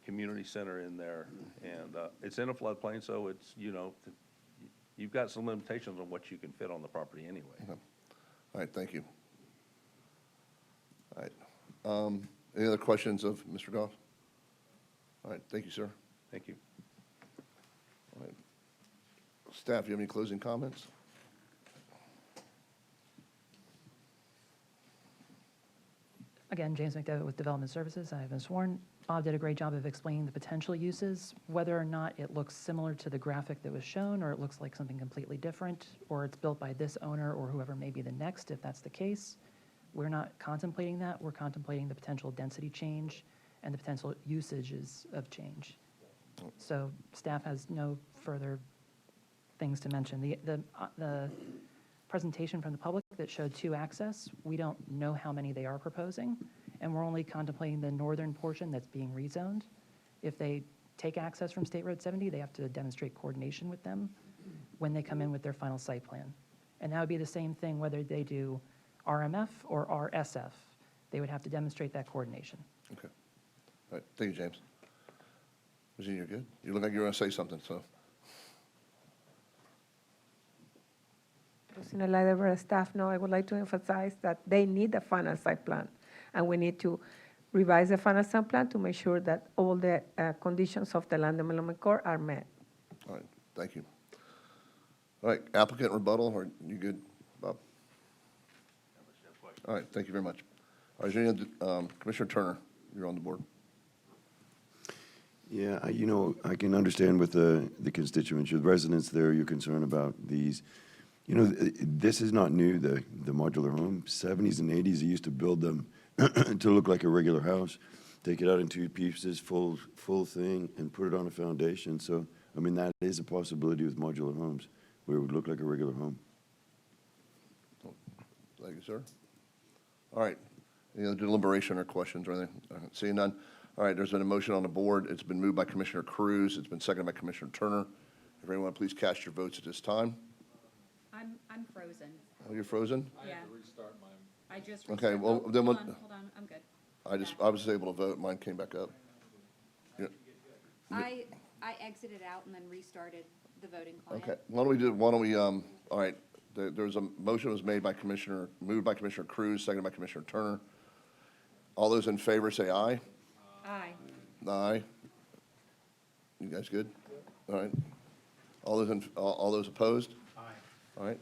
community center in there, and it's in a floodplain, so it's, you've got some limitations on what you can fit on the property anyway. Okay. All right, thank you. All right. Any other questions of Mr. Goff? All right, thank you, sir. Thank you. All right. Staff, do you have any closing comments? Again, James McDevitt with Development Services. I have been sworn. Bob did a great job of explaining the potential uses, whether or not it looks similar to the graphic that was shown, or it looks like something completely different, or it's built by this owner or whoever may be the next, if that's the case. We're not contemplating that. We're contemplating the potential density change and the potential usages of change. So staff has no further things to mention. The presentation from the public that showed 2 access, we don't know how many they are proposing, and we're only contemplating the northern portion that's being rezoned. If they take access from State Road 70, they have to demonstrate coordination with them when they come in with their final site plan. And that would be the same thing whether they do RMF or RSF. They would have to demonstrate that coordination. Okay. All right, thank you, James. Regina, you're good? You look like you're going to say something, so. In a letter where staff know, I would like to emphasize that they need the final site plan, and we need to revise the final site plan to make sure that all the conditions of the land development code are met. All right, thank you. All right, applicant rebuttal, are you good, Bob? All right, thank you very much. All right, Virginia, Commissioner Turner, you're on the board. Yeah, I can understand with the constituents, your residents there, you're concerned about these. This is not new, the modular home. 70s and 80s, they used to build them to look like a regular house, take it out in two pieces, full thing, and put it on a foundation. So, I mean, that is a possibility with modular homes, where it would look like a regular home. Thank you, sir. All right. Any other deliberation or questions or anything? Seeing none. All right, there's been a motion on the board. It's been moved by Commissioner Cruz. It's been seconded by Commissioner Turner. If anyone, please cast your votes at this time. I'm frozen. Oh, you're frozen? Yeah. I just Okay, restarted. well, Oh, then hold we'll- on, I'm good. I was able to vote. Mine came back up. Yeah. I exited out and then restarted the voting client. Okay, why don't we, all right, there's a motion was moved by Commissioner Cruz, seconded by Commissioner Turner. All those in favor say aye. Aye. Aye. You guys good? All right. All those opposed? Aye. All right.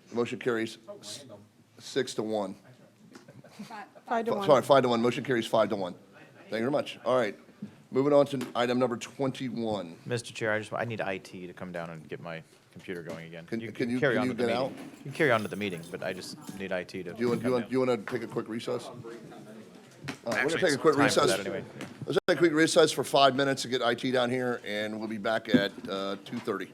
The motion carries 6-1. 5-1. Sorry, 5-1. Motion carries 5-1. Thank you very much. All right. Moving on to item number 21. Mr. Chair, I need IT to come down and get my computer going again. Can you carry on get with the meeting. out? You can carry on to the meeting, but I just need IT to Do you come down. want to take a quick recess? We're going to Actually, take a it's quick time for recess. that anyway. Let's take a quick recess for 5 minutes to get IT down here, and we'll be back at 2:30.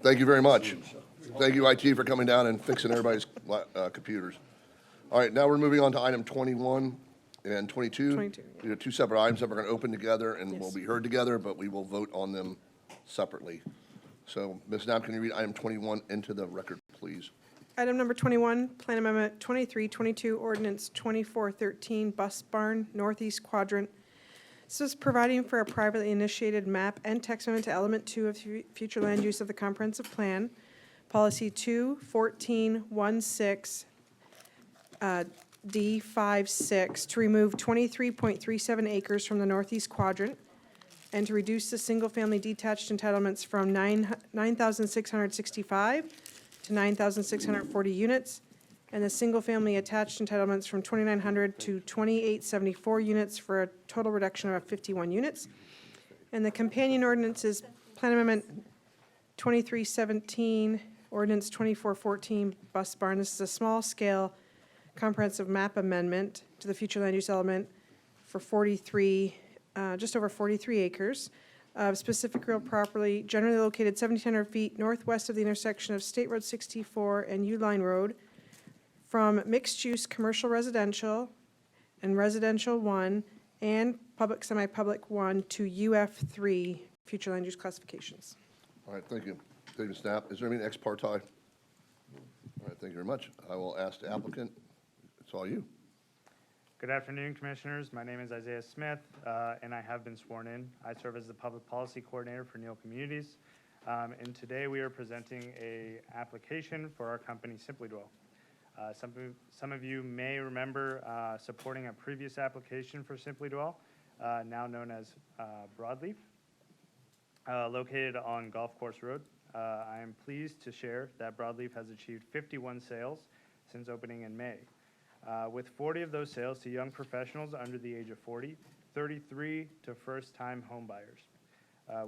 Thank you very much. Thank you, IT, for coming down and fixing everybody's computers. All right, now we're moving on to item 21 and 22. 22, These are two separate items that we're going to open together and will Yes. be heard together, but we will vote on them separately. So, Ms. Knapp, can you read item 21 into the record, please? Item number 21, Plan Amendment 2322, Ordinance 2413, Bus Barn, Northeast Quadrant. This is providing for a privately initiated map and text amendment to Element 2 of future land use of the comprehensive plan. Policy 21416, D56, to remove 23.37 acres from the Northeast Quadrant and to reduce the single-family detached entitlements from 9,665 to 9,640 units, and the single-family attached entitlements from 2,900 to 2,874 units for a total reduction of 51 units. And the companion ordinance is Plan Amendment 2317, Ordinance 2414, Bus Barn. This is a small-scale comprehensive map amendment to the future land use element for 43, just over 43 acres of specific real property generally located 1,700 feet northwest of the intersection of State Road 64 and U-Line Road from mixed-use commercial residential and residential 1 and public semi-public 1 to UF3 future land use classifications. All right, thank you. David Knapp, is there any ex parte? All right, thank you very much. I will ask the applicant. It's all you. Good afternoon, Commissioners. My name is Isaiah Smith, and I have been sworn in. I serve as the Public Policy Coordinator for Neal Communities, and today we are presenting a application for our company Simply Dwell. Some of you may remember supporting a previous application for Simply Dwell, now known as Broadleaf, located on Golf Course Road. I am pleased to share that Broadleaf has achieved 51 sales since opening in May. With 40 of those sales to young professionals under the age of 40, 33 to first-time homebuyers.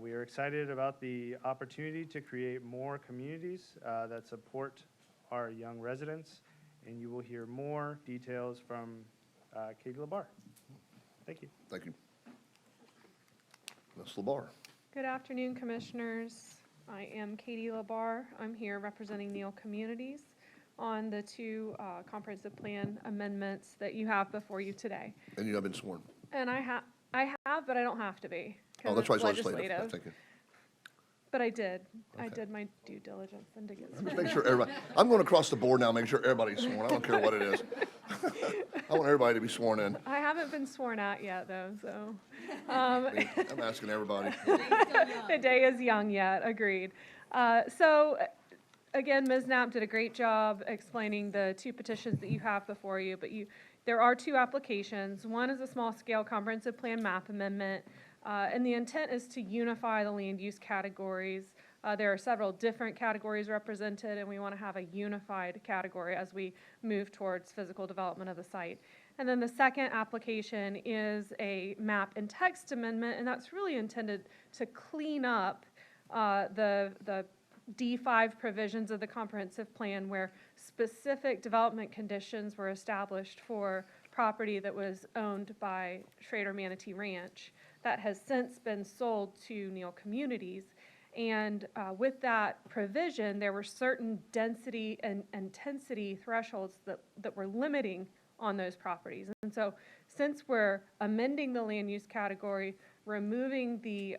We are excited about the opportunity to create more communities that support our young residents, and you will hear more details from Katie LaBar. Thank you. Thank you. Ms. LaBar. Good afternoon, Commissioners. I am Katie LaBar. I'm here representing Neal Communities on the two comprehensive plan amendments that you have before you today. And you have been sworn. And I have, but I don't have to be. 'Cause Oh, that's right, it's it's legislative. Thank you. But I did. I Okay. did my due diligence and to get Just make sure everybody, I'm going across the board now, make sure everybody's sworn. I don't care what it is. I want everybody to be sworn in. I haven't been sworn out yet, though, so. I'm asking everybody. The day is young yet, agreed. So, again, Ms. Knapp did a great job explaining the two petitions that you have before you, but there are two applications. One is a small-scale comprehensive plan map amendment, and the intent is to unify the land use categories. There are several different categories represented, and we want to have a unified category as we move towards physical development of the site. And then the second application is a map and text amendment, and that's really intended to clean up the D5 provisions of the comprehensive plan where specific development conditions were established for property that was owned by Schrader Manatee Ranch that has since been sold to Neal Communities. And with that provision, there were certain density and intensity thresholds that were limiting on those properties. And so since we're amending the land use category, removing the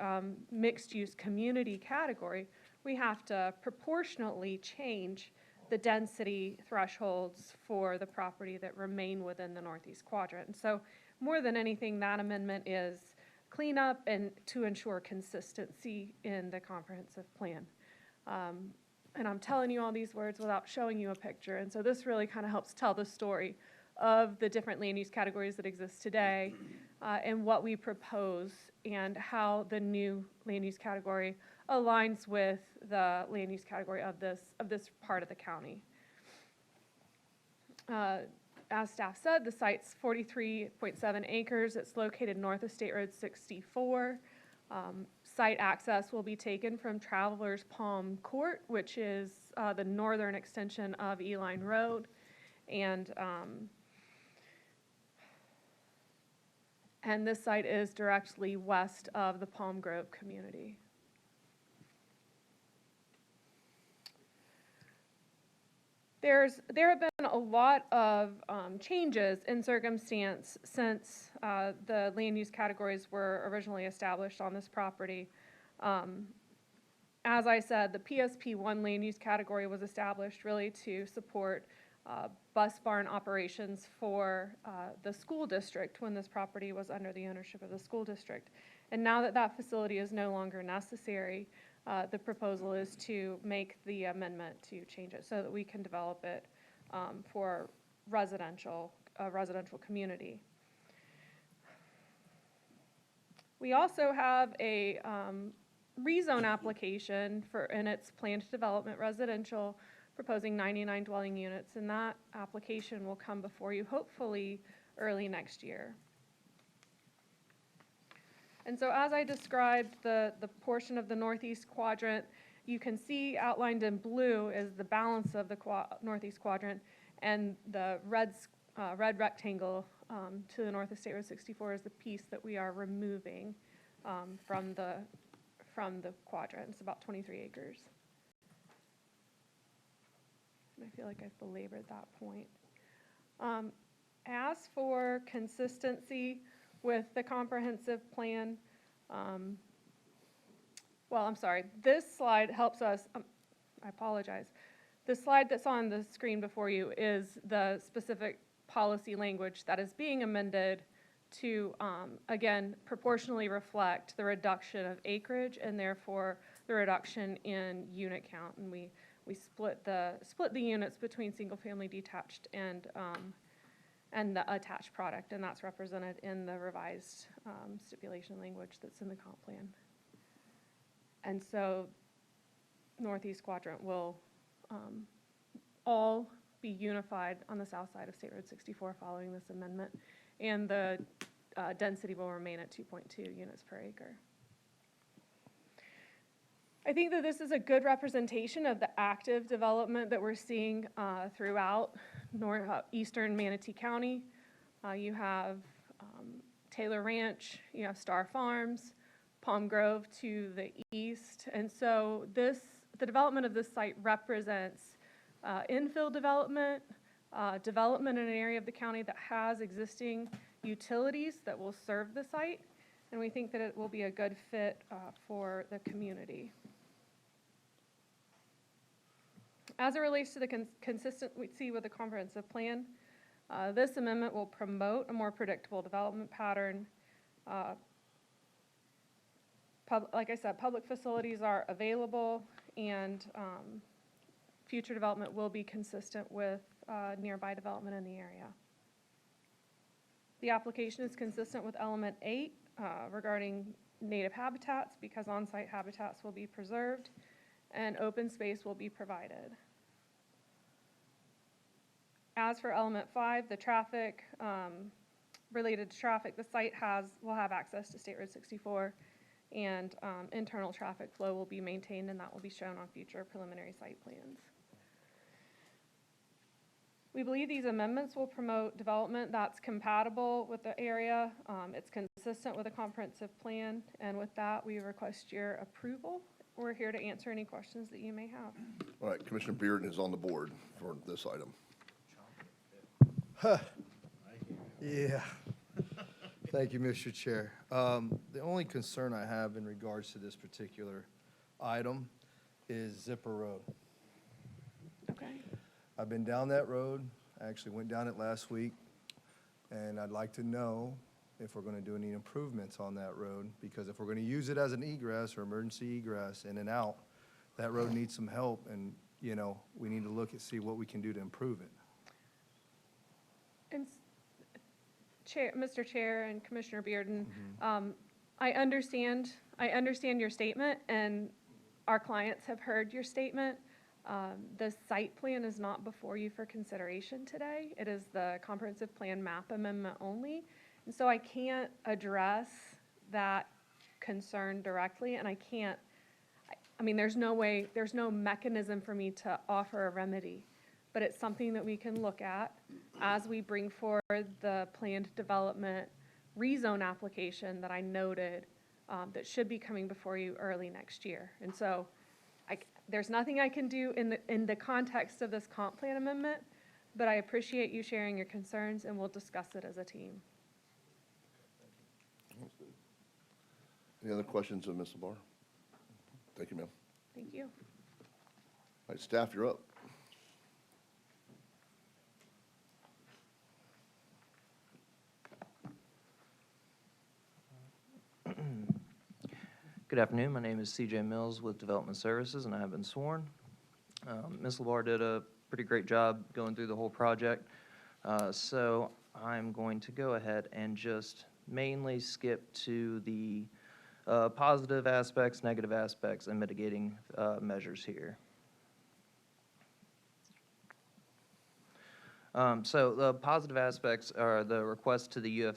mixed-use community category, we have to proportionately change the density thresholds for the property that remain within the Northeast Quadrant. And so more than anything, that amendment is clean up and to ensure consistency in the comprehensive plan. And I'm telling you all these words without showing you a picture. And so this really kind of helps tell the story of the different land use categories that exist today and what we propose and how the new land use category aligns with the land use category of this part of the county. As staff said, the site's 43.7 acres. It's located north of State Road 64. Site access will be taken from Travelers Palm Court, which is the northern extension of E-Line Road. And this site is directly west of the Palm Grove community. There have been a lot of changes in circumstance since the land use categories were originally established on this property. As I said, the PSP1 land use category was established really to support bus barn operations for the school district when this property was under the ownership of the school district. And now that that facility is no longer necessary, the proposal is to make the amendment to change it so that we can develop it for residential community. We also have a rezone application in its planned development residential, proposing 99 dwelling units, and that application will come before you hopefully early next year. And so as I described the portion of the northeast quadrant, you can see outlined in blue is the balance of the northeast quadrant, and the red rectangle to the north of State Road 64 is the piece that we are removing from the quadrant. It's about 23 acres. And I feel like I've belabored that point. As for consistency with the comprehensive plan, well, I'm sorry, this slide helps us, I apologize. The slide that's on the screen before you is the specific policy language that is being amended to, again, proportionally reflect the reduction of acreage and therefore the reduction in unit count. And we split the units between single-family detached and the attached product, and that's represented in the revised stipulation language that's in the comp plan. And so northeast quadrant will all be unified on the south side of State Road 64 following this amendment, and the density will remain at 2.2 units per acre. I think that this is a good representation of the active development that we're seeing throughout eastern Manatee County. You have Taylor Ranch, you have Star Farms, Palm Grove to the east, and so the development of this site represents infill development, development in an area of the county that has existing utilities that will serve the site, and we think that it will be a good fit for the community. As it relates to the consistency with the comprehensive plan, this amendment will promote a more predictable development pattern. Like I said, public facilities are available, and future development will be consistent with nearby development in the area. The application is consistent with element 8 regarding native habitats, because on-site habitats will be preserved and open space will be provided. As for element 5, the traffic, related to traffic, the site will have access to State Road 64, and internal traffic flow will be maintained, and that will be shown on future preliminary site plans. We believe these amendments will promote development that's compatible with the area. It's consistent with a comprehensive plan, and with that, we request your approval. We're here to answer any questions that you may have. All right, Commissioner Bearden is on the board for this item. Yeah. Thank you, Mr. Chair. The only concern I have in regards to this particular item is Zipper Road. Okay. I've been down that road. I actually went down it last week, and I'd like to know if we're going to do any improvements on that road, because if we're going to use it as an egress or emergency egress in and out, that road needs some help, and, you know, we need to look and see what we can do to improve it. And Mr. Chair and Commissioner Bearden, I understand your statement, and our clients have heard your statement. The site plan is not before you for consideration today. It is the comprehensive plan map amendment only. And so I can't address that concern directly, and I mean, there's no mechanism for me to offer a remedy, but it's something that we can look at as we bring forward the planned development rezone application that I noted that should be coming before you early next year. And so there's nothing I can do in the context of this comp plan amendment, but I appreciate you sharing your concerns, and we'll discuss it as a team. Any other questions of Ms. LeBar? Thank you, ma'am. Thank you. All right, staff, you're up. Good afternoon. My name is CJ Mills with Development Services, and I have been sworn. Ms. LeBar did a pretty great job going through the whole project. So I'm going to go ahead and just mainly skip to the positive aspects, negative aspects, and mitigating measures here. So the positive aspects are the request to the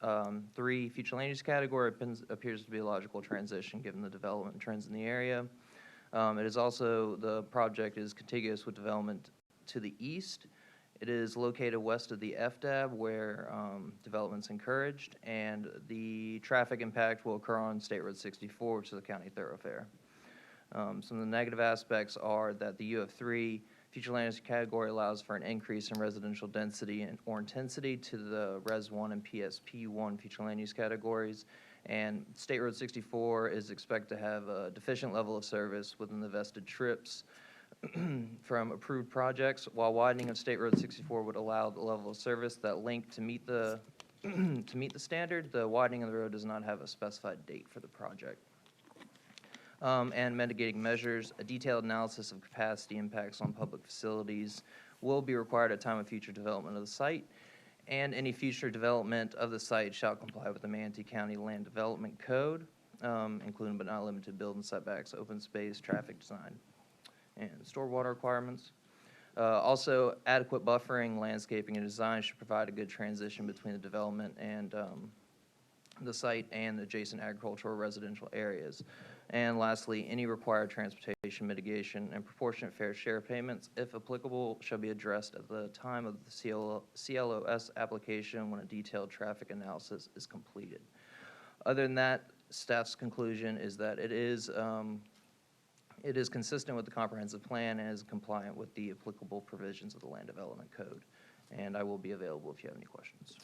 UF3 future land use category appears to be a logical transition given the development trends in the area. It is also, the project is contiguous with development to the east. It is located west of the FDAB where development's encouraged, and the traffic impact will occur on State Road 64, which is a county thoroughfare. Some of the negative aspects are that the UF3 future land use category allows for an increase in residential density or intensity to the Res 1 and PSP 1 future land use categories, and State Road 64 is expected to have a deficient level of service within the vested trips from approved projects, while widening of State Road 64 would allow the level of service that link to meet the to meet the standard. The widening of the road does not have a specified date for the project. And mitigating measures, a detailed analysis of capacity impacts on public facilities will be required at time of future development of the site, and any future development of the site shall comply with the Manatee County Land Development Code, including but not limited to building setbacks, open space, traffic design, and stormwater requirements. Also, adequate buffering, landscaping, and design should provide a good transition between the development and the site and adjacent agricultural residential areas. And lastly, any required transportation mitigation and proportionate fair share payments, if applicable, shall be addressed at the time of the CLOS application when a detailed traffic analysis is completed. Other than that, staff's conclusion is that it is consistent with the comprehensive plan and is compliant with the applicable provisions of the Land Development Code. And I will be available if you have any questions.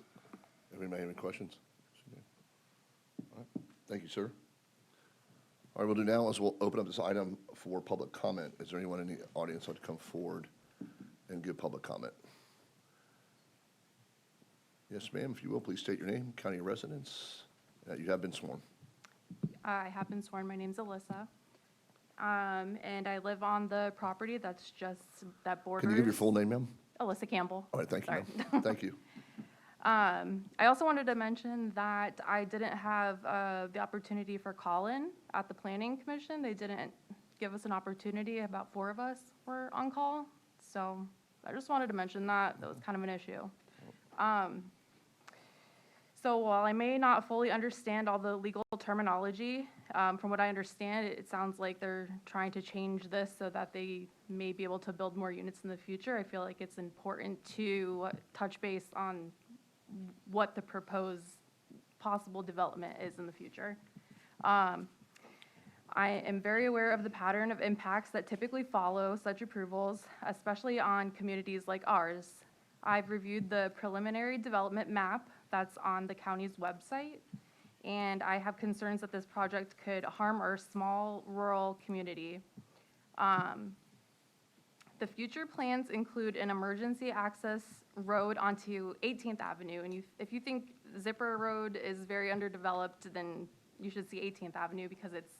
Anybody have any questions? All right. Thank you, sir. All right, we'll do now is we'll open up this item for public comment. Is there anyone in the audience who would like to come forward and give public comment? Yes, ma'am, if you will, please state your name, county of residence. You have been sworn. I have been sworn. My name's Alyssa. And I live on the property that's just, that borders. Can you give your full name, ma'am? Alyssa Campbell. All right, thank you, Sorry. ma'am. Thank you. I also wanted to mention that I didn't have the opportunity for call-in at the Planning Commission. They didn't give us an opportunity. About 4 of us were on call. So I just wanted to mention that. That was kind of an issue. So while I may not fully understand all the legal terminology, from what I understand, it sounds like they're trying to change this so that they may be able to build more units in the future. I feel like it's important to touch base on what the proposed possible development is in the future. I am very aware of the pattern of impacts that typically follow such approvals, especially on communities like ours. I've reviewed the preliminary development map that's on the county's website, and I have concerns that this project could harm our small rural community. The future plans include an emergency access road onto 18th Avenue, and if you think Zipper Road is very underdeveloped, then you should see 18th Avenue because it's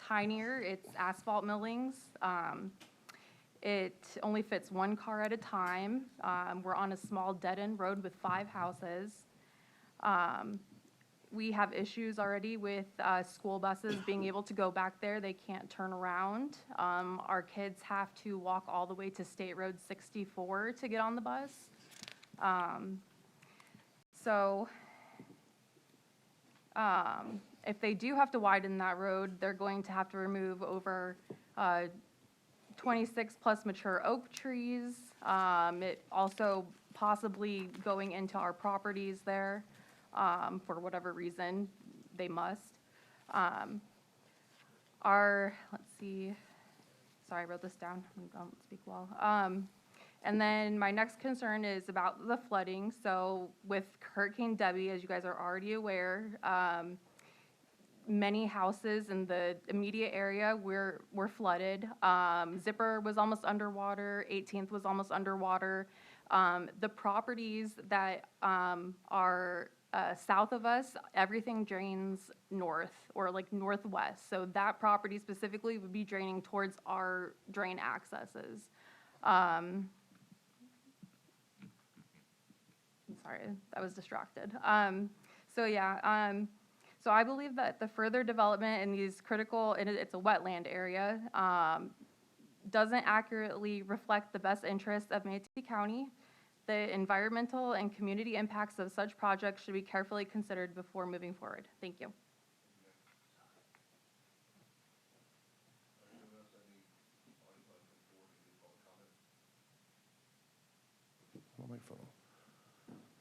tinier, it's asphalt millings. It only fits 1 car at a time. We're on a small dead-end road with 5 houses. We have issues already with school buses being able to go back there. They can't turn around. Our kids have to walk all the way to State Road 64 to get on the bus. If they do have to widen that road, they're going to have to remove over 26 plus mature oak trees. It also possibly going into our properties there. For whatever reason, they must. Let's see, sorry, I wrote this down. I don't speak well. And then my next concern is about the flooding. So with Hurricane Debbie, as you guys are already aware, many houses in the immediate area were flooded. Zipper was almost underwater, 18th was almost underwater. The properties that are south of us, everything drains north or like northwest. So that property specifically would be draining towards our drain accesses. I'm sorry, I was distracted. So I believe that the further development in these critical, and it's a wetland area, doesn't accurately reflect the best interests of Manatee County. The environmental and community impacts of such projects should be carefully considered before moving forward. Thank you.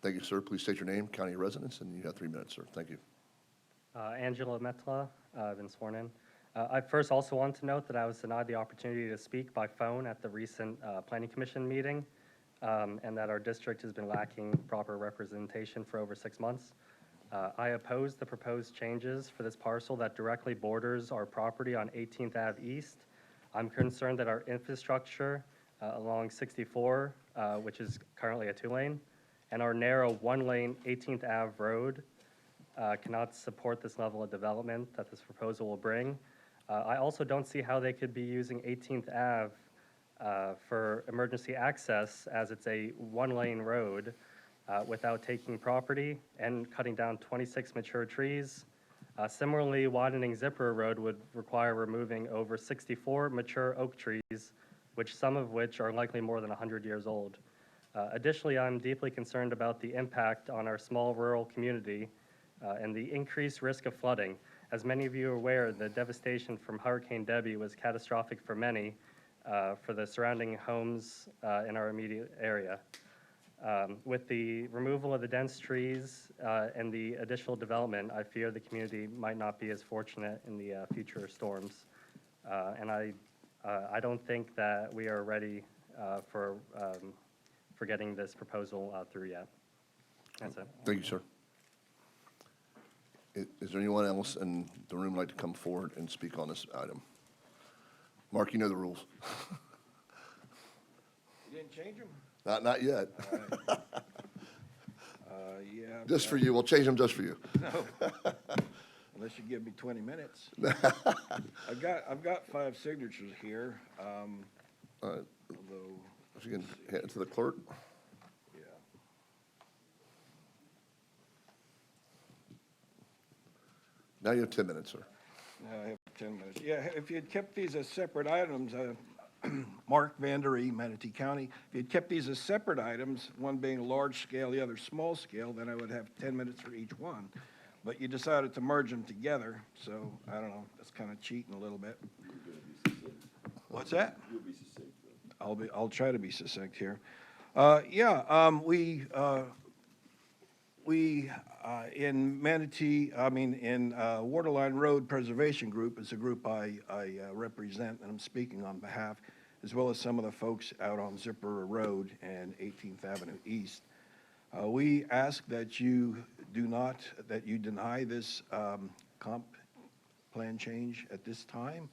Thank you, sir. Please state your name, county residence, and you have 3 minutes, sir. Thank you. Angela Metla, I've been sworn in. I first also want to note that I was denied the opportunity to speak by phone at the recent Planning Commission meeting, and that our district has been lacking proper representation for over 6 months. I oppose the proposed changes for this parcel that directly borders our property on 18th Ave East. I'm concerned that our infrastructure along 64, which is currently a 2-lane, and our narrow 1-lane 18th Ave road cannot support this level of development that this proposal will bring. I also don't see how they could be using 18th Ave for emergency access, as it's a 1-lane road, without taking property and cutting down 26 mature trees. Similarly, widening Zipper Road would require removing over 64 mature oak trees, some of which are likely more than 100 years old. Additionally, I'm deeply concerned about the impact on our small rural community and the increased risk of flooding. As many of you are aware, the devastation from Hurricane Debbie was catastrophic for many, for the surrounding homes in our immediate area. With the removal of the dense trees and the additional development, I fear the community might not be as fortunate in the future storms. And I don't think that we are ready for getting this proposal through yet. That's it. Thank you, sir. Is there anyone else in the room like to come forward and speak on this item? Mark, you know the rules. You didn't change them? Not yet. Yeah. Just for you. We'll change them just for you. No, unless you give me 20 minutes. I've got 5 signatures here. Although, if you can hand it to the clerk. yeah. Now you have 10 minutes, sir. I have 10 minutes. Yeah, if you had kept these as separate items, Mark Vandery, Manatee County, if you'd kept these as separate items, one being large scale, the other small scale, then I would have 10 minutes for each one. But you decided to merge them together, so I don't know, that's kind of cheating a little bit. What's that? You'll be succinct, though. I'll try to be succinct here. We in Manatee, in Waterline Road Preservation Group, it's a group I represent and I'm speaking on behalf, as well as some of the folks out on Zipper Road and 18th Avenue East. We ask that you deny this comp plan change at this time,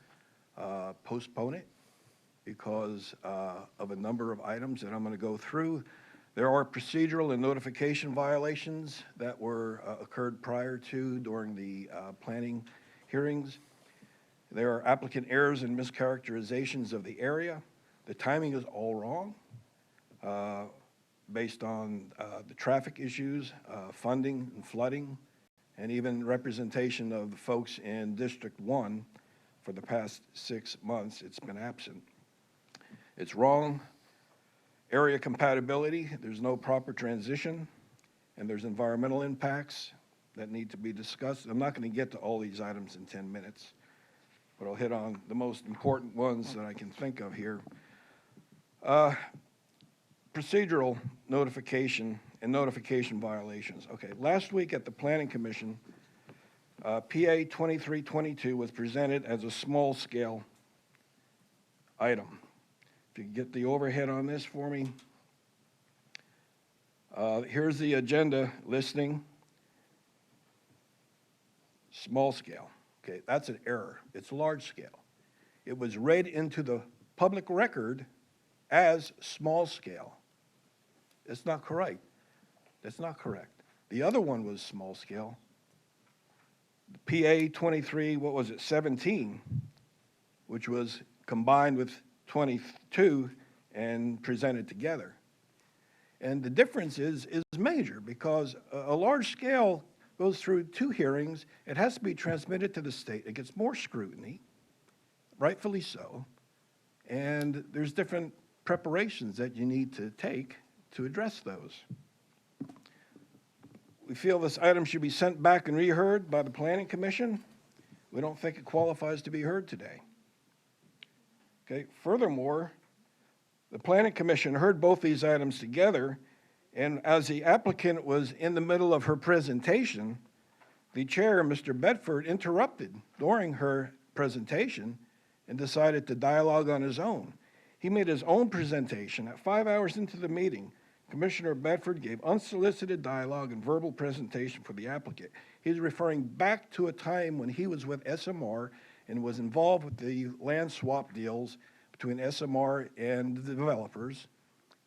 postpone it because of a number of items that I'm going to go through. There are procedural and notification violations that were occurred prior to during the planning hearings. There are applicant errors and mischaracterizations of the area. The timing is all wrong based on the traffic issues, funding and flooding, and even representation of the folks in District 1 for the past 6 months. It's been absent. It's wrong. Area compatibility, there's no proper transition, and there's environmental impacts that need to be discussed. I'm not going to get to all these items in 10 minutes, but I'll hit on the most important ones that I can think of here. Procedural notification and notification violations. Okay, last week at the Planning Commission, PA 2322 was presented as a small-scale item. If you could get the overhead on this for me. Here's the agenda listing. Small scale. Okay, that's an error. It's large scale. It was read into the public record as small scale. It's not correct. That's not correct. The other one was small scale. PA 23, what was it, 17, which was combined with 22 and presented together. And the difference is major, because a large scale goes through 2 hearings. It has to be transmitted to the state. It gets more scrutiny, rightfully so. And there's different preparations that you need to take to address those. We feel this item should be sent back and reheard by the Planning Commission. We don't think it qualifies to be heard today. Okay. Furthermore, the Planning Commission heard both these items together, and as the applicant was in the middle of her presentation, the chair, Mr. Bedford, interrupted during her presentation and decided to dialogue on his own. He made his own presentation. At 5 hours into the meeting, Commissioner Bedford gave unsolicited dialogue and verbal presentation for the applicant. He's referring back to a time when he was with SMR and was involved with the land swap deals between SMR and the developers,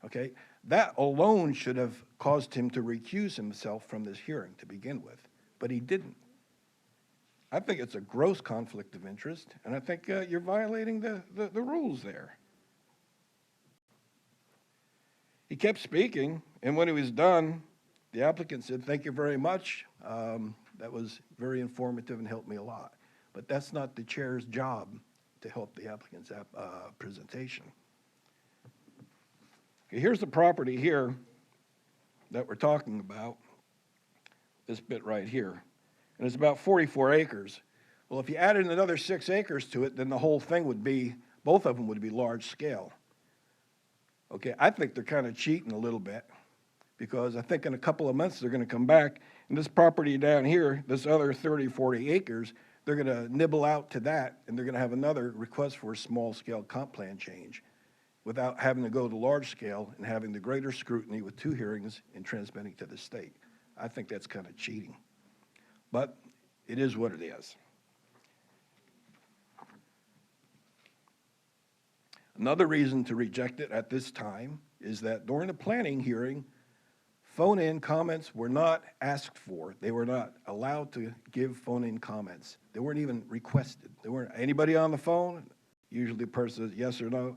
okay? That alone should have caused him to recuse himself from this hearing to begin with, but he didn't. I think it's a gross conflict of interest, and I think you're violating the rules there. He kept speaking, and when he was done, the applicant said, "Thank you very much. That was very informative and helped me a lot." But that's not the chair's job to help the applicant's presentation. Okay, here's the property here that we're talking about, this bit right here. And it's about 44 acres. Well, if you added another 6 acres to it, then the whole thing would be, both of them would be large scale. Okay, I think they're kind of cheating a little bit, because I think in a couple of months they're going to come back, and this property down here, this other 30, 40 acres, they're going to nibble out to that, and they're going to have another request for a small-scale comp plan change without having to go to large scale and having the greater scrutiny with 2 hearings and transmitting to the state. I think that's kind of cheating. But it is what it is. Another reason to reject it at this time is that during the planning hearing, phone-in comments were not asked for. They were not allowed to give phone-in comments. They weren't even requested. There weren't anybody on the phone. Usually the person says yes or no.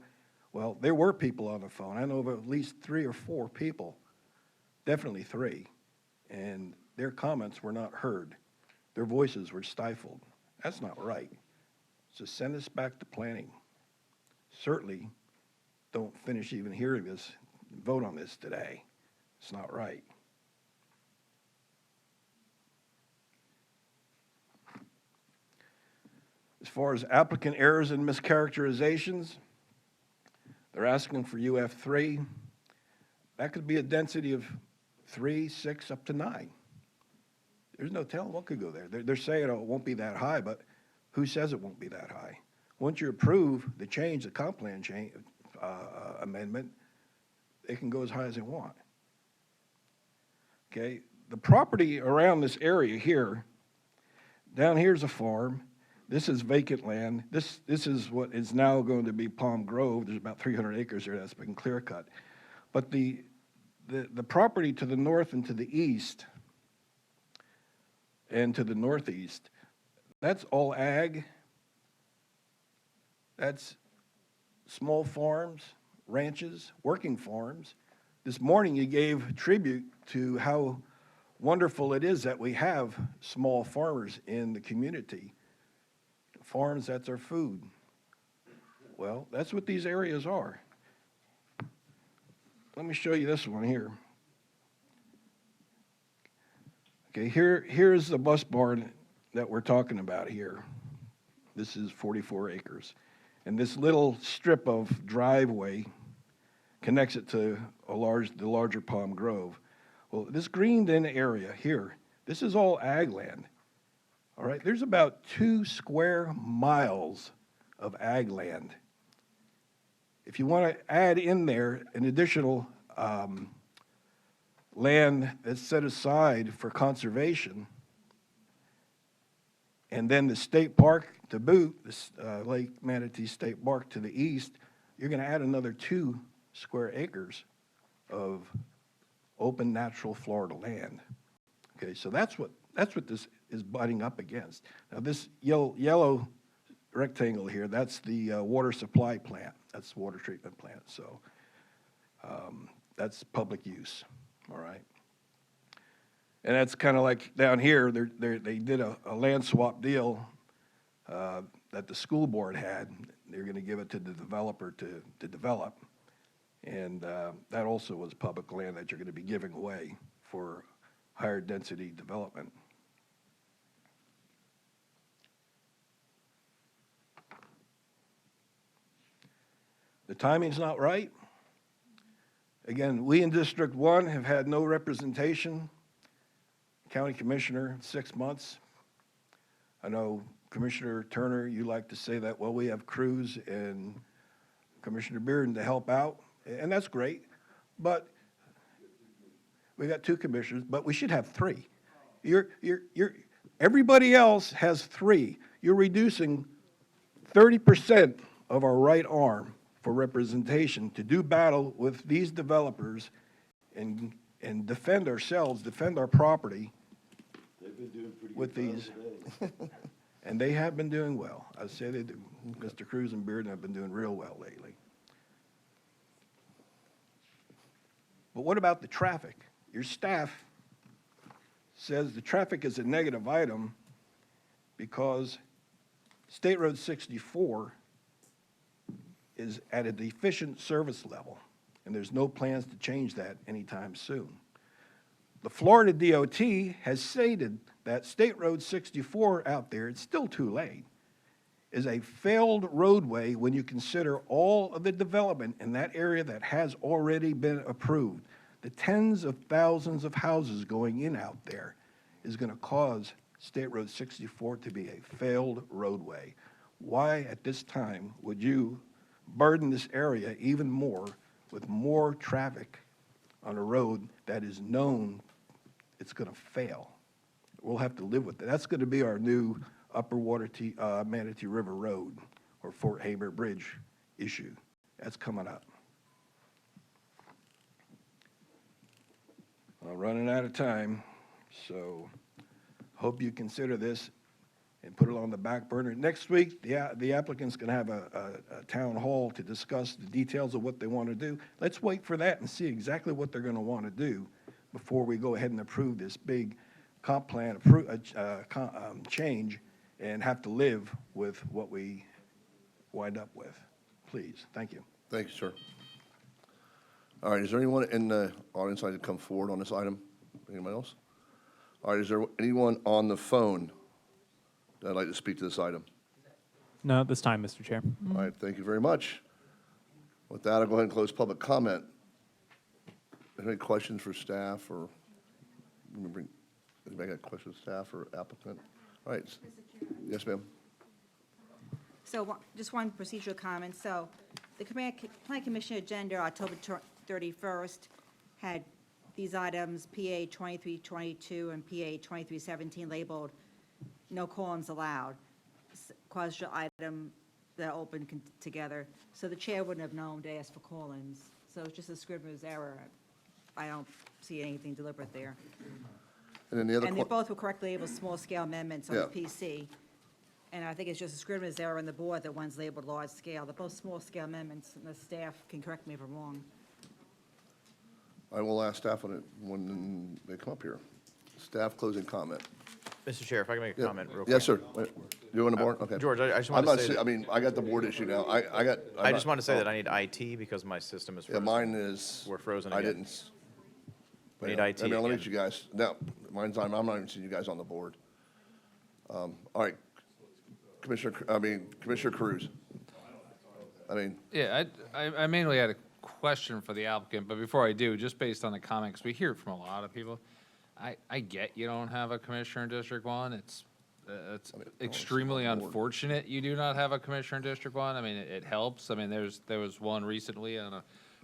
Well, there were people on the phone. I know of at least 3 or 4 people, definitely 3, and their comments were not heard. Their voices were stifled. That's not right. So send us back to planning. Certainly don't finish even hearing this, vote on this today. It's not right. As far as applicant errors and mischaracterizations, they're asking for UF3. That could be a density of 3, 6, up to 9. There's no telling what could go there. They're saying, oh, it won't be that high, but who says it won't be that high? Once you approve the change, the comp plan change, amendment, it can go as high as they want. Okay, the property around this area here, down here's a farm. This is vacant land. This is what is now going to be Palm Grove. There's about 300 acres there that's been clear cut. But the property to the north and to the east and to the northeast, that's all ag. That's small farms, ranches, working farms. This morning you gave tribute to how wonderful it is that we have small farmers in the community. Farms, that's our food. Well, that's what these areas are. Let me show you this one here. Okay, here's the bus barn that we're talking about here. This is 44 acres. And this little strip of driveway connects it to the larger Palm Grove. Well, this greened-in area here, this is all ag land. All right, there's about 2 square miles of ag land. if you want to add in there an additional land that's set aside for conservation, and then the state park to boot, this Lake Manatee State Park to the east, you're going to add another 2 square acres of open natural Florida land. Okay, so that's what this is butting up against. Now this yellow rectangle here, that's the water supply plant. That's the water treatment plant. So that's public use. All right. And that's kind of like down here, they did a land swap deal that the school board had. They're going to give it to the developer to develop. And that also was public land that you're going to be giving away for higher density development. The timing's not right. Again, we in District 1 have had no representation. County Commissioner, 6 months. I know Commissioner Turner, you like to say that, well, we have Cruz and Commissioner Bearden to help out, and that's great, but we got 2 commissioners, but we should have 3. Everybody else has 3. You're reducing 30% of our right arm for representation to do battle with these developers and defend ourselves, defend our property with these. And they have been doing well. I say they do. Mr. Cruz and Bearden have been doing real well lately. But what about the traffic? Your staff says the traffic is a negative item because State Road 64 is at a deficient service level, and there's no plans to change that anytime soon. The Florida DOT has stated that State Road 64 out there, it's still too late, is a failed roadway when you consider all of the development in that area that has already been approved. The tens of thousands of houses going in out there is going to cause State Road 64 to be a failed roadway. Why at this time would you burden this area even more with more traffic on a road that is known it's going to fail? We'll have to live with it. That's going to be our new Upper Manatee River Road or Fort Haber Bridge issue. That's coming up. I'm running out of time, so hope you consider this and put it on the back burner. Next week, the applicant's going to have a town hall to discuss the details of what they want to do. Let's wait for that and see exactly what they're going to want to do before we go ahead and approve this big comp plan change and have to live with what we wind up with. Please, thank you. Thank you, sir. All right, is there anyone in the audience like to come forward on this item? Anybody else? All right, is there anyone on the phone that'd like to speak to this item? No, at this time, Mr. Chair. All right, thank you very much. With that, I'll go ahead and close public comment. Any questions for staff or, anybody got questions, staff or applicant? All right. Yes, ma'am. So just one procedural comment. So the Plan Commission agenda, October 31st, had these items, PA 2322 and PA 2317, labeled no colons allowed, quasi item that are open together. So the chair wouldn't have known to ask for colons. So it's just a scrivener's error. I don't see anything deliberate there. And then the other. And they both were correctly labeled small-scale amendments on Yeah. the PC. And I think it's just a scrivener's error on the board that one's labeled large-scale. They're both small-scale amendments, and the staff can correct me if I'm wrong. I will ask staff when they come up here. Staff closing comment. Mr. Chair, if I can make a comment real quick. Yes, sir. You on the board? Okay. George, I just want to say. I mean, I got the board issue now. I just want to say that I need IT because my system is frozen. Yeah, mine is. We're frozen I again. didn't. We need Yeah, IT I mean, I'll again. meet you guys. No, mine's on, I'm not even seeing you guys on the board. All right. Commissioner Cruz. Yeah, I mainly had a question for the applicant, but before I do, just based on the comments, we hear it from a lot of people. I get you don't have a commissioner in District 1. It's it's extremely unfortunate you do not have a commissioner in District 1. I mean, it helps. I mean, there was one recently on a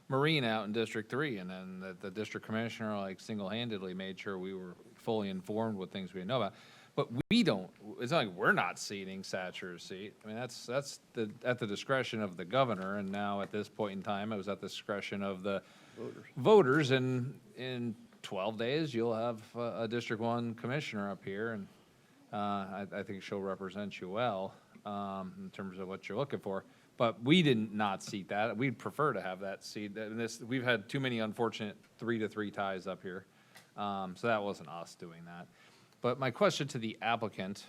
marine out in District 3, and then the district commissioner, like, single-handedly made sure we were fully informed with things we didn't know about. But we don't, it's not like we're not seating Satcher's seat. I mean, that's at the discretion of the governor, and now at this point in time, it was at the discretion of the voters, and in 12 days, you'll have a District 1 commissioner up here, and I think she'll represent you well in terms of what you're looking for. But we didn't not seat that. We'd prefer to have that seat. And we've had too many unfortunate 3-3 ties up here. So that wasn't us doing that. But my question to the applicant,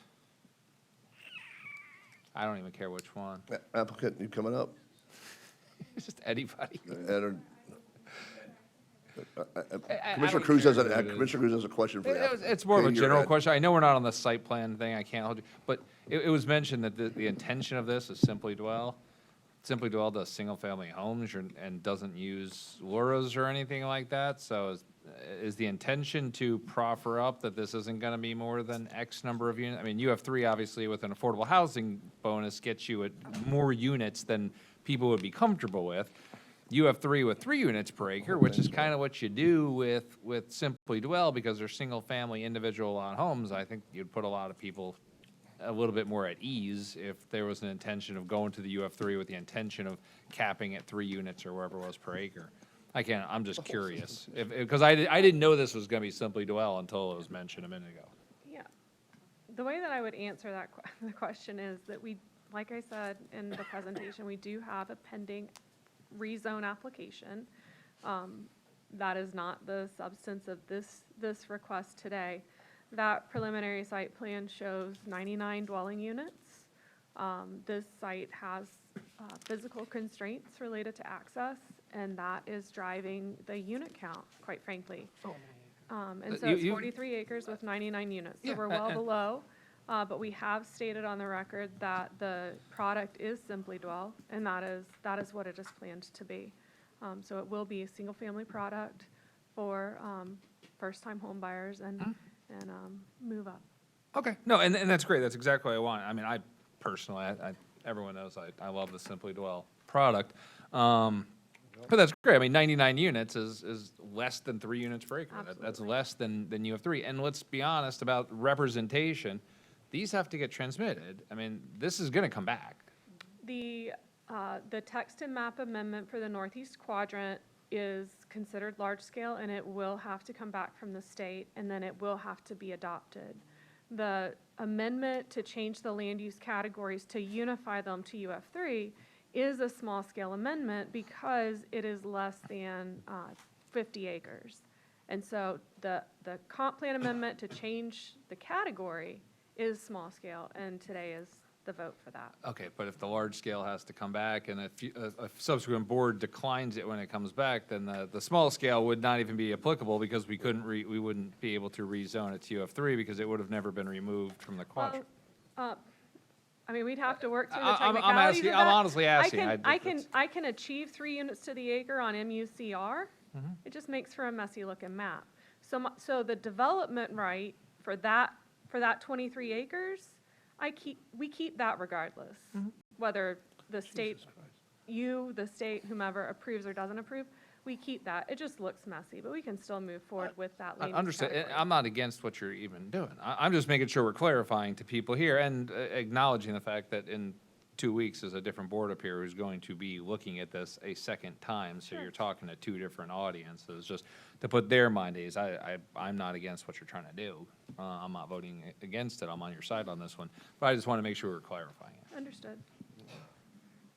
I don't even care which one. Applicant, you coming up? It's just anybody. Commissioner Cruz has a question for you. It's more of a general question. I know we're not on the site plan thing. I can't hold you. But it was mentioned that the intention of this is Simply Dwell. Simply Dwell does single-family homes and doesn't use LURAs or anything like that. So is the intention to proffer up that this isn't going to be more than X number of units? I mean, you have 3, obviously, with an affordable housing bonus gets you at more units than people would be comfortable with. You have 3 with 3 units per acre, which is kind of what you do with Simply Dwell, because they're single-family individual lot homes. I think you'd put a lot of people a little bit more at ease if there was an intention of going to the UF3 with the intention of capping at 3 units or wherever it was per acre. I'm just curious, because I didn't know this was going to be Simply Dwell until it was mentioned a minute ago. Yeah. The way that I would answer the question is that we, like I said in the presentation, we do have a pending rezone application. That is not the substance of this request today. That preliminary site plan shows 99 dwelling units. This site has physical constraints related to access, and that is driving the unit count, quite frankly. And so it's 43 acres with 99 units, so we're well below. But we have stated on the record that the product is Simply Dwell, and that is what it is planned to be. So it will be a single-family product for first-time home buyers and move up. Okay. No, and that's great. That's exactly what I want. I mean, I personally, everyone knows I love the Simply Dwell product. But that's great. I mean, 99 units is less than 3 units per acre. That's less than you have 3. And let's be honest about representation. These have to get transmitted. I mean, this is going to come back. The text and map amendment for the Northeast Quadrant is considered large scale, and it will have to come back from the state, and then it will have to be adopted. The amendment to change the land use categories to unify them to UF3 is a small scale amendment because it is less than 50 acres. And so the comp plan amendment to change the category is small scale, and today is the vote for that. Okay, but if the large scale has to come back and a subsequent board declines it when it comes back, then the small scale would not even be applicable because we wouldn't be able to rezone it to UF3 because it would have never been removed from the quadrant. I mean, we'd have to work through the technicalities of that. I'm honestly asking. I can achieve 3 units to the acre on MUCR. It just makes for a messy looking map. So the development right for that 23 acres, we keep that regardless. Whether the state, the state, whomever approves or doesn't approve, we keep that. It just looks messy, but we can still move forward with that land use Understood. category. I'm not against what you're even doing. I'm just making sure we're clarifying to people here and acknowledging the fact that in 2 weeks is a different board up here who's going to be looking at this a second time. So you're talking to 2 different audiences, just to put their mind at ease. I'm not against what you're trying to do. I'm not voting against it. I'm on your side on this one. But I just want to make sure we're clarifying it. Understood.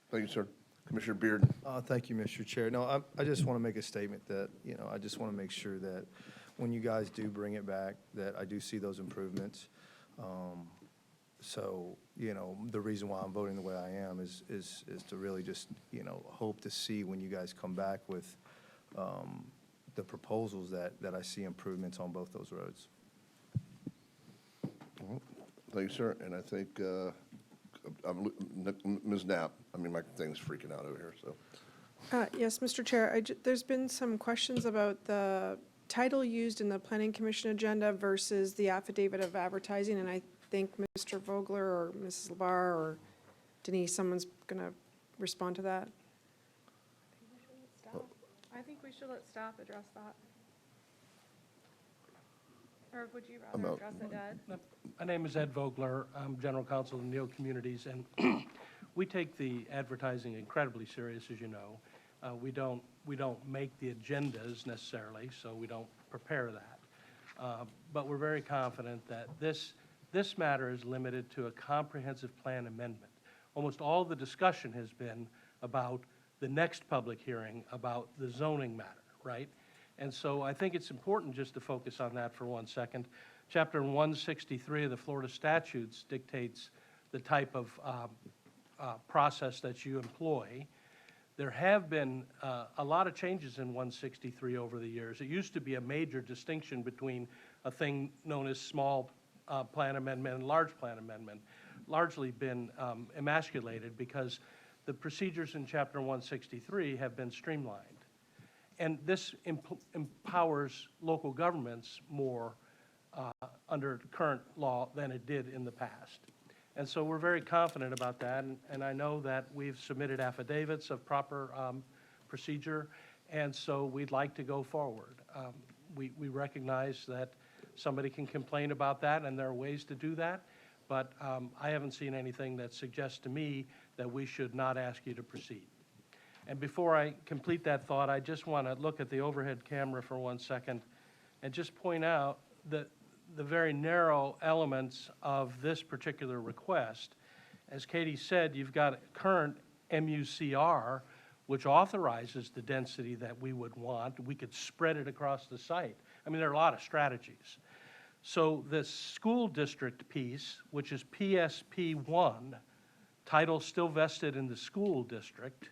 Thank you, sir. Commissioner Beard. Thank you, Mr. Chair. No, I just want to make a statement that, I just want to make sure that when you guys do bring it back, that I do see those improvements. So, the reason why I'm voting the way I am is to really just, hope to see when you guys come back with the proposals that I see improvements on both those roads. Thank you, sir. And I think, Ms. Knapp, my thing's freaking out over here, so. Yes, Mr. Chair, there's been some questions about the title used in the Planning Commission agenda versus the affidavit of advertising, and think Mr. Vogler or Mrs. Labar or Denise, someone's going to respond to that? I think we should let staff address that. Or would you rather address it, Ed? My name is Ed Vogler. I'm General Counsel of Neal Communities, and we take the advertising incredibly serious, as you know. We don't make the agendas necessarily, so we don't prepare that. But we're very confident that this matter is limited to a comprehensive plan amendment. Almost all the discussion has been about the next public hearing about the zoning matter, right? And so I think it's important just to focus on that for 1 second. Chapter 163 of the Florida statutes dictates the type of process that you employ. There have been a lot of changes in 163 over the years. It used to be a major distinction between a thing known as small plan amendment and large plan amendment, largely been emasculated because the procedures in Chapter 163 have been streamlined. And this empowers local governments more under current law than it did in the past. And so we're very confident about that, and I know that we've submitted affidavits of proper procedure, and so we'd like to go forward. We recognize that somebody can complain about that, and there are ways to do that, but I haven't seen anything that suggests to me that we should not ask you to proceed. And before I complete that thought, I just want to look at the overhead camera for 1 second and just point out that the very narrow elements of this particular request. As Katie said, you've got a current MUCR, which authorizes the density that we would want. We could spread it across the site. I mean, there are a lot of strategies. So the school district piece, which is PSP1, title still vested in the school district,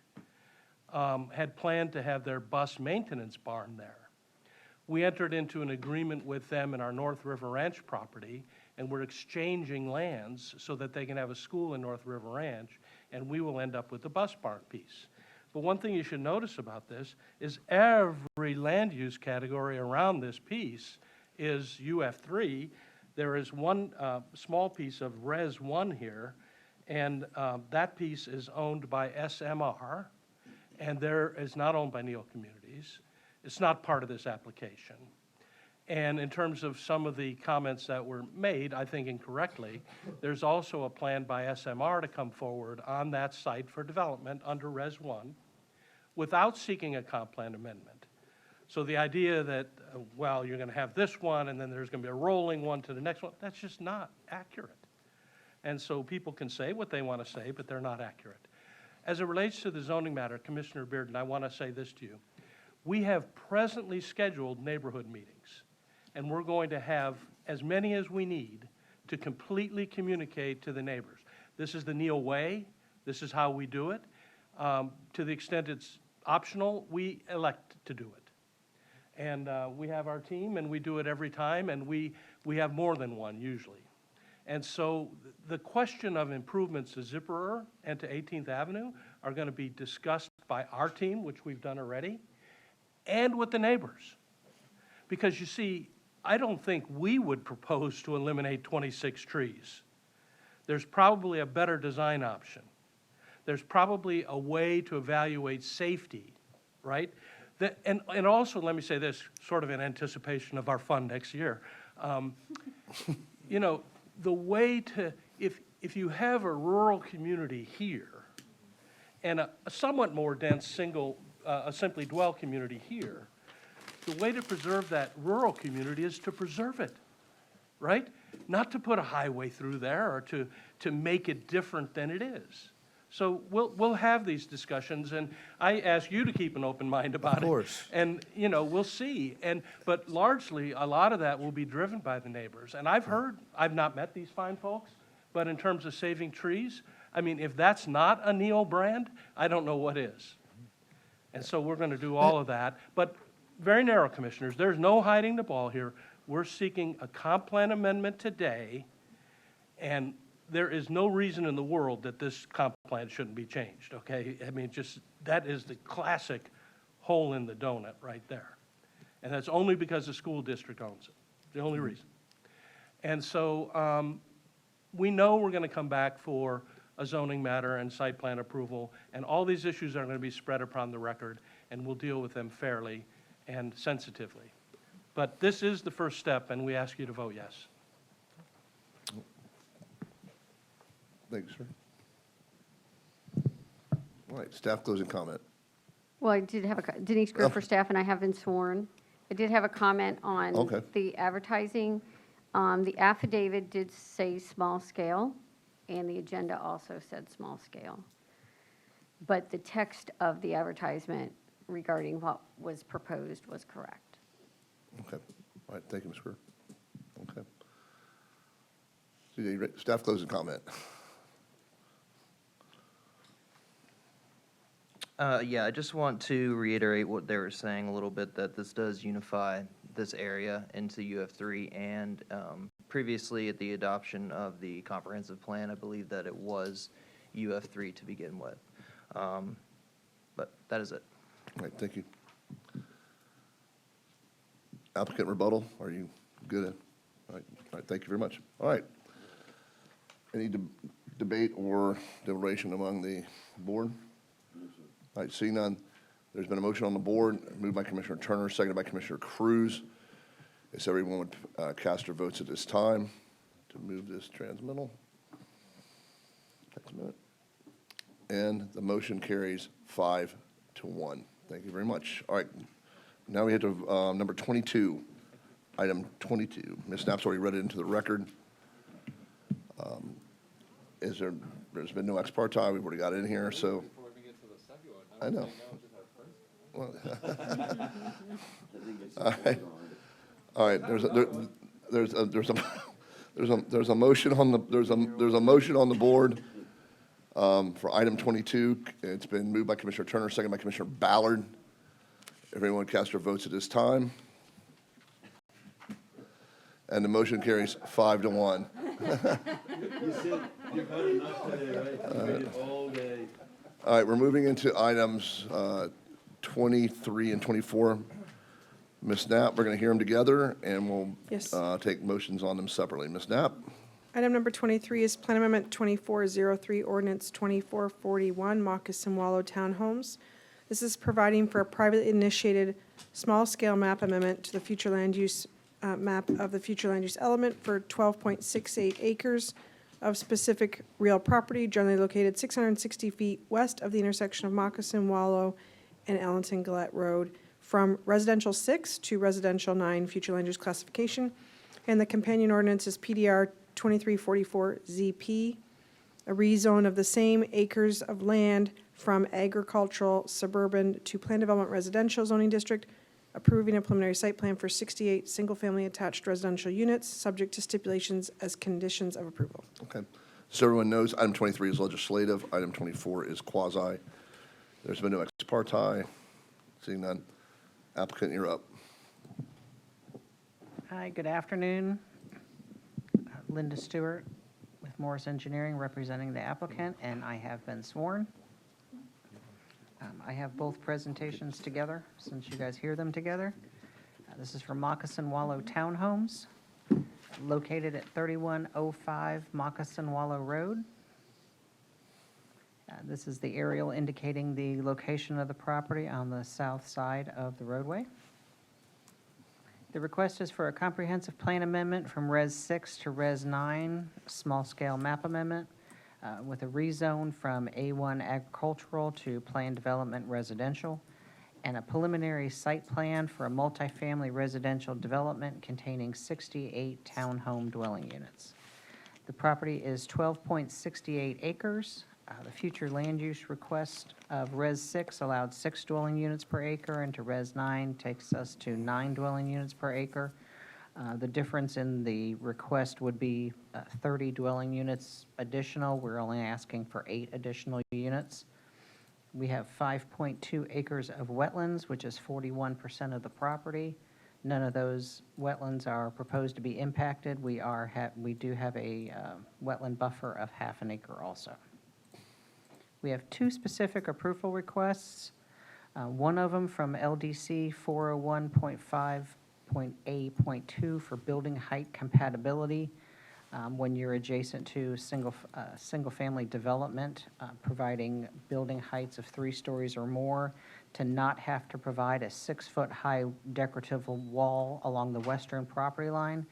had planned to have their bus maintenance barn there. We entered into an agreement with them in our North River Ranch property, and we're exchanging lands so that they can have a school in North River Ranch, and we will end up with the bus barn piece. But one thing you should notice about this is every land use category around this piece is UF3. There is one small piece of Res 1 here, and that piece is owned by SMR, and there is not owned by Neal Communities. It's not part of this application. And in terms of some of the comments that were made, I think incorrectly, there's also a plan by SMR to come forward on that site for development under Res 1 without seeking a comp plan amendment. So the idea that, well, you're going to have this one and then there's going to be a rolling one to the next one, that's just not accurate. And so people can say what they want to say, but they're not accurate. As it relates to the zoning matter, Commissioner Bearden, I want to say this to you. We have presently scheduled neighborhood meetings, and we're going to have as many as we need to completely communicate to the neighbors. This is the Neal way. This is how we do it. To the extent it's optional, we elect to do it. And we have our team, and we do it every time, and we have more than one usually. And so the question of improvements to Zipperer and to 18th Avenue are going to be discussed by our team, which we've done already, and with the neighbors. Because you see, I don't think we would propose to eliminate 26 trees. There's probably a better design option. There's probably a way to evaluate safety, right? And also, let me say this, sort of in anticipation of our fun next year. You know, the way to, if you have a rural community here and a somewhat more dense a simply dwell community here, the way to preserve that rural community is to preserve it, right? Not to put a highway through there or to make it different than it is. So we'll have these discussions, and I ask you to keep an open mind about it. Of course. And, you know, we'll see. But largely, a lot of that will be driven by the neighbors. And I've not met these fine folks, but in terms of saving trees, I mean, if that's not a Neal brand, I don't know what is. And so we're going to do all of that. But very narrow, Commissioners. There's no hiding the ball here. We're seeking a comp plan amendment today, and there is no reason in the world that this comp plan shouldn't be changed, okay? I mean, just that is the classic hole in the donut right there. And that's only because the school district owns it. The only reason. And so we know we're going to come back for a zoning matter and site plan approval, and all these issues are going to be spread upon the record, and we'll deal with them fairly and sensitively. But this is the first step, and we ask you to vote yes. Thank you, sir. All right, staff closing comment. Well, I did have Denise Greer for staff, and I have been sworn. I did have a comment on Okay. the advertising. The affidavit did say small scale, and the agenda also said small scale. But the text of the advertisement regarding what was proposed was correct. Okay. All right, thank you, Ms. Greer. Okay. Staff closing comment. Yeah, I just want to reiterate what they were saying a little bit, that this does unify this area into UF3, and previously at the adoption of the comprehensive plan, I believe that it was UF3 to begin with. But that is it. All right, thank you. Applicant rebuttal, are you good? All right, thank you very much. All right. Any debate or deliberation among the board? All right, seeing none, there's been a motion on the board, moved by Commissioner Turner, seconded by Commissioner Cruz. As everyone would cast their votes at this time to move this transmittal. Takes a minute. And the motion carries 5-1. Thank you very much. All right, now we hit to number 22, item 22. Ms. Knapp's already read it into the record. There's been no ex parte, we've already got it in here, so. I know. Well, all right, there's a motion on the board for item 22. It's been moved by Commissioner Turner, second by Commissioner Ballard. Everyone cast their votes at this time. And the motion carries 5-1. You said you've had enough today, right? You waited all day. All right, we're moving into items 23 and 24. Ms. Knapp, we're going to hear them together, and we'll Yes. take motions on them separately. Ms. Knapp? Item number 23 is Plan Amendment 2403, Ordinance 2441, Moccasin Wallow Townhomes. This is providing for a privately initiated small-scale map amendment to the future land use map of the future land use element for 12.68 acres of specific real property generally located 660 feet west of the intersection of Moccasin Wallow and Ellington Gillette Road from residential 6 to residential 9 future land use classification. And the companion ordinance is PDR 2344 ZP, a rezone of the same acres of land from agricultural suburban to planned development residential zoning district, approving a preliminary site plan for 68 single-family attached residential units, subject to stipulations as conditions of approval. Okay. So everyone knows, item 23 is legislative, item 24 is quasi. There's been no ex parte. Seeing none. Applicant, you're up. Hi, good afternoon. Linda Stewart with Morris Engineering representing the applicant, and I have been sworn. I have both presentations together, since you guys hear them together. This is for Moccasin Wallow Townhomes, located at 3105 Moccasin Wallow Road. This is the aerial indicating the location of the property on the south side of the roadway. The request is for a comprehensive plan amendment from Res 6 to Res 9, small-scale map amendment, with a rezone from A1 agricultural to planned development residential, and a preliminary site plan for a multifamily residential development containing 68 townhome dwelling units. The property is 12.68 acres. The future land use request of Res 6 allowed 6 dwelling units per acre, and to Res 9 takes us to 9 dwelling units per acre. The difference in the request would be 30 dwelling units additional. We're only asking for 8 additional units. We have 5.2 acres of wetlands, which is 41% of the property. None of those wetlands are proposed to be impacted. We do have a wetland buffer of half an acre also. We have 2 specific approval requests. One of them from LDC 401.5.A.2 for building height compatibility. When you're adjacent to single-family development, providing building heights of 3 stories or more, to not have to provide a 6-foot-high decorative wall along the western property line,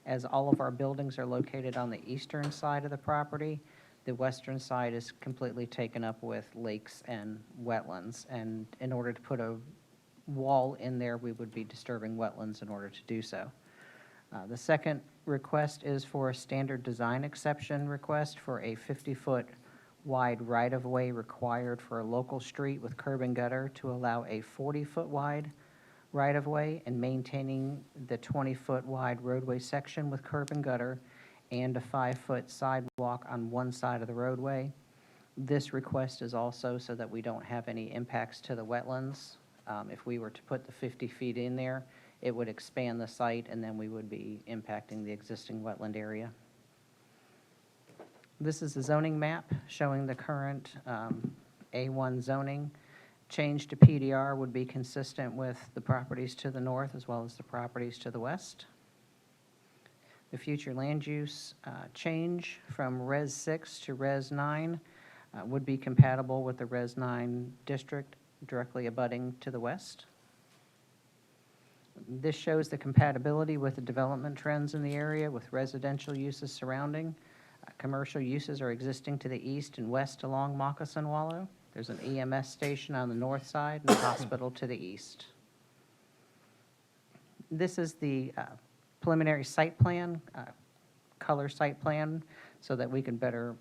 as all of our buildings are located on the eastern side of the property. The western side is completely taken up with lakes and wetlands, and in order to put a wall in there, we would be disturbing wetlands in order to do so. The second request is for a standard design exception request for a 50-foot wide right-of-way required for a local street with curb and gutter to allow a 40-foot wide right-of-way and maintaining the 20-foot wide roadway section with curb and gutter and a 5-foot sidewalk on one side of the roadway. This request is also so that we don't have any impacts to the wetlands. If we were to put the 50 feet in there, it would expand the site, and then we would be impacting the existing wetland area. This is a zoning map showing the current A1 zoning. Change to PDR would be consistent with the properties to the north as well as the properties to the west. The future land use change from Res 6 to Res 9 would be compatible with the Res 9 district directly abutting to the west. This shows the compatibility with the development trends in the area with residential uses surrounding. Commercial uses are existing to the east and west along Moccasin Wallow. There's an EMS station on the north side and a hospital to the east. This is the preliminary site plan, color site plan, so that we can better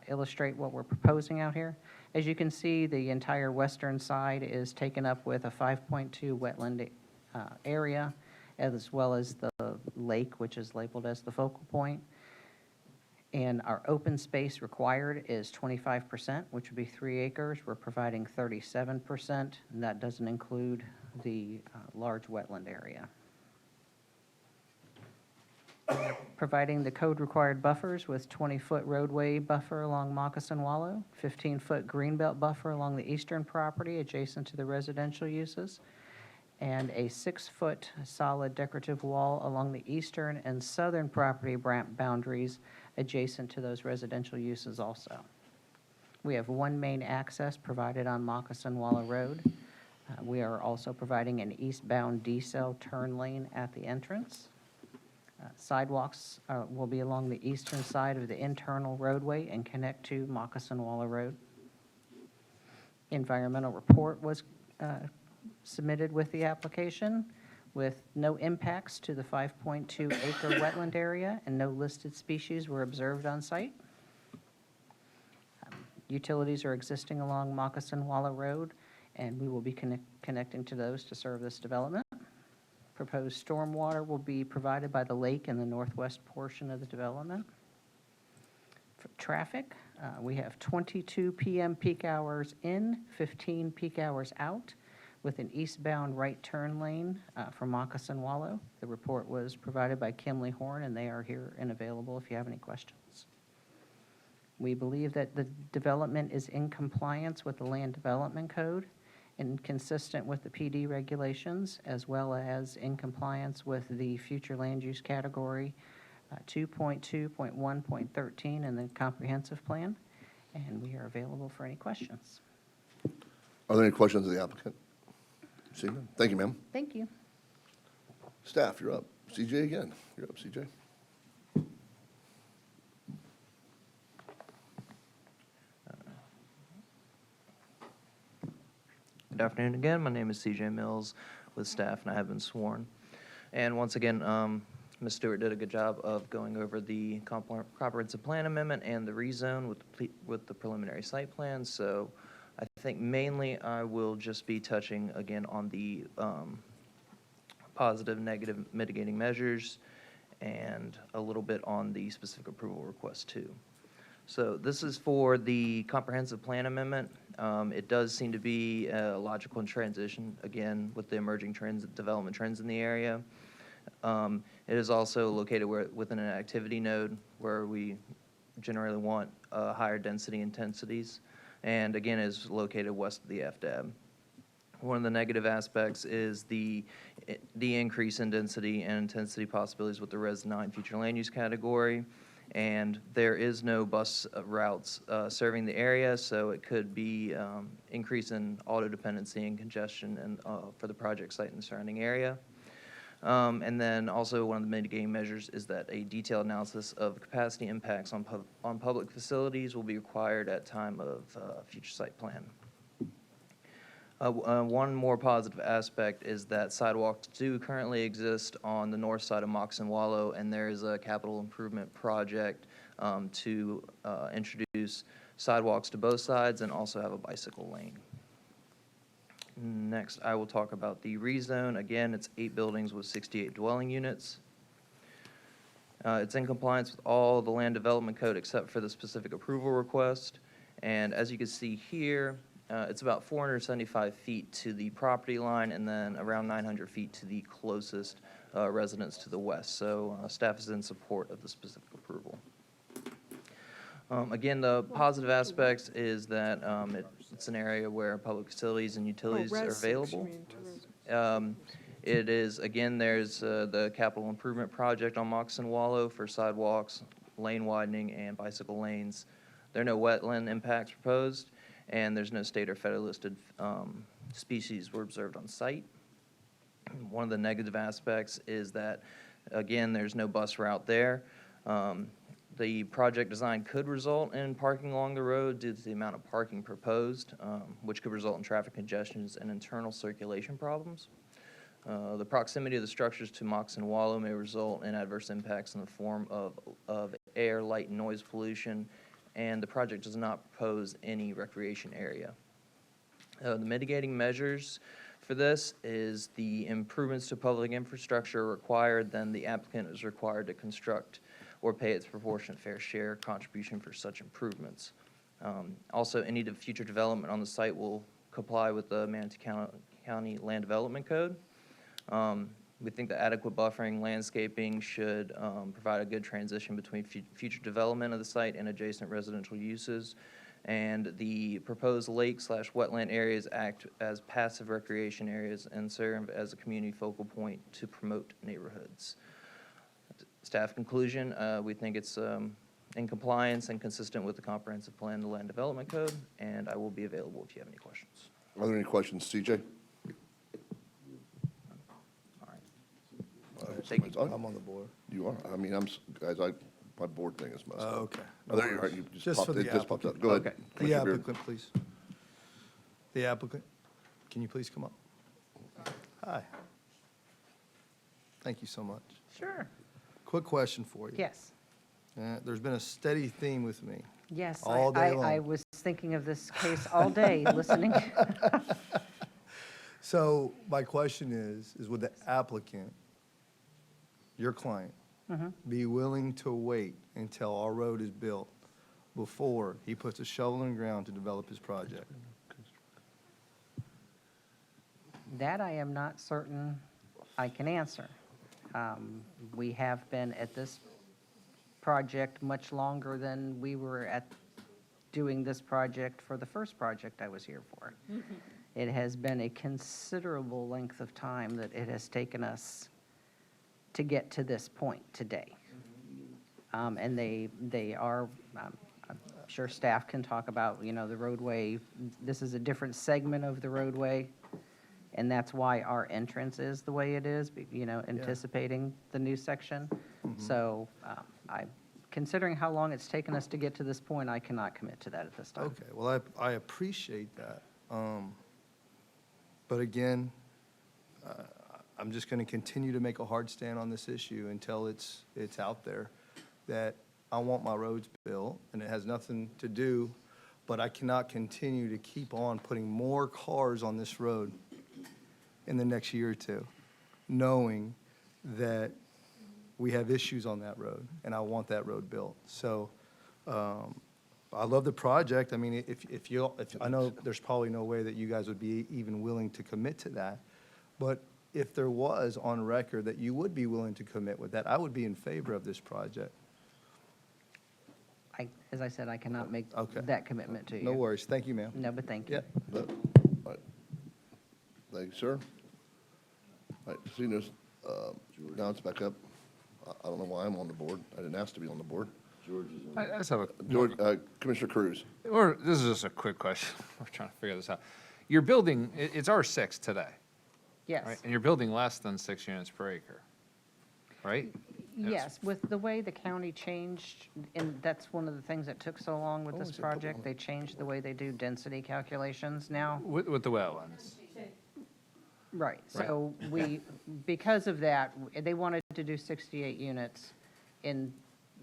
illustrate what we're proposing out here. As you can see, the entire western side is taken up with a 5.2 wetland area, as well as the lake, which is labeled as the focal point. And our open space required is 25%, which would be 3 acres. We're providing 37%, and that doesn't include the large wetland area. Providing the code-required buffers with 20-foot roadway buffer along Moccasin Wallow, 15-foot greenbelt buffer along the eastern property adjacent to the residential uses, and a 6-foot solid decorative wall along the eastern and southern property boundaries adjacent to those residential uses also. We have one main access provided on Moccasin Wallow Road. We are also providing an eastbound decel turn lane at the entrance. Sidewalks will be along the eastern side of the internal roadway and connect to Moccasin Wallow Road. Environmental report was submitted with the application with no impacts to the 5.2 acre wetland area, and no listed species were observed on site. Utilities are existing along Moccasin Wallow Road, and we will be connecting to those to serve this development. Proposed stormwater will be provided by the lake in the northwest portion of the development. For traffic, we have 22 p.m. peak hours in, 15 peak hours out, with an eastbound right turn lane from Moccasin Wallow. The report was provided by Kimley Horn, and they are here and available if you have any questions. We believe that the development is in compliance with the Land Development Code and consistent with the PD regulations, as well as in compliance with the future land use category 2.2.1.13 in the comprehensive plan, and we are available for any questions. Are there any questions of the applicant? See none. Thank you, ma'am. Thank you. Staff, you're up. CJ again. You're up, CJ. Good afternoon again. My name is CJ Mills with staff, and I have been sworn. And once again, Ms. Stewart did a good job of going over the comprehensive plan amendment and the rezone with the preliminary site plan. So I think mainly I will just be touching again on the positive, negative mitigating measures and a little bit on the specific approval request too. So this is for the comprehensive plan amendment. It does seem to be a logical transition, again, with the emerging trends, development trends in the area. It is also located within an activity node where we generally want higher density intensities, and again is located west of the FDAB. One of the negative aspects is the increase in density and intensity possibilities with the Res 9 future land use category, and there is no bus routes serving the area, so it could be increase in auto dependency and congestion and for the project site and the surrounding area. And then also one of the mitigating measures is that a detailed analysis of capacity impacts on public facilities will be required at time of future site plan. One more positive aspect is that sidewalks do currently exist on the north side of Moccasin Wallow, and there is a capital improvement project to introduce sidewalks to both sides and also have a bicycle lane. Next, I will talk about the rezone. Again, it's 8 buildings with 68 dwelling units. It's in compliance with all the land development code except for the specific approval request. And as you can see here, it's about 475 feet to the property line and then around 900 feet to the closest residence to the west. So staff is in support of the specific approval. Again, the positive aspects is that it's an area where public facilities and utilities are available. It is, again, there's the capital improvement project on Moccasin Wallow for sidewalks, lane widening, and bicycle lanes. There are no wetland impacts proposed, and there's no state or federal listed species were observed on site. One of the negative aspects is that, again, there's no bus route there. The project design could result in parking along the road due to the amount of parking proposed, which could result in traffic congestions and internal circulation problems. The proximity of the structures to Moccasin Wallow may result in adverse impacts in the form of air, light, and noise pollution, and the project does not propose any recreation area. The mitigating measures for this is the improvements to public infrastructure required, then the applicant is required to construct or pay its proportionate fair share contribution for such improvements. Also, any future development on the site will comply with the Manatee County Land Development Code. We think that adequate buffering landscaping should provide a good transition between future development of the site and adjacent residential uses. And the proposed lake/wetland areas act as passive recreation areas and serve as a community focal point to promote neighborhoods. Staff conclusion, we think it's in compliance and consistent with the comprehensive plan and the land development code, and I will be available if you have any questions. Are there any questions, CJ? Thank you. I'm on the board. You are? I mean, my board thing is messed up. Okay. Oh, there you are. You Just for the it just popped up. applicant. Go ahead. Okay. The Commissioner Beard. applicant, please. The applicant, can you please come up? Hi. Thank you so much. Sure. Quick question for you. Yes. There's been a steady theme with me. Yes, All day long. I was thinking of this case all day, listening. So my question is would the applicant, your client, be willing to wait until our road is built before he puts a shovel in the ground to develop his project? That I am not certain I can answer. We have been at this project much longer than we were at doing this project for the first project I was here for. It has been a considerable length of time that it has taken us to get to this point today. And they are, I'm sure staff can talk about, the roadway. This is a different segment of the roadway, and that's why our entrance is the way it is, anticipating the new section. So considering how long it's taken us to get to this point, I cannot commit to that at this time. Okay, well, I appreciate that. But again, I'm just going to continue to make a hard stand on this issue until it's out there, that I want my roads built, and it has nothing to do, but I cannot continue to keep on putting more cars on this road in the next year or two, knowing that we have issues on that road, and I want that road built. So I love the project. I mean, if I know there's probably no way that you guys would be even willing to commit to that, but if there was on record that you would be willing to commit with that, I would be in favor of this project. As I said, I cannot make Okay. that commitment to you. No worries. Thank you, ma'am. No, but thank you. Yeah. All right. Thank you, sir. All right, seeing this, now it's back up. I don't know why I'm on the board. I didn't ask to be on the board. I just have a, George, Commissioner Cruz. or this is just a quick question. We're trying to figure this out. You're building, it's R6 today, right? Yes. And you're building less than 6 units per acre, right? Yes, with the way the county changed, and that's one of the things that took so long with this project, they changed the way they do density calculations now. With the wetlands. Right, so because of that, they wanted to do 68 units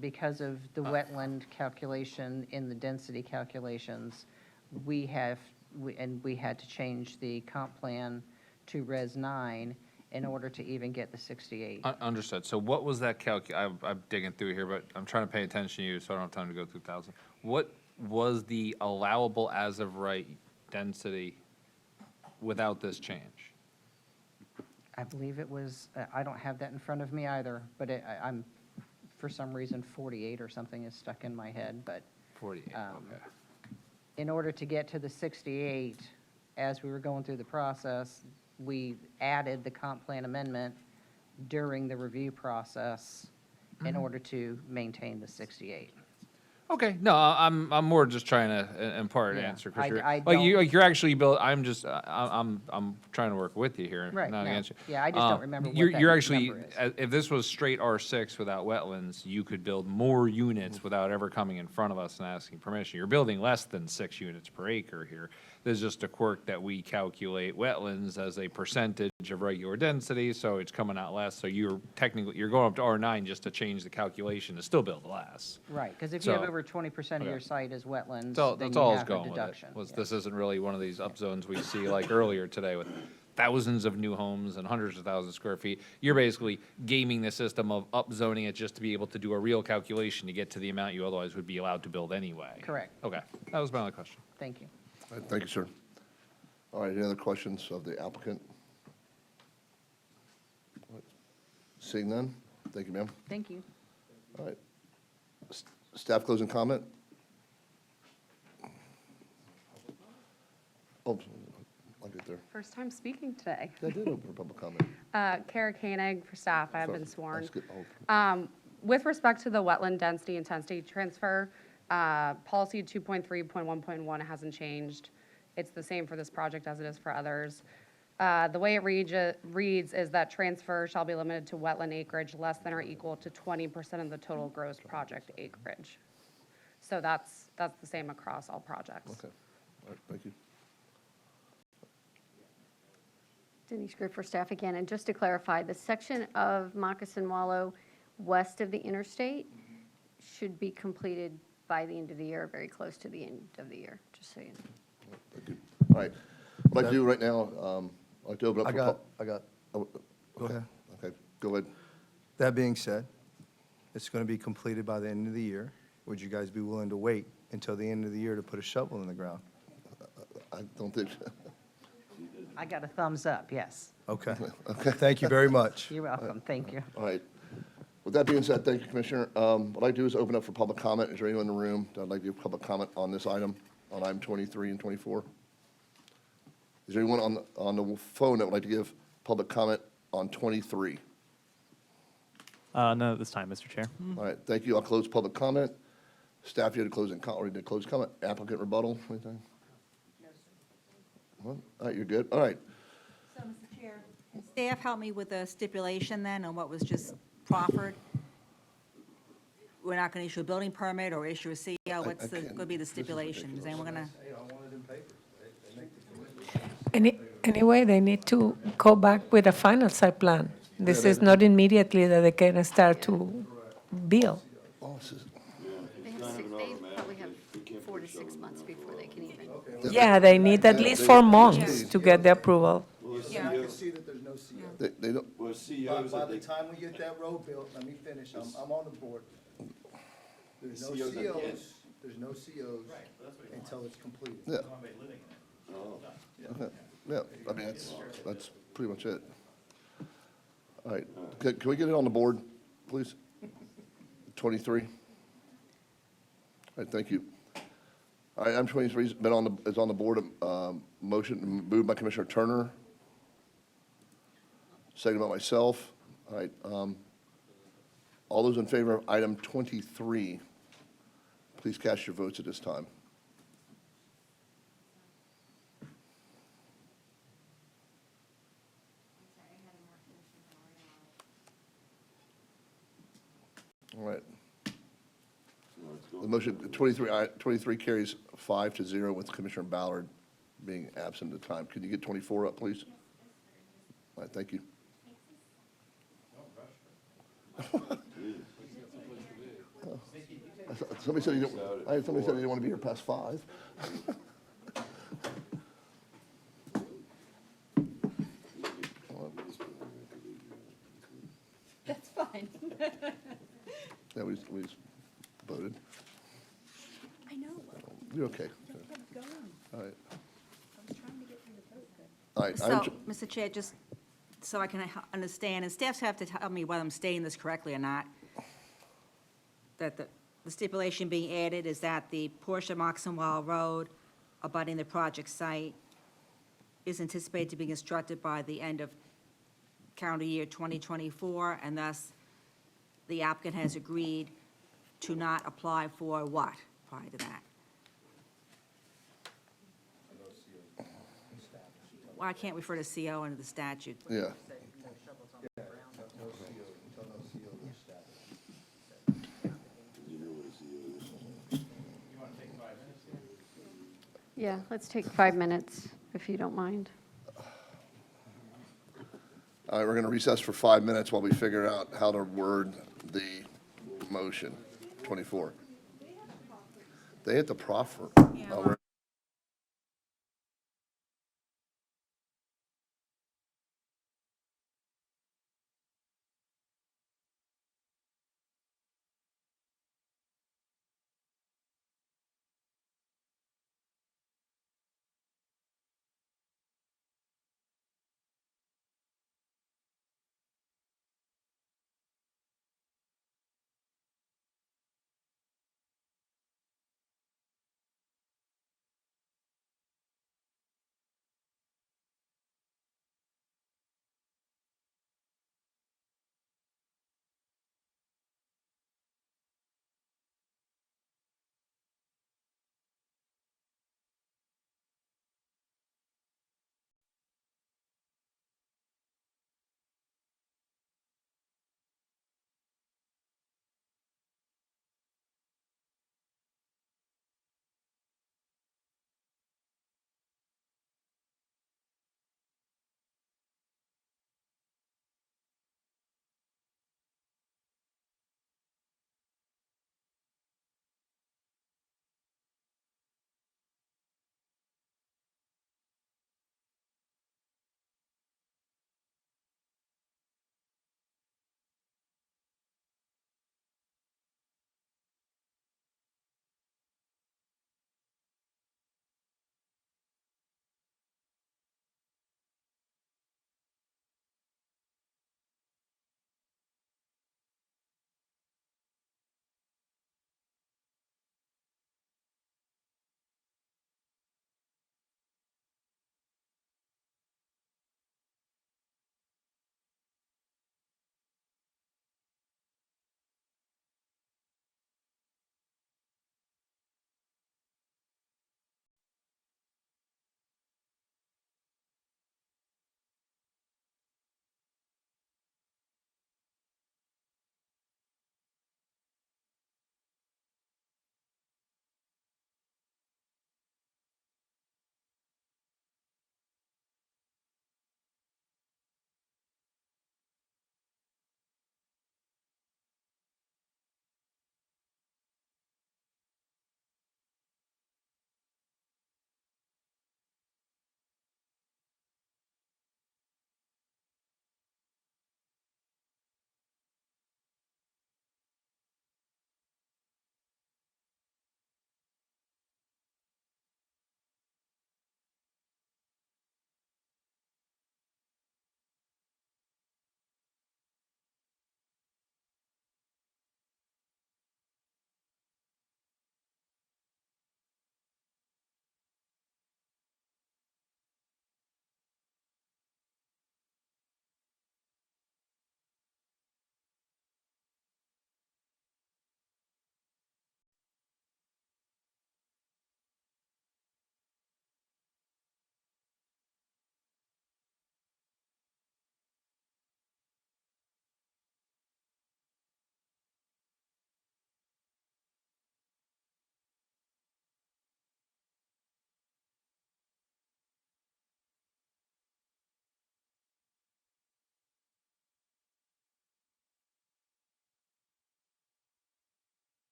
because of the wetland calculation in the density calculations, we had to change the comp plan to Res 9 in order to even get the 68. Understood. So what was that I'm digging through here, but I'm trying to pay attention to you, so I don't have time to go through 1,000. What was the allowable as of right density without this change? I believe it was, I don't have that in front of me either, but I'm, for some reason, 48 or something is stuck in my head, but 48, okay. in order to get to the 68, as we were going through the process, we added the comp plan amendment during the review process in order to maintain the 68. Okay, no, I'm more just trying to impart an Yeah, answer, because I you're actually I'm just, I'm trying to work with you here, Right, not no. against you. Yeah, I just don't remember what You're that actually, number is. if this was straight R6 without wetlands, you could build more units without ever coming in front of us and asking permission. You're building less than 6 units per acre here. There's just a quirk that we calculate wetlands as a percentage of regular density, so it's coming out less. So you're going up to R9 just to change the calculation to still build less. Right, because if you have So- over 20% of your site is wetlands, That's then all you I was have a going with it. deduction. Yeah. This isn't really one of these upzones we see like earlier today with thousands of new homes and hundreds of thousands of square feet. You're basically gaming the system of upzoning it just to be able to do a real calculation to get to the amount you otherwise would be allowed to build anyway. Correct. Okay, that was my only question. Thank you. All right, thank you, sir. All right, any other questions of the applicant? All right. Seeing none, thank you, ma'am. Thank you. All right. Staff closing comment? Oh, I'll get there. First time speaking today. I did open for public comment. Kara Koenig for staff. I have Sorry, been sworn. I skipped- oh, With respect to the wetland density intensity transfer, policy 2.3.1.1 hasn't changed. It's the same for this project as it is for others. The way it reads is that transfer shall be limited to wetland acreage less than or equal to 20% of the total gross project acreage. So that's the same across all projects. Okay, all right, thank you. Denise Griff for staff again, and just to clarify, the section of Moccasin Wallow west of the interstate should be completed by the end of the year, very close to the end of the year, just so you know. Thank you. All right, what I'd like to do right now, I'd like to open up for. Go ahead. Okay, go ahead. That being said, it's going to be completed by the end of the year. Would you guys be willing to wait until the end of the year to put a shovel in the ground? I don't think, I got a thumbs up, yes. Okay. okay. Thank you very much. You're welcome, thank you. All right. With that being said, thank you, Commissioner. What I'd like to do is open up for public comment. Is there anyone in the room that would like to give public comment on this item, on item 23 and 24? Is there anyone on the phone that would like to give public comment on 23? None at this time, Mr. Chair. All right, thank you. I'll close public comment. Staff, you had a closing comment, or did close comment? Applicant rebuttal, anything? Well, all right, you're good. All right. So, Mr. Chair, can staff help me with the stipulation then on what was just proffered? We're not going to issue a building permit or issue a CO? What's going to be the stipulation? Is anyone going to? Anyway, they need to go back with a final site plan. This is not immediately that they can start to build. They probably have 4 to 6 months before they can even. Yeah, they need at least 4 months to get the approval. Yeah. You can see that there's no CO. They don't, By the time we get that road built, let me finish, I'm on the board. There's no COs, there's no COs until it's completed. yeah. Okay. Yeah, I mean, that's pretty much it. All right, can we get it on the board, please? 23? All right, thank you. All right, item 23 is on the board, motion moved by Commissioner Turner, seconded by myself. All right, all those in favor of item 23, Please cast your votes at this time. All right. The motion, 23 carries 5-0 with Commissioner Ballard being absent at the time. Could you get 24 up, please? All right, thank you. Somebody said somebody said he didn't want to be here past 5. That's fine. Yeah, we just voted. I know. You're okay. Kept going. All right. I was trying to get through the vote. All right. So, Mr. Chair, just so I can understand, and staffs have to tell me whether I'm stating this correctly or not, that the stipulation being added is that the portion of Moccasin Wallow Road abutting the project site is anticipated to be constructed by the end of calendar year 2024, and thus the applicant has agreed to not apply for what prior to that? Well, I can't refer to CO under the statute. Yeah. Yeah, let's take 5 minutes, if you don't mind. All right, we're going to recess for 5 minutes while we figure out how to word the motion. 24. They hit the proffer. We're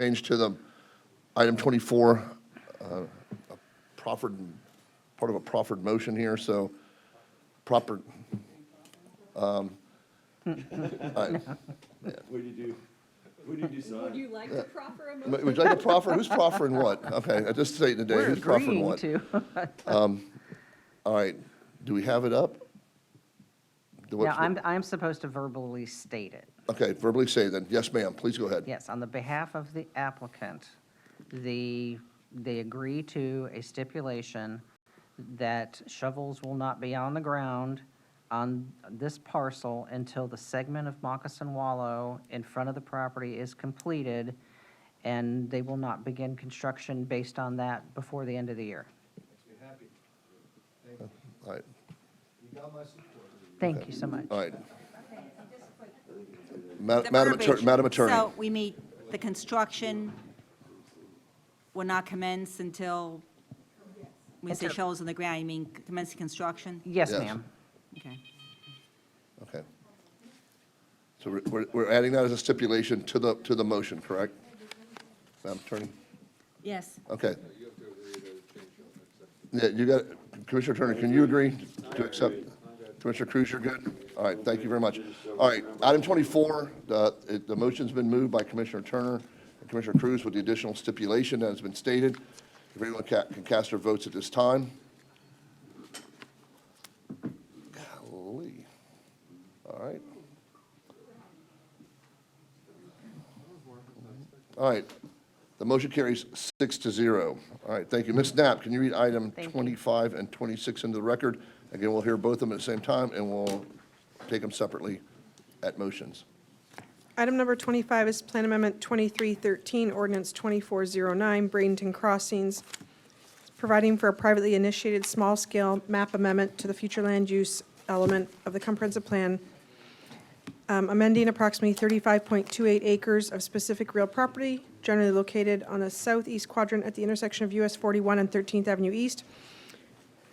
change to the item 24, a proffered, part of a proffered motion here, so proper. All right. What did you decide? Would you like to proffer a motion? Would you like to proffer? Who's proffering what? Okay, I just say it today. We're Who's proffering agreeing what? to. All right, do we have it up? Yeah, I'm supposed to verbally state it. Okay, verbally say then. Yes, ma'am, please go ahead. Yes, on the behalf of the applicant, they agree to a stipulation that shovels will not be on the ground on this parcel until the segment of Moccasin Wallow in front of the property is completed, and they will not begin construction based on that before the end of the year. All right, Thank you so much. all right. The verbiage. Madam Attorney. So we meet, the construction will not commence until, when you say Until- shovels in the ground, you mean commence construction? Yes, Yes. ma'am. Okay. Okay. So we're adding that as a stipulation to the motion, correct? Madam Attorney? Yes. Okay. Yeah, you got, Commissioner Turner, can you agree to accept? Commissioner Cruz, you're good? All right, thank you very much. All right, item 24, the motion's been moved by Commissioner Turner and Commissioner Cruz with the additional stipulation that has been stated. If anyone can cast their votes at this time. Golly. All right. All right, the motion carries 6-0. All right, thank you. Ms. Knapp, can you read item 25 and 26 into the record? Again, we'll hear both of them at the same time, and we'll take them separately at motions. Item number 25 is Plan Amendment 2313, Ordinance 2409, Bradenton Crossings, providing for a privately initiated small-scale map amendment to the future land use element of the comprehensive plan, amending approximately 35.28 acres of specific real property generally located on the southeast quadrant at the intersection of US 41 and 13th Avenue East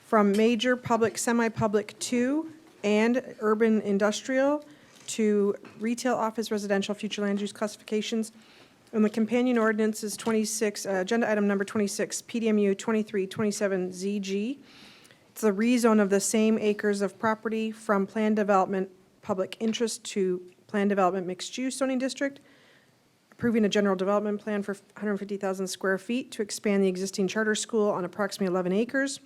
from major public, semi-public 2 and urban industrial to retail, office, residential, future land use classifications. And the companion ordinance is 26, agenda item number 26, PDMU 2327ZG. It's the rezone of the same acres of property from planned development public interest to planned development mixed-use zoning district, approving a general development plan for 150,000 square feet to expand the existing charter school on approximately 11 acres,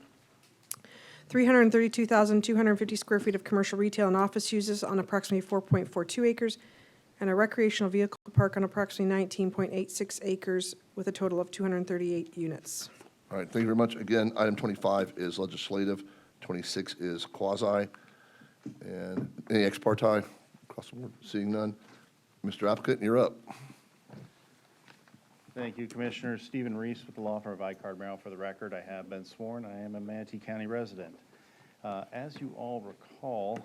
332,250 square feet of commercial retail and office uses on approximately 4.42 acres, and a recreational vehicle park on approximately 19.86 acres with a total of 238 units. All right, thank you very much. Again, item 25 is legislative, 26 is quasi. And any ex parte across the board? Seeing none. Mr. Applicant, you're up. Thank you, Commissioner. Stephen Reese with the law firm of Icard Merrill. For the record, I have been sworn. I am a Manatee County resident. As you all recall,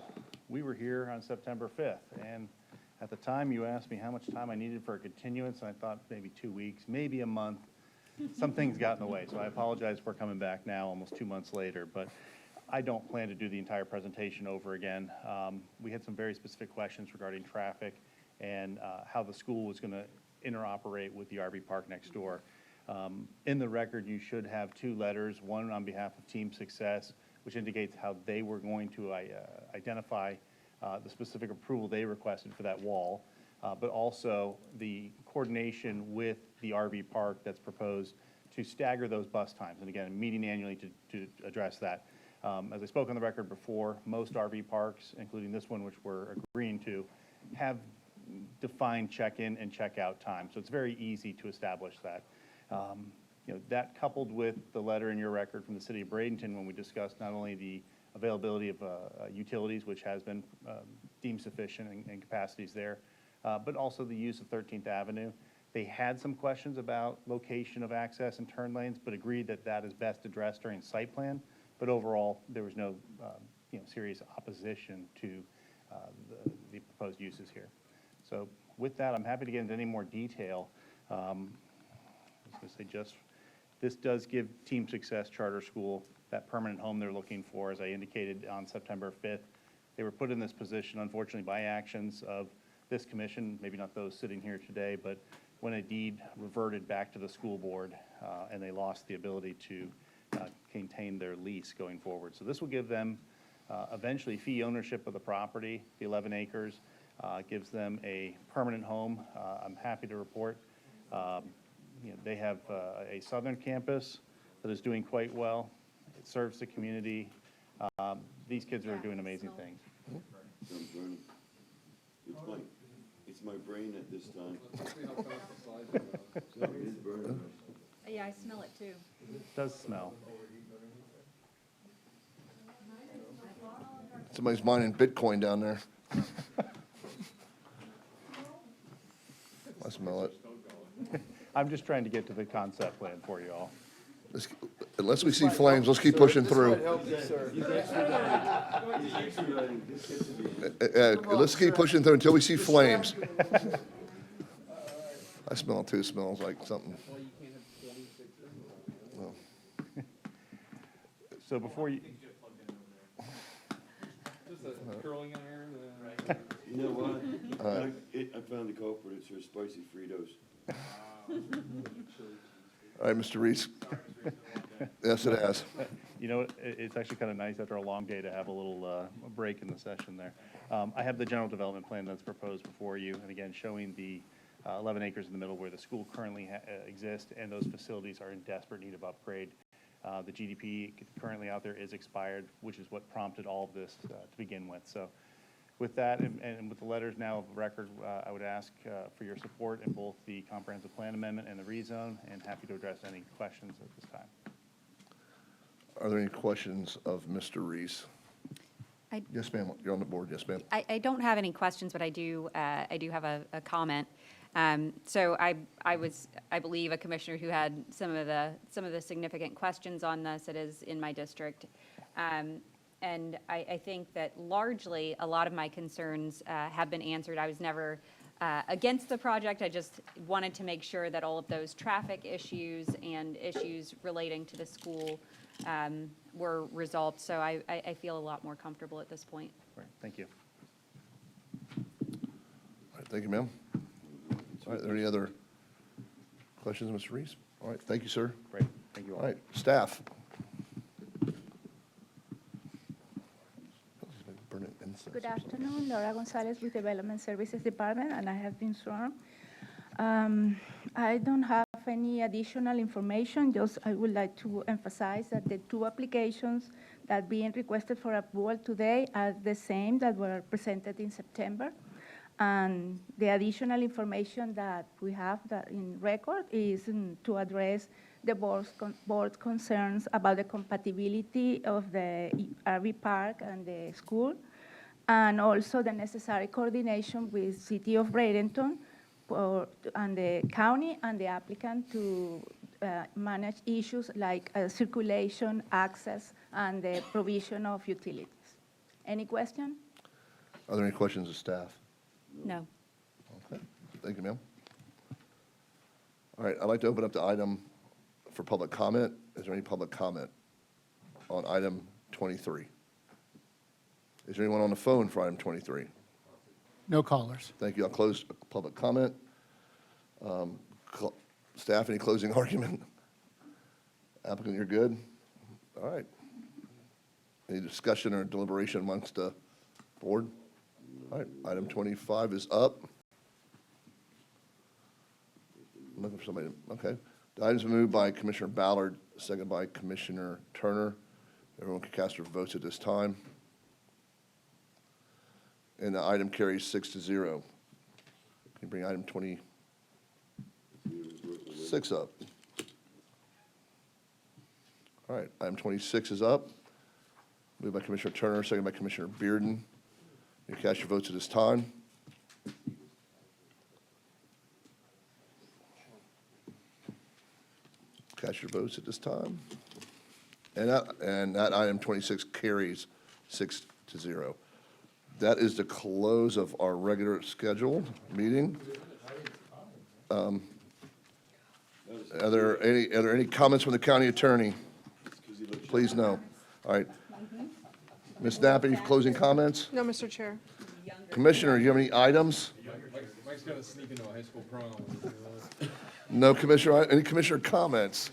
we were here on September 5th, and at the time you asked me how much time I needed for a continuance, and I thought maybe 2 weeks, maybe a month. Some things got in the way, so I apologize for coming back now, almost 2 months later, but I don't plan to do the entire presentation over again. We had some very specific questions regarding traffic and how the school was going to interoperate with the RV park next door. In the record, you should have 2 letters, one on behalf of Team Success, which indicates how they were going to identify the specific approval they requested for that wall, but also the coordination with the RV park that's proposed to stagger those bus times. And again, meeting annually to address that. As I spoke on the record before, most RV parks, including this one, which we're agreeing to, have defined check-in and check-out time. So it's very easy to establish that. That coupled with the letter in your record from the city of Bradenton when we discussed not only the availability of utilities, which has been deemed sufficient and capacities there, but also the use of 13th Avenue. They had some questions about location of access and turn lanes, but agreed that that is best addressed during site plan. But overall, there was no serious opposition to the proposed uses here. So with that, I'm happy to get into any more detail. I was going to say this does give Team Success Charter School that permanent home they're looking for. As I indicated on September 5th, they were put in this position, unfortunately, by actions of this commission, maybe not those sitting here today, but when a deed reverted back to the school board, and they lost the ability to maintain their lease going forward. So this will give them eventually fee ownership of the property, the 11 acres, gives them a permanent home. I'm happy to report, they have a southern campus that is doing quite well. It serves the community. These kids are doing amazing things. It's my brain at this time. Yeah, I smell it too. It does smell. Somebody's mining Bitcoin down there. I smell it. I'm just trying to get to the concept plan for you all. Unless we see flames, let's keep pushing through. Let's keep pushing through until we see flames. I smell it too. It smells like something. Well, So before you, curling iron. You know what? I found the culprit. It's her spicy Fritos. all right, Mr. Reese. Yes, it has. you know, it's actually kind of nice after a long day to have a little break in the session there. I have the general development plan that's proposed before you, and again, showing the 11 acres in the middle where the school currently exists, and those facilities are in desperate need of upgrade. The GDP currently out there is expired, which is what prompted all of this to begin with. So with that, and with the letters now of record, I would ask for your support in both the comprehensive plan amendment and the rezone, and happy to address any questions at this time. Are there any questions of Mr. Reese? Yes, ma'am. You're on the board. Yes, ma'am. I don't have any questions, but I do have a comment. So I believe a commissioner who had some of the significant questions on this. It is in my district. And I think that largely a lot of my concerns have been answered. I was never against the project. I just wanted to make sure that all of those traffic issues and issues relating to the school were resolved. So I feel a lot more comfortable at this point. Great. Thank you. All right, thank you, ma'am. All right, are there any other questions, Mr. Reese? All right, thank you, sir. Great. Thank you all. All right, staff. Good afternoon, Laura Gonzalez with Development Services Department, and I have been sworn. I don't have any additional information, just I would like to emphasize that the two applications that being requested for approval today are the same that were presented in September. And the additional information that we have that in record is to address the board's concerns about the compatibility of the RV park and the school, and also the necessary coordination with City of Bradenton and the county and the applicant to manage issues like circulation, access, and the provision of utilities. Any question? Are there any questions of staff? No. Okay, thank you, ma'am. All right, I'd like to open up the item for public comment. Is there any public comment on item 23? Is there anyone on the phone for item 23? No callers. Thank you. I'll close public comment. Staff, any closing argument? Applicant, you're good? All right. Any discussion or deliberation amongst the board? All right, item 25 is up. I'm looking for somebody, okay. The item's been moved by Commissioner Ballard, second by Commissioner Turner. Everyone can cast their votes at this time. And the item carries 6-0. Can you bring item 26 up? All right, item 26 is up. Moved by Commissioner Turner, second by Commissioner Bearden. You can cast your votes at this time. Cast your votes at this time. And that item 26 carries 6-0. That is the close of our regular scheduled meeting. Are there any comments from the county attorney? Please, no. All right. Ms. Knapp, any closing comments? No, Mr. Chair. Commissioner, do you have any items? Mike's gonna sneak into a high school prom. No commissioner, any commissioner comments?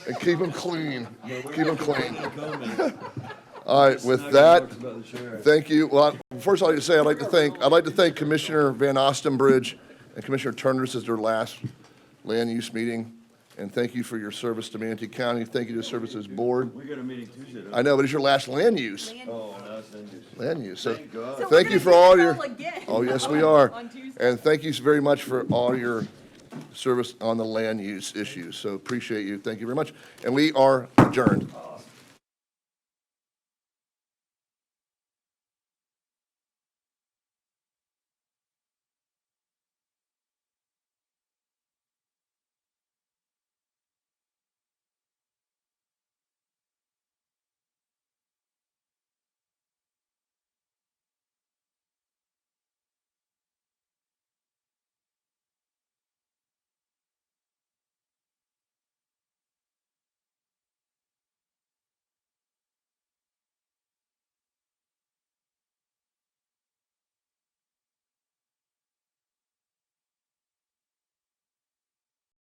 And keep them clean. Keep them clean. All right, with that, thank you. Well, first I'd like to say, I'd like to thank Commissioner Van Ostenbridge and Commissioner Turner. This is their last land use meeting. And thank you for your service to Manatee County. Thank you to the Services Board. We got a meeting Tuesday. I know, but it's your last land use. Oh, now it's land use. Land use. So, Thank God. So thank we're you for gonna all do it your. all again Oh, yes, we are. on Tuesday. And thank you very much for all your service on the land use issues. So appreciate you. Thank you very much. And we are adjourned.